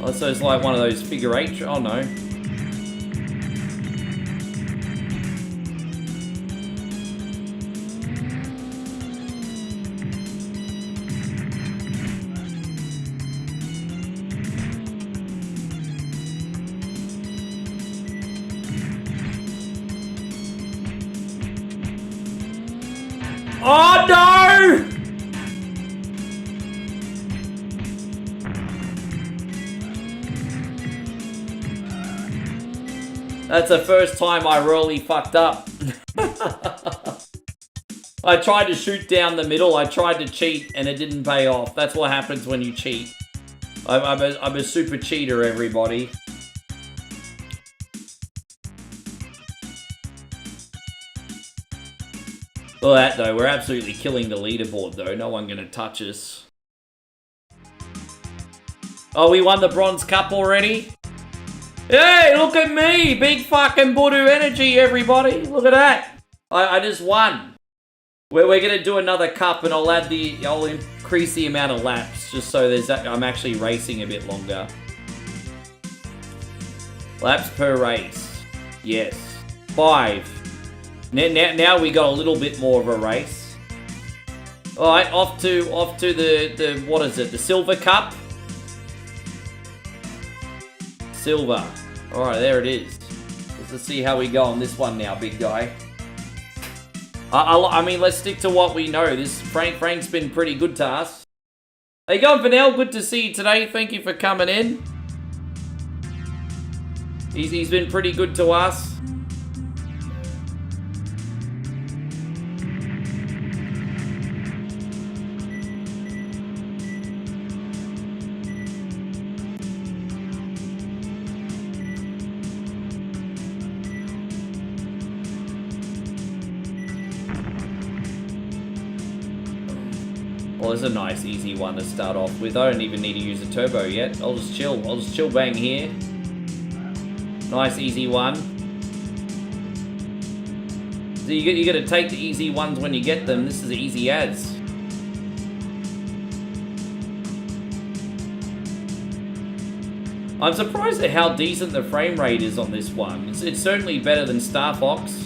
Oh, so it's like one of those figure eight. Oh no. Oh no! That's the first time I really fucked up. I tried to shoot down the middle, I tried to cheat, and it didn't pay off. That's what happens when you cheat. I'm a super cheater, everybody. Look at that, though. We're absolutely killing the leaderboard, though. No one gonna touch us. Oh, we won the Bronze Cup already? Hey, look at me! Big fucking Voodoo energy, everybody! Look at that! I just won. We're gonna do another cup, and I'll increase the amount of laps, just so I'm actually racing a bit longer. Laps per race. Yes. 5. Now we got a little bit more of a race. Alright, off to the what is it? The Silver Cup? Silver. Alright, there it is. Let's see how we go on this one now, big guy. I mean, let's stick to what we know. Frank's been pretty good to us. How you going, Vanel? Good to see you today. Thank you for coming in. He's been pretty good to us. Well, it's a nice, easy one to start off with. I don't even need to use a turbo yet. I'll just chill bang here. Nice, easy one. So you got to take the easy ones when you get them. This is easy as. I'm surprised at how decent the frame rate is on this one. It's certainly better than Star Fox.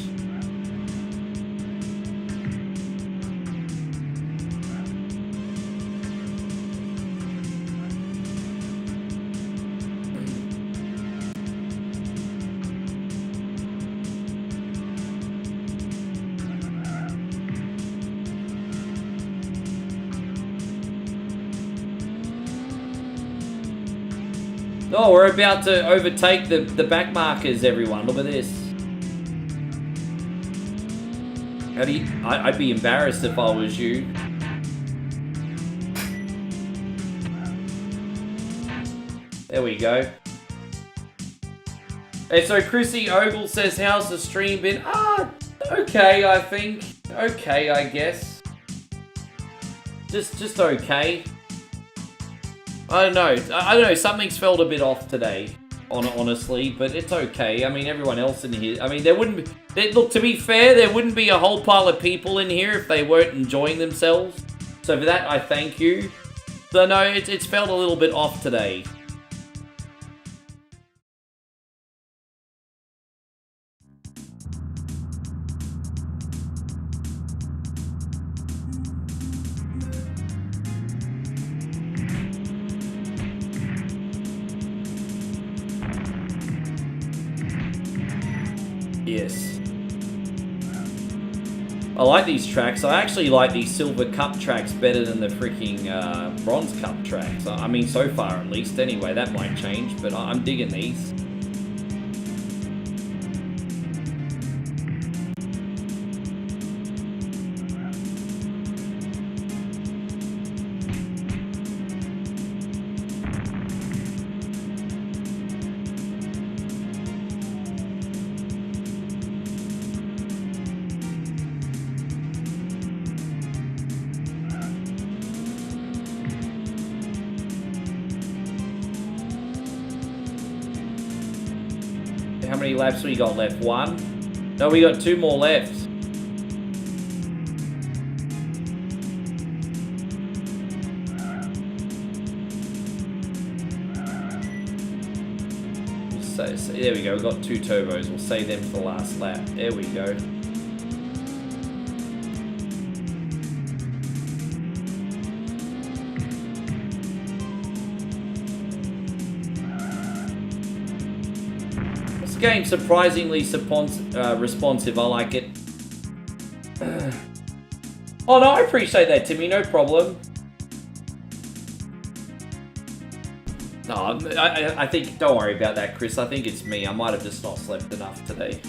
Oh, we're about to overtake the back markers, everyone. Look at this. I'd be embarrassed if I was you. There we go. And so Chrissy Ogle says, how's the stream been? Okay, I think. Okay, I guess. Just okay. I don't know, something's felt a bit off today, honestly, but it's okay. I mean, everyone else in here, I mean, look, to be fair, there wouldn't be a whole pile of people in here if they weren't enjoying themselves. So for that, I thank you. So no, it's felt a little bit off today. Yes. I like these tracks. I actually like these Silver Cup tracks better than the freaking Bronze Cup tracks. I mean, so far at least. Anyway, that might change, but I'm digging these. How many laps we got left? 1? No, we got 2 more left. So there we go, we've got 2 turbos. We'll save them for the last lap. There we go. Game surprisingly responsive. I like it. Oh no, I appreciate that, Timmy. No problem. No, I think, don't worry about that, Chris. I think it's me. I might have just not slept enough today.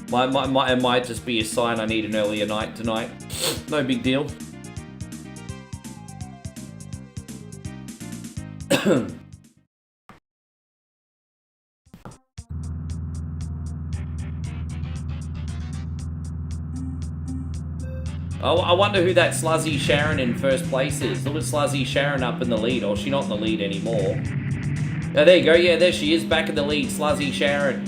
It might just be a sign I need an earlier night tonight. No big deal. Oh, I wonder who that Sluzzy Sharon in first place is. Look at Sluzzy Sharon up in the lead. Or she's not in the lead anymore. Oh, there you go. Yeah, there she is, back in the lead. Sluzzy Sharon.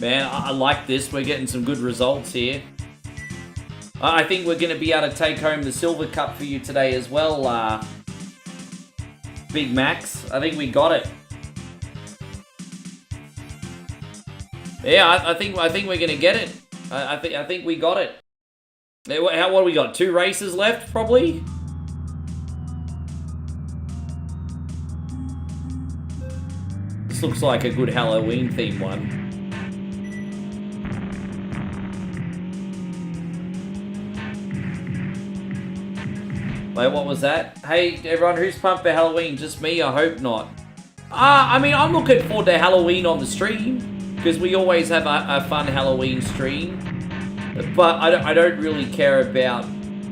Man, I like this. We're getting some good results here. I think we're going to be able to take home the silver cup for you today as well, Big Max. I think we got it. Yeah, I think we're going to get it. I think we got it. What do we got? 2 races left, probably? This looks like a good Halloween themed one. Wait, what was that? Hey, everyone, who's pumped for Halloween? Just me? I hope not. I mean, I'm looking forward to Halloween on the stream, because we always have a fun Halloween stream. But I don't really care about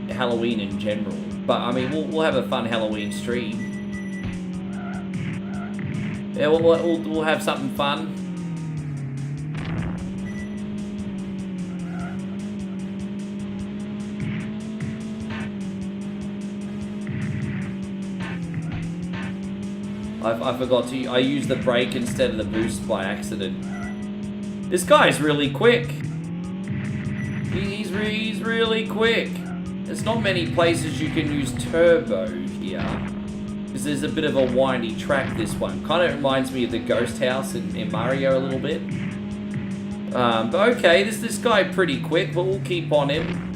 Halloween in general. But, I mean, we'll have a fun Halloween stream. Yeah, we'll have something fun. I forgot to. I used the brake instead of the boost by accident. This guy's really quick. He's really quick. There's not many places you can use turbo here, because there's a bit of a windy track. This one kind of reminds me of the ghost house in Mario a little bit. But okay, this guy pretty quick, but we'll keep on him.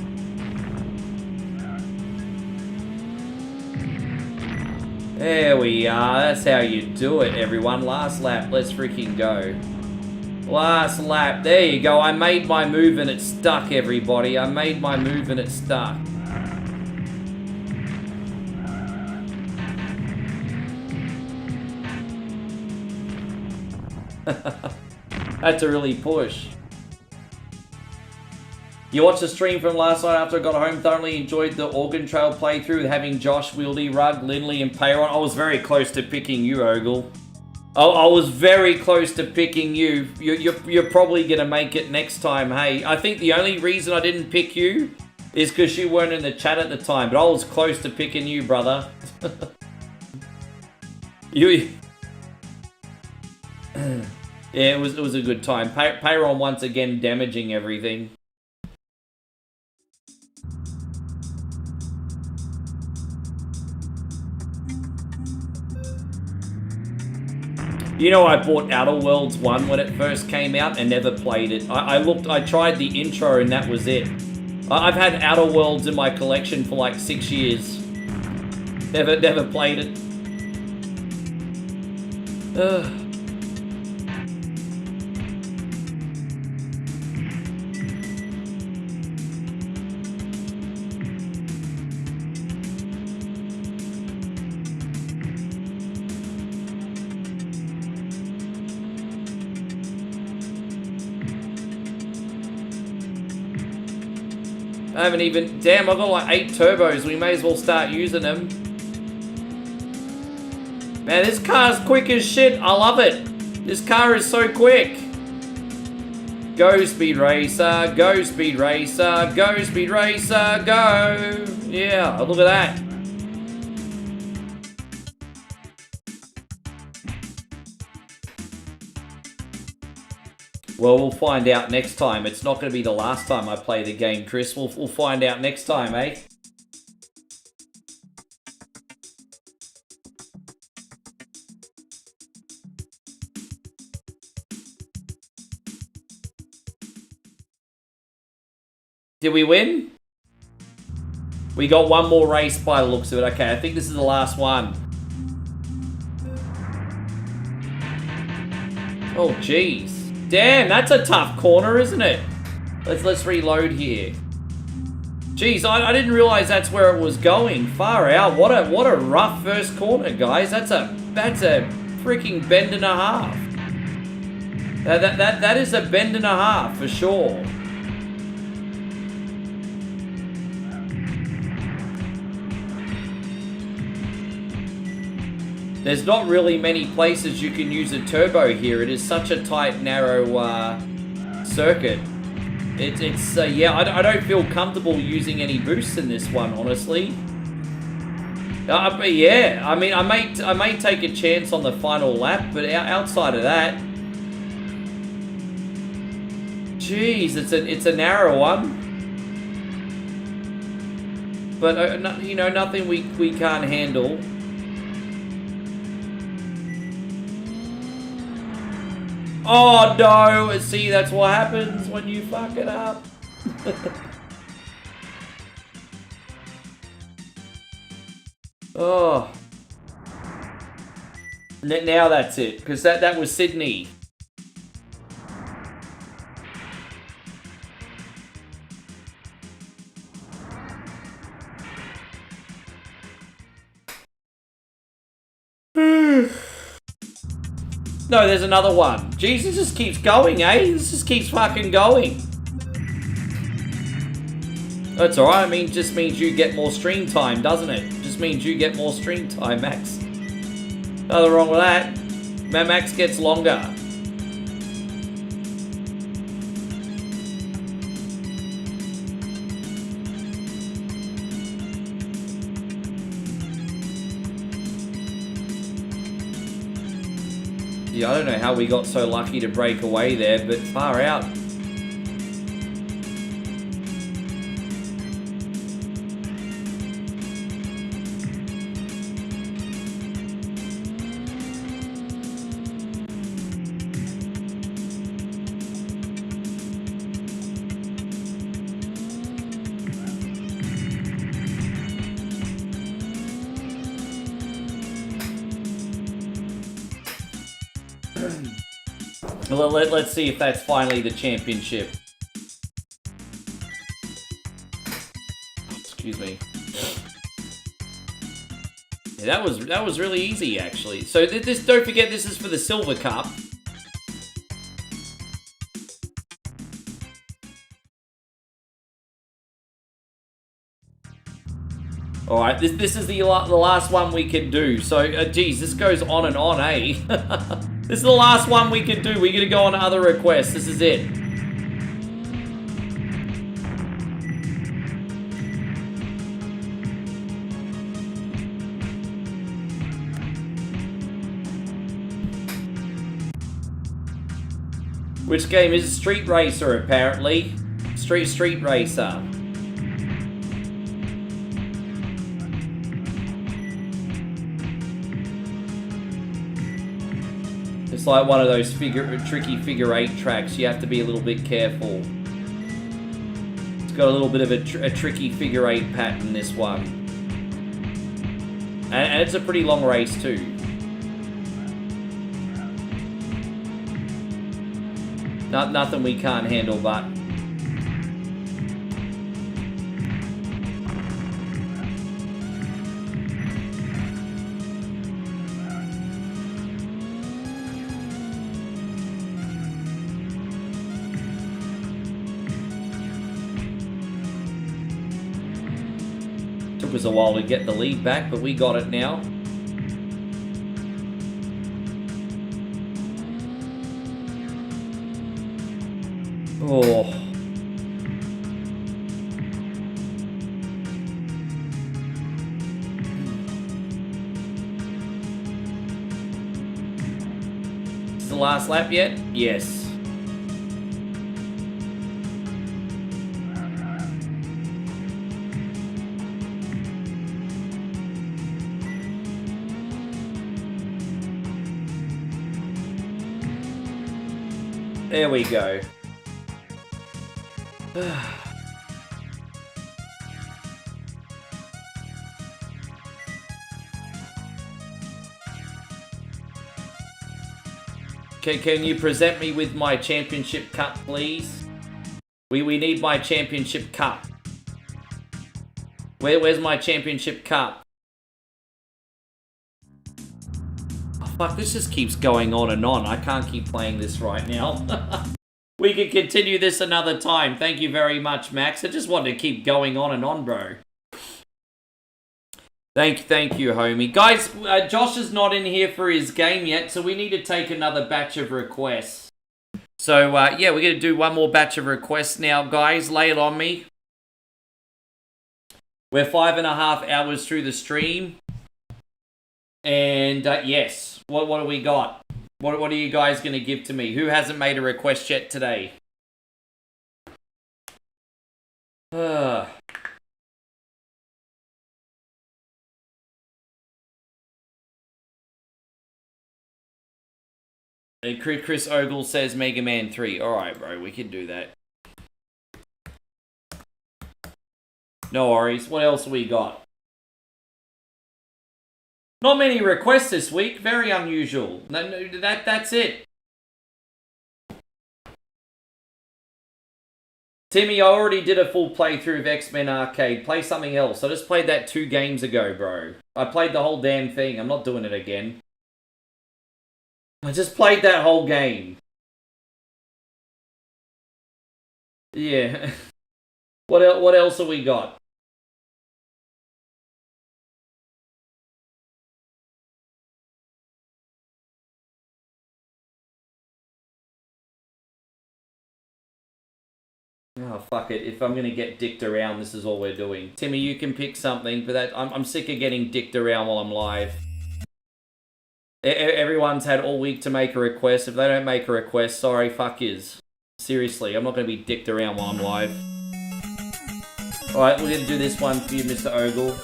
There we are, that's how you do it, everyone. Last lap, let's freaking go. Last lap, there you go. I made my move and it stuck, everybody. I made my move and it stuck. Had to really push. You watched the stream from last night after I got home. Thoroughly enjoyed the Organ Trail playthrough, having Josh, Wieldy, Rug, Lindley, and Payron. I was very close to picking you, Ogle. I was very close to picking you. You're probably going to make it next time, hey. I think the only reason I didn't pick you is because you weren't in the chat at the time, but I was close to picking you, brother. Yeah, it was a good time. Payron once again damaging everything. You know, I bought Outer Worlds 1 when it first came out and never played it. I tried the intro and that was it. I've had Outer Worlds in my collection for like 6 years. Never played it. Ugh. I haven't even... Damn, I've got like 8 turbos. We may as well start using them. Man, this car's quick as shit. I love it. This car is so quick. Go, Speed Racer. Go, Speed Racer. Go, Speed Racer. Go. Yeah, look at that. Well, we'll find out next time. It's not going to be the last time I play the game, Chris. We'll find out next time, eh? Did we win? We got one more race by the looks of it. Okay, I think this is the last one. Oh, jeez. Damn, that's a tough corner, isn't it? Let's reload here. Jeez, I didn't realize that's where it was going. Far out. What a rough first corner, guys. That's a freaking bend and a half. That is a bend and a half for sure. There's not really many places you can use a turbo here. It is such a tight, narrow circuit. Yeah, I don't feel comfortable using any boosts in this one, honestly. But yeah, I mean, I may take a chance on the final lap, but outside of that, jeez, it's a narrow one. But you know, nothing we can't handle. Oh no! See, that's what happens when you fuck it up. Oh. Now that's it, because that was Sydney. No, there's another one. Jeez, this just keeps going, eh? This just keeps fucking going. That's alright, I mean, just means you get more stream time, doesn't it? Just means you get more stream time, Max. Nothing wrong with that. Max gets longer. Yeah, I don't know how we got so lucky to break away there, but far out. Let's see if that's finally the championship. Excuse me. Yeah, that was really easy, actually. So this, don't forget, this is for the Silver Cup. All right, this is the last one we can do. So, geez, this goes on and on, eh? This is the last one we can do. We're gonna go on to other requests. This is it. Which game is Street Racer, apparently? Street Racer. It's like one of those tricky figure 8 tracks. You have to be a little bit careful. It's got a little bit of a tricky figure 8 pattern, this one. And it's a pretty long race too. Nothing we can't handle, but... us a while to get the lead back, but we got it now. Oh. Is the last lap yet? Yes. There we go. Can you present me with my championship cup, please? We need my championship cup. Where's my championship cup? Oh, fuck, this just keeps going on and on. I can't keep playing this right now. We can continue this another time. Thank you very much, Max. I just wanted to keep going on and on, bro. Thank you, homie. Guys, Josh is not in here for his game yet, so we need to take another batch of requests. So, yeah, we're going to do one more batch of requests now, guys. Lay it on me. We're 5.5 hours through the stream. And, yes, what do we got? What are you guys going to give to me? Who hasn't made a request yet today? Chris Ogle says Mega Man 3. Alright, bro, we can do that. No worries. What else we got? Not many requests this week. Very unusual. No, that's it. Timmy, I already did a full playthrough of X-Men Arcade. Play something else. I just played that 2 games ago, bro. I played the whole damn thing. I'm not doing it again. I just played that whole game. Yeah. What else have we got? Oh, fuck it. If I'm going to get dicked around, this is all we're doing. Timmy, you can pick something, but I'm sick of getting dicked around while I'm live. Everyone's had all week to make a request. If they don't make a request, sorry, fuck is. Seriously, I'm not going to be dicked around while I'm live. Alright, we're going to do this one for you, Mr. Ogle.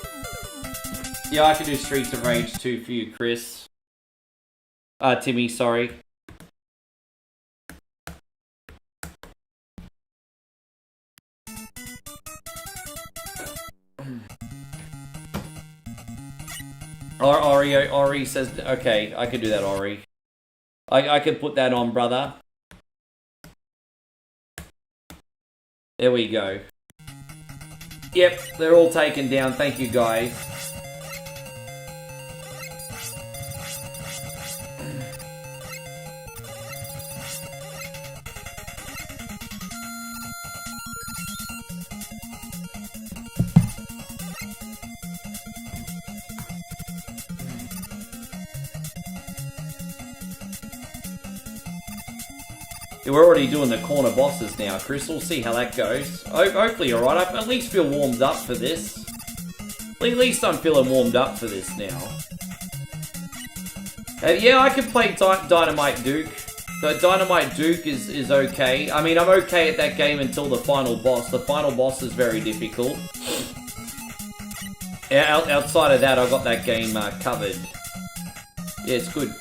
Yeah, I can do Streets of Rage 2 for you, Chris. Timmy, sorry. Ori says, okay, I can do that, Ori. I can put that on, brother. There we go. Yep, they're all taken down. Thank you, guys. We're already doing the corner bosses now, Chris. We'll see how that goes. Hopefully, alright. I at least feel warmed up for this. At least I'm feeling warmed up for this now. Yeah, I can play Dynamite Duke. So Dynamite Duke is okay. I mean, I'm okay at that game until the final boss. The final boss is very difficult. Outside of that, I got that game covered. Yeah, it's good.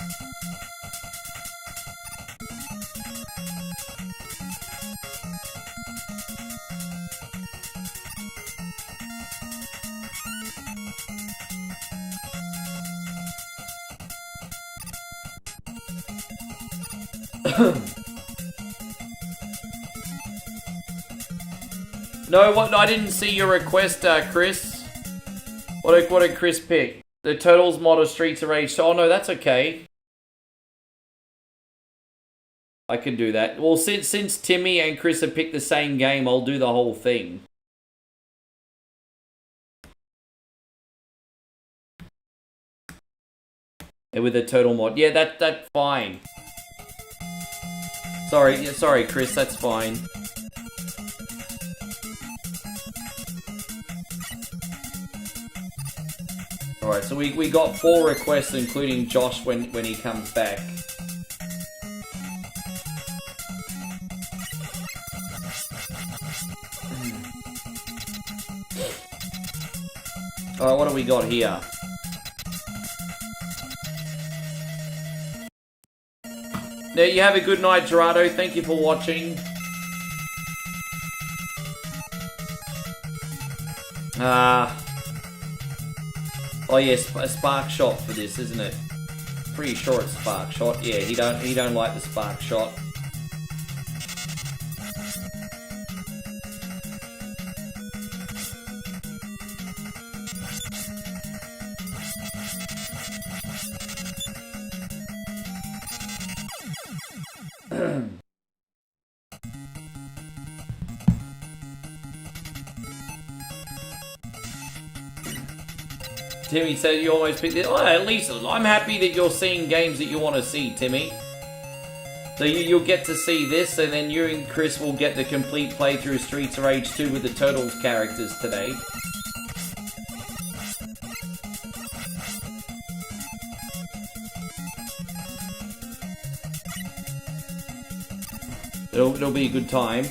No, what? I didn't see your request, Chris. What did Chris pick? The Turtles mod of Streets of Rage. Oh no, that's okay. I can do that. Well, since Timmy and Chris have picked the same game, I'll do the whole thing. with a turtle mod. Yeah, that's fine. Sorry, Chris, that's fine. Alright, so we got 4 requests, including Josh when he comes back. Alright, what do we got here? There you have a good night, Gerardo. Thank you for watching. Oh yes, a spark shot for this, isn't it? Pretty sure it's spark shot. Yeah, he don't like the spark shot. Timmy said you almost picked it. Oh, at least I'm happy that you're seeing games that you want to see, Timmy. So you'll get to see this, and then you and Chris will get the complete playthrough Streets of Rage 2 with the Turtles characters today. It'll be a good time.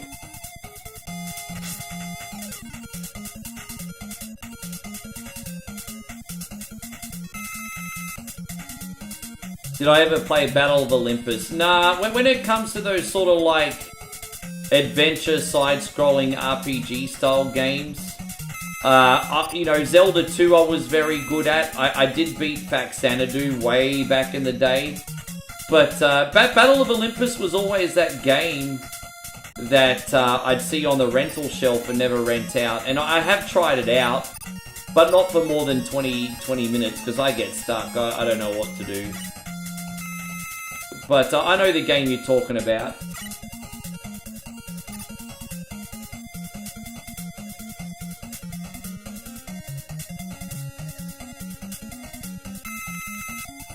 Did I ever play Battle of Olympus? Nah, when it comes to those sort of like adventure side-scrolling RPG style games, you know, Zelda 2 I was very good at. I did beat Faxanadu way back in the day. But Battle of Olympus was always that game that I'd see on the rental shelf and never rent out. And I have tried it out, but not for more than 20 minutes because I get stuck. I don't know what to do. But I know the game you're talking about.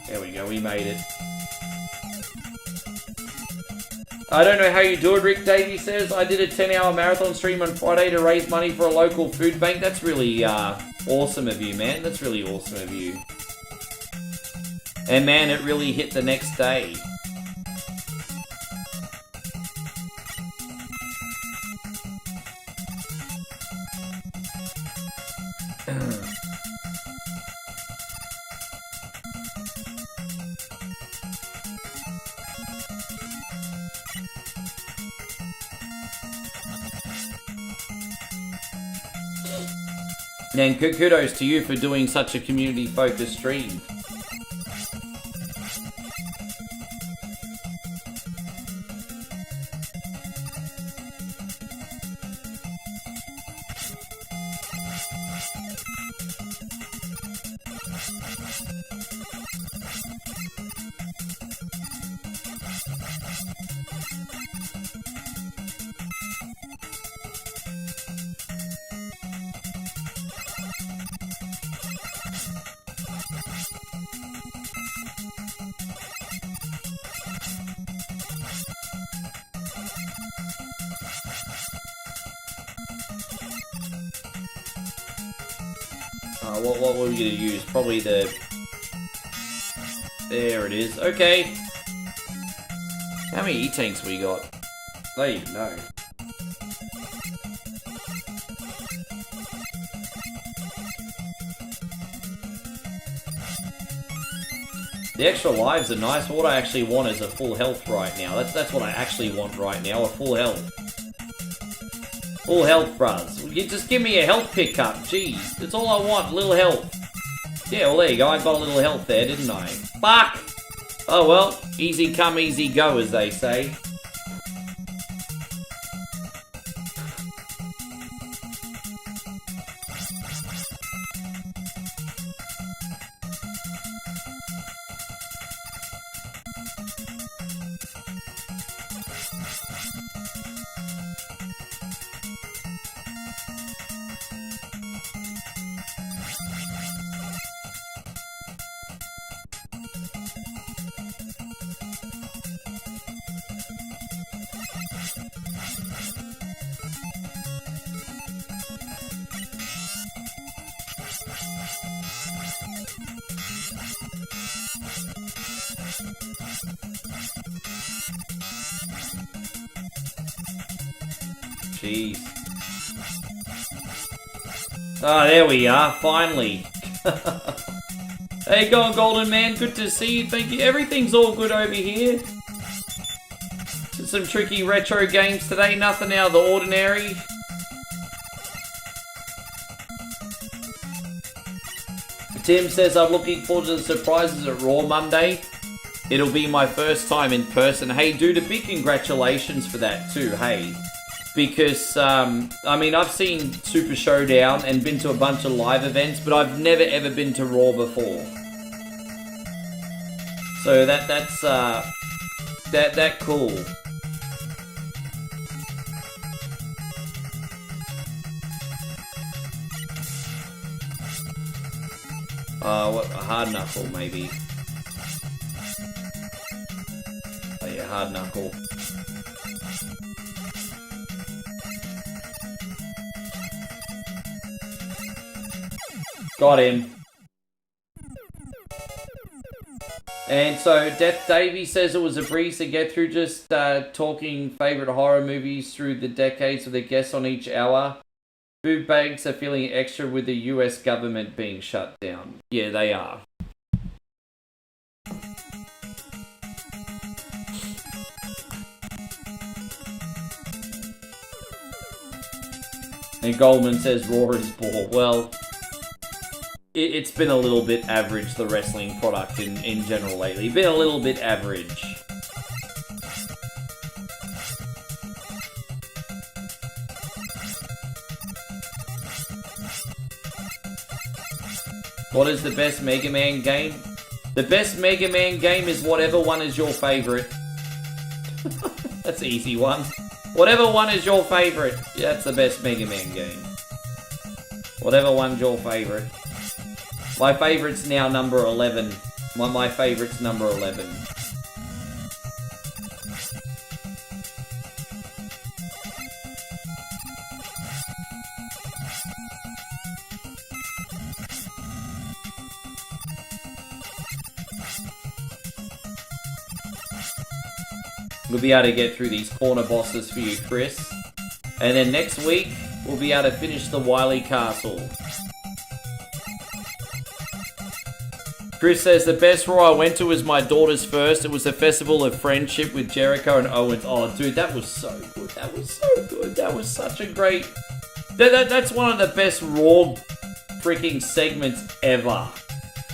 There we go, we made it. I don't know how you do it, Rick Davey says. I did a 10-hour marathon stream on Friday to raise money for a local food bank. That's really awesome of you, man. That's really awesome of you. And man, it really hit the next day. And kudos to you for doing such a community-focused stream. What were we going to use? Probably the... There it is. Okay. How many E-tanks we got? I don't even know. The extra lives are nice, but what I actually want is a full health right now. That's what I actually want right now, a full health. Full health, bruz. You just give me a health pickup. Jeez, that's all I want, a little health. Yeah, well, there you go. I got a little health there, didn't I? Fuck! Oh, well. Easy come, easy go, as they say. Jeez. Ah, there we are, finally. Hey, go on, Golden Man. Good to see you. Thank you. Everything's all good over here. Some tricky retro games today. Nothing out of the ordinary. Tim says, I'm looking forward to the surprises at Raw Monday. It'll be my first time in person. Hey, dude, a big congratulations for that too, hey. Because, I mean, I've seen Super Showdown and been to a bunch of live events, but I've never ever been to Raw before. So that's cool. What, a hard knuckle, maybe. Oh yeah, hard knuckle. Got him. And so, Death Davey says it was a breeze to get through, just talking favourite horror movies through the decades with a guest on each hour. Food banks are feeling extra with the US government being shut down. Yeah, they are. And Goldman says Raw is poor. Well, it's been a little bit average, the wrestling product in general lately. Been a little bit average. What is the best Mega Man game? The best Mega Man game is whatever one is your favorite. That's an easy one. Whatever one is your favorite. Yeah, that's the best Mega Man game. Whatever one's your favorite. My favorite's now number 11. My favorite's number 11. We'll be able to get through these corner bosses for you, Chris. And then next week, we'll be able to finish the Wily Castle. Chris says, the best Raw I went to was my daughter's first. It was a festival of friendship with Jericho and Owens. Oh, dude, that was so good. That was so good. That was such a great... That's one of the best Raw freaking segments ever.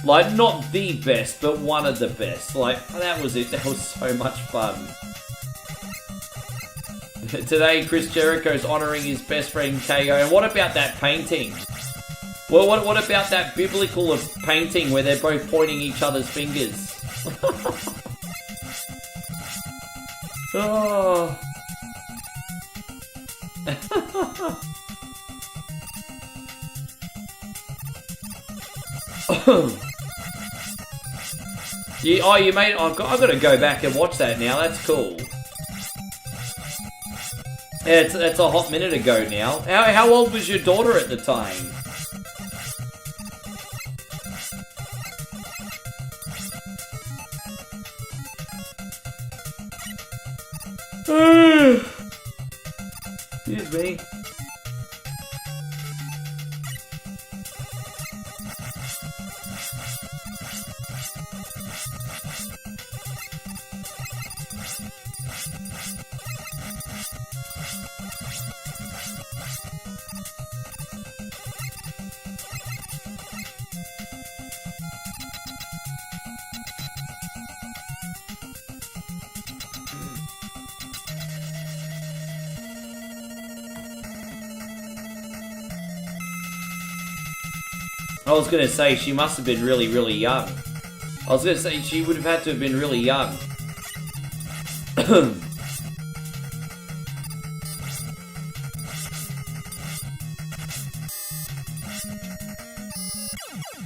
Like, not the best, but one of the best. Like, that was it. That was so much fun. Today, Chris Jericho's honouring his best friend KO. And what about that painting? Well, what about that biblical painting where they're both pointing each other's fingers? Oh. You made... I've got to go back and watch that now. That's cool. Yeah, it's a hot minute ago now. How old was your daughter at the time? Excuse me. I was going to say, she must have been really, really young. I was going to say, she would have had to have been really young.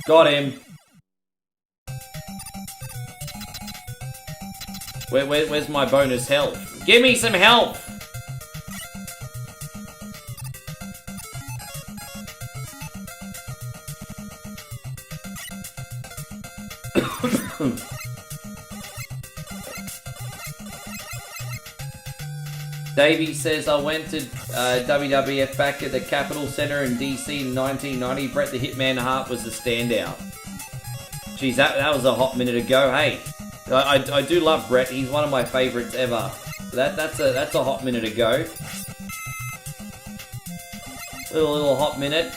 Got him. Where's my bonus health? Give me some health! Davey says, I went to WWF back at the Capitol Center in DC in 1990. Bret the Hitman Hart was the standout. Jeez, that was a hot minute ago. Hey, I do love Bret. He's one of my favorites ever. That's a hot minute ago. Little hot minute.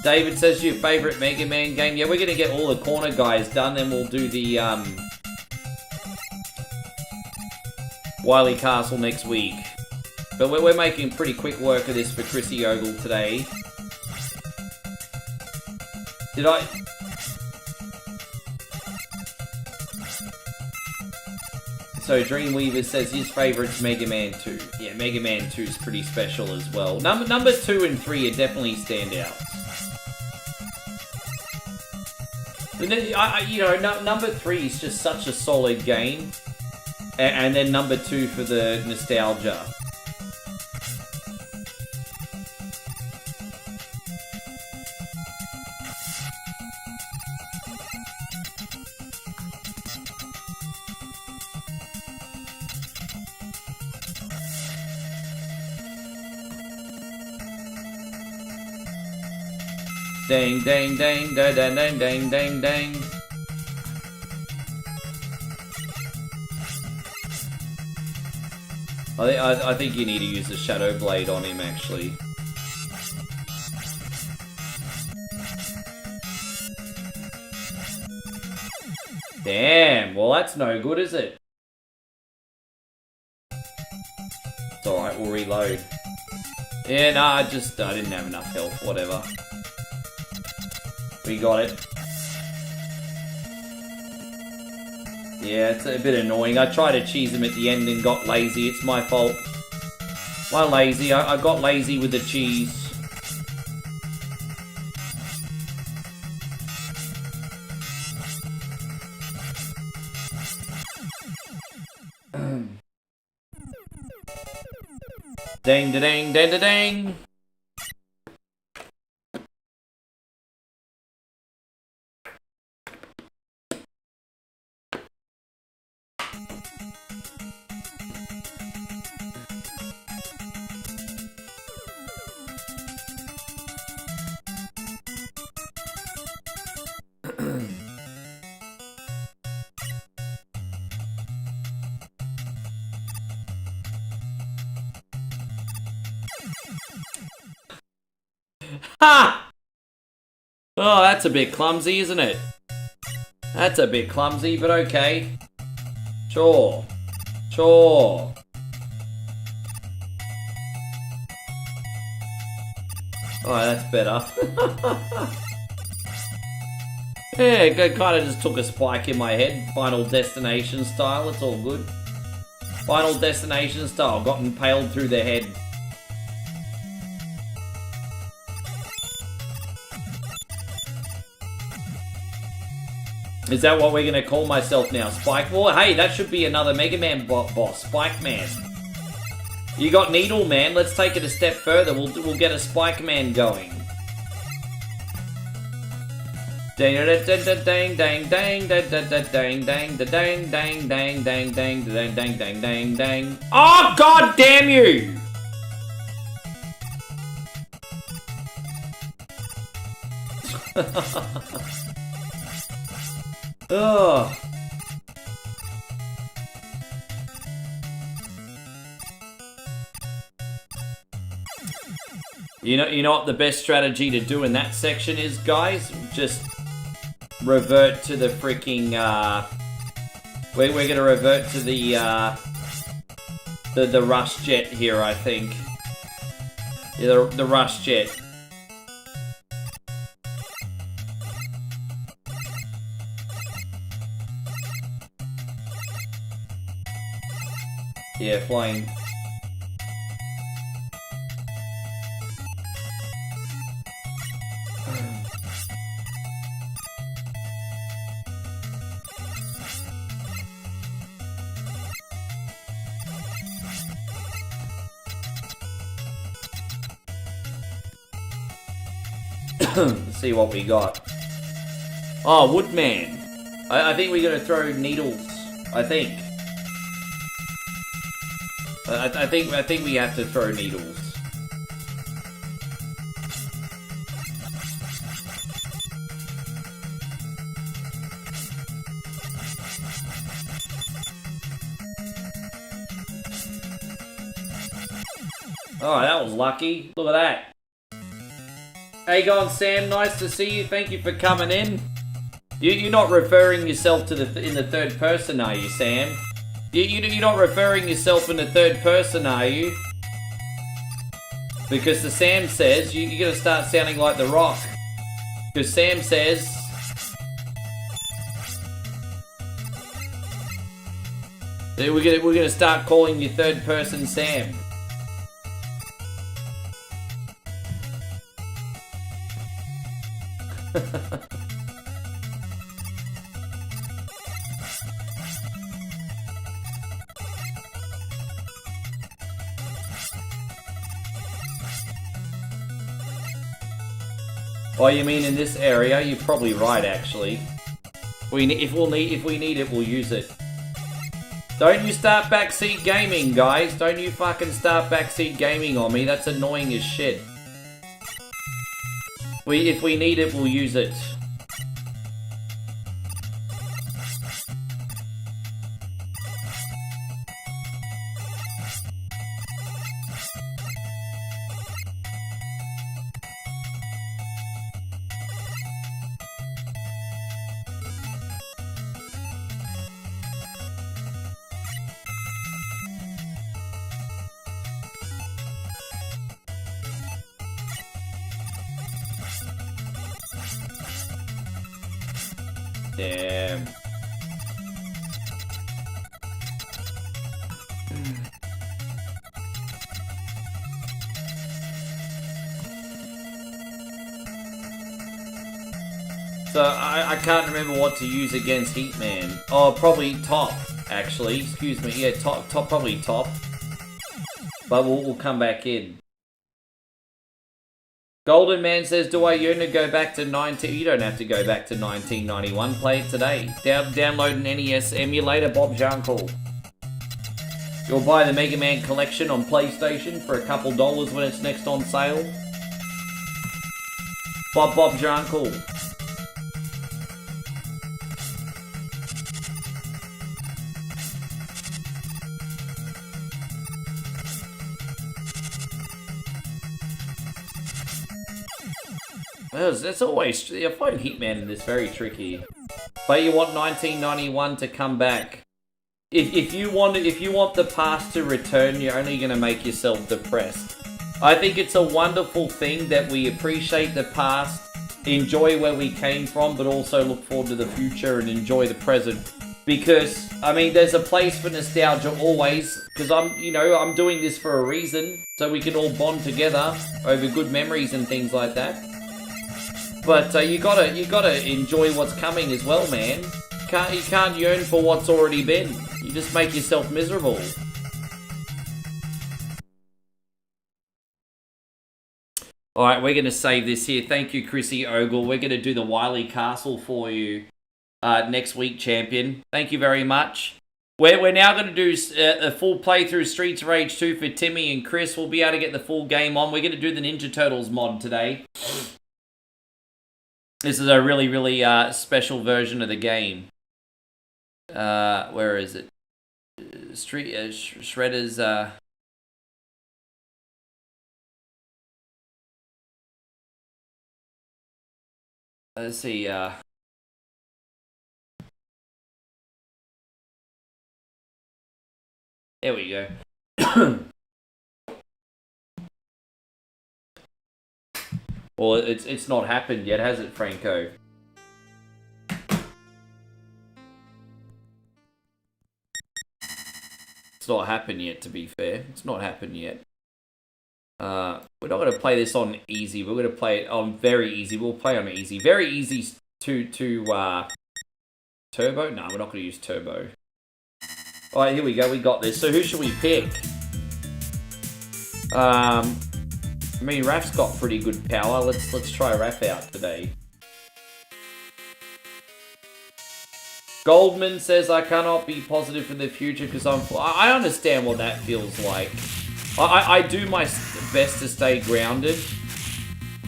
David says your favorite Mega Man game. Yeah, we're gonna get all the corner guys done, then we'll do the Wily Castle next week. But we're making pretty quick work of this for Chrissy Ogle today. Did I? So Dreamweaver says his favourite's Mega Man 2. Yeah, Mega Man 2 is pretty special as well. Number 2 and 3 are definitely standouts. But then, number 3 is just such a solid game. And then number 2 for the nostalgia. Dang, dang, dang, dang, dang, dang, dang, dang, dang. I think you need to use the Shadow Blade on him, actually. Damn, well that's no good, is it? It's alright, we'll reload. Yeah, nah, I didn't have enough health, whatever. We got it. Yeah, it's a bit annoying. I tried to cheese him at the end and got lazy. It's my fault. My lazy. I got lazy with the cheese. Dang da dang da da dang. Ha! Oh, that's a bit clumsy, isn't it? That's a bit clumsy, but okay. Sure. Sure. Oh, that's better. Yeah, it kind of just took a spike in my head. Final Destination style, it's all good. Final Destination style, got impaled through the head. Is that what we're gonna call myself now? Spike? Well, hey, that should be another Mega Man boss. Spike Man. You got Needle Man. Let's take it a step further. We'll get a Spike Man going. Dang dang dang dang dang dang dang dang dang dang dang dang dang dang dang dang dang dang. Oh, god damn you! Ugh. You know what the best strategy to do in that section is, guys? Just revert to the freaking we're gonna revert to the rush jet here, I think. Yeah, the rush jet. Yeah, flying. Let's see what we got. Oh, Woodman. I think we're gonna throw needles. I think we have to throw needles. Oh, that was lucky. Look at that. How you going, Sam? Nice to see you. Thank you for coming in. You're not referring yourself to in the third person, are you, Sam? You're not referring yourself in the third person, are you? Because the Sam says you're gonna start sounding like The Rock. Because Sam says that we're gonna start calling you third person Sam. Oh, you mean in this area? You're probably right, actually. If we need it, we'll use it. Don't you start backseat gaming, guys. Don't you fucking start backseat gaming on me. That's annoying as shit. If we need it, we'll use it. Damn. So I can't remember what to use against Heatman. Oh, probably top, actually. Excuse me. Yeah, top, probably top. But we'll come back in. Golden Man says, do I yearn to go back to 19... You don't have to go back to 1991. Play it today. Download an NES emulator, Bob's your uncle. You'll buy the Mega Man collection on PlayStation for a couple dollars when it's next on sale. Bob's your uncle. That's always... Fighting Hitman in this very tricky. But you want 1991 to come back. If you want the past to return, you're only going to make yourself depressed. I think it's a wonderful thing that we appreciate the past, enjoy where we came from, but also look forward to the future and enjoy the present. Because, I mean, there's a place for nostalgia always, because I'm doing this for a reason, so we can all bond together over good memories and things like that. But you gotta enjoy what's coming as well, man. You can't yearn for what's already been. You just make yourself miserable. Alright, we're gonna save this here. Thank you, Chrissy Ogle. We're gonna do the Wily Castle for you next week, champion. Thank you very much. We're now gonna do a full playthrough Streets of Rage 2 for Timmy and Chris. We'll be able to get the full game on. We're gonna do the Ninja Turtles mod today. This is a really, really special version of the game. Where is it? Shredder's... Let's see, there we go. Well, it's not happened yet, has it, Franco? It's not happened yet, to be fair. It's not happened yet. We're not going to play this on easy. We're going to play it on very easy. We'll play on easy. Very easy to turbo? No, we're not going to use turbo. Alright, here we go. We got this. So who should we pick? I mean, Raph's got pretty good power. Let's try Raph out today. Goldman says, I cannot be positive for the future because I understand what that feels like. I do my best to stay grounded,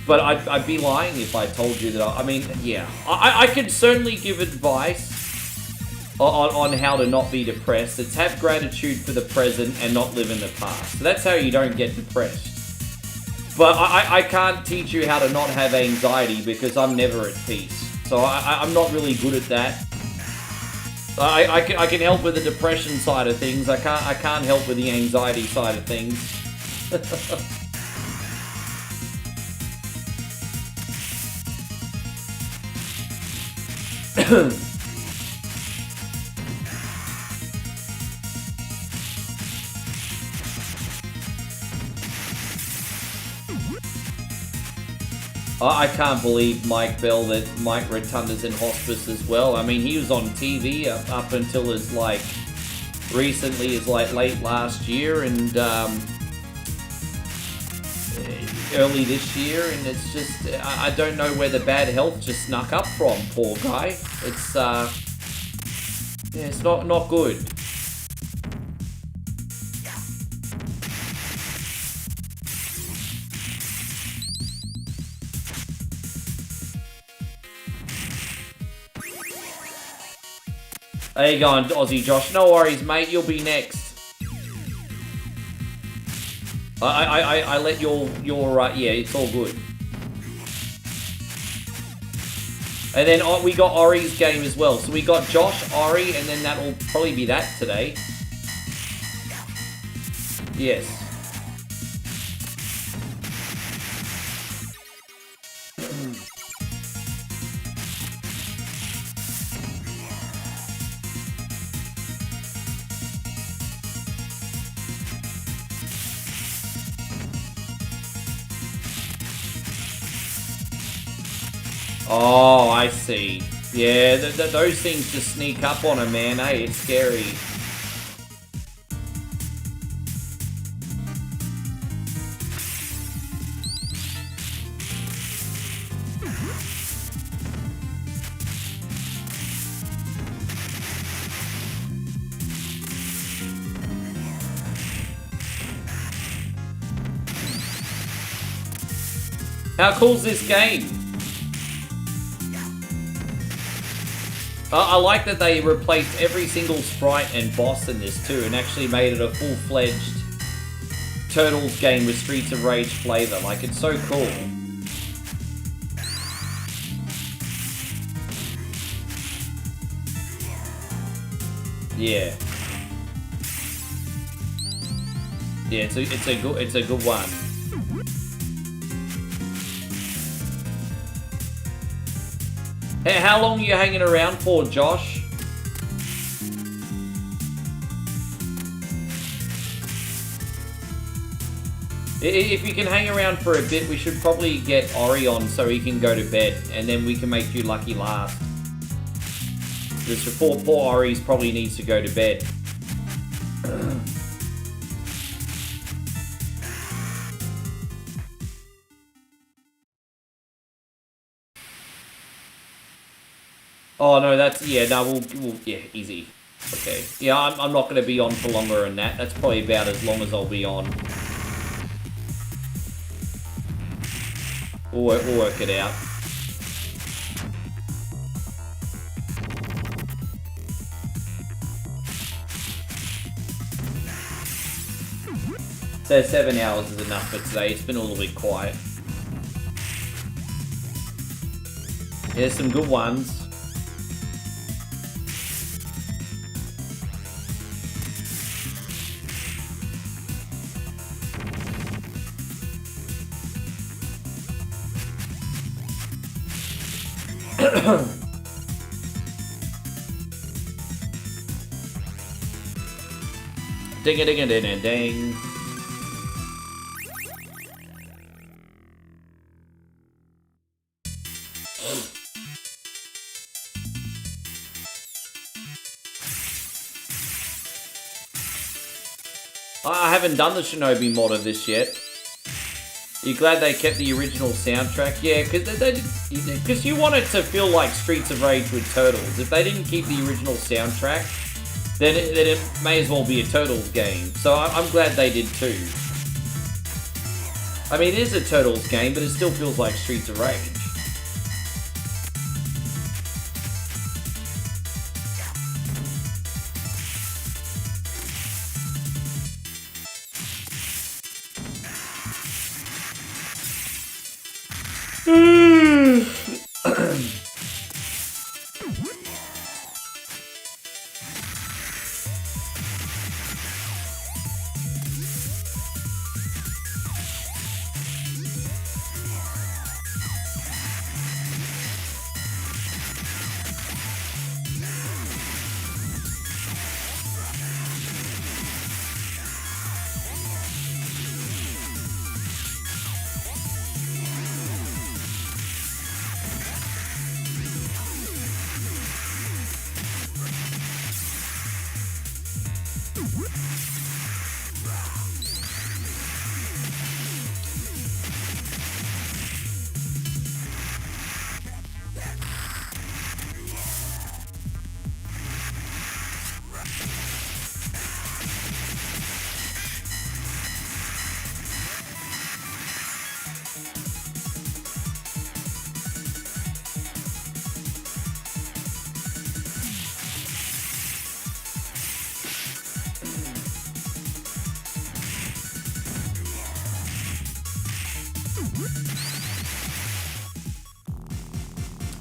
but I'd be lying if I told you that. I mean, yeah. I can certainly give advice on how to not be depressed. It's have gratitude for the present and not live in the past. So that's how you don't get depressed. But I can't teach you how to not have anxiety because I'm never at peace. So I'm not really good at that. I can help with the depression side of things. I can't help with the anxiety side of things. I can't believe, Mike Bell, that Mike Rotunda's in hospice as well. I mean, he was on TV up until as like recently as like late last year and early this year, and it's just I don't know where the bad health just snuck up from. Poor guy. It's yeah, it's not good. How you going, Aussie Josh? No worries, mate. You'll be next. I let your yeah, it's all good. And then we got Ori's game as well. So we got Josh, Ori, and then that'll probably be that today. Yes. Oh, I see. Yeah, those things just sneak up on him, man. Hey, it's scary. How cool's this game? I like that they replaced every single sprite and boss in this too, and actually made it a full-fledged Turtles game with Streets of Rage flavor. Like, it's so cool. Yeah. Yeah, it's a good one. Hey, how long are you hanging around for, Josh? If you can hang around for a bit, we should probably get Ori on so he can go to bed, and then we can make you lucky last. Because poor Ori probably needs to go to bed. Oh no, that's yeah. No, we'll yeah, easy. Okay, yeah, I'm not going to be on for longer than that. That's probably about as long as I'll be on. We'll work it out. So 7 hours is enough for today. It's been a little bit quiet. There's some good ones. Ding a ding a ding a ding. I haven't done the Shinobi mod of this yet. You glad they kept the original soundtrack? Yeah, because you want it to feel like Streets of Rage with Turtles. If they didn't keep the original soundtrack, then it may as well be a Turtles game. So I'm glad they did too. I mean, it is a Turtles game, but it still feels like Streets of Rage.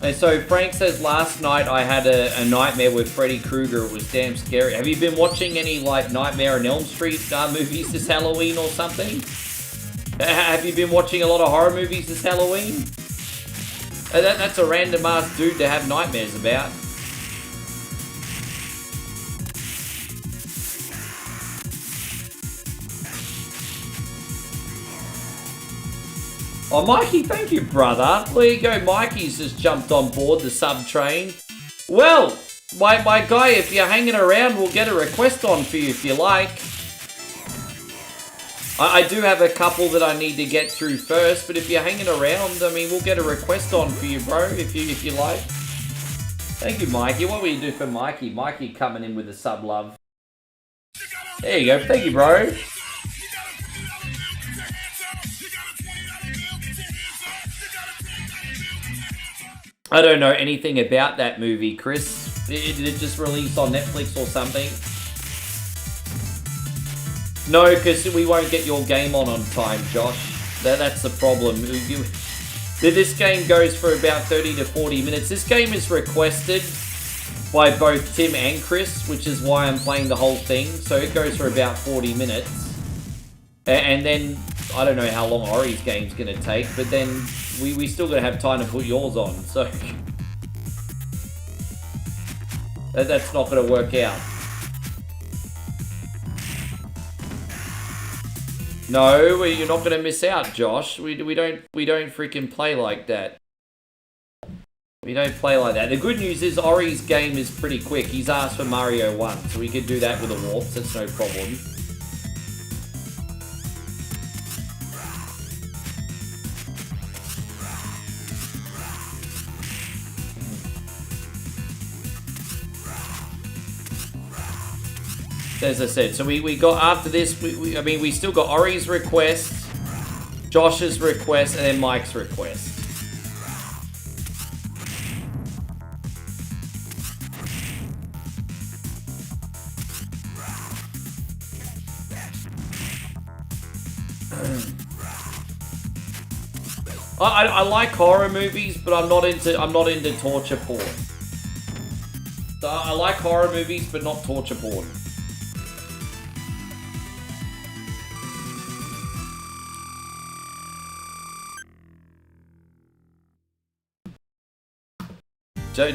And so Frank says, last night I had a nightmare with Freddy Krueger. It was damn scary. Have you been watching any like Nightmare on Elm Street movies this Halloween or something? Have you been watching a lot of horror movies this Halloween? That's a random ass dude to have nightmares about. Oh, Mikey, thank you, brother. There you go, Mikey's just jumped on board the sub train. Well, my guy, if you're hanging around, we'll get a request on for you if you like. I do have a couple that I need to get through first, but if you're hanging around, I mean, we'll get a request on for you, bro, if you like. Thank you, Mikey. What will you do for Mikey? Mikey coming in with a sub love. There you go. Thank you, bro. I don't know anything about that movie, Chris. Did it just release on Netflix or something? No, because we won't get your game on time, Josh. That's the problem. This game goes for about 30 to 40 minutes. This game is requested by both Tim and Chris, which is why I'm playing the whole thing. So it goes for about 40 minutes. And then, I don't know how long Ori's game's going to take, but then we still got to have time to put yours on. So that's not going to work out. No, you're not going to miss out, Josh. We don't freaking play like that. We don't play like that. The good news is Ori's game is pretty quick. He's asked for Mario 1, so we could do that with a warp. That's no problem. As I said, so we got after this, I mean, we still got Ori's request, Josh's request, and then Mike's request. I like horror movies, but I'm not into torture porn. So I like horror movies, but not torture porn.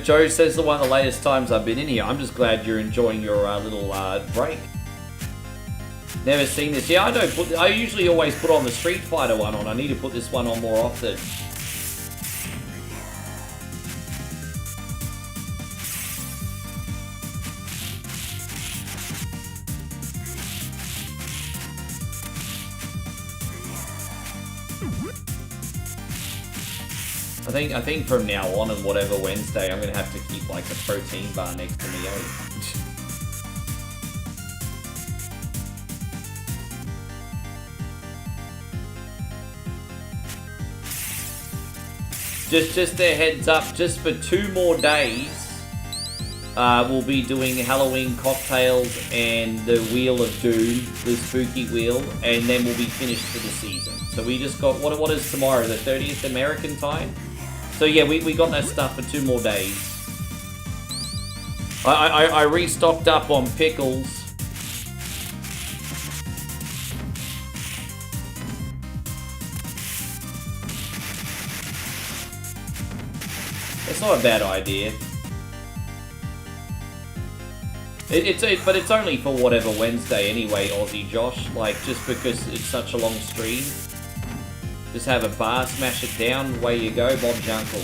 Joe says, the one of the latest times I've been in here. I'm just glad you're enjoying your little break. Never seen this. Yeah, I usually always put on the Street Fighter one on. I need to put this one on more often. I think from now on and whatever Wednesday, I'm gonna have to keep like a protein bar next to me, eh? Just a heads up, just for 2 more days, we'll be doing Halloween cocktails and the Wheel of Doom, the spooky wheel, and then we'll be finished for the season. So we just got, what is tomorrow, the 30th American time? So yeah, we got that stuff for 2 more days. I restocked up on pickles. It's not a bad idea. But it's only for whatever Wednesday anyway, Aussie Josh. Like, just because it's such a long stream. Just have a bar, smash it down, away you go, Bob's your uncle.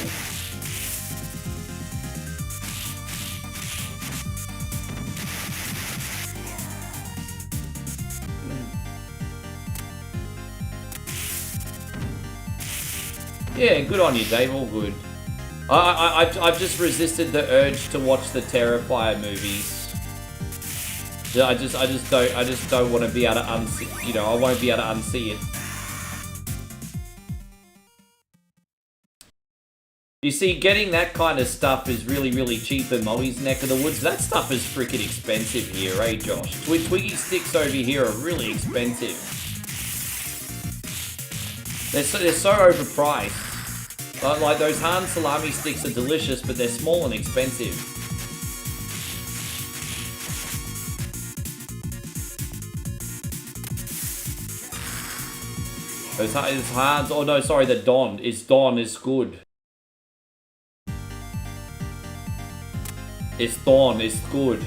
Yeah, good on you, Dave, all good. I've just resisted the urge to watch the Terrifier movies. I just don't want to be able to unsee, you know, I won't be able to unsee it. You see, getting that kind of stuff is really, really cheap in Moe's neck of the woods. That stuff is freaking expensive here, eh, Josh? Twiggy sticks over here are really expensive. They're so overpriced. Like, those Han salami sticks are delicious, but they're small and expensive. Those Hans, oh no, sorry, the Don is good. It's Dawn, it's good.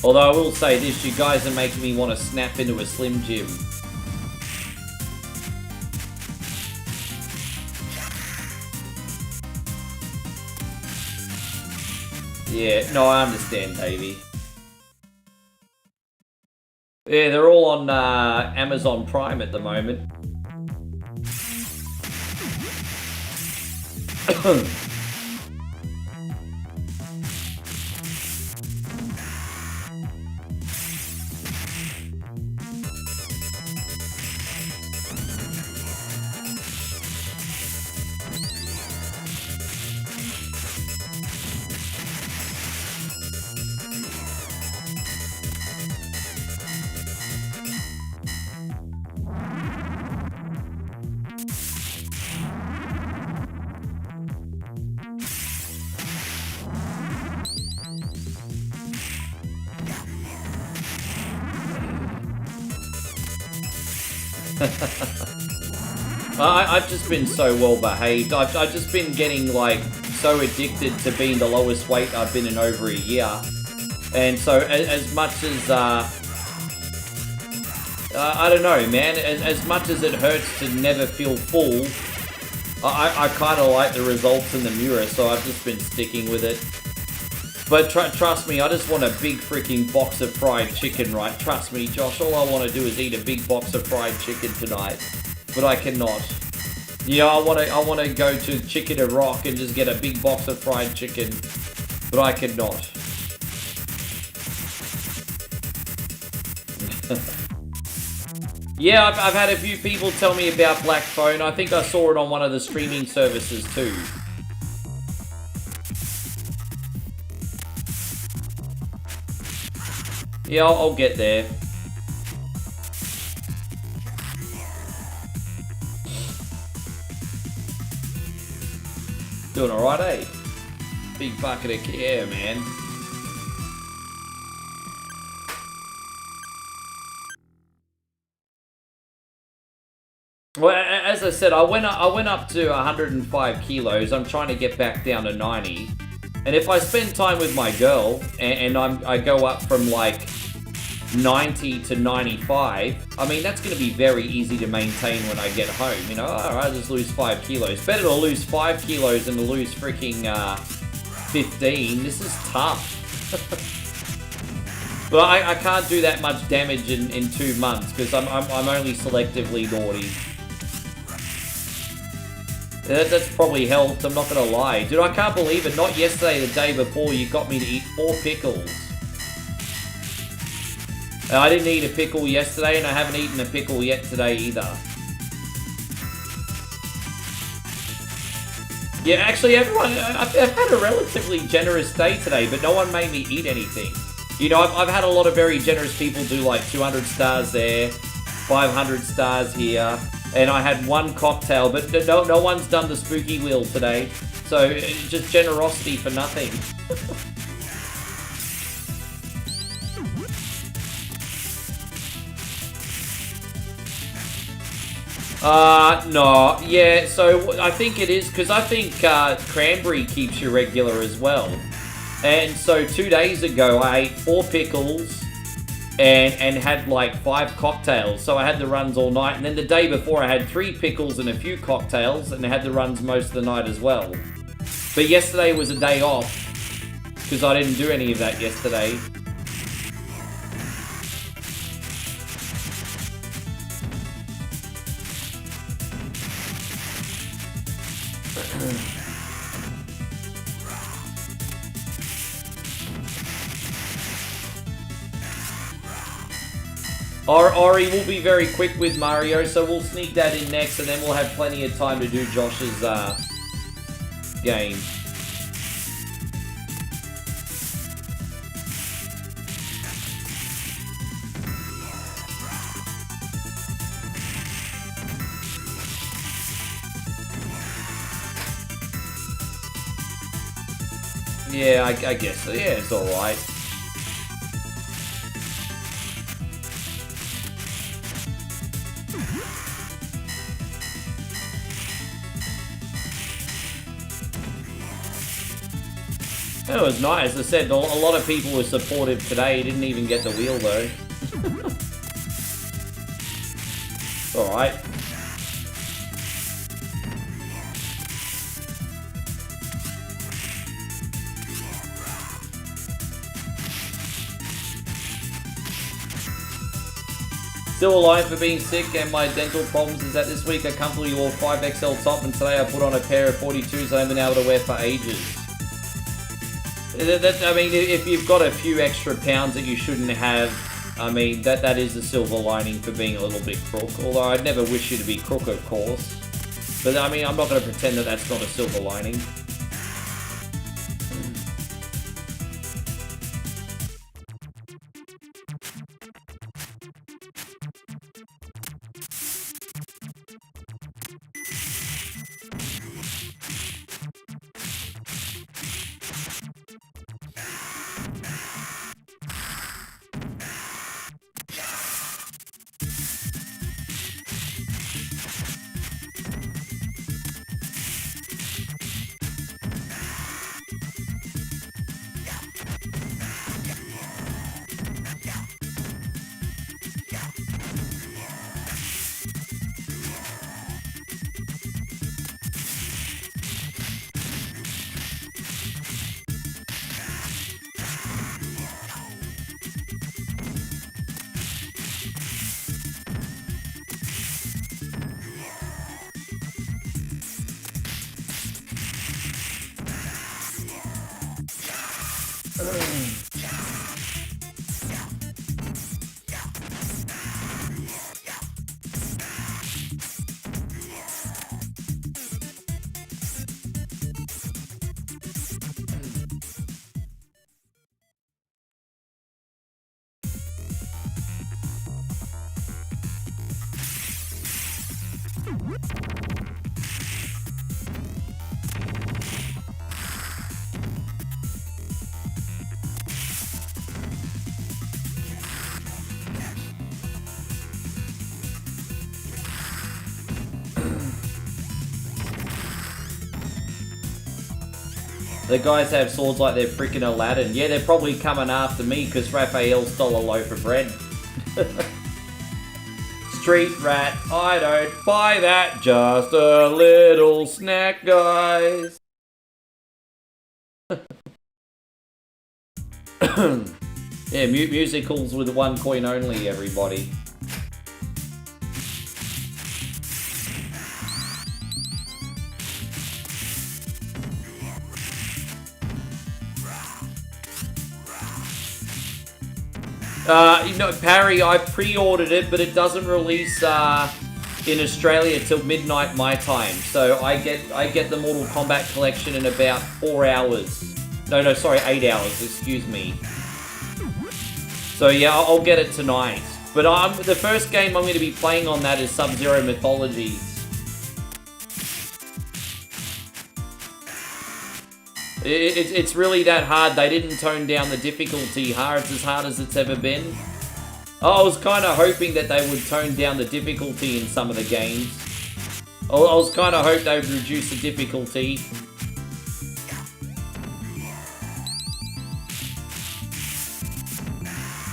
Although I will say this, you guys are making me want to snap into a Slim Jim. Yeah, no, I understand, Davey. Yeah, they're all on Amazon Prime at the moment. I've just been so well behaved. I've just been getting like so addicted to being the lowest weight I've been in over a year. And so as much as I don't know, man, as much as it hurts to never feel full, I kind of like the results in the mirror, so I've just been sticking with it. But trust me, I just want a big freaking box of fried chicken, right? Trust me, Josh, all I want to do is eat a big box of fried chicken tonight. But I cannot. You know, I want to go to Chicken and Rock and just get a big box of fried chicken. But I cannot. Yeah, I've had a few people tell me about Black Phone. I think I saw it on one of the streaming services too. Yeah, I'll get there. Doing alright, eh? Big bucket of care, man. Well, as I said, I went up to 105 kilos. I'm trying to get back down to 90. And if I spend time with my girl, and I go up from like 90 to 95, I mean, that's going to be very easy to maintain when I get home. You know, alright, I'll just lose 5 kilos. Better to lose 5 kilos than to lose freaking 15. This is tough. But I can't do that much damage in 2 months because I'm only selectively naughty. That's probably helped, I'm not gonna lie. Dude, I can't believe it. Not yesterday, the day before, you got me to eat 4 pickles. I didn't eat a pickle yesterday, and I haven't eaten a pickle yet today either. Yeah, actually, everyone, I've had a relatively generous day today, but no one made me eat anything. You know, I've had a lot of very generous people do like 200 stars there, 500 stars here, and I had 1 cocktail, but no one's done the spooky wheel today. So, just generosity for nothing. No, yeah, so I think it is, because I think cranberry keeps you regular as well. And so 2 days ago, I ate 4 pickles and had like 5 cocktails. So I had the runs all night. And then the day before, I had 3 pickles and a few cocktails and I had the runs most of the night as well. But yesterday was a day off because I didn't do any of that yesterday. Ori will be very quick with Mario, so we'll sneak that in next, and then we'll have plenty of time to do Josh's game. Yeah, I guess so. Yeah, it's alright. It was nice. As I said, a lot of people were supportive today. Didn't even get the wheel though. Alright. Still alive for being sick and my dental problems is that this week I comfortably wore 5XL top and today I put on a pair of 42s I haven't been able to wear for ages. I mean, if you've got a few extra pounds that you shouldn't have, I mean, that is the silver lining for being a little bit crook. Although I'd never wish you to be crook, of course. But I mean, I'm not going to pretend that that's not a silver lining. The guys have swords like they're freaking Aladdin. Yeah, they're probably coming after me because Raphael stole a loaf of bread. Street rat, I don't buy that. Just a little snack, guys. Yeah, musicals with 1 coin only, everybody. You know, Parry, I pre-ordered it, but it doesn't release in Australia till midnight my time. So I get the Mortal Kombat collection in about 4 hours. No, sorry, 8 hours. Excuse me. So yeah, I'll get it tonight. But the first game I'm going to be playing on that is Sub-Zero Mythologies. It's really that hard. They didn't tone down the difficulty. It's as hard as it's ever been. I was kind of hoping that they would tone down the difficulty in some of the games. I was kind of hoping they would reduce the difficulty.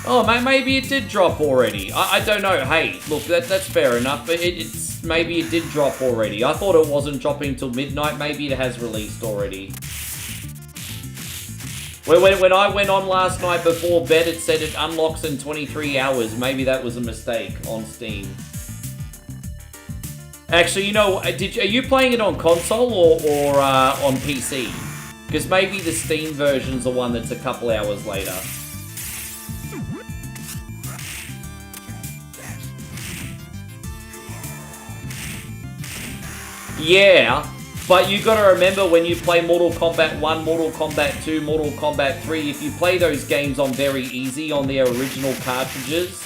Oh, maybe it did drop already. I don't know. Hey, look, that's fair enough. But maybe it did drop already. I thought it wasn't dropping till midnight. Maybe it has released already. When I went on last night before bed, it said it unlocks in 23 hours. Maybe that was a mistake on Steam. Actually, you know, are you playing it on console or on PC? Because maybe the Steam version's the one that's a couple hours later. Yeah. But you gotta remember when you play Mortal Kombat 1, Mortal Kombat 2, Mortal Kombat 3, if you play those games on very easy on their original cartridges,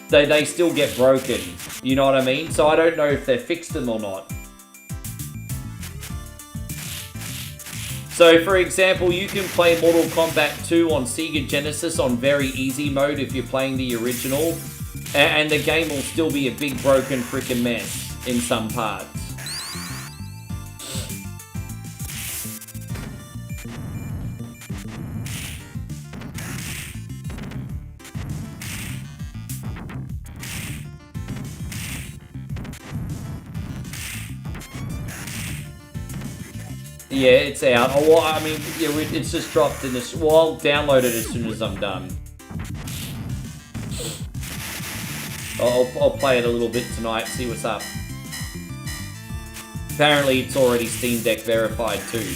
they still get broken. You know what I mean? So I don't know if they fixed them or not. So for example, you can play Mortal Kombat 2 on Sega Genesis on very easy mode if you're playing the original, and the game will still be a big broken freaking mess in some parts. Yeah, it's out. Oh, well, I mean, yeah, it's just dropped in this. Well, I'll download it as soon as I'm done. I'll play it a little bit tonight, see what's up. Apparently, it's already Steam Deck verified too.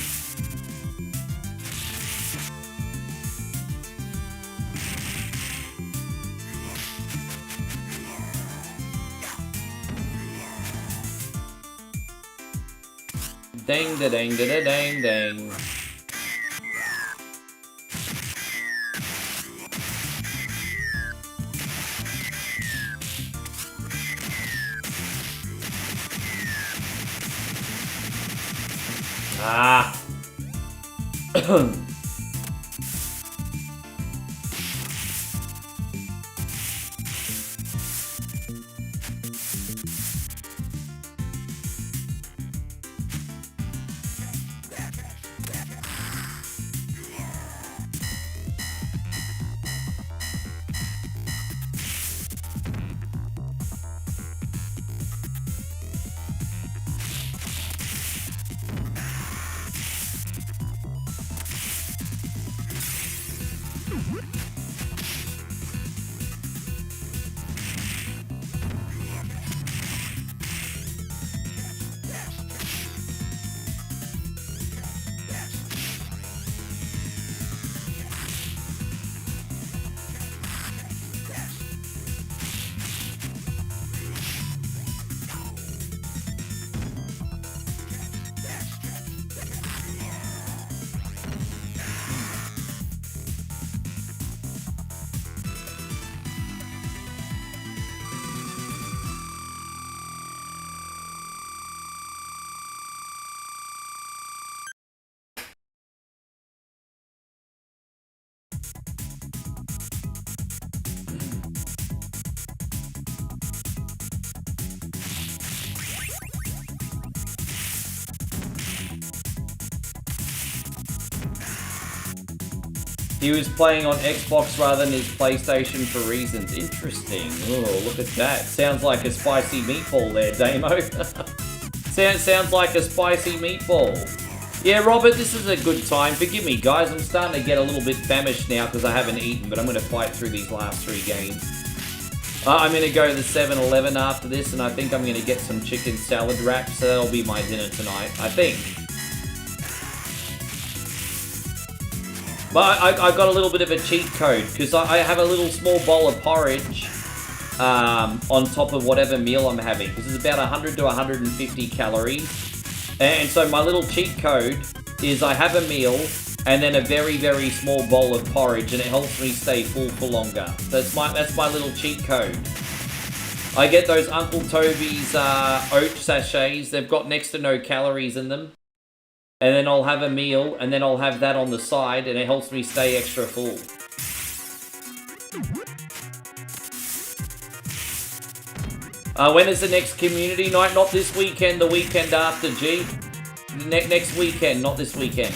Dang da dang da da dang dang. Ah. He was playing on Xbox rather than his PlayStation for reasons. Interesting. Oh, look at that. Sounds like a spicy meatball there, Damo. Sounds like a spicy meatball. Yeah, Robert, this is a good time. Forgive me, guys. I'm starting to get a little bit famished now because I haven't eaten, but I'm going to fight through these last 3 games. I'm going to go to the 7-Eleven after this, and I think I'm going to get some chicken salad wraps, so that'll be my dinner tonight, I think. But I got a little bit of a cheat code, because I have a little small bowl of porridge on top of whatever meal I'm having, because it's about 100 to 150 calories. And so my little cheat code is I have a meal, and then a very, very small bowl of porridge, and it helps me stay full for longer. That's my little cheat code. I get those Uncle Toby's oat sachets. They've got next to no calories in them. And then I'll have a meal, and then I'll have that on the side, and it helps me stay extra full. When is the next community night? Not this weekend, the weekend after, G. Next weekend, not this weekend.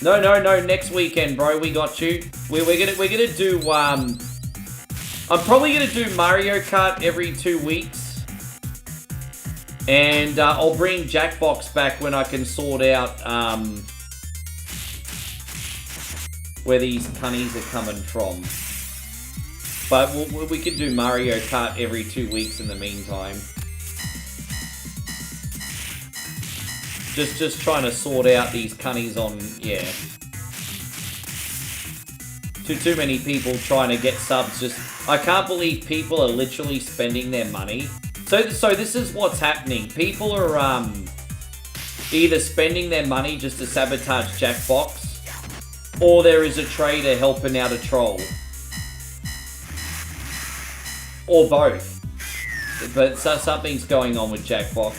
No, next weekend, bro. We got you. We're gonna do I'm probably gonna do Mario Kart every 2 weeks. And I'll bring Jackbox back when I can sort out where these cunnies are coming from. But we could do Mario Kart every 2 weeks in the meantime. Just trying to sort out these cunnies on, yeah. Too many people trying to get subs. I can't believe people are literally spending their money. So this is what's happening. People are either spending their money just to sabotage Jackbox, or there is a trader helping out a troll. Or both. But something's going on with Jackbox.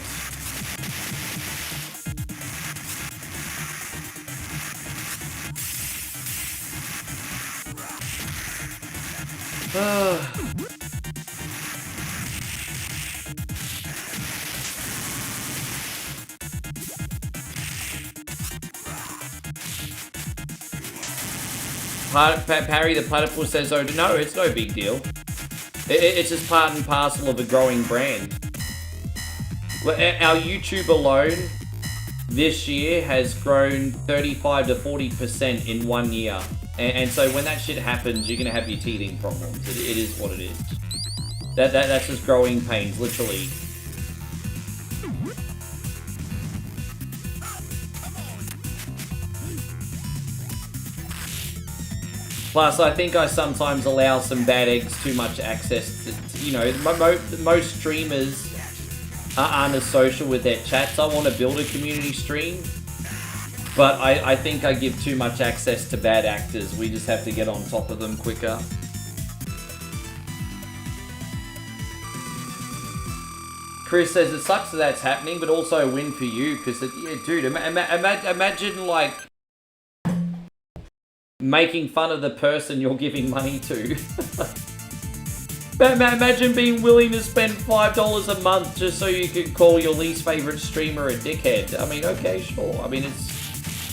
Parry the Platypus says, oh, no, it's no big deal. It's just part and parcel of a growing brand. Our YouTube alone this year has grown 35 to 40% in 1 year. And so when that shit happens, you're going to have your teething problems. It is what it is. That's just growing pains, literally. Plus, I think I sometimes allow some bad eggs too much access to, you know, most streamers aren't as social with their chats. I want to build a community stream, but I think I give too much access to bad actors. We just have to get on top of them quicker. Chris says it sucks that that's happening, but also a win for you, because, yeah, dude, imagine, like, making fun of the person you're giving money to. Imagine being willing to spend $5 a month just so you can call your least favorite streamer a dickhead. I mean, okay, sure. I mean,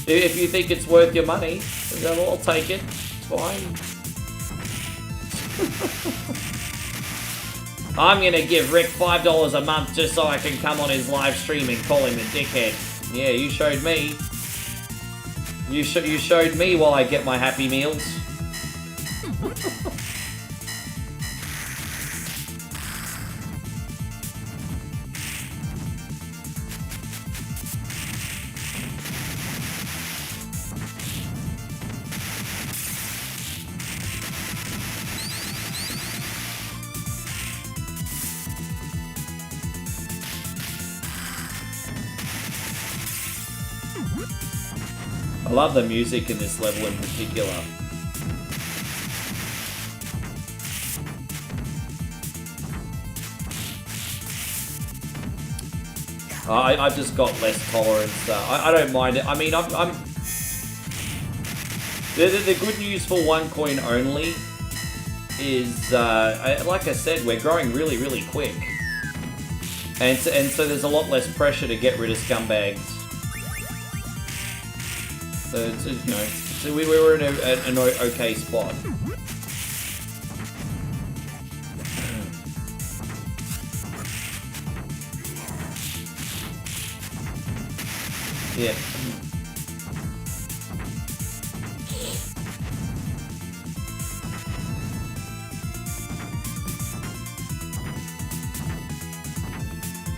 if you think it's worth your money, then I'll take it. It's fine. I'm gonna give Rick $5 a month just so I can come on his live stream and call him a dickhead. Yeah, you showed me. You showed me while I get my Happy Meals. I love the music in this level in particular. I've just got less tolerance. I don't mind it. I mean, I'm the good news for OneCoin only is, like I said, we're growing really, really quick. And so there's a lot less pressure to get rid of scumbags. So it's, you know, so we were in an okay spot. Yeah.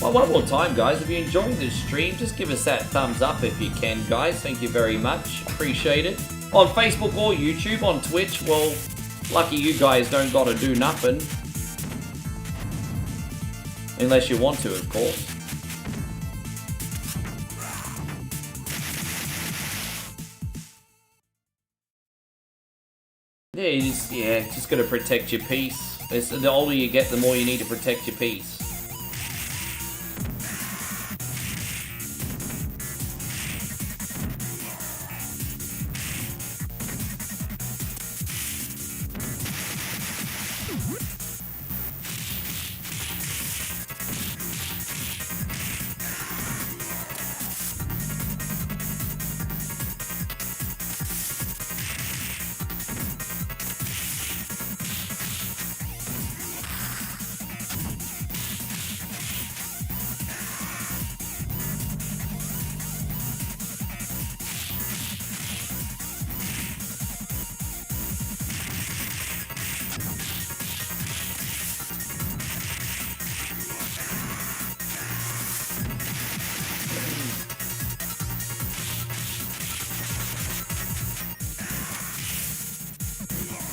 Well, one more time, guys, if you're enjoying this stream, just give us that thumbs up if you can, guys. Thank you very much. Appreciate it. On Facebook or YouTube, on Twitch, well, lucky you guys don't gotta do nothing. Unless you want to, of course. Yeah, just gotta protect your peace. The older you get, the more you need to protect your peace.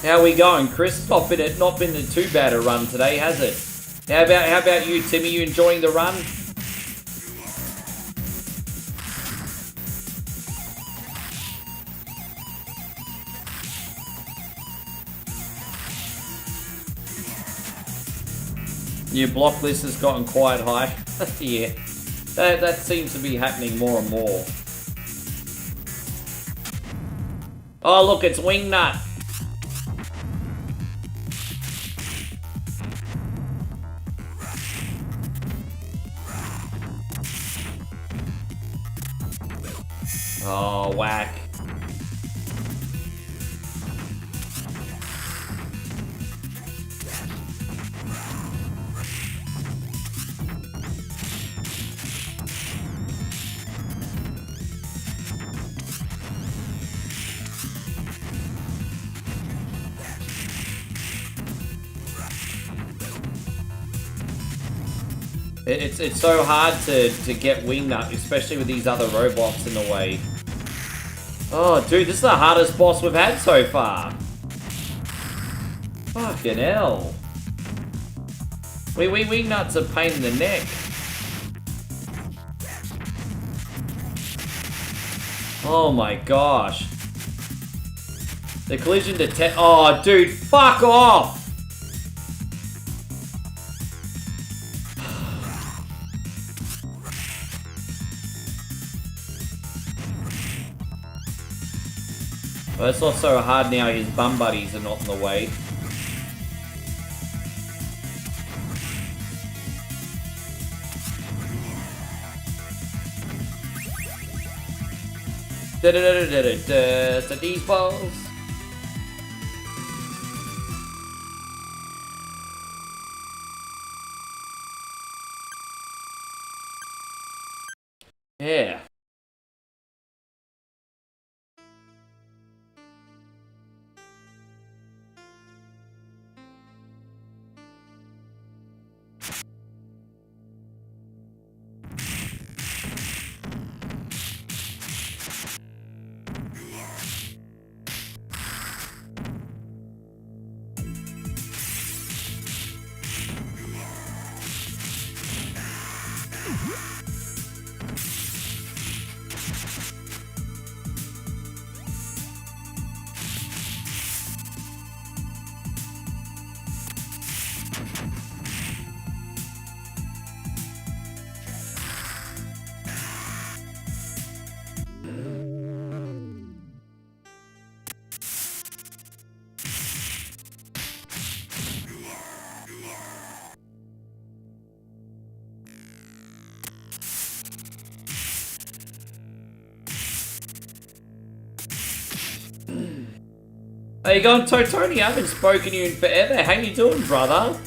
How we going, Chris? Not been too bad a run today, has it? How about you, Timmy? You enjoying the run? Your block list has gotten quite high. Yeah, that seems to be happening more and more. Oh, look, it's Wingnut. Oh, whack. It's so hard to get Wingnut, especially with these other robots in the way. Oh, dude, this is the hardest boss we've had so far. Fucking hell. Wingnut's a pain in the neck. Oh my gosh. The collision detect. Oh, dude, fuck off. Well, it's not so hard now, his bum buddies are not in the way. So these balls. Yeah. How you going, Tony? I haven't spoken to you in forever. How you doing, brother?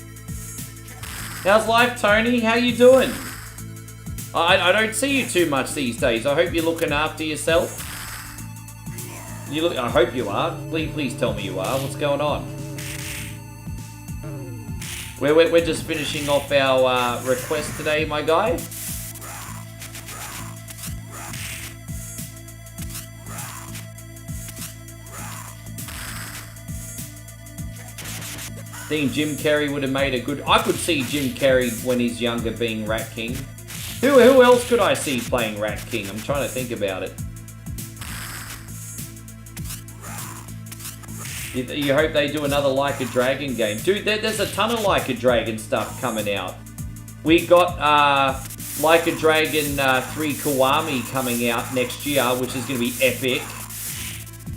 How's life, Tony? How you doing? I don't see you too much these days. I hope you're looking after yourself. I hope you are. Please tell me you are. What's going on? We're just finishing off our request today, my guy. I think Jim Carrey would have made a good... I could see Jim Carrey when he's younger being Rat King. Who else could I see playing Rat King? I'm trying to think about it. You hope they do another Like a Dragon game. Dude, there's a ton of Like a Dragon stuff coming out. We got Like a Dragon 3 Kiwami coming out next year, which is going to be epic.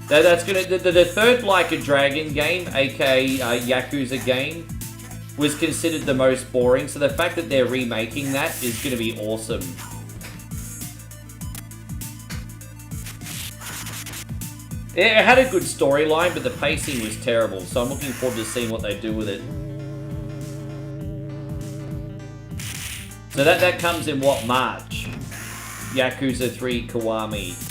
That's gonna the third Like a Dragon game, aka Yakuza game, was considered the most boring. So the fact that they're remaking that is gonna be awesome. It had a good storyline, but the pacing was terrible. So I'm looking forward to seeing what they do with it. So that comes in what, March? Yakuza 3 Kiwami.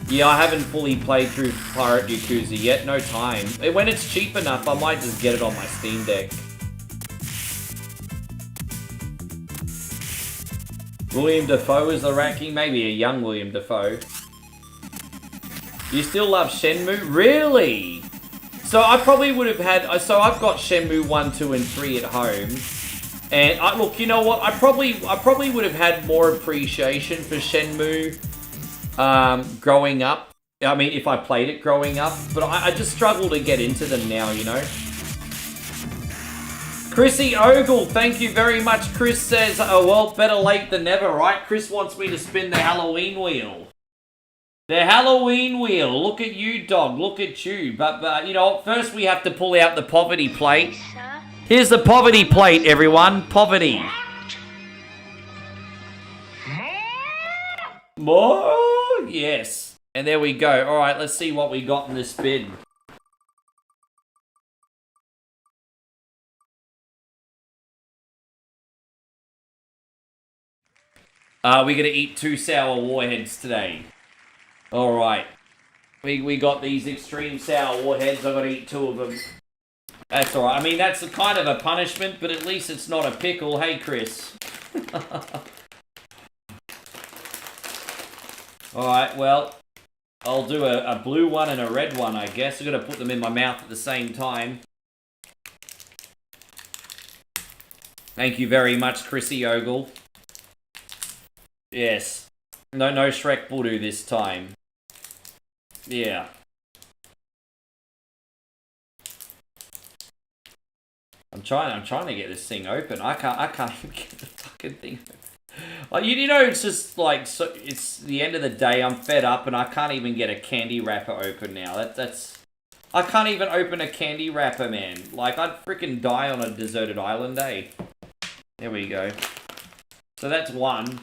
Yeah, I haven't fully played through Pirate Yakuza yet, no time. When it's cheap enough, I might just get it on my Steam Deck. William Dafoe is the Rat King? Maybe a young William Dafoe. You still love Shenmue? Really? So I probably would have had... So I've got Shenmue 1, 2, and 3 at home. And look, you know what? I probably would have had more appreciation for Shenmue growing up. I mean, if I played it growing up. But I just struggle to get into them now, you know. Chrissy Ogle, thank you very much. Chris says, oh, well, better late than never, right? Chris wants me to spin the Halloween wheel. The Halloween wheel. Look at you, dog. Look at you. But you know, first we have to pull out the poverty plate. Here's the poverty plate, everyone. Poverty. More? Yes. And there we go. All right, let's see what we got in this spin. We're going to eat 2 sour warheads today. All right. We got these extreme sour warheads. I've got to eat 2 of them. That's all right. I mean, that's kind of a punishment, but at least it's not a pickle. Hey, Chris. All right, well, I'll do a blue one and a red one, I guess. I'm going to put them in my mouth at the same time. Thank you very much, Chrissy Ogle. Yes. No Shrek Voodoo this time. Yeah. I'm trying to get this thing open. I can't even get the fucking thing open. Like, you know, it's just like, so it's the end of the day. I'm fed up and I can't even get a candy wrapper open now. I can't even open a candy wrapper, man. Like, I'd freaking die on a deserted island, eh? There we go. So that's one.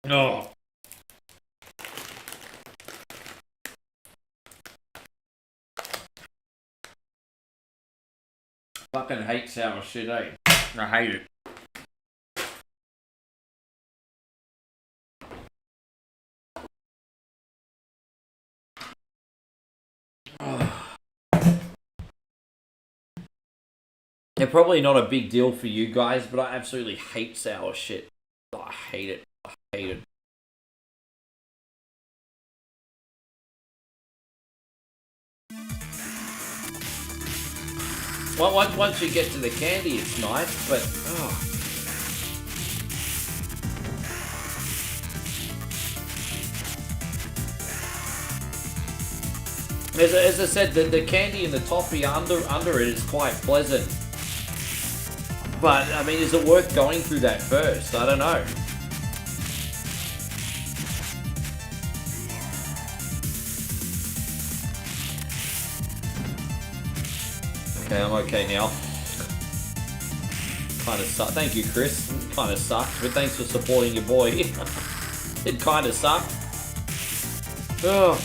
Oh. Fucking hate sour shit, eh? I hate it. They're probably not a big deal for you guys, but I absolutely hate sour shit. Oh, I hate it. I hate it. Well, once you get to the candy, it's nice, but oh. As I said, the candy and the toffee under it is quite pleasant. But, I mean, is it worth going through that first? I don't know. Okay, I'm okay now. Kinda sucked. Thank you, Chris. Kinda sucked, but thanks for supporting your boy. It kinda sucked. Ugh.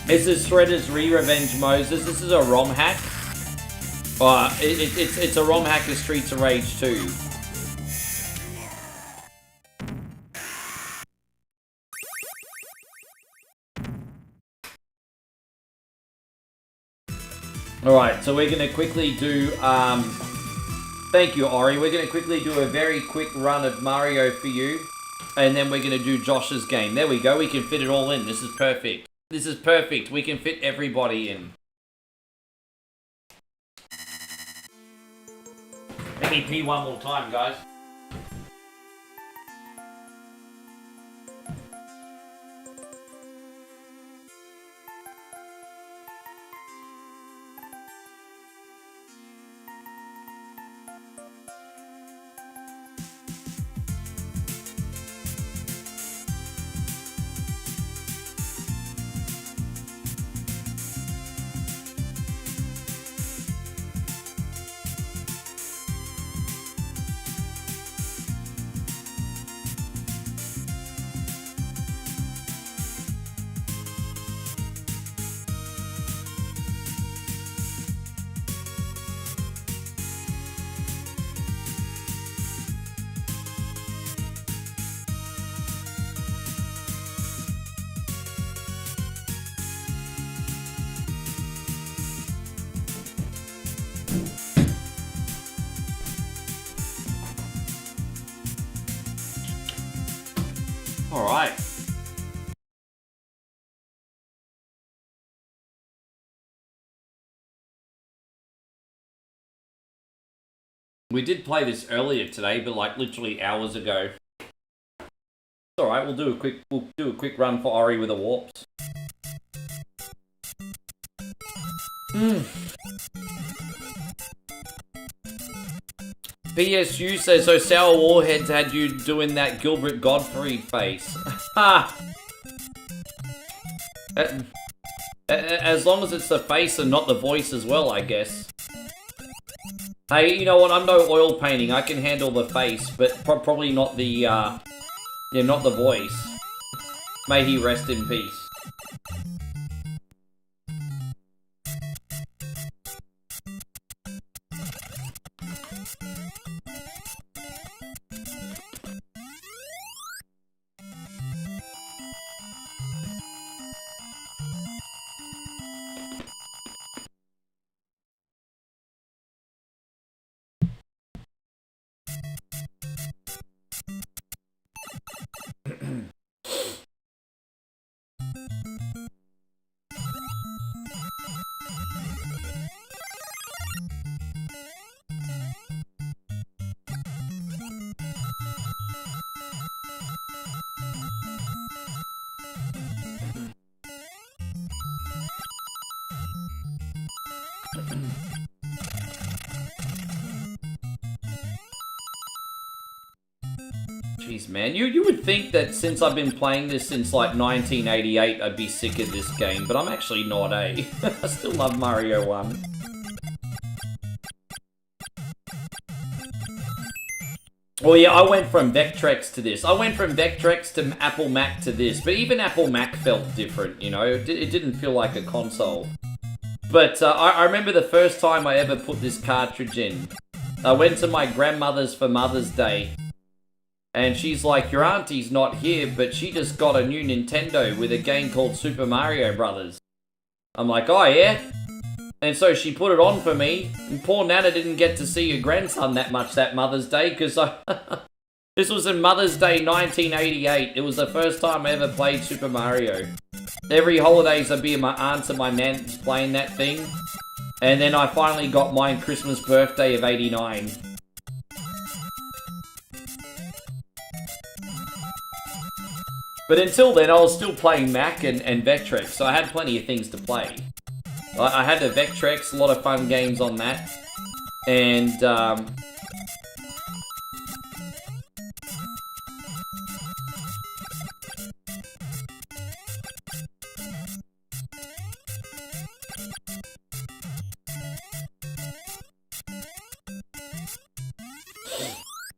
This is Shredder's Re-Revenge Moses. This is a ROM hack. It's a ROM hack of Streets of Rage 2. Alright, so we're going to quickly do, thank you, Ori. We're going to quickly do a very quick run of Mario for you. And then we're going to do Josh's game. There we go, we can fit it all in. This is perfect. This is perfect. We can fit everybody in. Let me pee one more time, guys. All right. We did play this earlier today, but like literally hours ago. It's all right. We'll do a quick run for Ori with the warps. BSU says, so Sour Warheads had you doing that Gilbert Godfrey face. Ha! As long as it's the face and not the voice as well, I guess. Hey, you know what? I'm no oil painting. I can handle the face, but probably not the, yeah, not the voice. May he rest in peace. Jeez, man, you would think that since I've been playing this since like 1988, I'd be sick of this game, but I'm actually not, eh? I still love Mario 1. Well, yeah, I went from Vectrex to this. I went from Vectrex to Apple Mac to this, but even Apple Mac felt different, you know? It didn't feel like a console. But I remember the first time I ever put this cartridge in. I went to my grandmother's for Mother's Day. And she's like, your auntie's not here, but she just got a new Nintendo with a game called Super Mario Brothers. I'm like, oh yeah? And so she put it on for me, and poor Nana didn't get to see her grandson that much that Mother's Day, because this was in Mother's Day 1988. It was the first time I ever played Super Mario. Every holidays I'd be at my aunt's and my nan's playing that thing. And then I finally got mine Christmas birthday of 89. But until then, I was still playing Mac and Vectrex, so I had plenty of things to play. I had a Vectrex, a lot of fun games on that. And,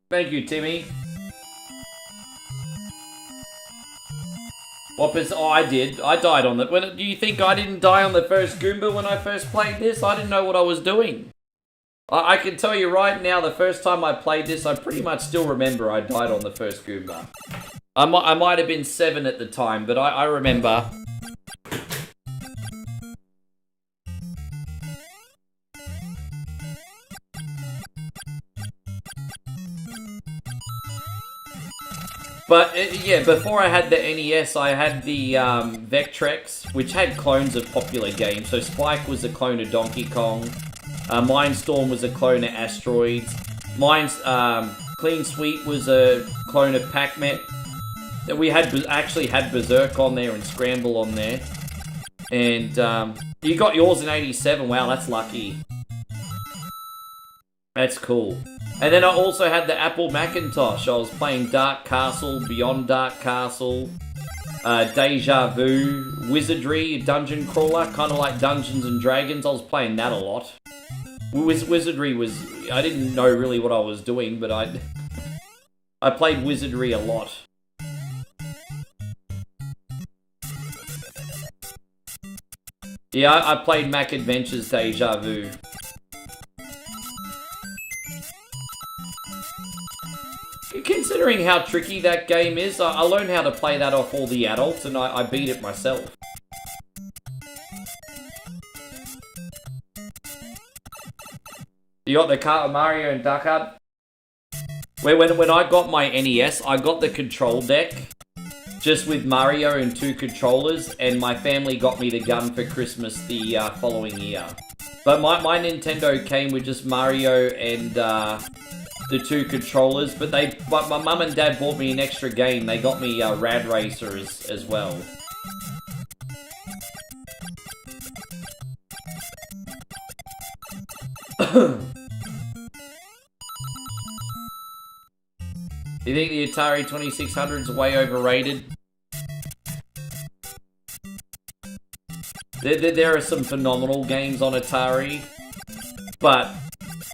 thank you, Timmy. Oh, I did. I died on the... Do you think I didn't die on the first Goomba when I first played this? I didn't know what I was doing. I can tell you right now, the first time I played this, I pretty much still remember I died on the first Goomba. I might have been 7 at the time, but I remember... But, yeah, before I had the NES, I had the Vectrex, which had clones of popular games. So Spike was a clone of Donkey Kong. Mindstorm was a clone of Asteroids. Clean Sweep was a clone of Pac-Man. We actually had Berserk on there and Scramble on there. And you got yours in 87. Wow, that's lucky. That's cool. And then I also had the Apple Macintosh. I was playing Dark Castle, Beyond Dark Castle, Deja Vu, Wizardry, Dungeon Crawler, kind of like Dungeons and Dragons. I was playing that a lot. Wizardry was... I didn't know really what I was doing, but I played Wizardry a lot. Yeah, I played Mac Adventures Deja Vu. Considering how tricky that game is, I learned how to play that off all the adults, and I beat it myself. You got the Mario and Duck Hunt? When I got my NES, I got the control deck, just with Mario and 2 controllers, and my family got me the gun for Christmas the following year. But my Nintendo came with just Mario and... the 2 controllers, but my mum and dad bought me an extra game. They got me Rad Racer as well. You think the Atari 2600 is way overrated? There are some phenomenal games on Atari, but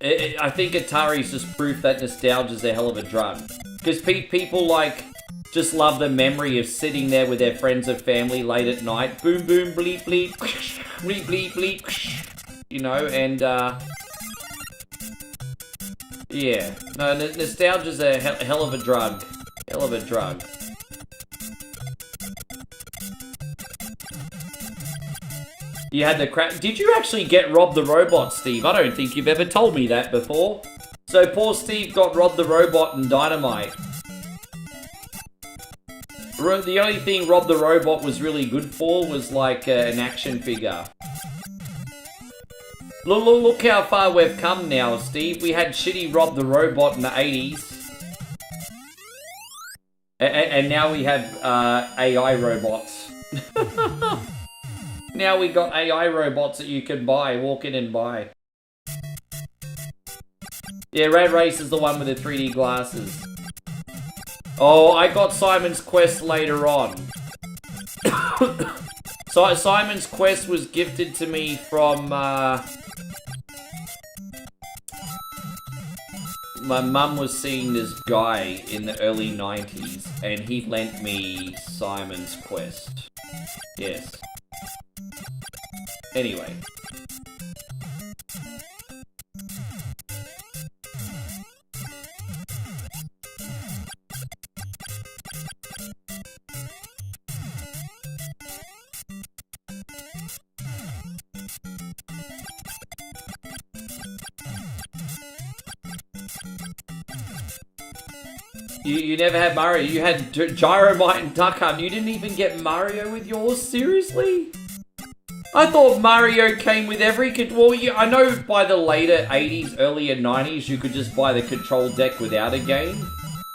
I think Atari's just proof that nostalgia's a hell of a drug. Because people, like, just love the memory of sitting there with their friends or family late at night. Boom, boom, bleep, bleep, bleep, bleep, bleep, you know, and, yeah. No, nostalgia's a hell of a drug. Hell of a drug. You had the crap. Did you actually get Rob the Robot, Steve? I don't think you've ever told me that before. So poor Steve got Rob the Robot and Dynamite. The only thing Rob the Robot was really good for was like an action figure. Look how far we've come now, Steve. We had shitty Rob the Robot in the 80s. And now we have AI robots. Now we got AI robots that you can buy, walk in and buy. Yeah, Rad Race is the one with the 3D glasses. Oh, I got Simon's Quest later on. So Simon's Quest was gifted to me from my mum was seeing this guy in the early 90s and he lent me Simon's Quest. Yes. Anyway. You never had Mario. You had Gyromite and Duck Hunt. You didn't even get Mario with yours? Seriously? I thought Mario came with every... Well, yeah, I know by the later 80s, earlier 90s, you could just buy the control deck without a game.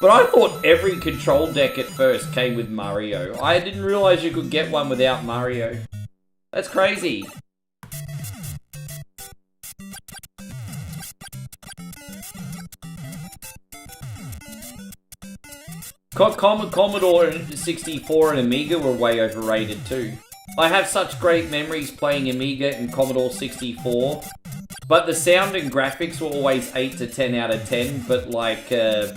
But I thought every control deck at first came with Mario. I didn't realize you could get one without Mario. That's crazy. Commodore 64 and Amiga were way overrated too. I have such great memories playing Amiga and Commodore 64, but the sound and graphics were always 8 to 10 out of 10, but like 2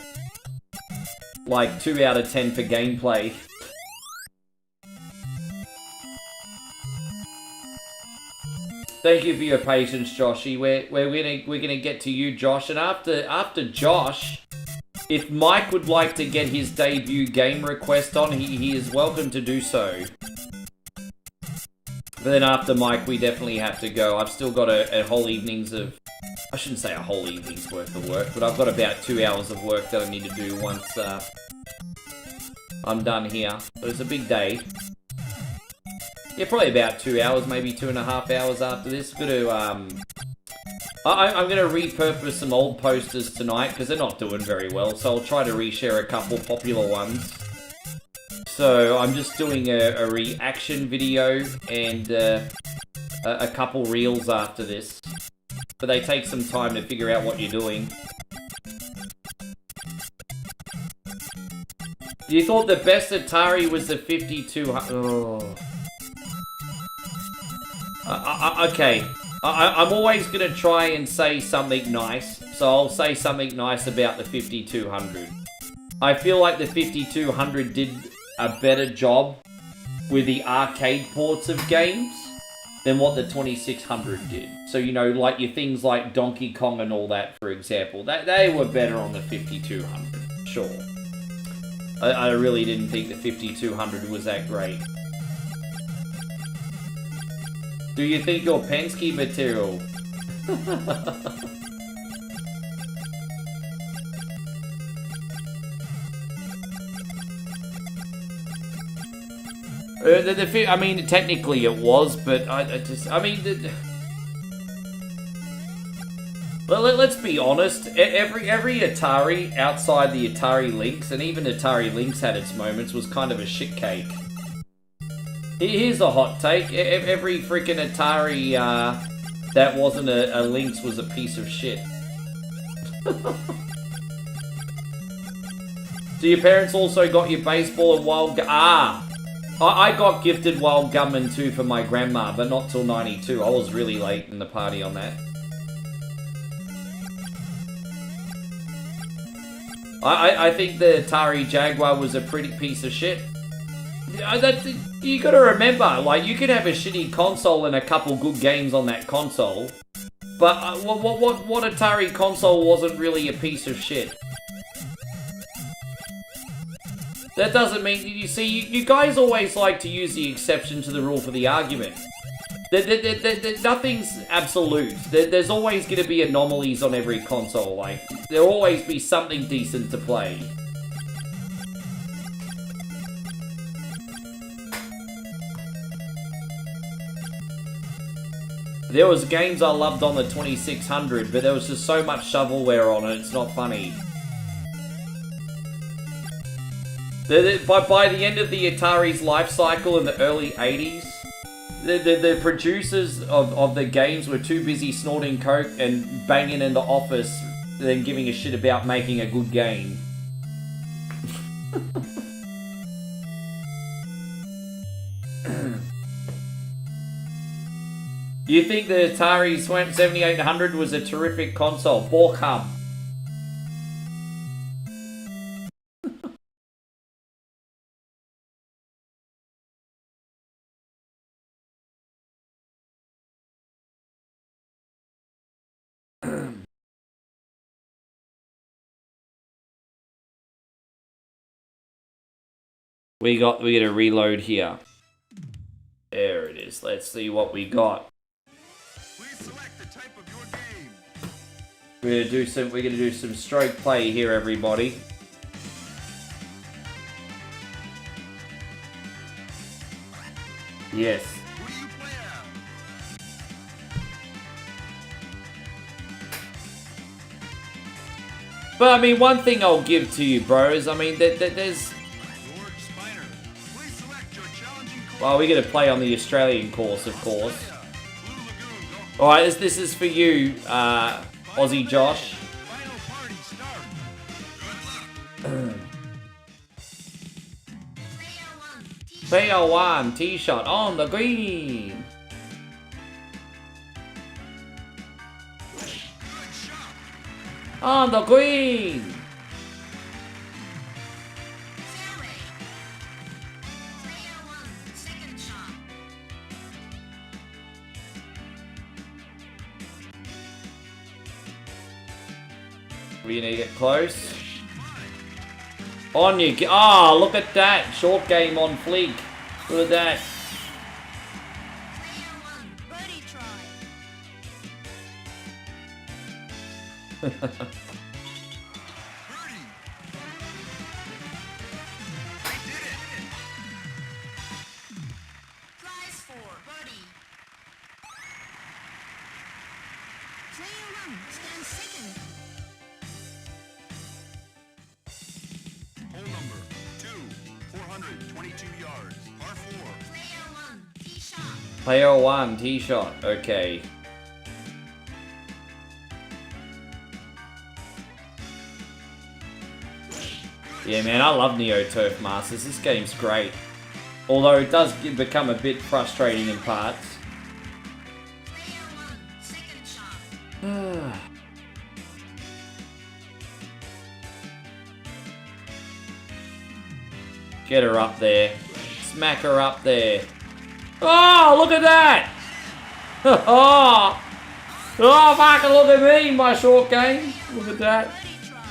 out of 10 for gameplay. Thank you for your patience, Joshy. We're gonna get to you, Josh, and after Josh, if Mike would like to get his debut game request on, he is welcome to do so. But then after Mike, we definitely have to go. I've still got a whole evening's of... I shouldn't say a whole evening's worth of work, but I've got about 2 hours of work that I need to do once I'm done here. But it's a big day. Yeah, probably about 2 hours, maybe 2.5 hours after this. I'm gonna repurpose some old posters tonight because they're not doing very well. So I'll try to reshare a couple popular ones. So I'm just doing a reaction video and a couple reels after this. But they take some time to figure out what you're doing. You thought the best Atari was the 5200? Oh. Okay. I'm always going to try and say something nice. So I'll say something nice about the 5200. I feel like the 5200 did a better job with the arcade ports of games than what the 2600 did. So, you know, like your things like Donkey Kong and all that, for example. They were better on the 5200, sure. I really didn't think the 5200 was that great. Do you think you're Penske material? I mean, technically it was, but well, let's be honest. Every Atari outside the Atari Lynx, and even Atari Lynx had its moments, was kind of a shit cake. Here's a hot take. Every freaking Atari that wasn't a Lynx was a piece of shit. So your parents also got you baseball and wild... I got gifted Wild Gunman 2 for my grandma, but not till 92. I was really late in the party on that. I think the Atari Jaguar was a pretty piece of shit. You gotta remember, like, you could have a shitty console and a couple good games on that console, but what Atari console wasn't really a piece of shit? That doesn't mean, you see, you guys always like to use the exception to the rule for the argument. Nothing's absolute. There's always going to be anomalies on every console. Like, there'll always be something decent to play. There was games I loved on the 2600, but there was just so much shovelware on it, it's not funny. By the end of the Atari's life cycle in the early 80s, the producers of the games were too busy snorting coke and banging in the office than giving a shit about making a good game. You think the Atari 7800 was a terrific console? Borkham. We got to reload here. There it is. Let's see what we got. Please select the type of your game. We're gonna do some stroke play here, everybody. Yes. Who do you play But I mean, one thing I'll give to you, bros. I mean, there's. George Spiner, please select your challenging course. Well, we got to play on the Australian course, of course. Blue Lagoon, go. All right, this is for you, Aussie Josh. Final party start. Good luck. Player 1, Player 1, tee shot on the green. Good shot. On the green. fairway. Player 1, second shot. We need to get close. On you get. Ah, look at that. Short game on fleek. Look at that. Player 1, birdie try. Birdie. I did it. Prize 4, birdie. Player 1, stands second. Hole number 2, 422 yards, par 4. Player 1, tee shot. Player 1, tee shot. Okay. Yeah, man, I love Neo Turf Masters. This game's great. Although it does become a bit frustrating in parts. Player 1, second shot. Get her up there. Smack her up there. Oh, look at that! Oh, oh, fucking look at me, my short game. Look at that. Birdie try.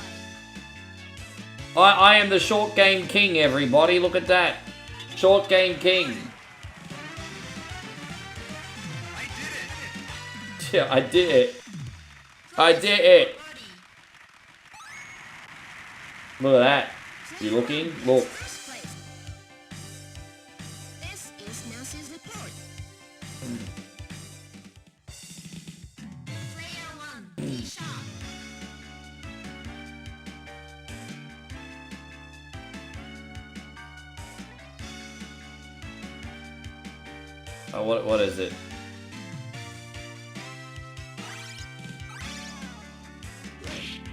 I am the short game king, everybody. Look at that. Short game king. I did it. Yeah, I did it. I did it. Birdie. Look at that. You looking? Look. First place. This is Nancy's report. Player 1, tee shot. Oh, what is it?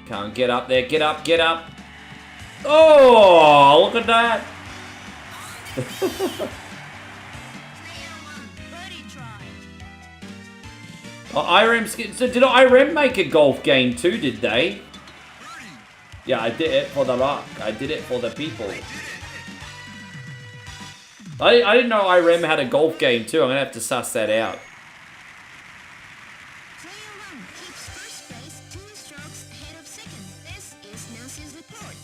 Come on, get up there. Get up, get up. Oh, look at that. Player 1, birdie try. Oh, IREM. So did IREM make a golf game too, did they? Birdie. Yeah, I did it for the rock. I did it for the people. I didn't know IREM had a golf game too. I'm going to have to suss that out. Player 1 keeps first place 2 strokes ahead of second. This is Nancy's report.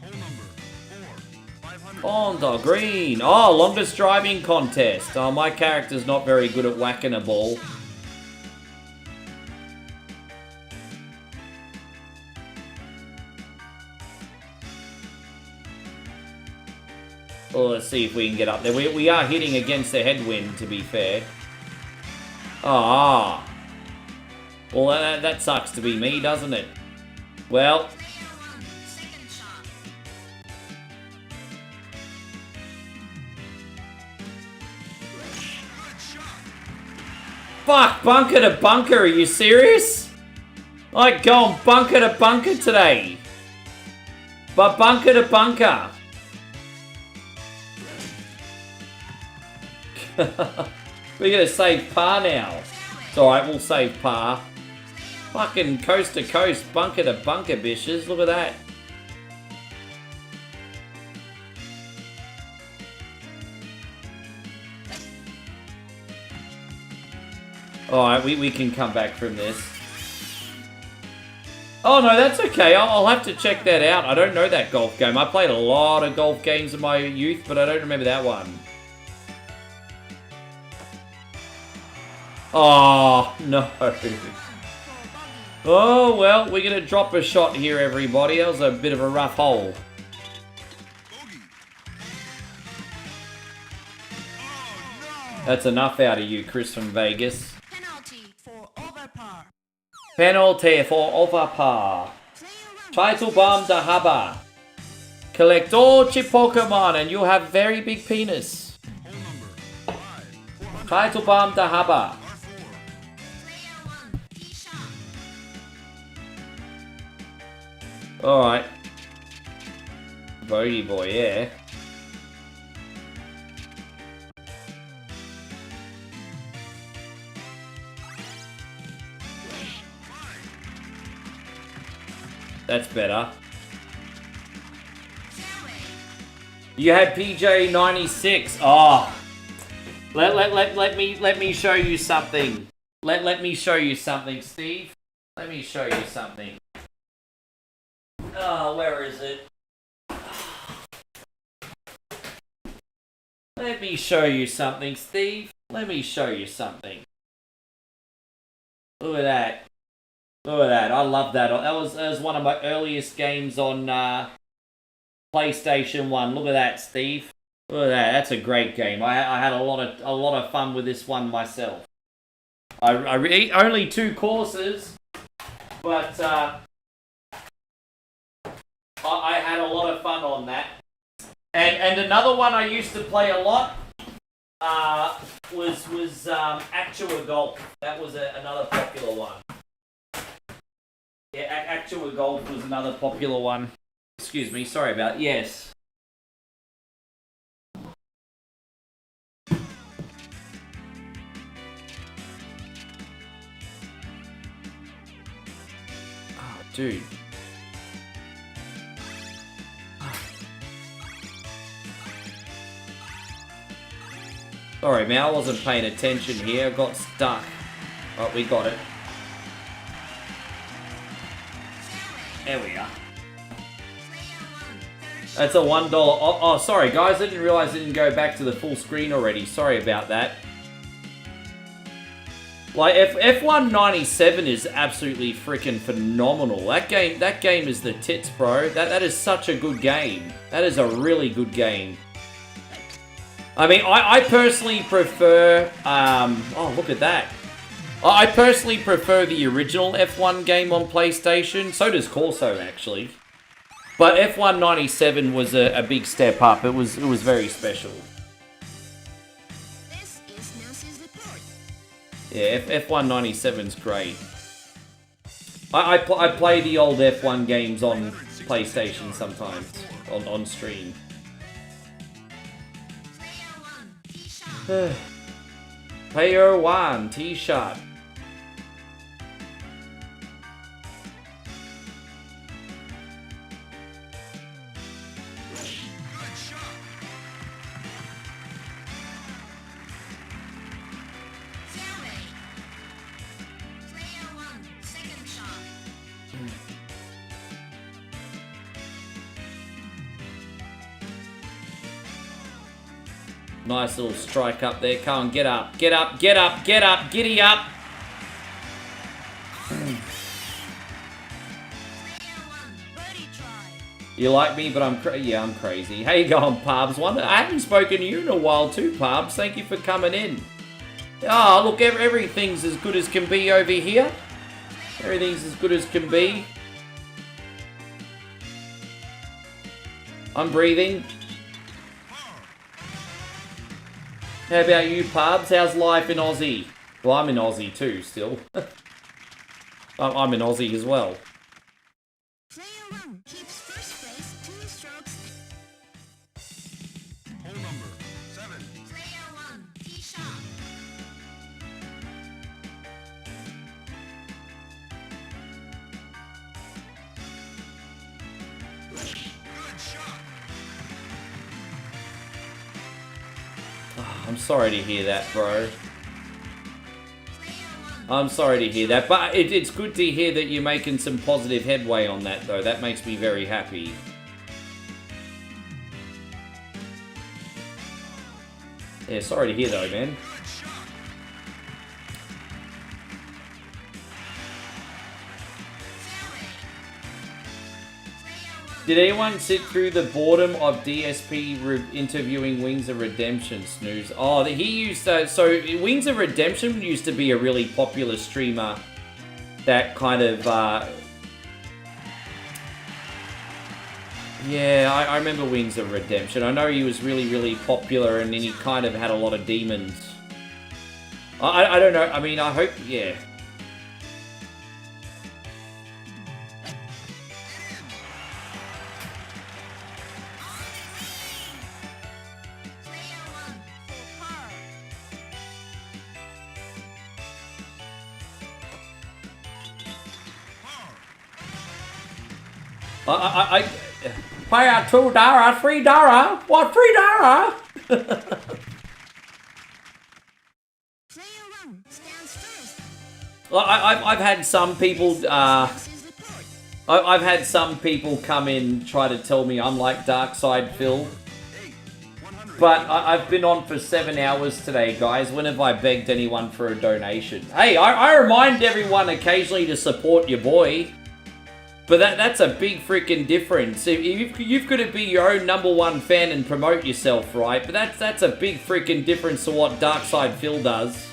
Hole number 4, 500. On the green. Oh, longest driving contest. Oh, my character's not very good at whacking a ball. Well, let's see if we can get up there. We are hitting against the headwind, to be fair. Ah. Well, that sucks to be me, doesn't it? Well, Player 1, second shot. Good shot. fuck, bunker to bunker. Are you serious? I go on bunker to bunker today. But bunker to bunker. We're gonna save par now. It's alright, we'll save par. Fucking coast to coast, bunker to bunker, bitches. Look at that. Alright, we can come back from this. Oh no, that's okay. I'll have to check that out. I don't know that golf game. I played a lot of golf games in my youth, but I don't remember that one. Oh, no. Oh, well, we're going to drop a shot here, everybody. That was a bit of a rough hole. Bogey. Oh, no. That's enough out of you, Chris from Vegas. Penalty for over par. Penalty for overpower. Player 1 Try to bomb the harbor. Collect all chip Pokemon and you have very big penis. Hole number 5. Try to bomb the harbor. R4. Player 1 T shot. Alright. Bogey boy, yeah. That's better. You had PJ 96. Oh. Let me show you something. Let me show you something, Steve. Let me show you something. Oh, where is it? Let me show you something, Steve. Let me show you something. Look at that. Look at that. I love that. That was one of my earliest games on PlayStation 1. Look at that, Steve. Look at that. That's a great game. I had a lot of fun with this one myself. Only 2 courses, but I had a lot of fun on that. And another one I used to play a lot was Actua Golf. That was another popular one. Yeah, Actua Golf was another popular one. Excuse me, sorry about it. Yes. Oh, dude. Sorry, man, I wasn't paying attention here. I got stuck. Oh, we got it. There we are. That's a $1. Oh, sorry, guys. I didn't realize I didn't go back to the full screen already. Sorry about that. Like, F197 is absolutely freaking phenomenal. That game is the tits, bro. That is such a good game. That is a really good game. I mean, I personally prefer, oh, look at that. I personally prefer the original F1 game on PlayStation. So does Corso, actually. But F197 was a big step up. It was very special. This is Nancy's report. Yeah, F197's great. I play the old F1 games on PlayStation sometimes, on stream. Player 1 T shot. Player 1, T-shot. Good shot. Fairway. Player 1 second shot. Nice little strike up there. Come on, get up, get up, get up, get up, giddy up. Player 1 birdie try. You like me, but I'm crazy. How you going, Pubs? I haven't spoken to you in a while too, Pubs. Thank you for coming in. Oh, look, everything's as good as can be over here. Everything's as good as can be. I'm breathing. How about you, Pubs? How's life in Aussie? Well, I'm in Aussie too, still. I'm in Aussie as well. Player 1 keeps first place 2 strokes. Hole number 7. Player 1 T shot. Good shot. I'm sorry to hear that, bro. Player 1 I'm sorry to hear that, but it's good to hear that you're making some positive headway on that, though. That makes me very happy. Yeah, sorry to hear, though, man. Good shot. Did anyone sit through the boredom of DSP interviewing Wings of Redemption, Snooze? Oh, he used so Wings of Redemption used to be a really popular streamer that kind of, yeah, I remember Wings of Redemption. I know he was really, really popular, and then he kind of had a lot of demons. I don't know, I mean, I hope, yeah. I pay out $2, $3, what $3? Player 1 stands first. Well, I've had some people, Announces report. I've had some people come in try to tell me I'm like Dark Side Phil, but I've been on for 7 hours today, guys. When have I begged anyone for a donation? Hey, I remind everyone occasionally to support your boy. But that's a big freaking difference. You've got to be your own #1 fan and promote yourself, right? But that's a big freaking difference to what Darkside Phil does.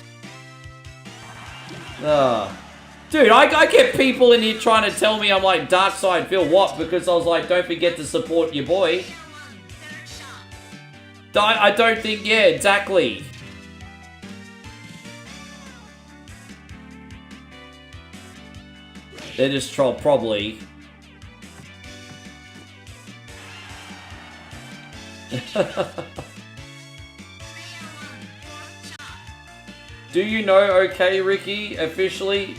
Dude, I get people in here trying to tell me I'm like Darkside Phil. What? Because I was like, don't forget to support your boy. I don't think, yeah, exactly. They're just troll, probably. Do you know okay, Ricky, officially?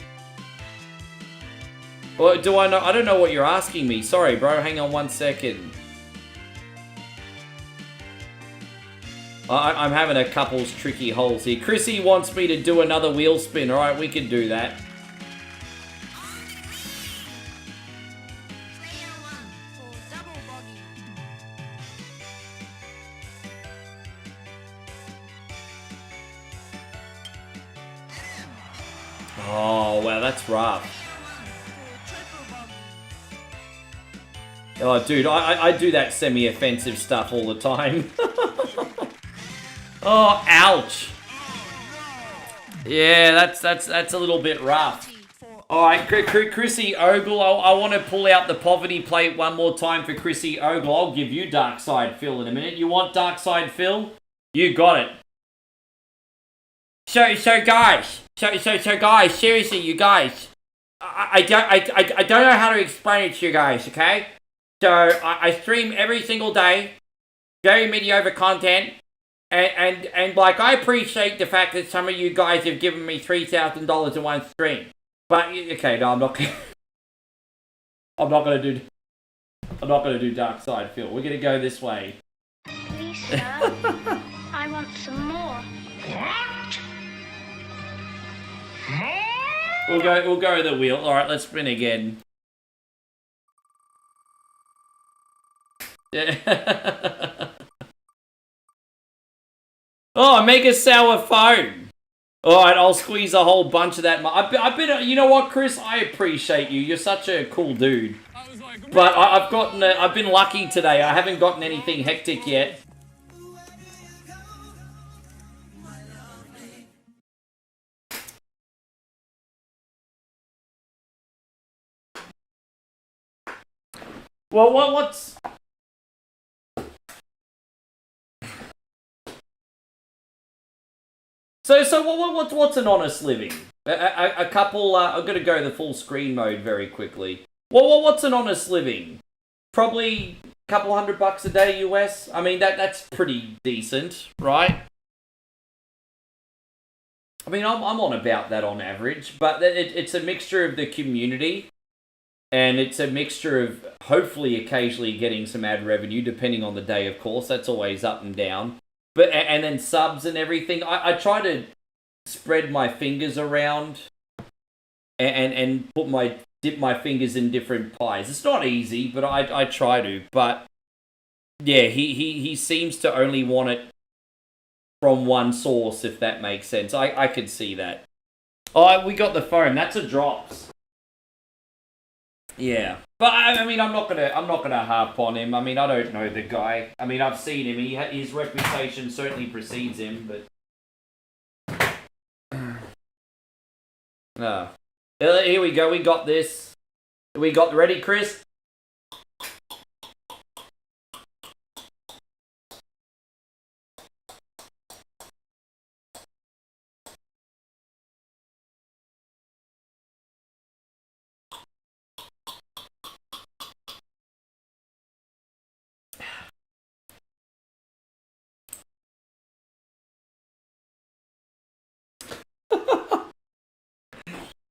Or do I know? I don't know what you're asking me. Sorry, bro. Hang on 1 second. I'm having a couple's tricky holes here. Chrissy wants me to do another wheel spin. Alright, we can do that. Player 1 for double bogey. Oh, wow, that's rough. Oh, dude, I do that semi-offensive stuff all the time. Oh, ouch. Yeah, that's a little bit rough. All right, Chrissy Ogle, I want to pull out the poverty plate one more time for Chrissy Ogle. I'll give you Darkside Phil in a minute. You want Darkside Phil? You got it. So guys, seriously, you guys, I don't know how to explain it to you guys, okay? So I stream every single day, very mediocre content, and like I appreciate the fact that some of you guys have given me $3,000 in one stream, but okay, no, I'm not gonna do Dark Side Phil. We're gonna go this way. Please, sir. I want some more. What? We'll go the wheel. All right, let's spin again. Yeah. Oh, Mega Sour Phone. All right, I'll squeeze a whole bunch of that. I've been, you know what, Chris? I appreciate you. You're such a cool dude. But I've been lucky today. I haven't gotten anything hectic yet. Well, what's... So what's an honest living? A couple, I'm gonna go the full screen mode very quickly. Well, what's an honest living? Probably a couple $100 a day US. I mean, that's pretty decent, right? I mean, I'm on about that on average, but it's a mixture of the community, and it's a mixture of hopefully occasionally getting some ad revenue, depending on the day, of course. That's always up and down. But and then subs and everything. I try to spread my fingers around and dip my fingers in different pies. It's not easy, but I try to. But yeah, he seems to only want it from one source, if that makes sense. I could see that. Oh, we got the phone. That's a drops. Yeah, but I mean, I'm not gonna harp on him. I mean, I don't know the guy. I mean, I've seen him. His reputation certainly precedes him, but Here we go. We got this. We got ready, Chris?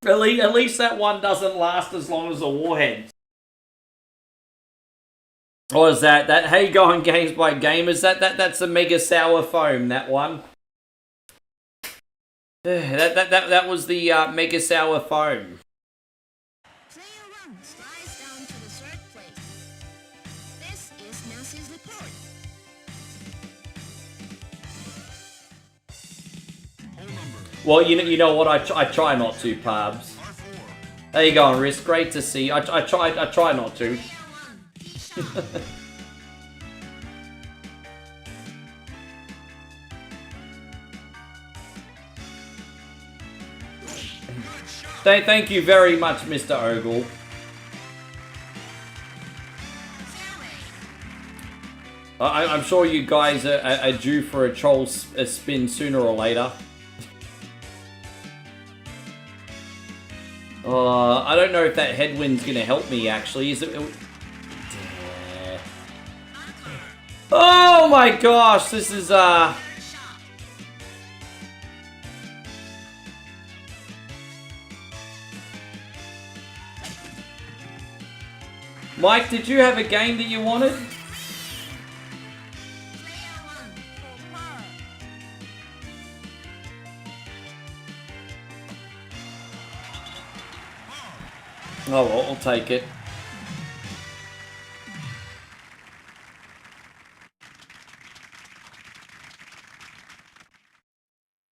At least that one doesn't last as long as the Warheads. What is that? That Hey Going Games by Gamers? That's the Mega Sour Foam, that one. That was the Mega Sour Foam. Player 1 slides down to the third place. This is Nancy's report. Hole number Well, you know what? I try not to, Pabs. R4. There you go, Risk. Great to see. I try not to. Player 1, T-shot. Thank you very much, Mr. Ogle. I'm sure you guys are due for a troll spin sooner or later. I don't know if that headwind's gonna help me, actually. Is it? Oh my gosh, this is Mike, did you have a game that you wanted? Player 1 for par. Oh well, I'll take it.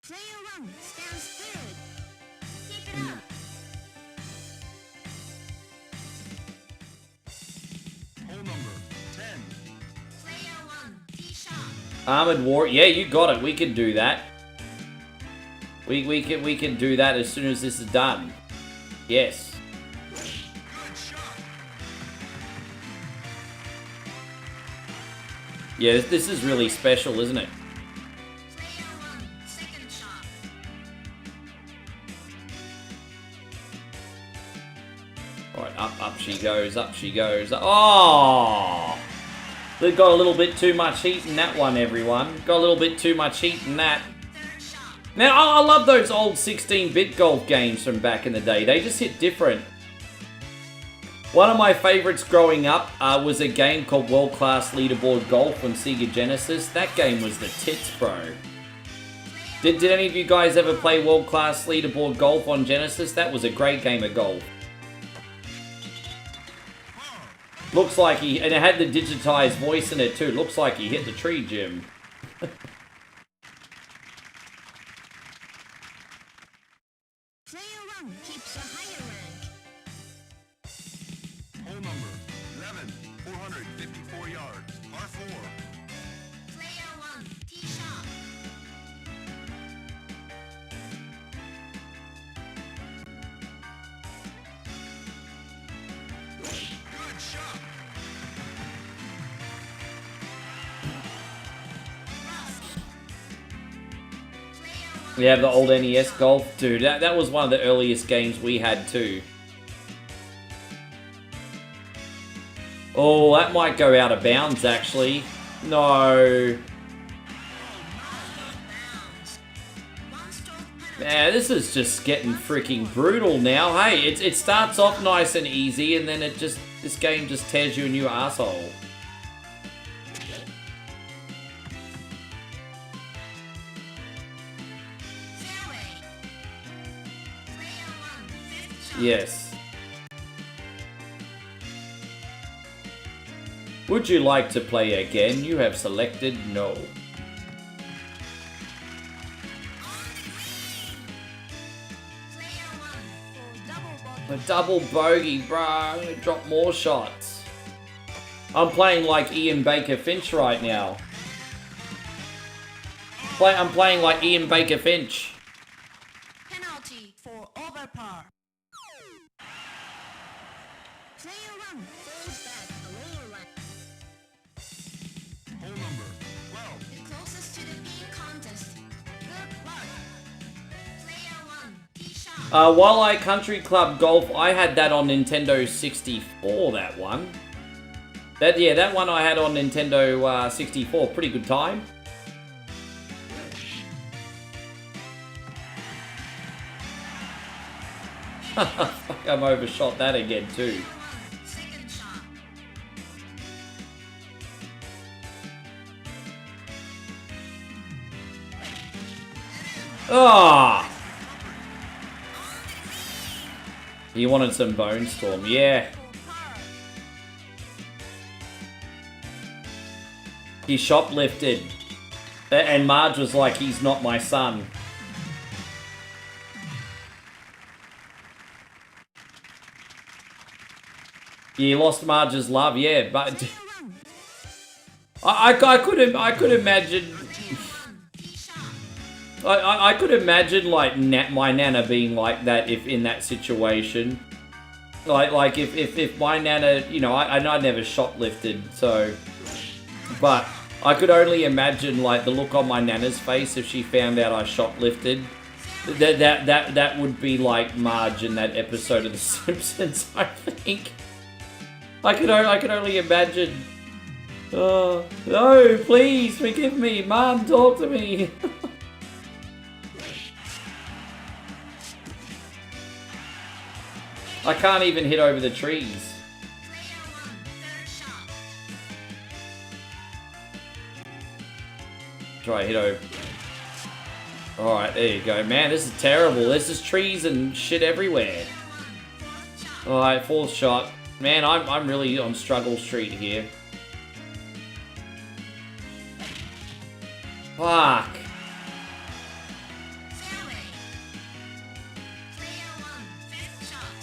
Player 1 stands third. Keep it up. Hole number 10. Player 1, T-shot. Armored War. Yeah, you got it. We can do that. We can do that as soon as this is done. Yes. Good shot. Yeah, this is really special, isn't it? Player 1, second shot. Alright, up she goes, up she goes. Oh! They've got a little bit too much heat in that one, everyone. Got a little bit too much heat in that. Third shot. Now, I love those old 16-bit golf games from back in the day. They just hit different. One of my favorites growing up was a game called World Class Leaderboard Golf on Sega Genesis. That game was the tits, bro. Did any of you guys ever play World Class Leaderboard Golf on Genesis? That was a great game of golf. Looks like and it had the digitized voice in it too. Looks like he hit the tree, Jim. Player 1 keeps a higher rank. Hole number 11. 454 yards. R4. Player 1, T-shot. Good shot. We have the old NES Golf. Dude, that was one of the earliest games we had too. Oh, that might go out of bounds actually. No. Yeah, this is just getting freaking brutal now. Hey, it starts off nice and easy and then this game just tears you a new asshole. Fairway. Player 1, fifth shot. Yes. Would you like to play again? You have selected no. Player 1 for double bogey. A double bogey, bro. I'm gonna drop more shots. I'm playing like Ian Baker Finch right now. I'm playing like Ian Baker Finch. Penalty for over par. Player 1 falls back a lower line. Hole number 12. The closest to the beam contest. Good luck. Player 1, tee shot. Wildlife Country Club Golf, I had that on Nintendo 64, that one. That one I had on Nintendo 64. Pretty good time. Fuck, I'm overshot that again too. Second shot. Ah! You wanted some Bone Storm, yeah. He shoplifted. And Marge was like, he's not my son. He lost Marge's love, yeah, but Player 1, I could imagine. tee shot. I could imagine like my nana being like that if in that situation. Like if my nana, you know, I never shoplifted, so, but I could only imagine like the look on my nana's face if she found out I shoplifted. That would be like Marge in that episode of The Simpsons, I think. I could only imagine. Oh no! Please forgive me, Mom. Talk to me. I can't even hit over the trees. Player 1, third shot. Try hit over. Alright, there you go. Man, this is terrible. There's just trees and shit everywhere. Fourth shot. Alright, fourth shot. Man, I'm really on struggle street here. Fuck. Fairway. Player 1, fifth shot.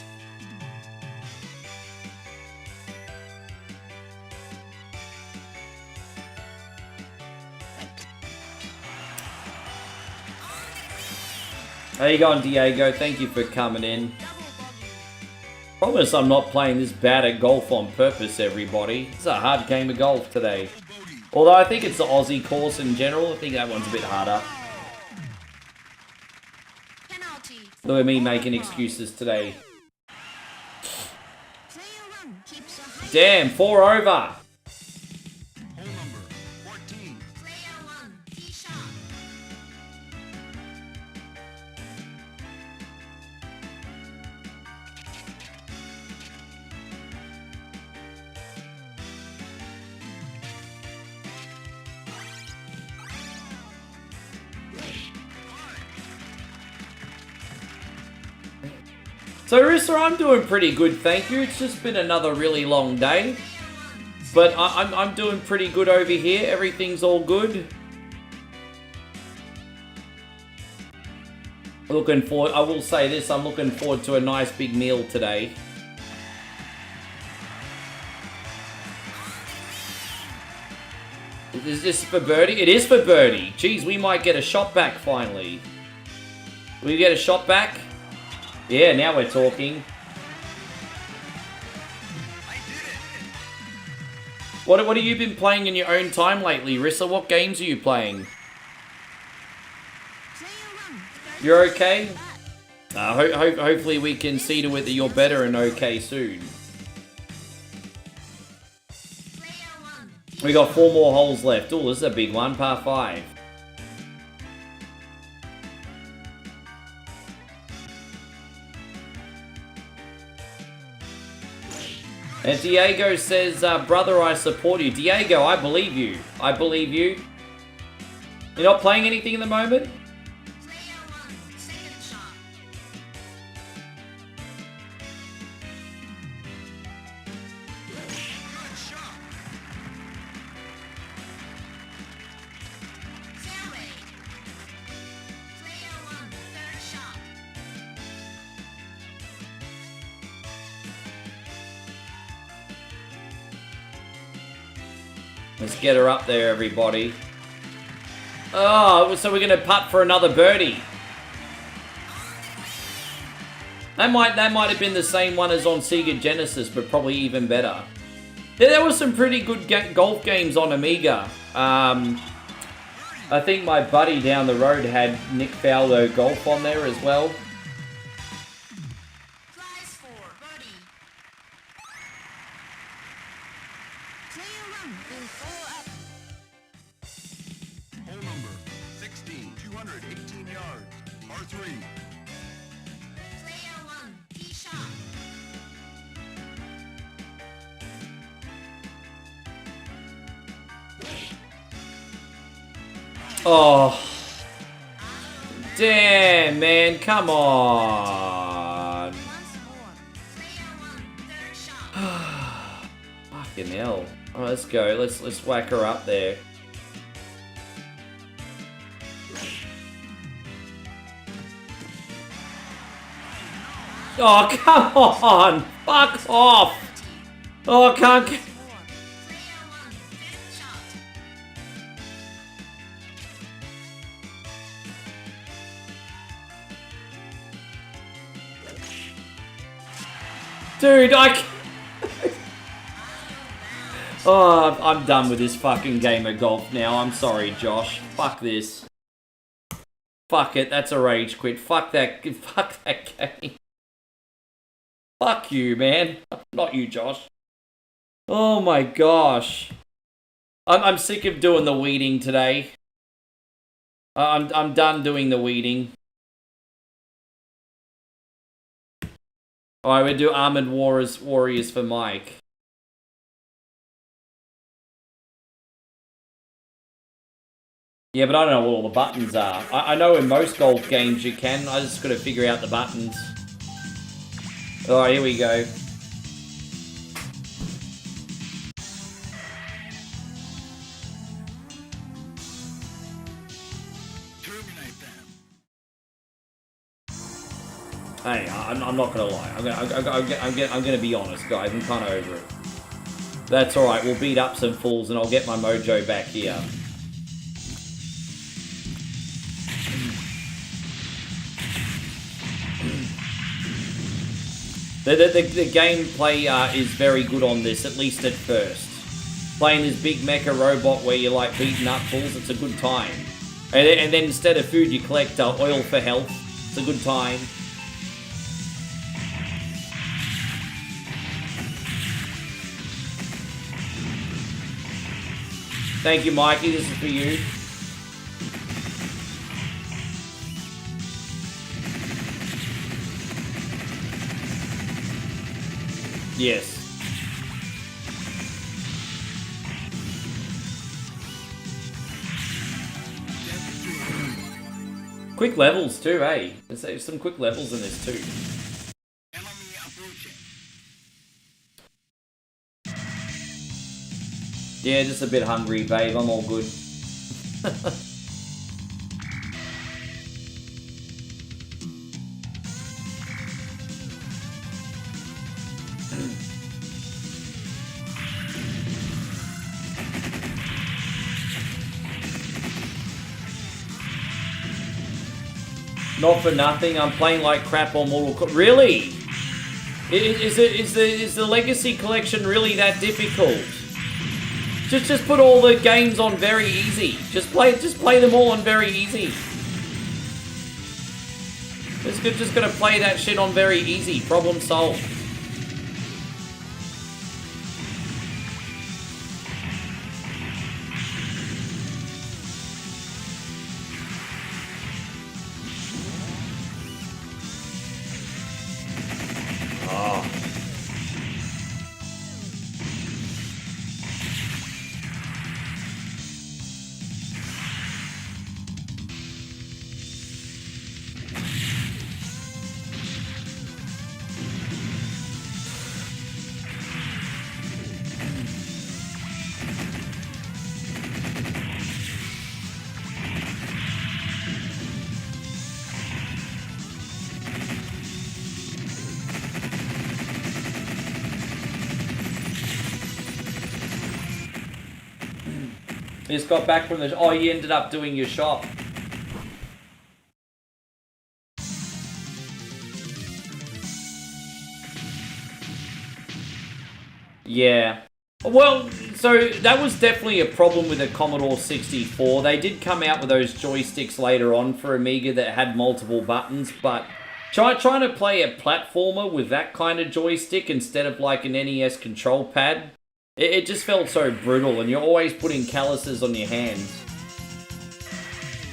How you going, Diego? Thank you for coming in. Double bogey. Promise I'm not playing this bad at golf on purpose, everybody. It's a hard game of golf today. Bogey. Although I think it's the Aussie course in general. I think that one's a bit harder. Penalty. Look at me making excuses today. Player 1 keeps a high. Damn, 4 over. Hole number 14. Player 1, tee shot. So, Rissa, I'm doing pretty good, thank you. It's just been another really long day. But I'm doing pretty good over here. Everything's all good. Looking forward, I will say this, I'm looking forward to a nice big meal today. Is this for birdie? It is for birdie. Jeez, we might get a shot back finally. Will we get a shot back? Yeah, now we're talking. I did it. What have you been playing in your own time lately, Rissa? What games are you playing? Player 1, third You're okay? shot. Hopefully we can see to it that you're better and okay soon. Player 1, We got 4 more holes left. Oh, this is a big one, par 5. And Diego says, brother, I support you. Diego, I believe you. I believe you. You're not playing anything at the moment? Player 1, second shot. Good shot. Fairway. Player 1, third shot. Let's get her up there, everybody. Oh, so we're going to putt for another birdie. That might have been the same one as on Sega Genesis, but probably even better. There were some pretty good golf games on Amiga. I think my buddy down the road had Nick Faldo Golf on there as well. Prize for birdie. Player 1 will follow up. Hole number 16, 218 yards. Par 3. Player 1, tee shot. Oh. Damn, man. Come on. Once more. Player 1, third shot. Fucking hell. Oh, let's go. Let's whack her up there. Oh, come on! Fuck off! Oh, I can't get... Player 1, fifth shot. Dude, I can't... Oh, I'm done with this fucking game of golf now. I'm sorry, Josh. Fuck this. Fuck it, that's a rage quit. Fuck that game. Fuck you, man. Not you, Josh. Oh my gosh. I'm sick of doing the weeding today. I'm done doing the weeding. Alright, we'll do Armored Warriors for Mike. Yeah, but I don't know what all the buttons are. I know in most golf games you can. I just gotta figure out the buttons. Alright, here we go. Terminate them. Hey, I'm not gonna lie. I'm gonna be honest, guys. I'm kind of over it. That's alright. We'll beat up some fools and I'll get my mojo back here. The gameplay is very good on this, at least at first. Playing this big mecha robot where you're like beating up fools, it's a good time. And then instead of food, you collect oil for health. It's a good time. Thank you, Mikey. This is for you. Yes. Quick levels too, eh? There's some quick levels in this too. Enemy approaching. Yeah, just a bit hungry, babe. I'm all good. Not for nothing, I'm playing like crap on Mortal Kombat. Really? Is the Legacy Collection really that difficult? Just put all the games on very easy. Just play them all on very easy. Just gonna play that shit on very easy. Problem solved. You just got back from the... Oh, you ended up doing your shop. Yeah. Well, so that was definitely a problem with the Commodore 64. They did come out with those joysticks later on for Amiga that had multiple buttons, but trying to play a platformer with that kind of joystick instead of like an NES control pad, it just felt so brutal, and you're always putting calluses on your hands.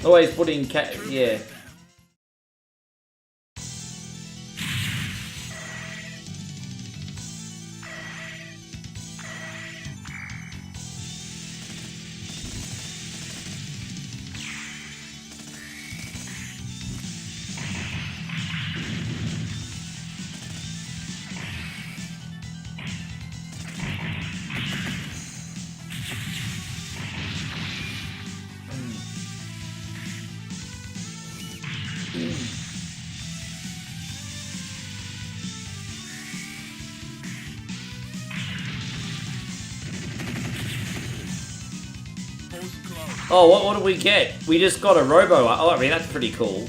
Always putting yeah. Oh, what do we get? We just got a robo. Oh, I mean, that's pretty cool.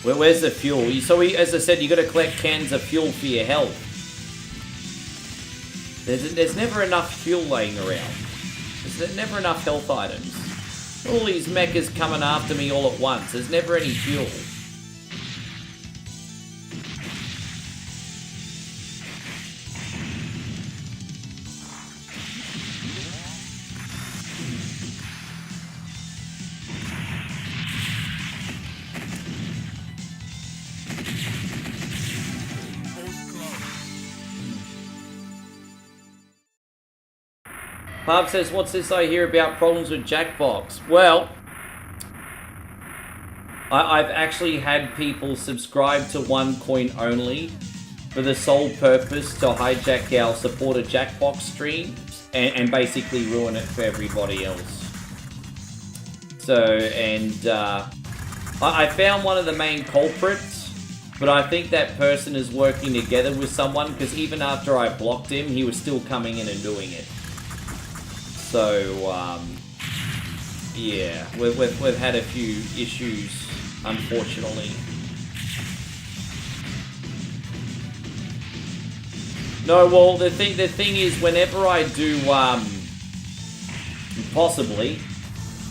Where's the fuel? So, as I said, you got to collect cans of fuel for your health. There's never enough fuel laying around. There's never enough health items. All these mechas coming after me all at once. There's never any fuel. Bob says, what's this I hear about problems with Jackbox? Well, I've actually had people subscribe to OneCoin only for the sole purpose to hijack our supporter Jackbox streams and basically ruin it for everybody else. So, and I found one of the main culprits, but I think that person is working together with someone, because even after I blocked him, he was still coming in and doing it. So, yeah, we've had a few issues, unfortunately. No, well, the thing is, whenever I do, possibly,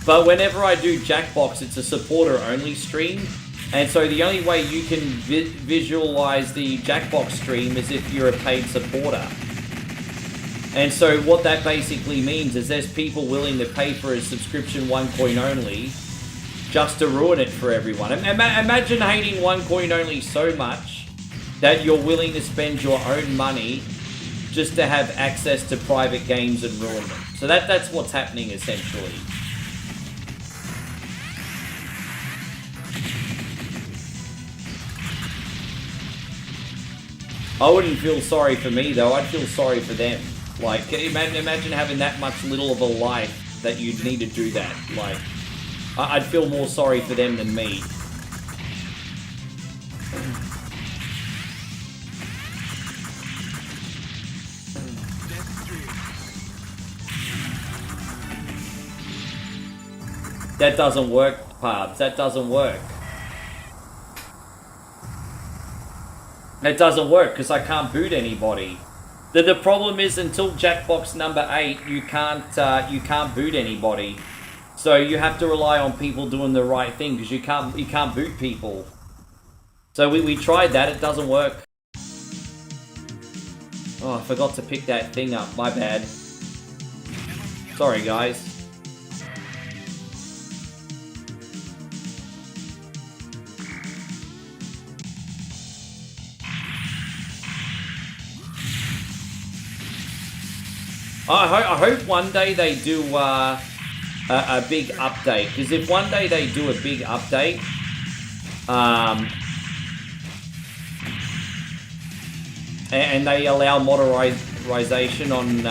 but whenever I do Jackbox, it's a supporter-only stream, and so the only way you can visualize the Jackbox stream is if you're a paid supporter. And so what that basically means is there's people willing to pay for a subscription OneCoin only just to ruin it for everyone. Imagine hating OneCoin only so much that you're willing to spend your own money just to have access to private games and ruin them. So that's what's happening essentially. I wouldn't feel sorry for me though, I'd feel sorry for them. Like, imagine having that much little of a life that you'd need to do that. Like, I'd feel more sorry for them than me. That doesn't work, Parbs. That doesn't work. That doesn't work because I can't boot anybody. The problem is, until Jackbox number 8, you can't boot anybody. So you have to rely on people doing the right thing, because you can't boot people. So we tried that, it doesn't work. Oh, I forgot to pick that thing up, my bad. Sorry guys. I hope one day they do a big update, because if one day they do a big update, and they allow modernization on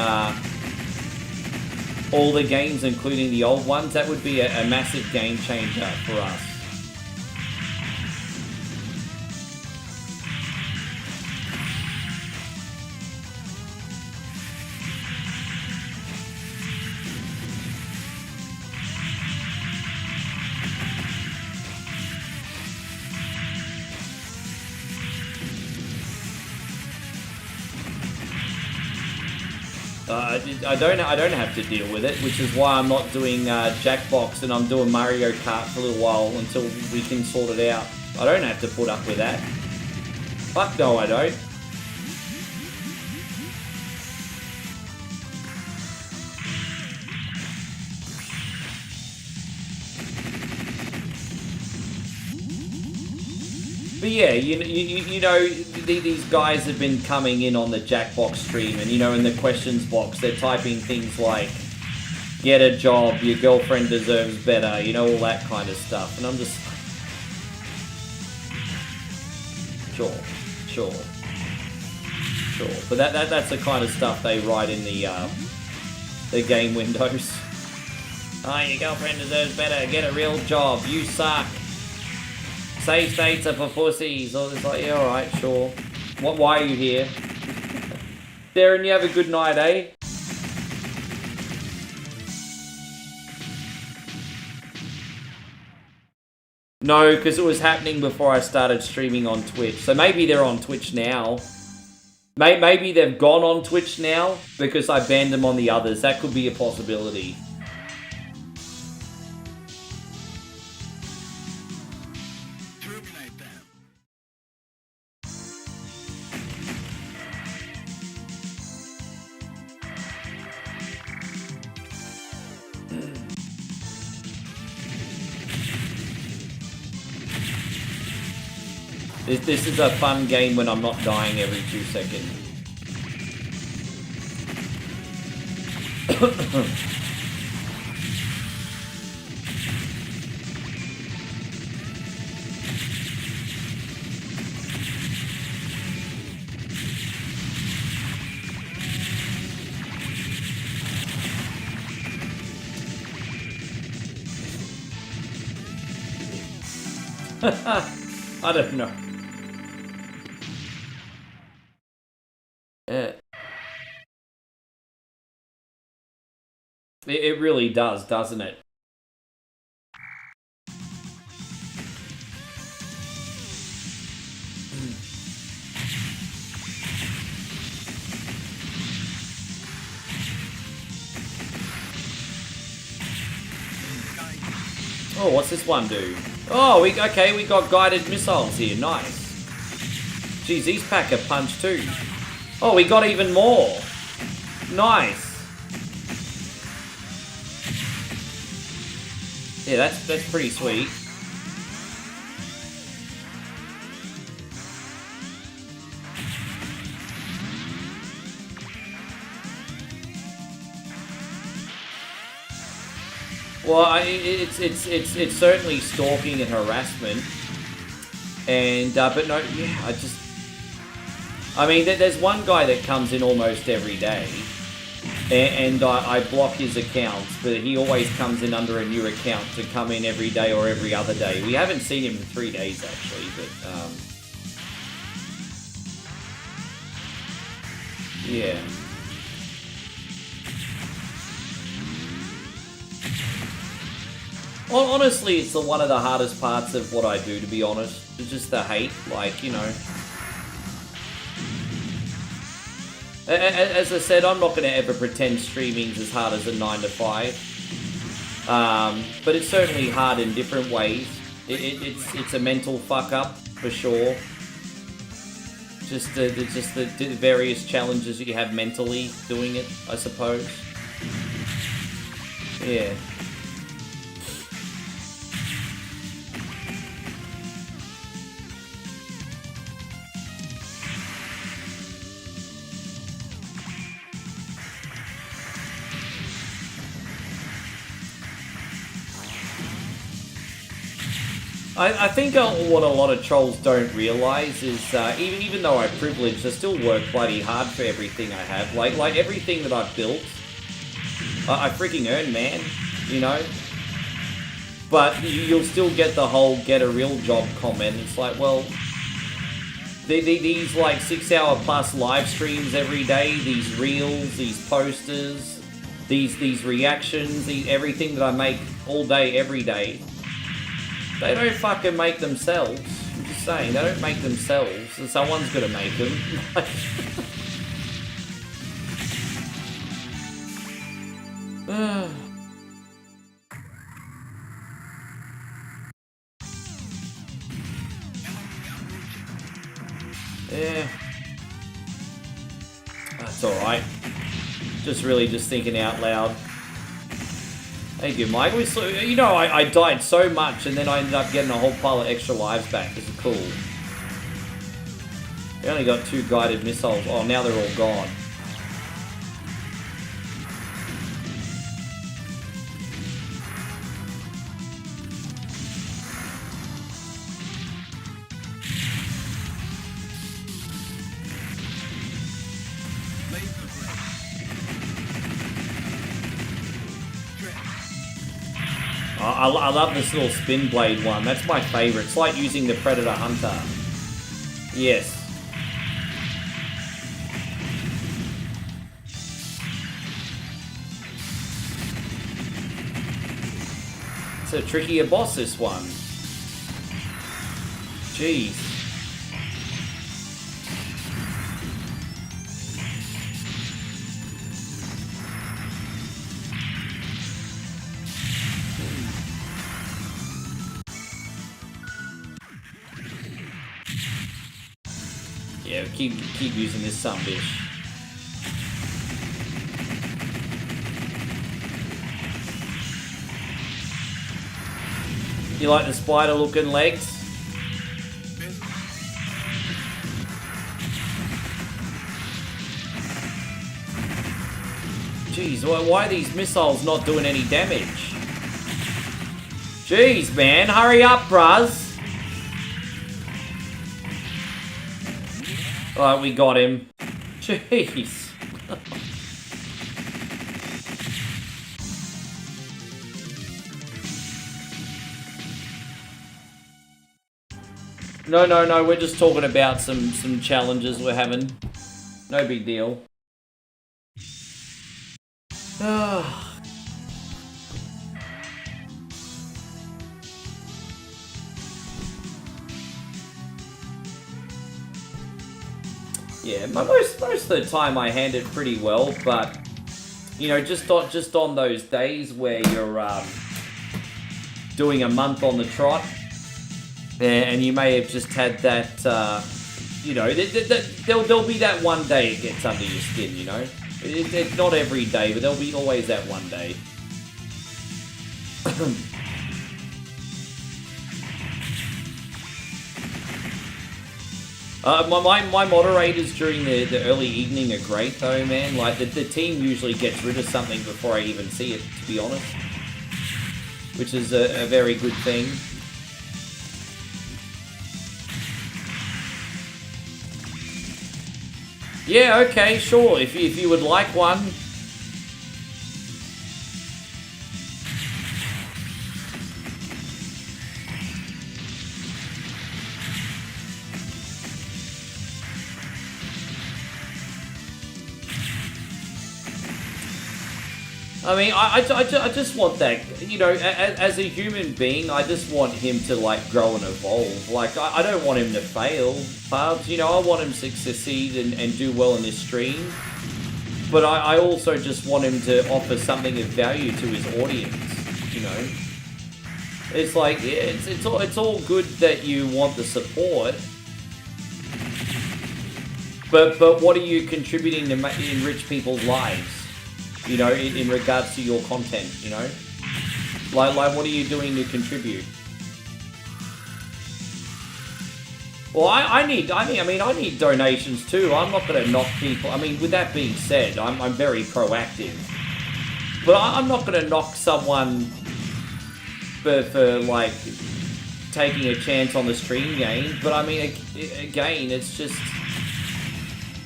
all the games, including the old ones, that would be a massive game changer for us. I don't have to deal with it, which is why I'm not doing Jackbox and I'm doing Mario Kart for a little while until we can sort it out. I don't have to put up with that. Fuck no, I don't. But yeah, you know, these guys have been coming in on the Jackbox stream, and you know, in the questions box, they're typing things like, "Get a job, your girlfriend deserves better," you know, all that kind of stuff. And I'm just, sure. But that's the kind of stuff they write in the game windows. "Oh, your girlfriend deserves better. Get a real job. You suck. Safe states are for pussies." Or it's like, yeah, alright, sure. Why are you here? Darren, you have a good night, eh? No, because it was happening before I started streaming on Twitch. So maybe they're on Twitch now. Maybe they've gone on Twitch now because I banned them on the others. That could be a possibility. This is a fun game when I'm not dying every 2 seconds. I don't know. Yeah. It really does, doesn't it? Oh, what's this one do? Oh, we got guided missiles here. Nice. Jeez, these pack a punch too. Oh, we got even more. Nice. Yeah, that's pretty sweet. Well, it's certainly stalking and harassment, and but no, yeah, I mean, there's one guy that comes in almost every day, and I block his accounts, but he always comes in under a new account to come in every day or every other day. We haven't seen him in 3 days actually, but yeah. Honestly, it's one of the hardest parts of what I do, to be honest. It's just the hate, like, you know. As I said, I'm not going to ever pretend streaming's as hard as a 9 to 5. But it's certainly hard in different ways. It's a mental fuck up, for sure. Just the various challenges that you have mentally doing it, I suppose. Yeah. I think what a lot of trolls don't realise is, even though I'm privileged, I still work bloody hard for everything I have. Like everything that I've built, I freaking earn, man, you know? But you'll still get the whole get a real job comment. It's like, well, these like 6-hour plus live streams every day, these reels, these posters, these reactions, everything that I make all day, every day, they don't fucking make themselves. I'm just saying, they don't make themselves, and someone's gonna make them. Yeah. That's alright. Just thinking out loud. Thank you, Mike. You know, I died so much and then I ended up getting a whole pile of extra lives back. This is cool. We only got 2 guided missiles. Oh, now they're all gone. I love this little spin blade one. That's my favorite. It's like using the Predator Hunter. Yes. It's a trickier boss, this one. Jeez. Yeah, keep using this sumbitch. You like the spider looking legs? Jeez, why are these missiles not doing any damage? Jeez, man, hurry up, bruz. Alright, we got him. Jeez. No, we're just talking about some challenges we're having. No big deal. Yeah, most of the time I hand it pretty well, but you know, just on those days where you're doing a month on the trot, and you may have just had that, you know, there'll be that one day it gets under your skin, you know. It's not every day, but there'll be always that one day. My moderators during the early evening are great though, man. Like, the team usually gets rid of something before I even see it, to be honest. Which is a very good thing. Yeah, okay, sure. If you would like one. I mean, I just want that, you know, as a human being, I just want him to, like, grow and evolve. Like, I don't want him to fail, Barbs. You know, I want him to succeed and do well in this stream. But I also just want him to offer something of value to his audience, you know. It's like, yeah, it's all good that you want the support. But what are you contributing to enrich people's lives? You know, in regards to your content, you know? Like what are you doing to contribute? Well, I need donations too. I'm not going to knock people. I mean, with that being said, I'm very proactive. But I'm not going to knock someone for like, taking a chance on the stream game. But I mean, again, it's just...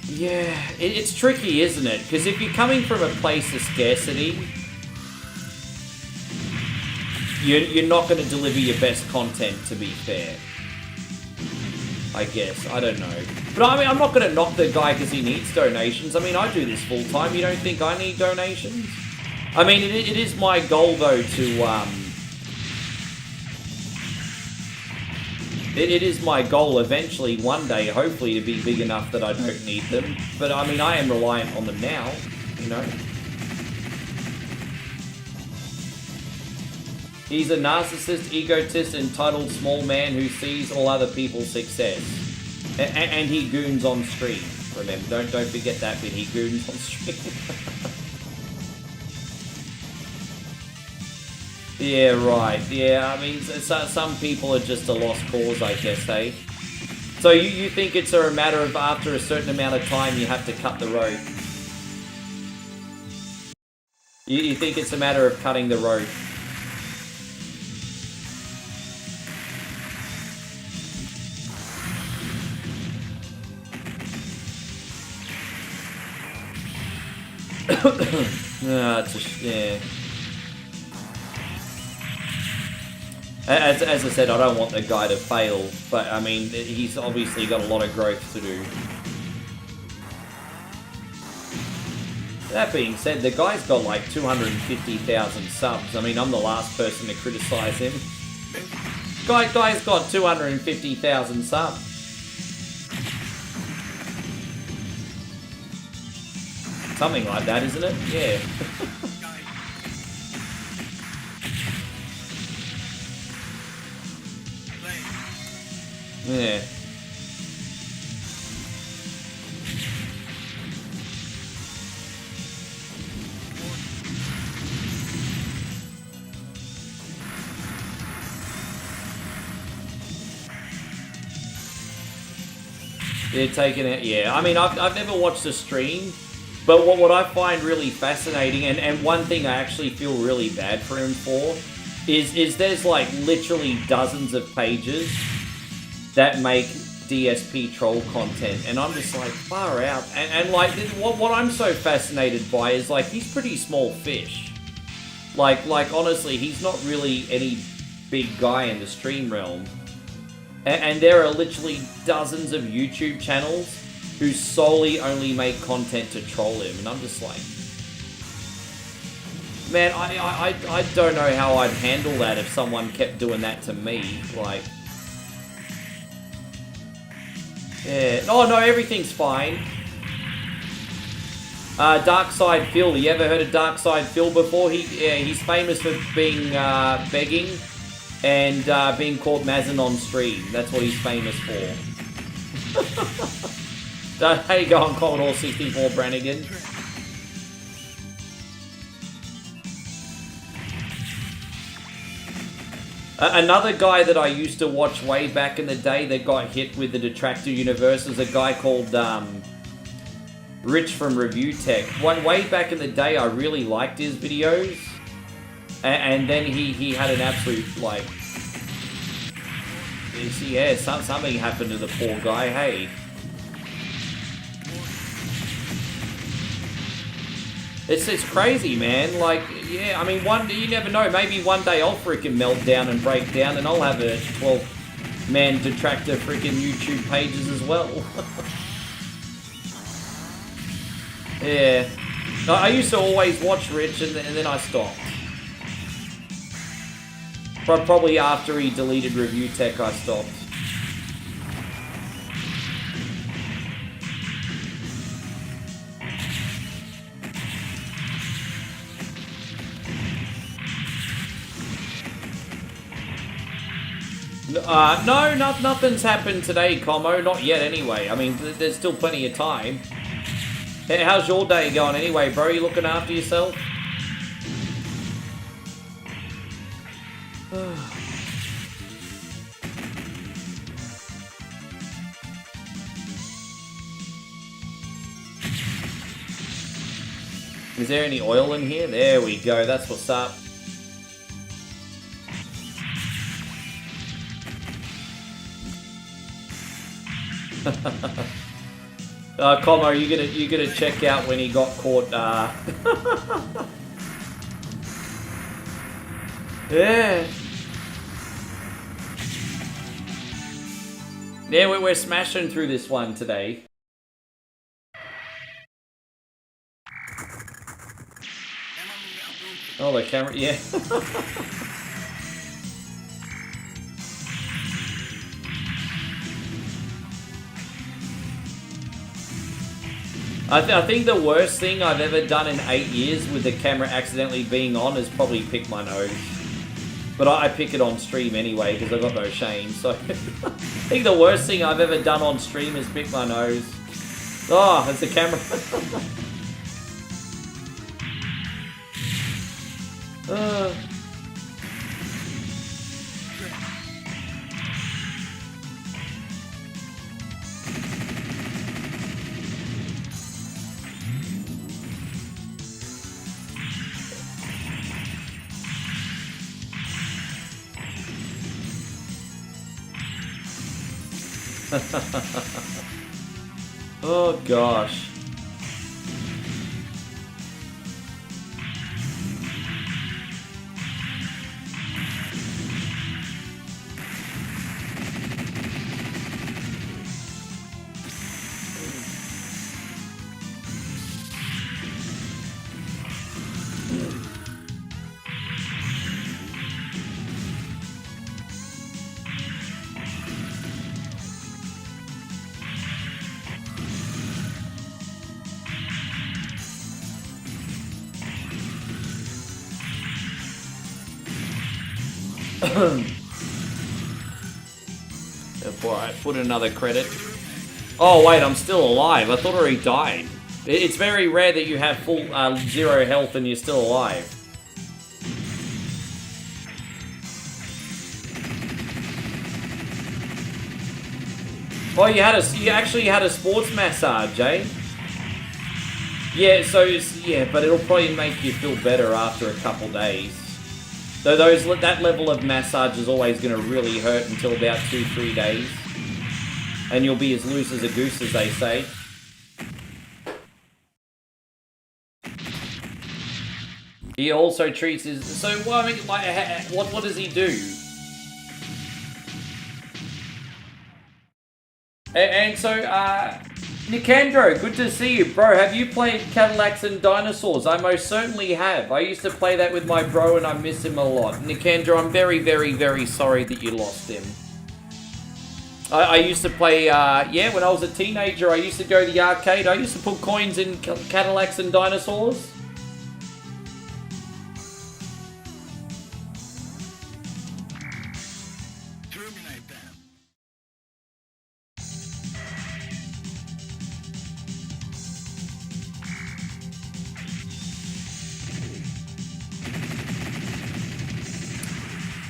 Yeah, it's tricky, isn't it? Because if you're coming from a place of scarcity, you're not going to deliver your best content, to be fair. I guess. I don't know. But I mean, I'm not going to knock the guy because he needs donations. I mean, I do this full time. You don't think I need donations? I mean, it is my goal, though, to... It is my goal eventually, one day, hopefully, to be big enough that I don't need them. But, I mean, I am reliant on them now, you know? He's a narcissist, egotist, entitled small man who sees all other people's success. And he goons on stream. Remember, don't forget that bit. He goons on stream. Yeah, right. Yeah, I mean, some people are just a lost cause, I guess, eh? So you think it's a matter of after a certain amount of time you have to cut the rope? You think it's a matter of cutting the rope? Yeah. As I said, I don't want the guy to fail, but I mean, he's obviously got a lot of growth to do. That being said, the guy's got like 250,000 subs. I mean, I'm the last person to criticize him. Guy's got 250,000 subs. Something like that, isn't it? Yeah. Yeah. They're taking it, yeah. I mean, I've never watched a stream, but what I find really fascinating, and one thing I actually feel really bad for him for, is there's like literally dozens of pages that make DSP troll content, and I'm just like, far out. And like, what I'm so fascinated by is like, he's pretty small fish. Like honestly, he's not really any big guy in the stream realm. And there are literally dozens of YouTube channels who solely only make content to troll him, and I'm just like, man, I don't know how I'd handle that if someone kept doing that to me, like. Yeah. Oh no, everything's fine. Darkside Phil. You ever heard of Darkside Phil before? He's famous for being begging and being caught Mazin on stream. That's what he's famous for. How you going, Commodore 64 Brannigan? Another guy that I used to watch way back in the day that got hit with the Detractor universe is a guy called Rich from Review Tech. Way back in the day, I really liked his videos, and then he had an absolute, like, yeah, something happened to the poor guy. Hey, it's crazy, man. Like, yeah, I mean, you never know. Maybe one day I'll freaking melt down and break down, and I'll have a 12-man Detractor freaking YouTube pages as well. Yeah, I used to always watch Rich, and then I stopped. Probably after he deleted Review Tech, I stopped. No, nothing's happened today, Como. Not yet, anyway. I mean, there's still plenty of time. Hey, how's your day going, anyway, bro? You looking after yourself? Is there any oil in here? There we go. That's what's up. Como, you gonna check out when he got caught? Yeah. Yeah, we're smashing through this one today. Oh, the camera, yeah. I think the worst thing I've ever done in 8 years with the camera accidentally being on is probably pick my nose. But I pick it on stream anyway because I've got no shame. So I think the worst thing I've ever done on stream is pick my nose. Oh, it's the camera. Oh gosh. Alright, put another credit. Oh wait, I'm still alive. I thought I already died. It's very rare that you have full 0 health and you're still alive. Oh, you actually had a sports massage, eh? Yeah, so yeah, but it'll probably make you feel better after a couple days. Though that level of massage is always going to really hurt until about 2-3 days. And you'll be as loose as a goose, as they say. He also treats his... So, well, I mean, like, what does he do? And so, Nicandro, good to see you. Bro, have you played Cadillacs and Dinosaurs? I most certainly have. I used to play that with my bro and I miss him a lot. Nicandro, I'm very, very, very sorry that you lost him. I used to play, yeah, when I was a teenager, I used to go to the arcade. I used to put coins in Cadillacs and Dinosaurs. Terminate them.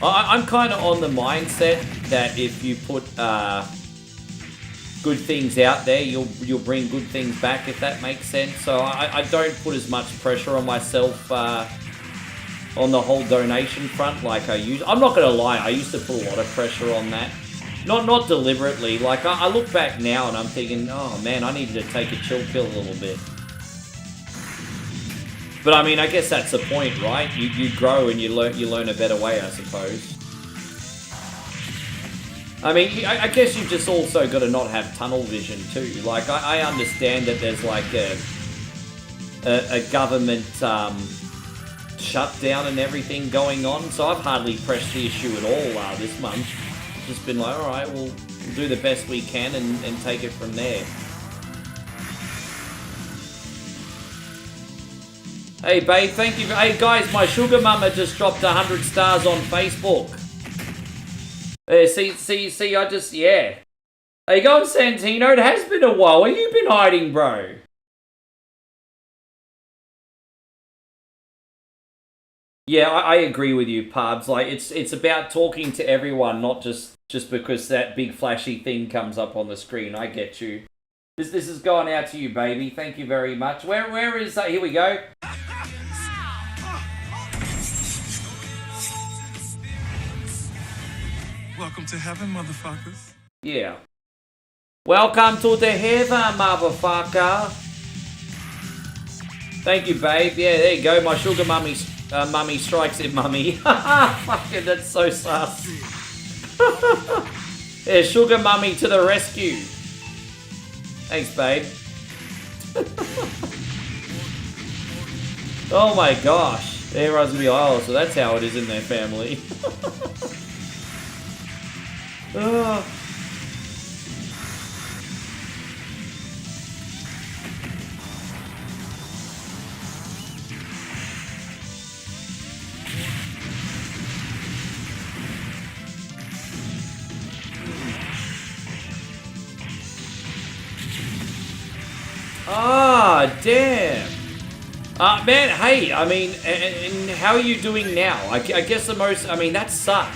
I'm kind of on the mindset that if you put good things out there, you'll bring good things back, if that makes sense. So I don't put as much pressure on myself on the whole donation front like I used. I'm not gonna lie, I used to put a lot of pressure on that. Not deliberately. Like I look back now and I'm thinking, oh man, I needed to take a chill pill a little bit. But I mean, I guess that's the point, right? You grow and you learn a better way, I suppose. I mean, I guess you've just also got to not have tunnel vision too. Like, I understand that there's like a government shutdown and everything going on, so I've hardly pressed the issue at all this month. Just been like, all right, we'll do the best we can and take it from there. Hey, babe, thank you. Hey, guys, my sugar mama just dropped 100 stars on Facebook. See, I just, yeah. Hey, go on, Santino. It has been a while. Where you been hiding, bro? Yeah, I agree with you, Pubs. Like, it's about talking to everyone, not just because that big flashy thing comes up on the screen. I get you. This is going out to you, baby. Thank you very much. Where is that? Here we go. Welcome to heaven, motherfuckers. Yeah. Welcome to the heaven, motherfucker. Thank you, babe. Yeah, there you go. My sugar mummy strikes it, mummy. Fucking, that's so sus. Yeah, sugar mummy to the rescue. Thanks, babe. Oh my gosh. Everyone's gonna be like, oh, so that's how it is in their family. Oh. Ah, damn. Man, hey, I mean, and how are you doing now? I guess I mean, that sucks.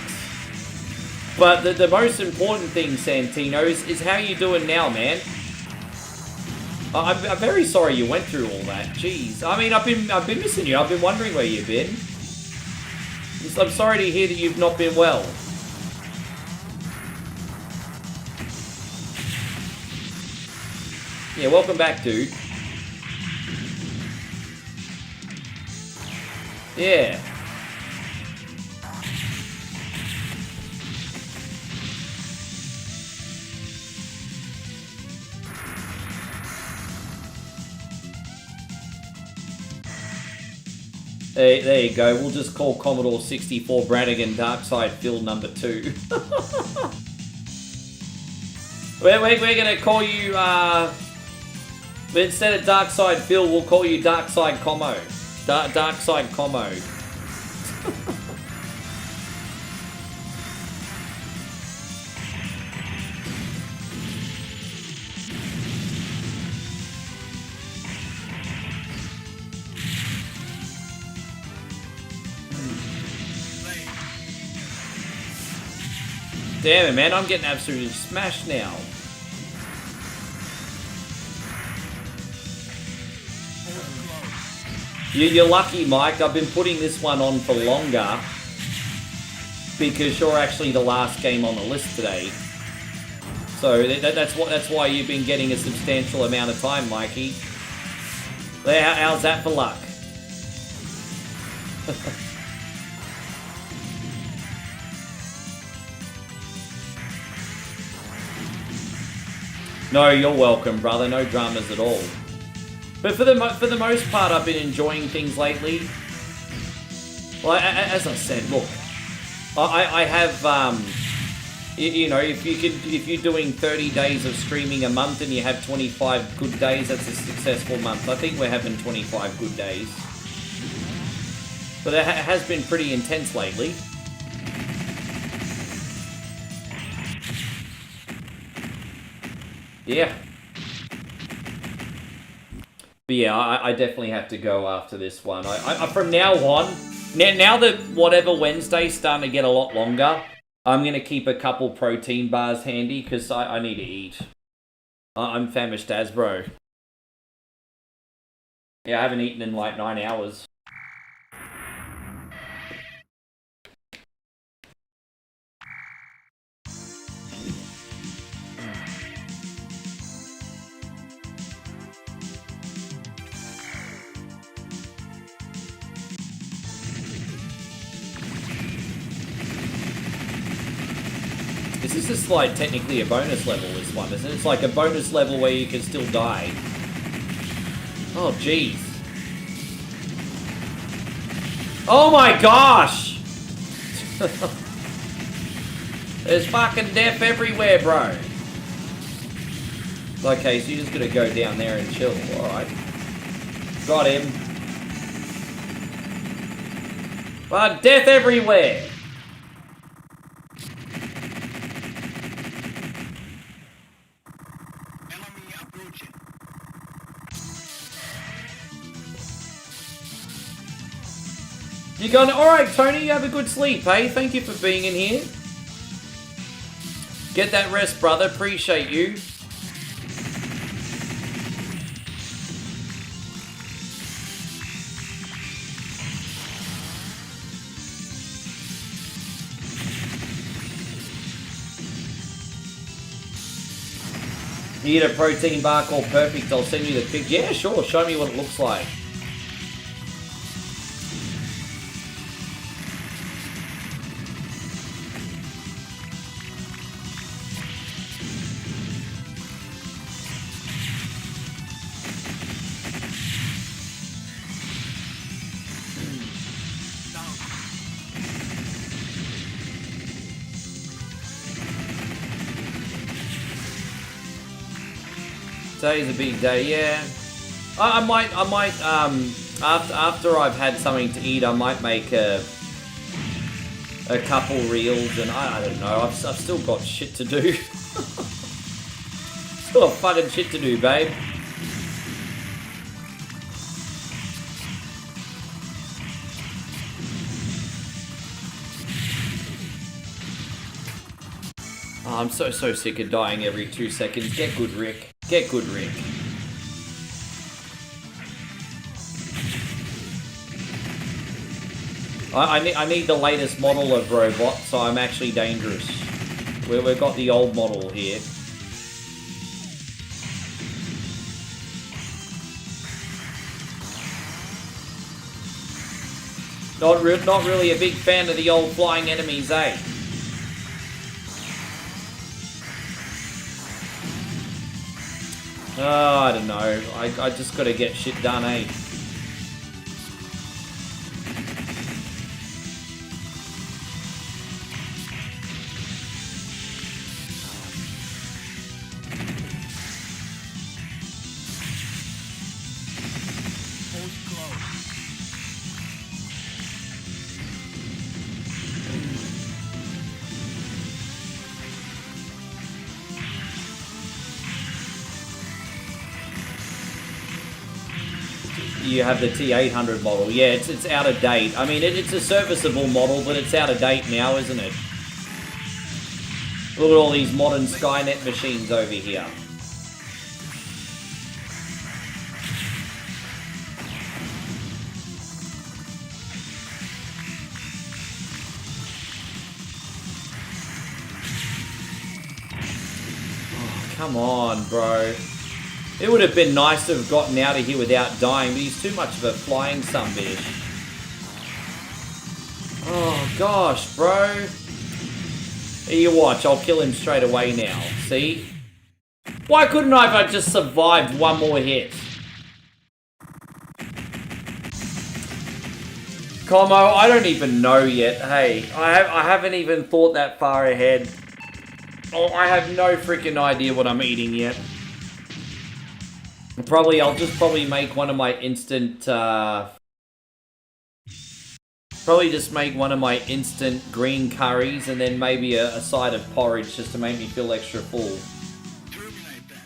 But the most important thing, Santino, is how you doing now, man. I'm very sorry you went through all that. Jeez. I mean, I've been missing you. I've been wondering where you've been. I'm sorry to hear that you've not been well. Yeah, welcome back, dude. Yeah. There you go. We'll just call Commodore 64 Brannigan Darkside Phil number 2. we're going to call you, but instead of Darkside Phil, we'll call you Darkside Como. Darkside Como. Damn it, man, I'm getting absolutely smashed now. You're lucky, Mike. I've been putting this one on for longer because you're actually the last game on the list today. So that's why you've been getting a substantial amount of time, Mikey. How's that for luck? No, you're welcome, brother. No dramas at all. But for the most part, I've been enjoying things lately. Well, as I said, look, I have, you know, if you're doing 30 days of streaming a month and you have 25 good days, that's a successful month. I think we're having 25 good days. But it has been pretty intense lately. Yeah. But yeah, I definitely have to go after this one. I from now on, now that whatever Wednesday's starting to get a lot longer, I'm going to keep a couple protein bars handy because I need to eat. I'm famished as, bro. Yeah, I haven't eaten in like 9 hours. This is like technically a bonus level, this one, isn't it? It's like a bonus level where you can still die. Oh, jeez. Oh my gosh! There's fucking death everywhere, bro. Okay, so you're just gonna go down there and chill, alright. Got him. But death everywhere! You're going, alright, Tony, you have a good sleep, hey? Thank you for being in here. Get that rest, brother. Appreciate you. Need a protein bar called Perfect. I'll send you the pic. Yeah, sure. Show me what it looks like. Today's a big day, yeah. I might, after I've had something to eat, I might make a couple reels, and I don't know, I've still got shit to do. Still got fucking shit to do, babe. Oh, I'm so sick of dying every 2 seconds. Get good, Rick. Get good, Rick. I need the latest model of robot, so I'm actually dangerous. We've got the old model here. Not really a big fan of the old flying enemies, eh? Oh, I don't know. I just gotta get shit done, eh? You have the T800 model. Yeah, it's out of date. I mean, it's a serviceable model, but it's out of date now, isn't it? Look at all these modern Skynet machines over here. Oh, come on, bro. It would have been nice to have gotten out of here without dying, but he's too much of a flying sumbitch. Oh, gosh, bro. Here you watch, I'll kill him straight away now. See? Why couldn't I have just survived one more hit? Como, I don't even know yet. Hey, I haven't even thought that far ahead. Oh, I have no freaking idea what I'm eating yet. I'll just make one of my instant, probably just make one of my instant green curries and then maybe a side of porridge just to make me feel extra full. Terminate them.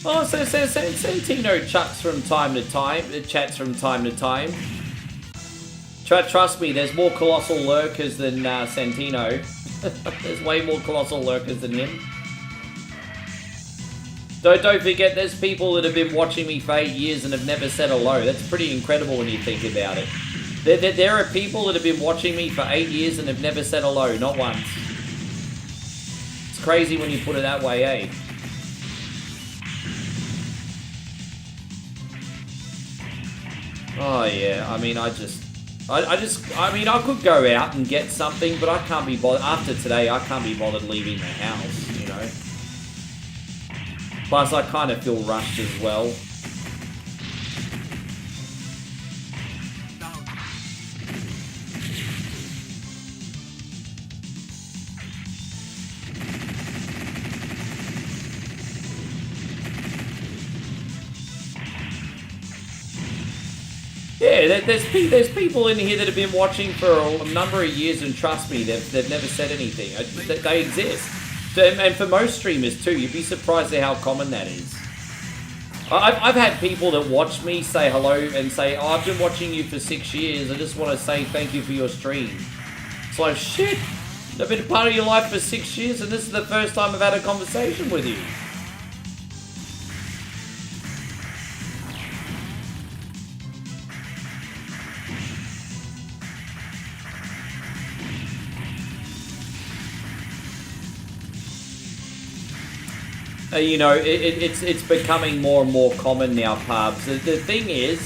Oh, so Santino chats from time to time. Trust me, there's more colossal lurkers than Santino. There's way more colossal lurkers than him. Don't forget, there's people that have been watching me for 8 years and have never said hello. That's pretty incredible when you think about it. There are people that have been watching me for 8 years and have never said hello, not once. It's crazy when you put it that way, eh? Oh yeah, I mean, I mean, I could go out and get something, but I can't be bothered. After today, I can't be bothered leaving the house, you know. Plus, I kind of feel rushed as well. Yeah, there's people in here that have been watching for a number of years, and trust me, they've never said anything. They exist. And for most streamers too, you'd be surprised at how common that is. I've had people that watch me say hello and say, oh, I've been watching you for 6 years, I just want to say thank you for your stream. It's like, shit, I've been a part of your life for 6 years and this is the first time I've had a conversation with you. You know, it's becoming more and more common now, Pubs. The thing is,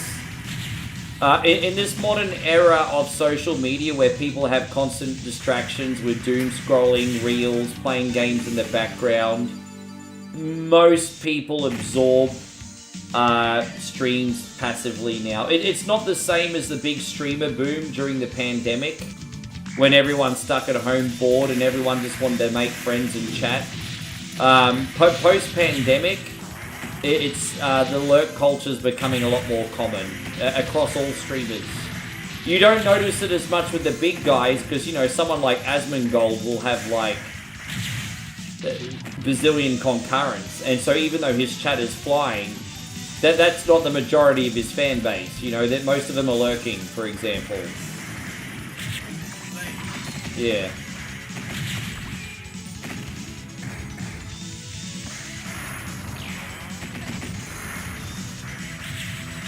in this modern era of social media where people have constant distractions with doom scrolling, reels, playing games in the background, most people absorb streams passively now. It's not the same as the big streamer boom during the pandemic, when everyone's stuck at home bored and everyone just wanted to make friends and chat. Post-pandemic, it's the lurk culture is becoming a lot more common across all streamers. You don't notice it as much with the big guys because, you know, someone like Asmongold will have like bazillion concurrents, and so even though his chat is flying, that's not the majority of his fan base. You know, that most of them are lurking, for example. Yeah.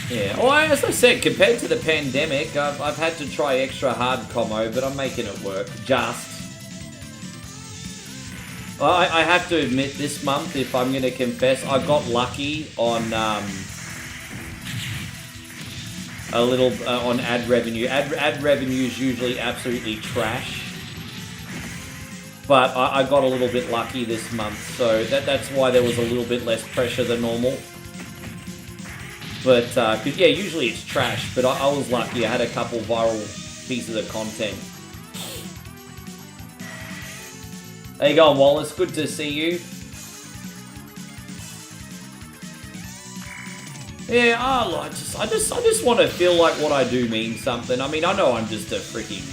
Yeah, well, as I said, compared to the pandemic, I've had to try extra hard commo, but I'm making it work. Just. I have to admit, this month, if I'm going to confess, I got lucky on a little on ad revenue. Ad revenue is usually absolutely trash, but I got a little bit lucky this month, so that's why there was a little bit less pressure than normal. But, cause yeah, usually it's trash, but I was lucky. I had a couple viral pieces of content. How you going, Wallace? Good to see you. Yeah, I just want to feel like what I do means something. I mean, I know I'm just a freaking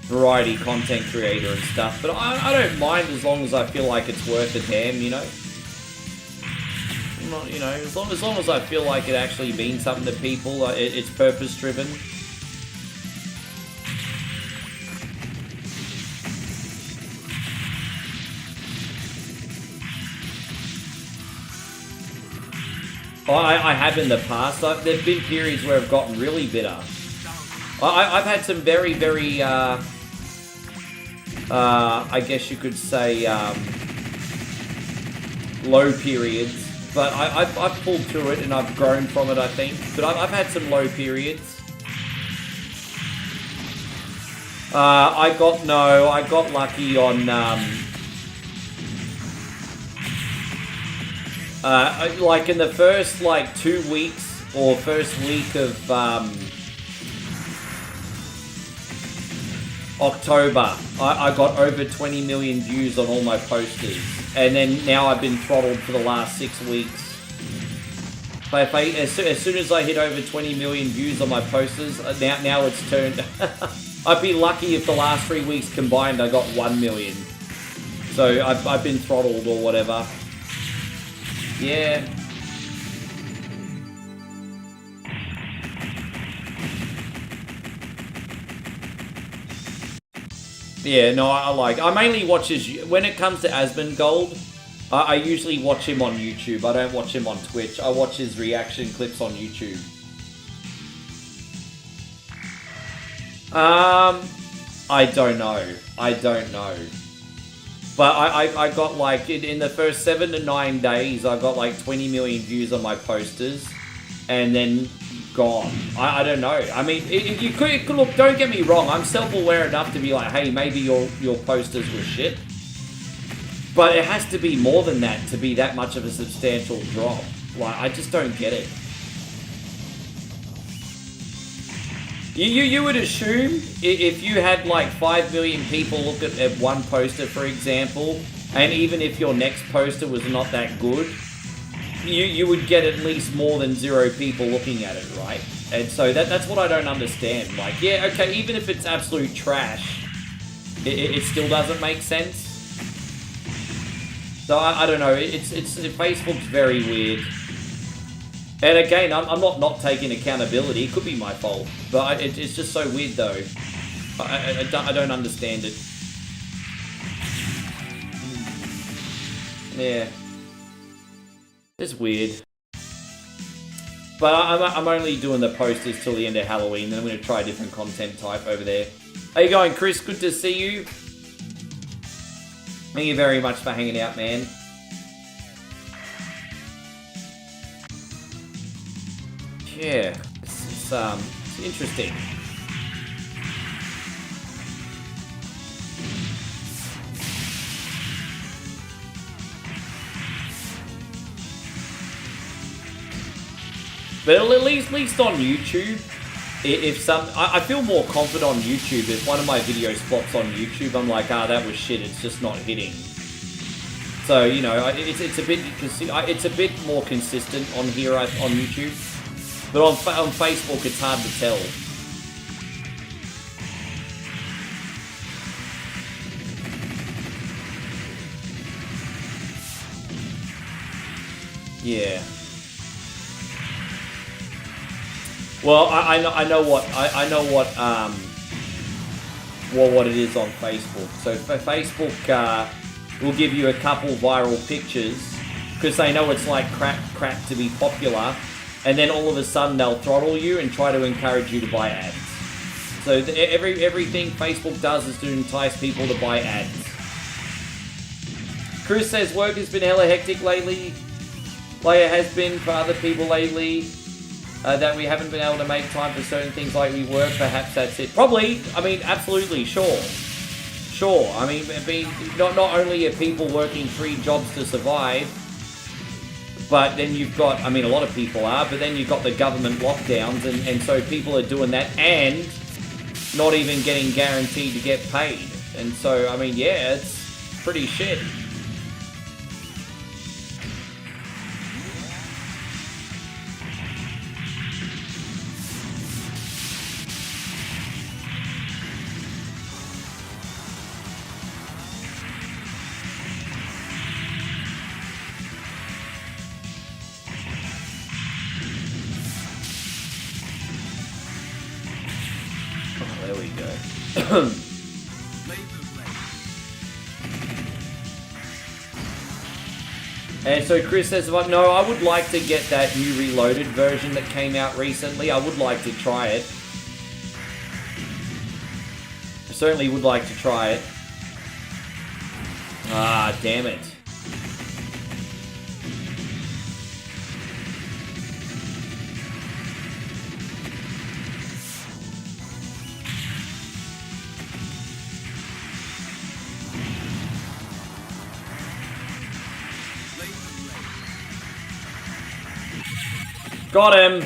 variety content creator and stuff, but I don't mind as long as I feel like it's worth a damn, you know? Not, you know, as long as I feel like it actually means something to people, it's purpose driven. I have in the past. There've been periods where I've gotten really bitter. I've had some very, very, I guess you could say, low periods. But I've pulled through it and I've grown from it, I think. But I've had some low periods. I got lucky on, like in the first, 2 weeks, or first week of, October, I got over 20 million views on all my posters. And then now I've been throttled for the last 6 weeks. But as soon as I hit over 20 million views on my posters, now it's turned... I'd be lucky if the last 3 weeks combined I got 1 million. So I've been throttled or whatever. Yeah. Yeah, no, I mainly watch his... When it comes to Asmongold, I usually watch him on YouTube. I don't watch him on Twitch. I watch his reaction clips on YouTube. I don't know. But I got in the first 7 to 9 days, I got 20 million views on my posters. And then... gone. I don't know. I mean, you could look. Don't get me wrong. I'm self-aware enough to be like, hey, maybe your posters were shit. But it has to be more than that to be that much of a substantial drop. I just don't get it. You would assume if you had 5 million people look at one poster, for example, and even if your next poster was not that good, you would get at least more than 0 people looking at it, right? And so that's what I don't understand. Yeah, okay, even if it's absolute trash, it still doesn't make sense. So I don't know. Facebook's very weird. And again, I'm not taking accountability. It could be my fault, but it's just so weird though. I don't understand it. Yeah. It's weird. But I'm only doing the posters till the end of Halloween, then I'm going to try a different content type over there. How you going, Chris? Good to see you. Thank you very much for hanging out, man. Yeah, it's interesting. But at least on YouTube, I feel more confident on YouTube. If one of my videos flops on YouTube, I'm like, that was shit. It's just not hitting. So you know, it's a bit more consistent on here on YouTube, but on Facebook it's hard to tell. Yeah. Well, I know what what it is on Facebook. So Facebook will give you a couple viral pictures because they know it's like crack to be popular, and then all of a sudden they'll throttle you and try to encourage you to buy ads. So everything Facebook does is to entice people to buy ads. Chris says work has been hella hectic lately. Leia has been for other people lately. That we haven't been able to make time for certain things like we work. Perhaps that's it. Probably. I mean, absolutely. Sure. I mean, not only are people working 3 jobs to survive, but then you've got, I mean, a lot of people are, but then you've got the government lockdowns, and so people are doing that and not even getting guaranteed to get paid. And so, I mean, yeah, it's pretty shit. There we go. And so Chris says, no, I would like to get that new Reloaded version that came out recently. I would like to try it. I certainly would like to try it. Ah, damn it. Got him.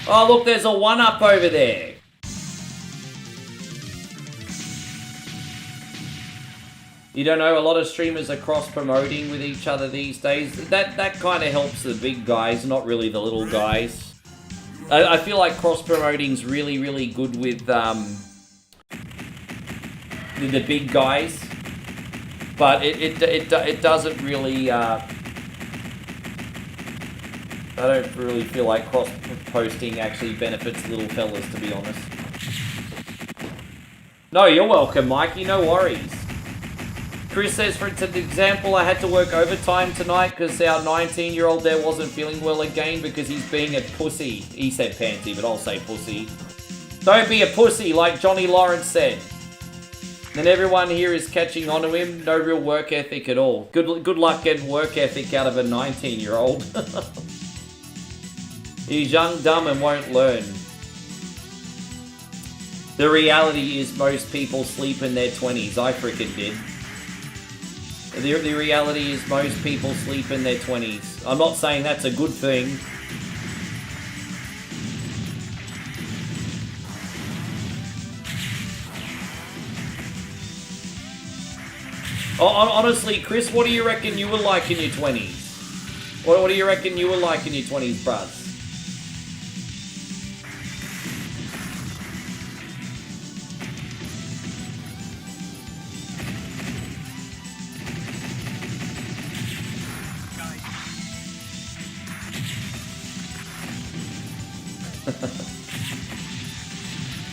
Oh, look, there's a 1-up over there. You don't know, a lot of streamers are cross-promoting with each other these days. That kind of helps the big guys, not really the little guys. I feel like cross-promoting's really, really good with the big guys. But it doesn't really... I don't really feel like cross-posting actually benefits little fellas, to be honest. No, you're welcome, Mikey. No worries. Chris says, for example, I had to work overtime tonight because our 19-year-old there wasn't feeling well again because he's being a pussy. He said pansy, but I'll say pussy. Don't be a pussy, like Johnny Lawrence said. And everyone here is catching on to him. No real work ethic at all. Good luck getting work ethic out of a 19-year-old. He's young, dumb, and won't learn. The reality is most people sleep in their 20s. I frickin' did. The reality is most people sleep in their 20s. I'm not saying that's a good thing. Honestly, Chris, what do you reckon you were like in your 20s? What do you reckon you were like in your 20s, bruv?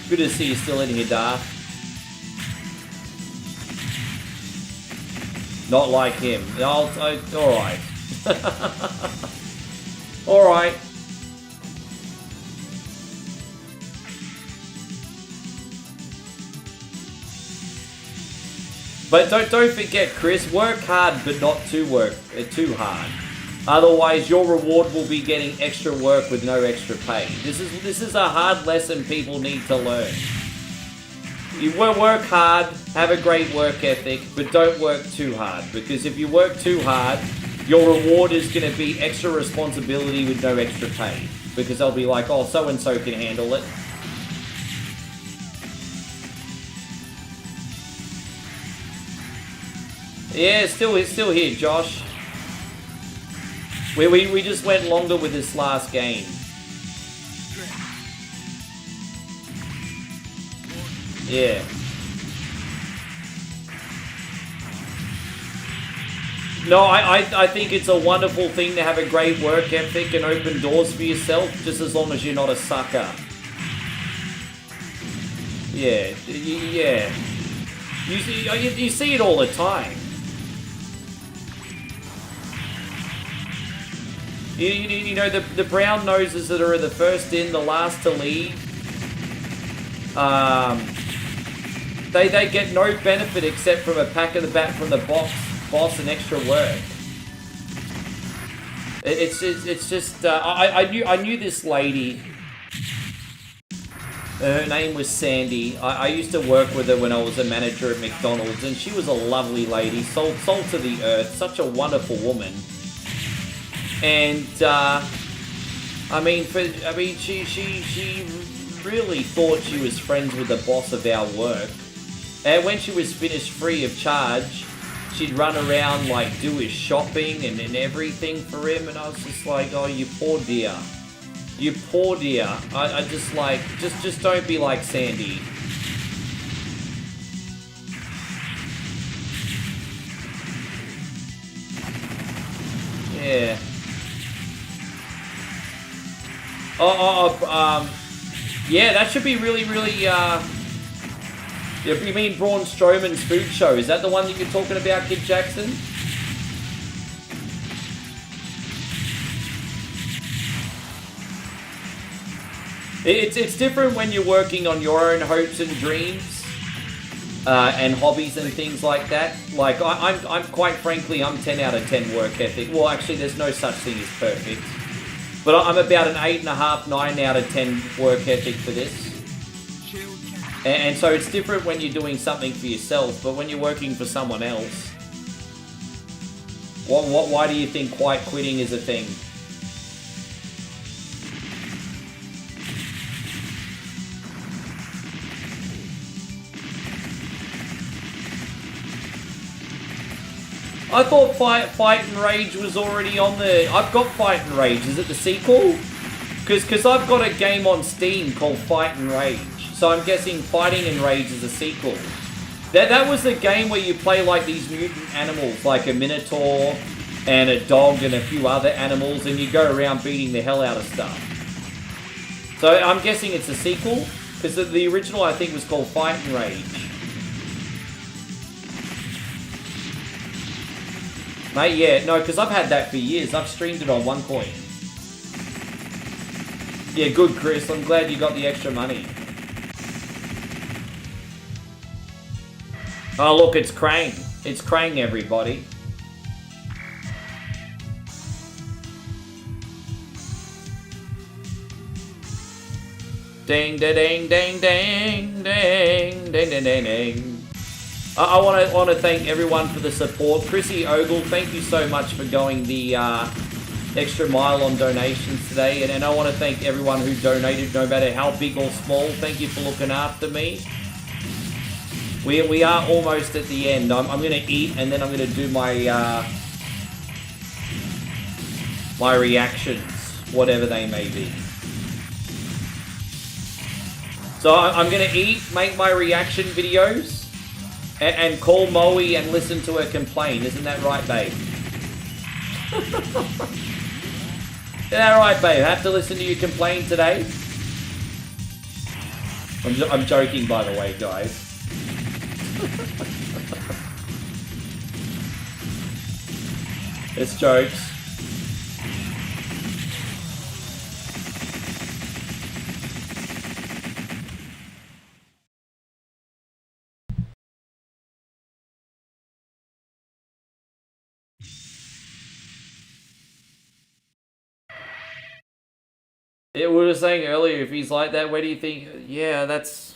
Good to see you still in here, Dar. Not like him. Alright. Alright. But don't forget, Chris, work hard but not too hard. Otherwise, your reward will be getting extra work with no extra pay. This is a hard lesson people need to learn. You work hard, have a great work ethic, but don't work too hard. Because if you work too hard, your reward is going to be extra responsibility with no extra pay. Because they'll be like, oh, so-and-so can handle it. Yeah, it's still here, Josh. We just went longer with this last game. Yeah. No, I think it's a wonderful thing to have a great work ethic and open doors for yourself, just as long as you're not a sucker. Yeah, yeah. You see it all the time. You know, the brown noses that are the first in, the last to leave, they get no benefit except from a pack of the bat from the boss and extra work. It's just I knew this lady. Her name was Sandy. I used to work with her when I was a manager at McDonald's, and she was a lovely lady, salt to the earth, such a wonderful woman. And she really thought she was friends with the boss of our work. And when she was finished free of charge, she'd run around like do his shopping and everything for him. And I was just like, oh, you poor dear. You poor dear. I just like, just don't be like Sandy. Yeah. Yeah, that should be really, you mean Braun Strowman's food show? Is that the one that you're talking about, Kid Jackson? It's different when you're working on your own hopes and dreams and hobbies and things like that. Like, I'm quite frankly, I'm 10 out of 10 work ethic. Well, actually, there's no such thing as perfect. But I'm about an 8.5, 9 out of 10 work ethic for this. And so it's different when you're doing something for yourself, but when you're working for someone else, why do you think quiet quitting is a thing? I thought Fight and Rage was already on the... I've got Fight and Rage. Is it the sequel? Because I've got a game on Steam called Fight and Rage. So I'm guessing Fighting and Rage is a sequel. That was the game where you play like these mutant animals, like a minotaur and a dog and a few other animals, and you go around beating the hell out of stuff. So I'm guessing it's a sequel, because the original I think was called Fight and Rage. Mate, yeah, no, because I've had that for years. I've streamed it on OneCoin. Yeah, good, Chris. I'm glad you got the extra money. Oh, look, it's Krang. It's Krang, everybody. Ding, da, ding, ding, ding, ding, ding, ding, ding, ding. I want to thank everyone for the support. Chrissy Ogle, thank you so much for going the extra mile on donations today. And I want to thank everyone who donated, no matter how big or small. Thank you for looking after me. We are almost at the end. I'm going to eat, and then I'm going to do my my reactions, whatever they may be. So I'm going to eat, make my reaction videos, and call Moe and listen to her complain. Isn't that right, babe? Is that right, babe? Have to listen to you complain today? I'm joking, by the way, guys. It's jokes. Yeah, we were saying earlier, if he's like that, where do you think... Yeah, that's...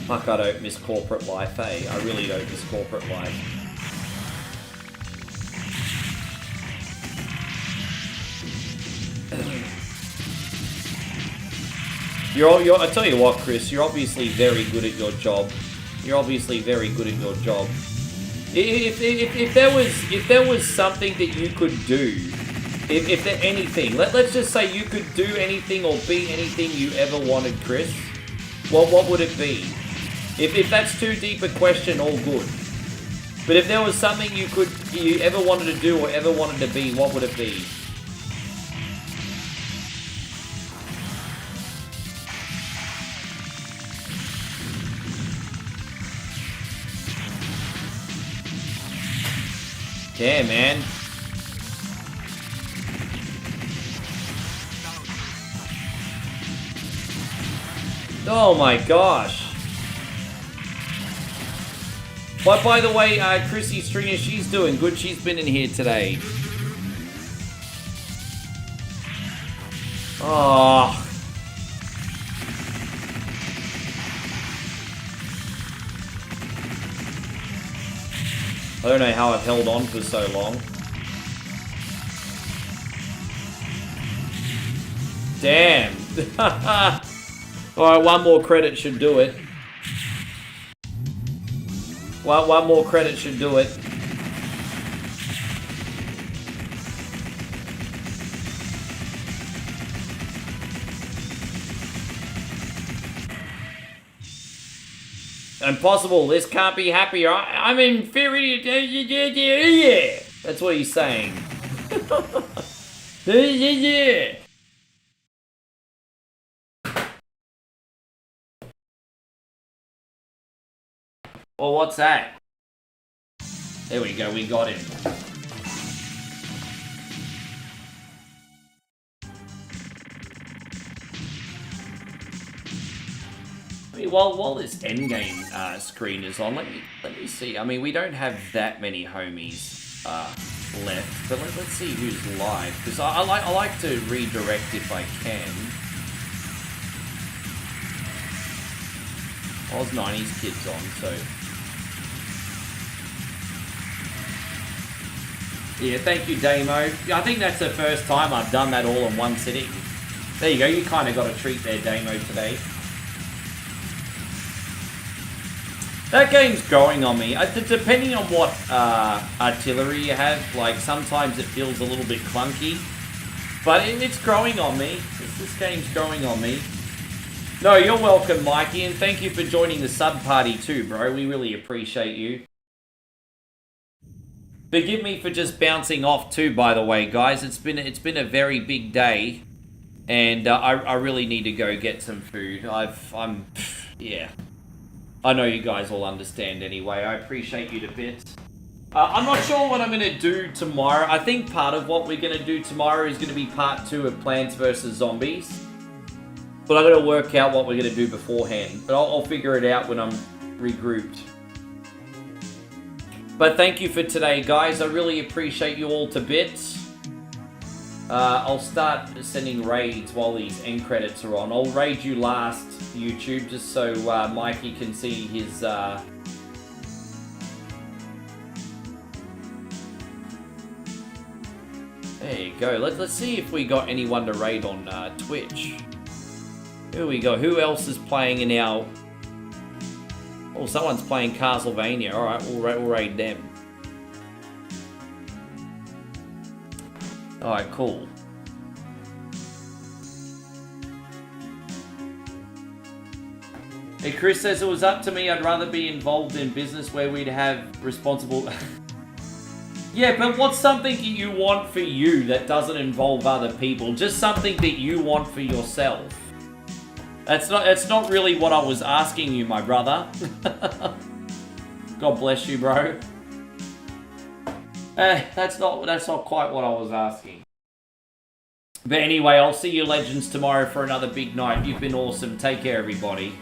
Fuck, I don't miss corporate life, eh? I really don't miss corporate life. I tell you what, Chris, you're obviously very good at your job. You're obviously very good at your job. If there was something that you could do If there anything, let's just say you could do anything or be anything you ever wanted, Chris. What would it be? If that's too deep a question, all good. But if there was something you ever wanted to do or ever wanted to be, what would it be? Yeah, man. Oh my gosh. But by the way, Chrissy Stringer, she's doing good. She's been in here today. Oh. I don't know how I've held on for so long. Damn. Alright, one more credit should do it. One more credit should do it. Impossible, this can't be happier. I'm inferior. Yeah. That's what he's saying. Yeah. Well, what's that? There we go, we got him. I mean, while this endgame screen is on, let me see. I mean, we don't have that many homies left, but let's see who's live, because I like to redirect if I can. I was 90s kids on, so. Yeah, thank you, Damo. I think that's the first time I've done that all in one sitting. There you go, you kind of got a treat there, Damo, today. That game's growing on me. Depending on what artillery you have, like sometimes it feels a little bit clunky. But it's growing on me. This game's growing on me. No, you're welcome, Mikey, and thank you for joining the sub party too, bro. We really appreciate you. Forgive me for just bouncing off too, by the way, guys. It's been a very big day, and I really need to go get some food. Yeah. I know you guys all understand anyway. I appreciate you to bits. I'm not sure what I'm going to do tomorrow. I think part of what we're going to do tomorrow is going to be part 2 of Plants vs. Zombies. But I've got to work out what we're going to do beforehand. But I'll figure it out when I'm regrouped. But thank you for today, guys. I really appreciate you all to bits. I'll start sending raids while these end credits are on. I'll raid you last, YouTube, just so Mikey can see his... There you go. Let's see if we got anyone to raid on Twitch. Here we go. Who else is playing in our... Oh, someone's playing Castlevania. Alright, we'll raid them. Alright, cool. Hey, Chris says, it was up to me, I'd rather be involved in business where we'd have responsible... Yeah, but what's something that you want for you that doesn't involve other people? Just something that you want for yourself. That's not really what I was asking you, my brother. God bless you, bro. That's not quite what I was asking. But anyway, I'll see you legends tomorrow for another big night. You've been awesome. Take care, everybody.